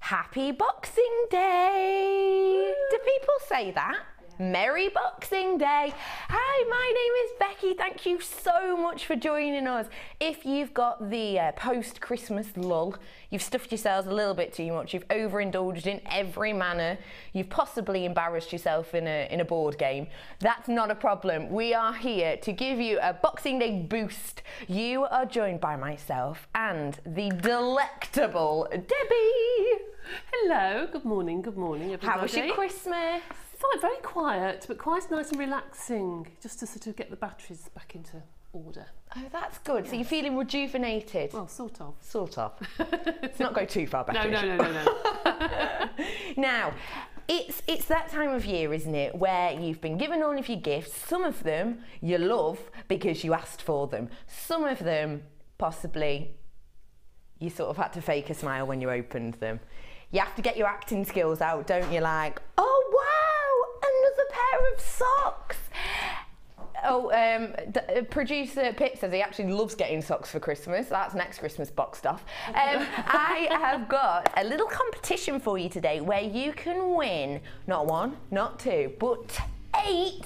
Happy Boxing Day! Do people say that? Yeah. Merry Boxing Day! Hi, my name is Becky. Thank you so much for joining us. If you've got the post-Christmas lull, you've stuffed yourselves a little bit too much, you've overindulged in every manner, you've possibly embarrassed yourself in a board game, that's not a problem. We are here to give you a Boxing Day boost. You are joined by myself and the delectable Debbie. Hello, good morning everybody. How was your Christmas? Fine, very quiet, but quite nice and relaxing, just to sort of get the batteries back into order. Oh, that's good. Yes. So you're feeling rejuvenated? Well, sort of. Sort of. Let's not go too far back. No. Now, it's that time of year, isn't it, where you've been given all of your gifts. Some of them you love because you asked for them. Some of them, possibly, you sort of had to fake a smile when you opened them. You have to get your acting skills out, don't you? Like, oh wow, another pair of socks. Oh, producer Pip says he actually loves getting socks for Christmas. That's next Christmas box stuff. I have got a little competition for you today where you can win not 1, not 2, but 8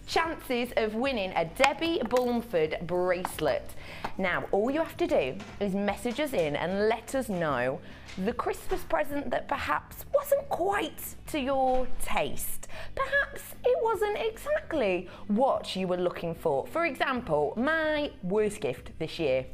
chances of winning a Debbie Bulford bracelet. Now, all you have to do is message us in and let us know the Christmas present that perhaps wasn't quite to your taste. Perhaps it wasn't exactly what you were looking for. For example, my worst gift this year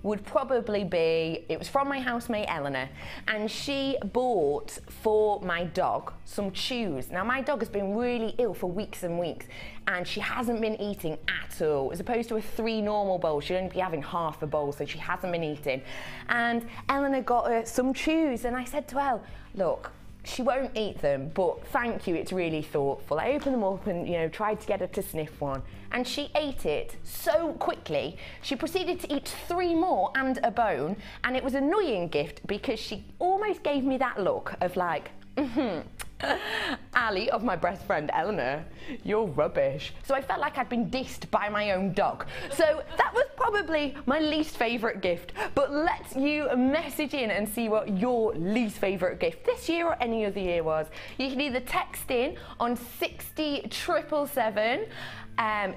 would probably be, it was from my housemate Eleanor, and she bought for my dog some chews. Now my dog has been really ill for weeks and weeks, and she hasn't been eating at all. As opposed to 3 normal bowls, she'd only be having half a bowl, so she hasn't been eating. And Eleanor got her some chews, and I said to Elle, look, She won't eat them, but thank you, it's really thoughtful. I opened them up and, you know, tried to get her to sniff one, and she ate it so quickly. She proceeded to eat 3 more and a bone, and it was an annoying gift because she almost gave me that look of like, Ali, of my best friend Eleanor, you're rubbish. So I felt like I'd been dissed by my own dog. So that was probably my least favourite gift. But let you message in and see what your least favourite gift this year or any other year was. You can either text in on 60777.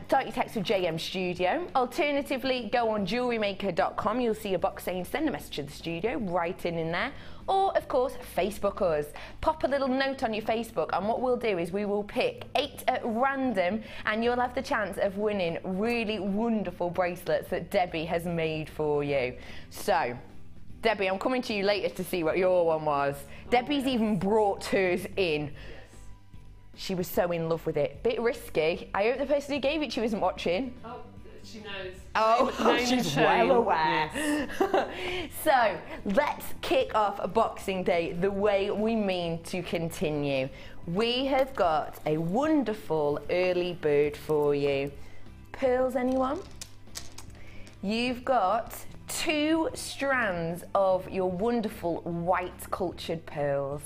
Start your text with JM Studio. Alternatively, go on JewelleryMaker.com. You'll see a box saying send a message to the studio, write in there. Or, of course, Facebook us. Pop a little note on your Facebook, and what we'll do is we will pick 8 at random, and you'll have the chance of winning really wonderful bracelets that Debbie has made for you. So, Debbie, I'm coming to you later to see what your one was. Debbie's even brought hers in. She was so in love with it. Bit risky. I hope the person who gave it to you isn't watching. Oh, she knows. Oh, she's well aware. Yes. So, let's kick off Boxing Day the way we mean to continue. We have got a wonderful early bird for you. Pearls, anyone? You've got 2 strands of your wonderful white cultured pearls.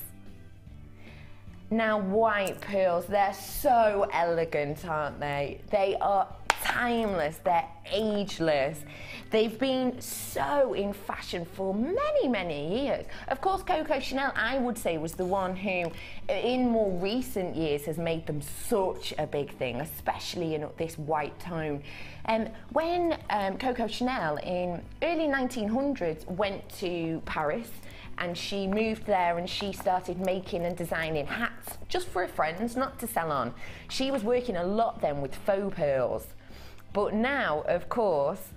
Now, white pearls, they're so elegant, aren't they? They are timeless, they're ageless. They've been so in fashion for many, many years. Of course, Coco Chanel, I would say, was the one who, in more recent years, has made them such a big thing, especially in this white tone. When Coco Chanel, in early 1900s, went to Paris, and she moved there and she started making and designing hats just for her friends, not to sell on. She was working a lot then with faux pearls. But now, of course,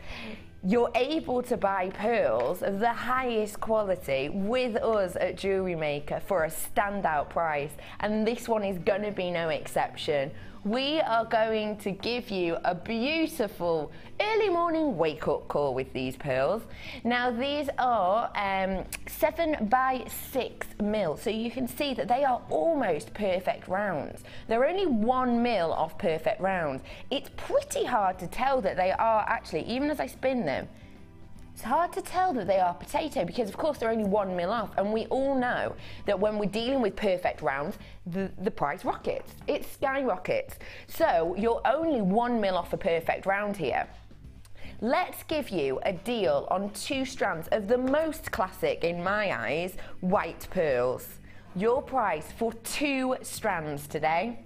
you're able to buy pearls of the highest quality with us at Jewellery Maker for a standout price, and this one is going to be no exception. We are going to give you a beautiful early morning wake-up call with these pearls. Now, these are 7 by 6 mil, so you can see that they are almost perfect rounds. They're only 1 mil off perfect rounds. It's pretty hard to tell that they are actually, even as I spin them, it's hard to tell that they are potato because, of course, they're only 1 mil off, and we all know that when we're dealing with perfect rounds, the price rockets. It skyrockets. So you're only 1 mil off a perfect round here. Let's give you a deal on 2 strands of the most classic, in my eyes, white pearls. Your price for 2 strands today,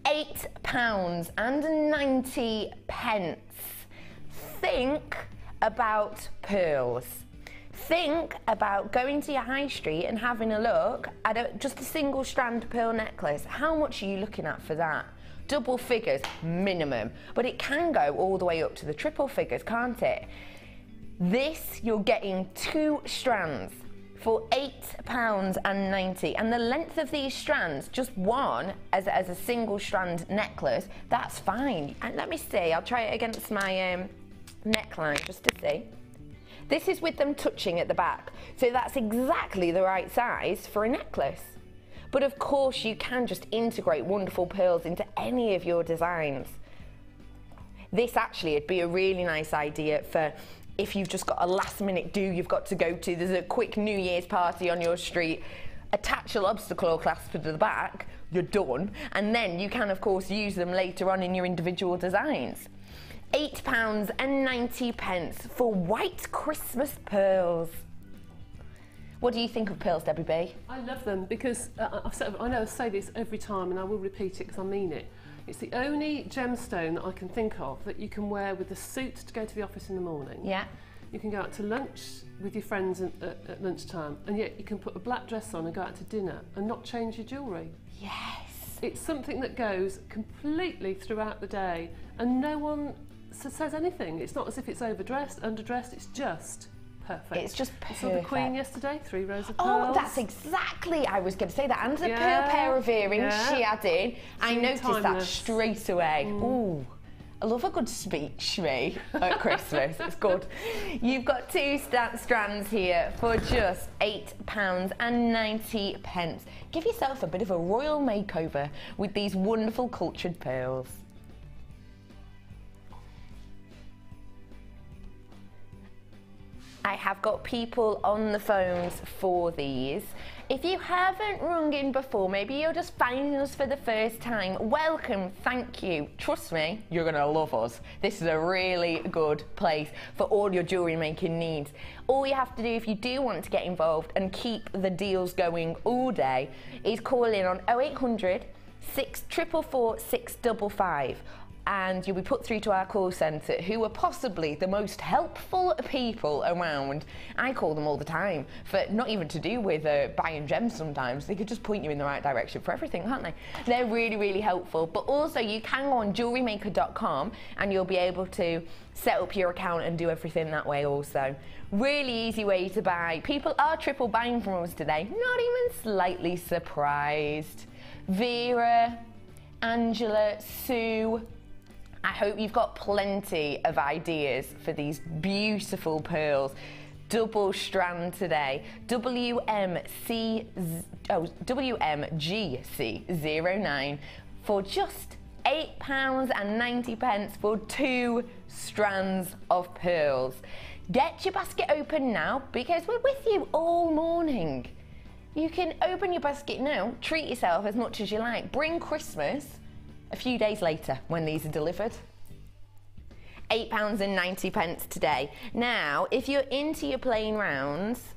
£8.90. Think about pearls. Think about going to your high street and having a look at just a single strand pearl necklace. How much are you looking at for that? Double figures minimum, but it can go all the way up to the triple figures, can't it? This, you're getting 2 strands for £8.90, and the length of these strands, just one as a single strand necklace, that's fine. And let me see, I'll try it against my neckline just to see. This is with them touching at the back, so that's exactly the right size for a necklace. But of course you can just integrate wonderful pearls into any of your designs. This actually would be a really nice idea for if you've just got a last minute do you've got to go to, there's a quick New Year's party on your street, attach a lobster claw clasp to the back, you're done, and then you can of course use them later on in your individual designs. £8.90 for white Christmas pearls. What do you think of pearls, Debbie B? I love them because I know I say this every time and I will repeat it because I mean it. It's the only gemstone that I can think of that you can wear with a suit to go to the office in the morning. Yeah. You can go out to lunch with your friends at lunchtime, and yet you can put a black dress on and go out to dinner and not change your jewellery. Yes. It's something that goes completely throughout the day and no one says anything. It's not as if it's overdressed, underdressed, it's just perfect. It's just perfect. I saw the Queen yesterday, 3 rows of pearls. Oh, that's exactly, I was going to say that. And the pearl pair of earrings she had in. I noticed that straight away. Ooh, I love a good speech, me, at Christmas. It's good. You've got 2 strands here for just £8.90. Give yourself a bit of a royal makeover with these wonderful cultured pearls. I have got people on the phones for these. If you haven't rung in before, maybe you're just finding us for the first time, welcome, thank you. Trust me, you're gonna love us. This is a really good place for all your jewellery making needs. All you have to do if you do want to get involved and keep the deals going all day is call in on 0800 644 655. And you'll be put through to our call centre, who are possibly the most helpful people around. I call them all the time, for not even to do with buying gems sometimes. They could just point you in the right direction for everything, can't they? They're really, really helpful. But also you can go on JewelleryMaker.com and you'll be able to set up your account and do everything that way also. Really easy way to buy. People are triple buying from us today, not even slightly surprised. Vera, Angela, Sue, I hope you've got plenty of ideas for these beautiful pearls. Double strand today, WMGC09 for just £8.90 for 2 strands of pearls. Get your basket open now because we're with you all morning. You can open your basket now, treat yourself as much as you like. Bring Christmas a few days later when these are delivered. £8.90 today. Now, if you're into your plain rounds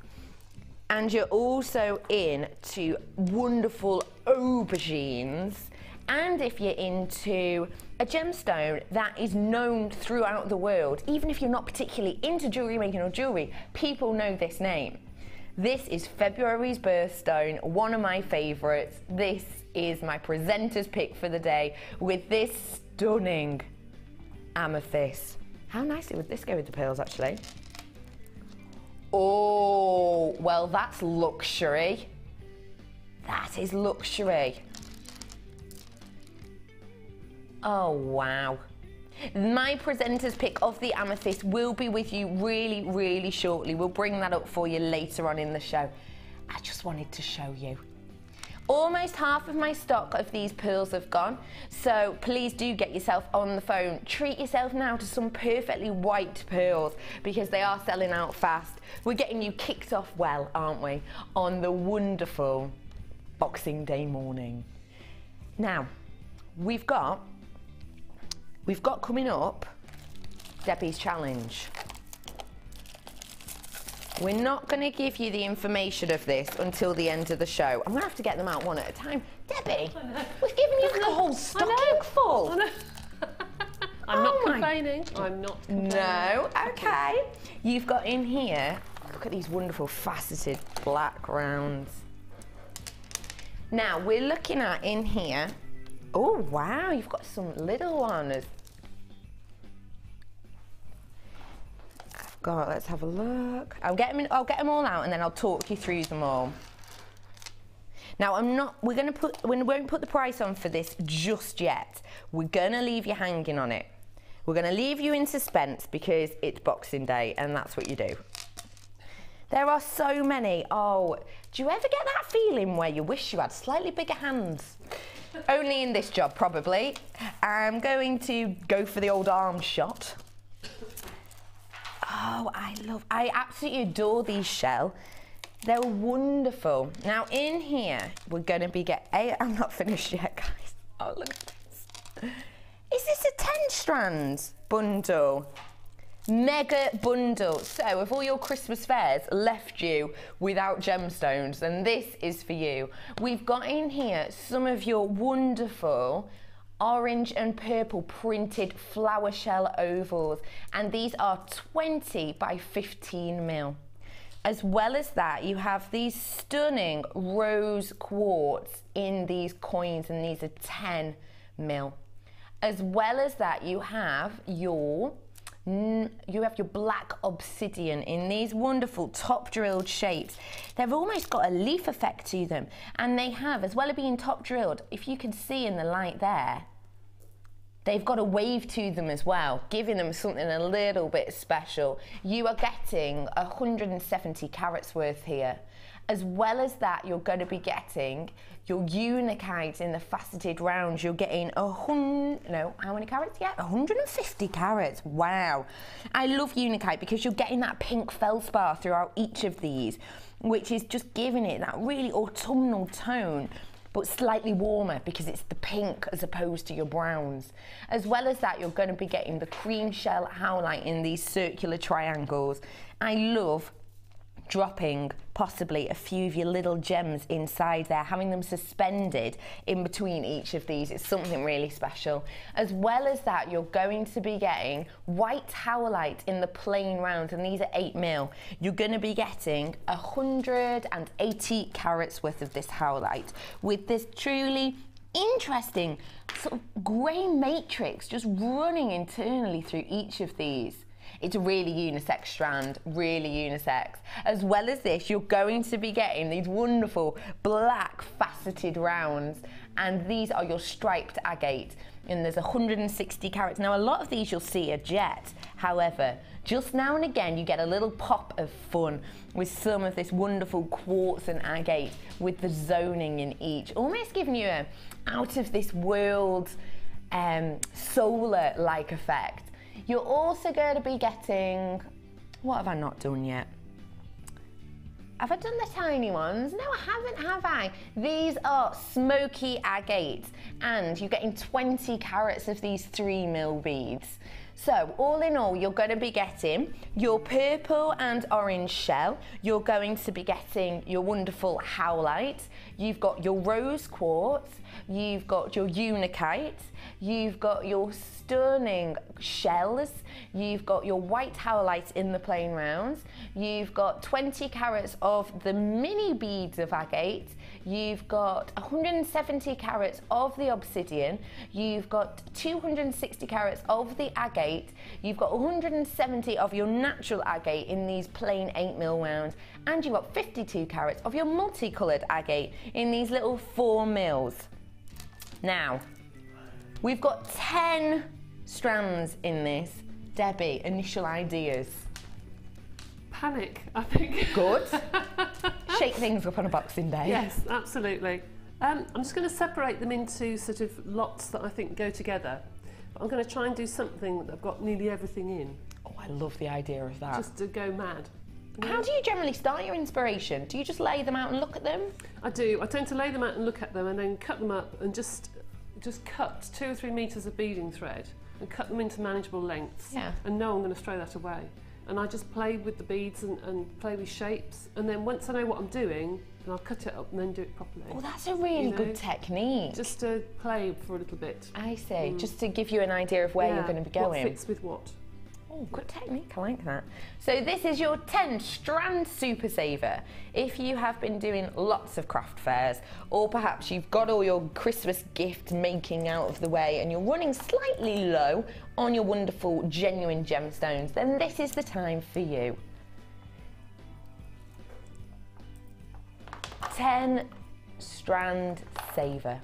and you're also into wonderful aubergines, and if you're into a gemstone that is known throughout the world, even if you're not particularly into jewellery making or jewellery, people know this name. This is February's birthstone, one of my favourites. This is my presenter's pick for the day with this stunning amethyst. How nicely would this go with the pearls, actually? Oh, well, that's luxury. That is luxury. Oh, wow. My presenter's pick of the amethyst will be with you really, really shortly. We'll bring that up for you later on in the show. I just wanted to show you. Almost half of my stock of these pearls have gone, so please do get yourself on the phone. Treat yourself now to some perfectly white pearls because they are selling out fast. We're getting you kicked off well, aren't we, on the wonderful Boxing Day morning. Now, we've got coming up Debbie's challenge. We're not going to give you the information of this until the end of the show. I'm going to have to get them out one at a time. Debbie, we've given you a whole stocking full. I'm not complaining. I'm not complaining. No, okay. You've got in here, look at these wonderful faceted black rounds. Now, we're looking at in here, oh wow, you've got some little ones. God, let's have a look. I'll get them all out and then I'll talk you through them all. Now, we won't put the price on for this just yet. We're gonna leave you hanging on it. We're gonna leave you in suspense because it's Boxing Day and that's what you do. There are so many. Oh, do you ever get that feeling where you wish you had slightly bigger hands? Only in this job, probably. I'm going to go for the old arm shot. Oh, I absolutely adore these shell. They're wonderful. Now in here, we're gonna be I'm not finished yet, guys. Oh, look at this. Is this a 10 strands bundle? Mega bundle. So if all your Christmas fairs left you without gemstones, then this is for you. We've got in here some of your wonderful orange and purple printed flower shell ovals, and these are 20 by 15 mil. As well as that, you have these stunning rose quartz in these coins, and these are 10 mil. As well as that, you have your black obsidian in these wonderful top drilled shapes. They've almost got a leaf effect to them, and they have, as well as being top drilled, if you can see in the light there, They've got a wave to them as well, giving them something a little bit special. You are getting 170 carats worth here. As well as that, you're going to be getting your unikite in the faceted rounds. You're getting how many carats? Yeah, 150 carats. Wow. I love unikite because you're getting that pink feldspar throughout each of these, which is just giving it that really autumnal tone, but slightly warmer because it's the pink as opposed to your browns. As well as that, you're going to be getting the cream shell howlite in these circular triangles. I love dropping possibly a few of your little gems inside there, having them suspended in between each of these. It's something really special. As well as that, you're going to be getting white howlite in the plain rounds, and these are 8mm. You're going to be getting 180 carats worth of this howlite with this truly interesting sort of grey matrix just running internally through each of these. It's a really unisex strand, really unisex. As well as this, you're going to be getting these wonderful black faceted rounds, and these are your striped agate, and there's 160 carats. Now, a lot of these you'll see are jet. However, just now and again, you get a little pop of fun with some of this wonderful quartz and agate with the zoning in each, almost giving you a out of this world solar-like effect. You're also going to be getting, what have I not done yet? Have I done the tiny ones? No, I haven't, have I? These are smoky agates, and you're getting 20 carats of these 3mm beads. So all in all, you're going to be getting your purple and orange shell. You're going to be getting your wonderful howlite. You've got your rose quartz. You've got your unikite. You've got your stunning shells. You've got your white howlite in the plain rounds. You've got 20 carats of the mini beads of agate. You've got 170 carats of the obsidian. You've got 260 carats of the agate. You've got 170 of your natural agate in these plain 8mm rounds. And you've got 52 carats of your multicoloured agate in these little 4mm. Now, we've got 10 strands in this. Debbie, initial ideas? Panic, I think. Good. Shake things up on a Boxing Day. Yes, absolutely. I'm just going to separate them into sort of lots that I think go together. But I'm going to try and do something that I've got nearly everything in. Oh, I love the idea of that. Just to go mad. How do you generally start your inspiration? Do you just lay them out and look at them? I do. I tend to lay them out and look at them and then cut them up and just cut 2 or 3 metres of beading thread and cut them into manageable lengths. Yeah. And know I'm going to throw that away. And I just play with the beads and play with shapes. And then once I know what I'm doing, then I'll cut it up and then do it properly. Oh, that's a really good technique. Just to play for a little bit. I see. Just to give you an idea of where you're going to be going. What fits with what. Oh, good technique, I like that. So this is your 10 strand super saver. If you have been doing lots of craft fairs, or perhaps you've got all your Christmas gift making out of the way and you're running slightly low on your wonderful genuine gemstones, then this is the time for you. 10 strand saver.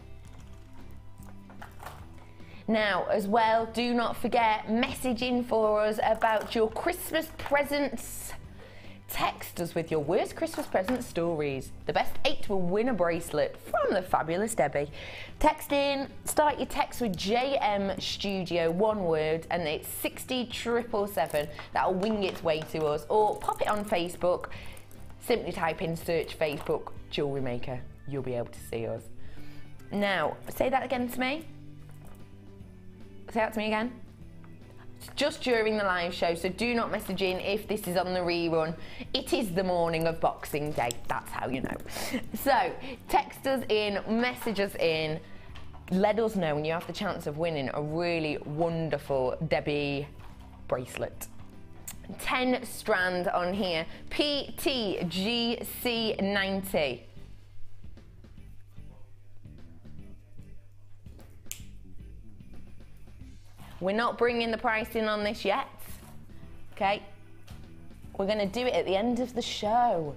Now, as well, do not forget, message in for us about your Christmas presents. Text us with your worst Christmas present stories. The best 8 will win a bracelet from the fabulous Debbie. Text in, start your text with JM Studio, one word, and it's 60777. That'll wing its way to us. Or pop it on Facebook. Simply type in search Facebook Jewellery Maker. You'll be able to see us. Now, say that again to me. Say that to me again. It's just during the live show, so do not message in if this is on the rerun. It is the morning of Boxing Day, that's how you know. So, text us in, message us in, let us know when you have the chance of winning a really wonderful Debbie bracelet. 10 strand on here, PTGC90. We're not bringing the pricing on this yet, okay? We're gonna do it at the end of the show.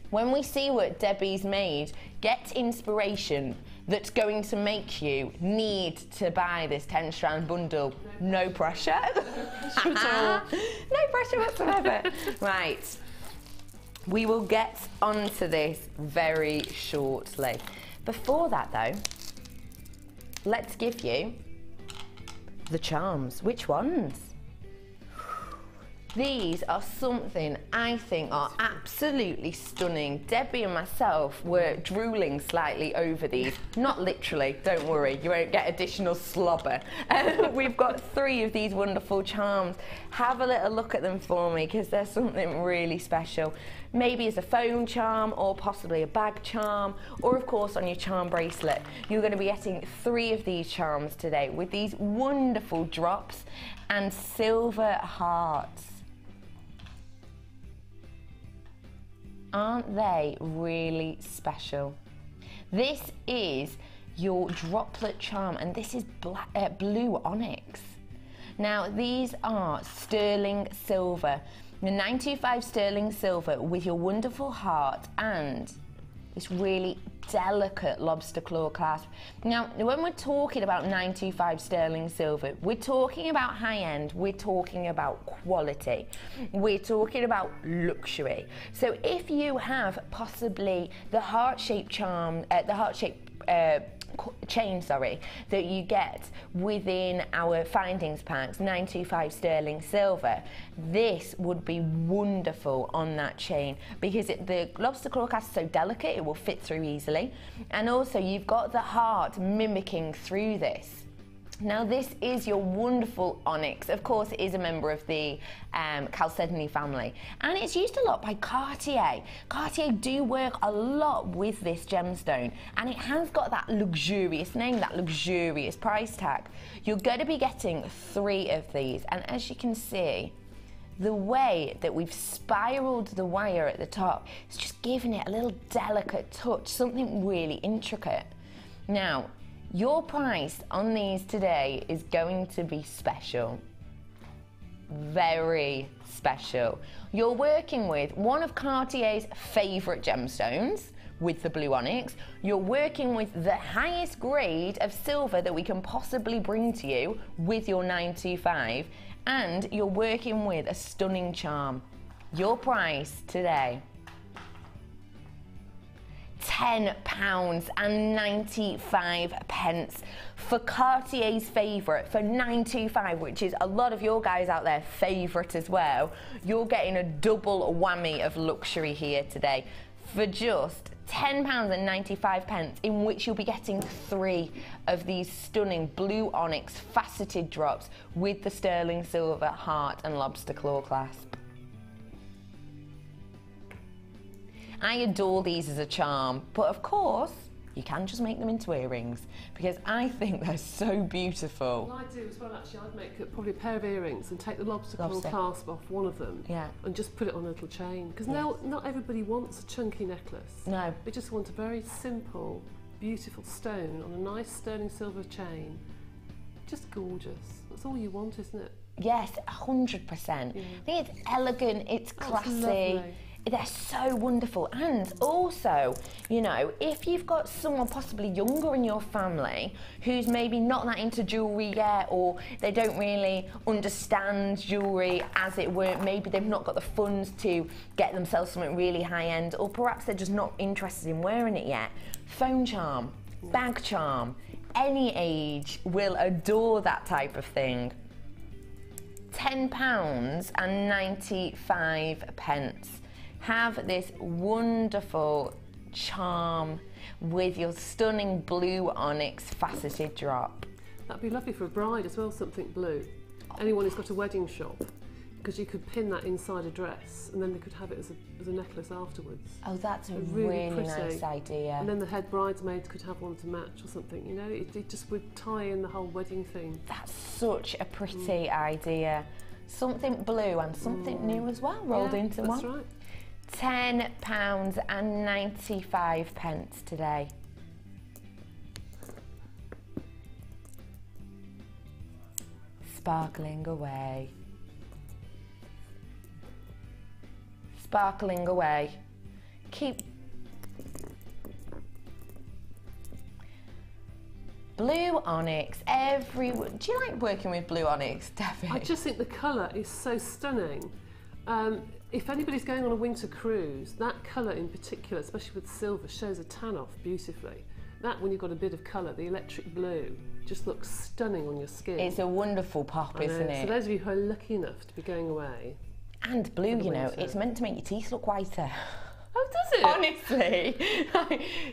When we see what Debbie's made, get inspiration. that's going to make you need to buy this 10 strand bundle. No pressure. No pressure whatsoever. Right. We will get onto this very shortly. Before that though, let's give you the charms. Which ones? These are something I think are absolutely stunning. Debbie and myself were drooling slightly over these. Not literally, don't worry, you won't get additional slobber. We've got 3 of these wonderful charms. Have a little look at them for me because they're something really special. Maybe as a phone charm or possibly a bag charm, or of course on your charm bracelet. You're going to be getting 3 of these charms today with these wonderful drops and silver hearts. Aren't they really special? This is your droplet charm and this is blue onyx. Now these are sterling silver, the 925 sterling silver with your wonderful heart and this really delicate lobster claw clasp. Now, when we're talking about 925 sterling silver, we're talking about high end, we're talking about quality, we're talking about luxury. So if you have possibly the heart-shaped charm, the heart-shaped chain, sorry, that you get within our findings packs, 925 sterling silver, this would be wonderful on that chain because the lobster claw clasp is so delicate, it will fit through easily, and also you've got the heart mimicking through this. Now this is your wonderful onyx. Of course it is a member of the chalcedony family and it's used a lot by Cartier. Cartier do work a lot with this gemstone and it has got that luxurious name, that luxurious price tag. You're going to be getting 3 of these and as you can see, the way that we've spiraled the wire at the top is just giving it a little delicate touch, something really intricate. Now, your price on these today is going to be special. Very special. You're working with one of Cartier's favourite gemstones with the blue onyx. You're working with the highest grade of silver that we can possibly bring to you with your 925, and you're working with a stunning charm. Your price today, £10.95 for Cartier's favourite, for 925, which is a lot of your guys out there favourite as well. You're getting a double whammy of luxury here today for just £10.95, in which you'll be getting 3 of these stunning blue onyx faceted drops with the sterling silver heart and lobster claw clasp. I adore these as a charm, but of course, you can just make them into earrings because I think they're so beautiful. Well, I do as well actually. I'd make probably a pair of earrings and take the lobster claw clasp off one of them and just put it on a little chain because now not everybody wants a chunky necklace. No. They just want a very simple, beautiful stone on a nice sterling silver chain. Just gorgeous. That's all you want, isn't it? Yes, 100%. I think it's elegant, it's classy. They're so wonderful, and also, you know, if you've got someone possibly younger in your family who's maybe not that into jewellery yet, or they don't really understand jewellery as it were, maybe they've not got the funds to get themselves something really high-end, or perhaps they're just not interested in wearing it yet, phone charm, bag charm, any age will adore that type of thing. £10.95. Have this wonderful charm with your stunning blue onyx faceted drop. That'd be lovely for a bride as well, something blue. Anyone who's got a wedding shop, because you could pin that inside a dress and then they could have it as a necklace afterwards. Oh, that's a really nice idea. And then the head bridesmaids could have one to match or something, you know, it just would tie in the whole wedding theme. That's such a pretty idea. Something blue and something new as well, rolled into one. That's right. £10.95 today. Sparkling away. Sparkling away. Keep. Blue onyx, do you like working with blue onyx, Debbie? I just think the colour is so stunning. If anybody's going on a winter cruise, that colour in particular, especially with silver, shows a tan off beautifully. That, when you've got a bit of colour, the electric blue, just looks stunning on your skin. It's a wonderful pop, isn't it? So those of you who are lucky enough to be going away. And blue, you know, it's meant to make your teeth look whiter. Oh, does it? Honestly,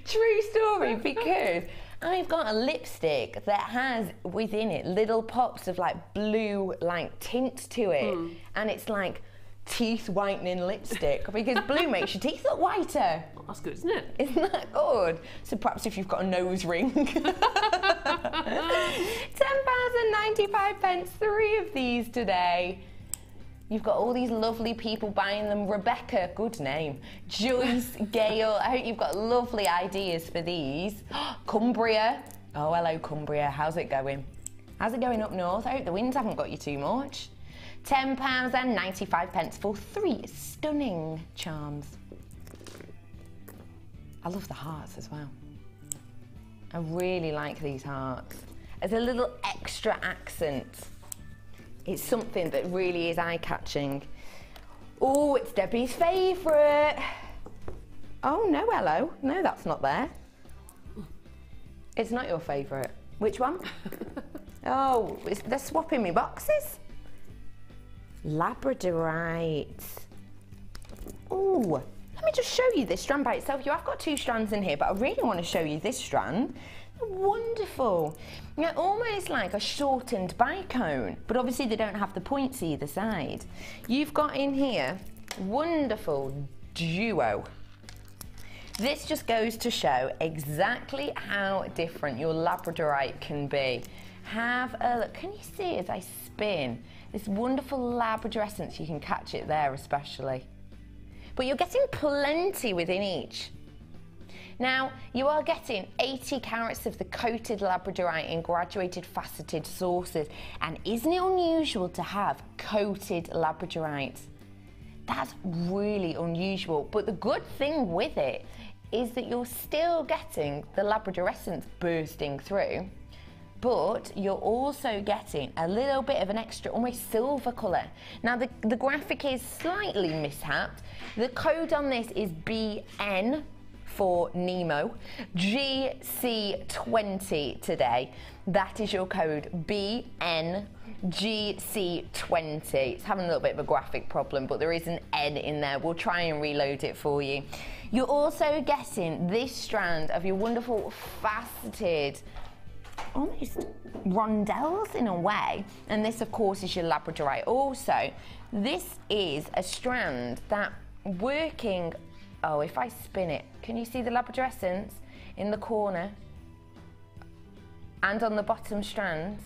true story, because I've got a lipstick that has within it little pops of like blue like tint to it, and it's like teeth whitening lipstick because blue makes your teeth look whiter. Well, that's good, isn't it? Isn't that good? So perhaps if you've got a nose ring. £10.95, 3 of these today. You've got all these lovely people buying them. Rebecca, good name. Joyce, Gail, I hope you've got lovely ideas for these. Cumbria, oh hello Cumbria, how's it going? How's it going up north? I hope the winds haven't got you too much. £10.95 for 3 stunning charms. I love the hearts as well. I really like these hearts. As a little extra accent. It's something that really is eye-catching. Oh, it's Debbie's favourite. Oh, no, hello. No, that's not there. It's not your favourite. Which one? Oh, they're swapping me boxes. Labradorite. Oh, let me just show you this strand by itself. I've got 2 strands in here, but I really want to show you this strand. Wonderful. You know, almost like a shortened bicone, but obviously they don't have the points either side. You've got in here wonderful duo. This just goes to show exactly how different your labradorite can be. Have a look. Can you see as I spin this wonderful labrador essence? You can catch it there especially, but you're getting plenty within each. Now, you are getting 80 carats of the coated labradorite in graduated faceted sources. And isn't it unusual to have coated labradorite? That's really unusual. But the good thing with it is that you're still getting the labrador essence bursting through, but you're also getting a little bit of an extra, almost silver colour. Now, the graphic is slightly mishapped. The code on this is BN for Nemo, GC20 today. That is your code, BNGC20. It's having a little bit of a graphic problem, but there is an N in there. We'll try and reload it for you. You're also getting this strand of your wonderful faceted, almost rondelles in a way, and this of course is your labradorite. Also, this is a strand that working, oh, if I spin it, can you see the labrador essence in the corner and on the bottom strand?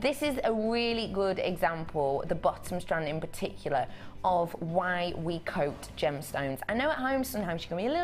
This is a really good example, the bottom strand in particular, of why we coat gemstones. I know at home sometimes you can be a little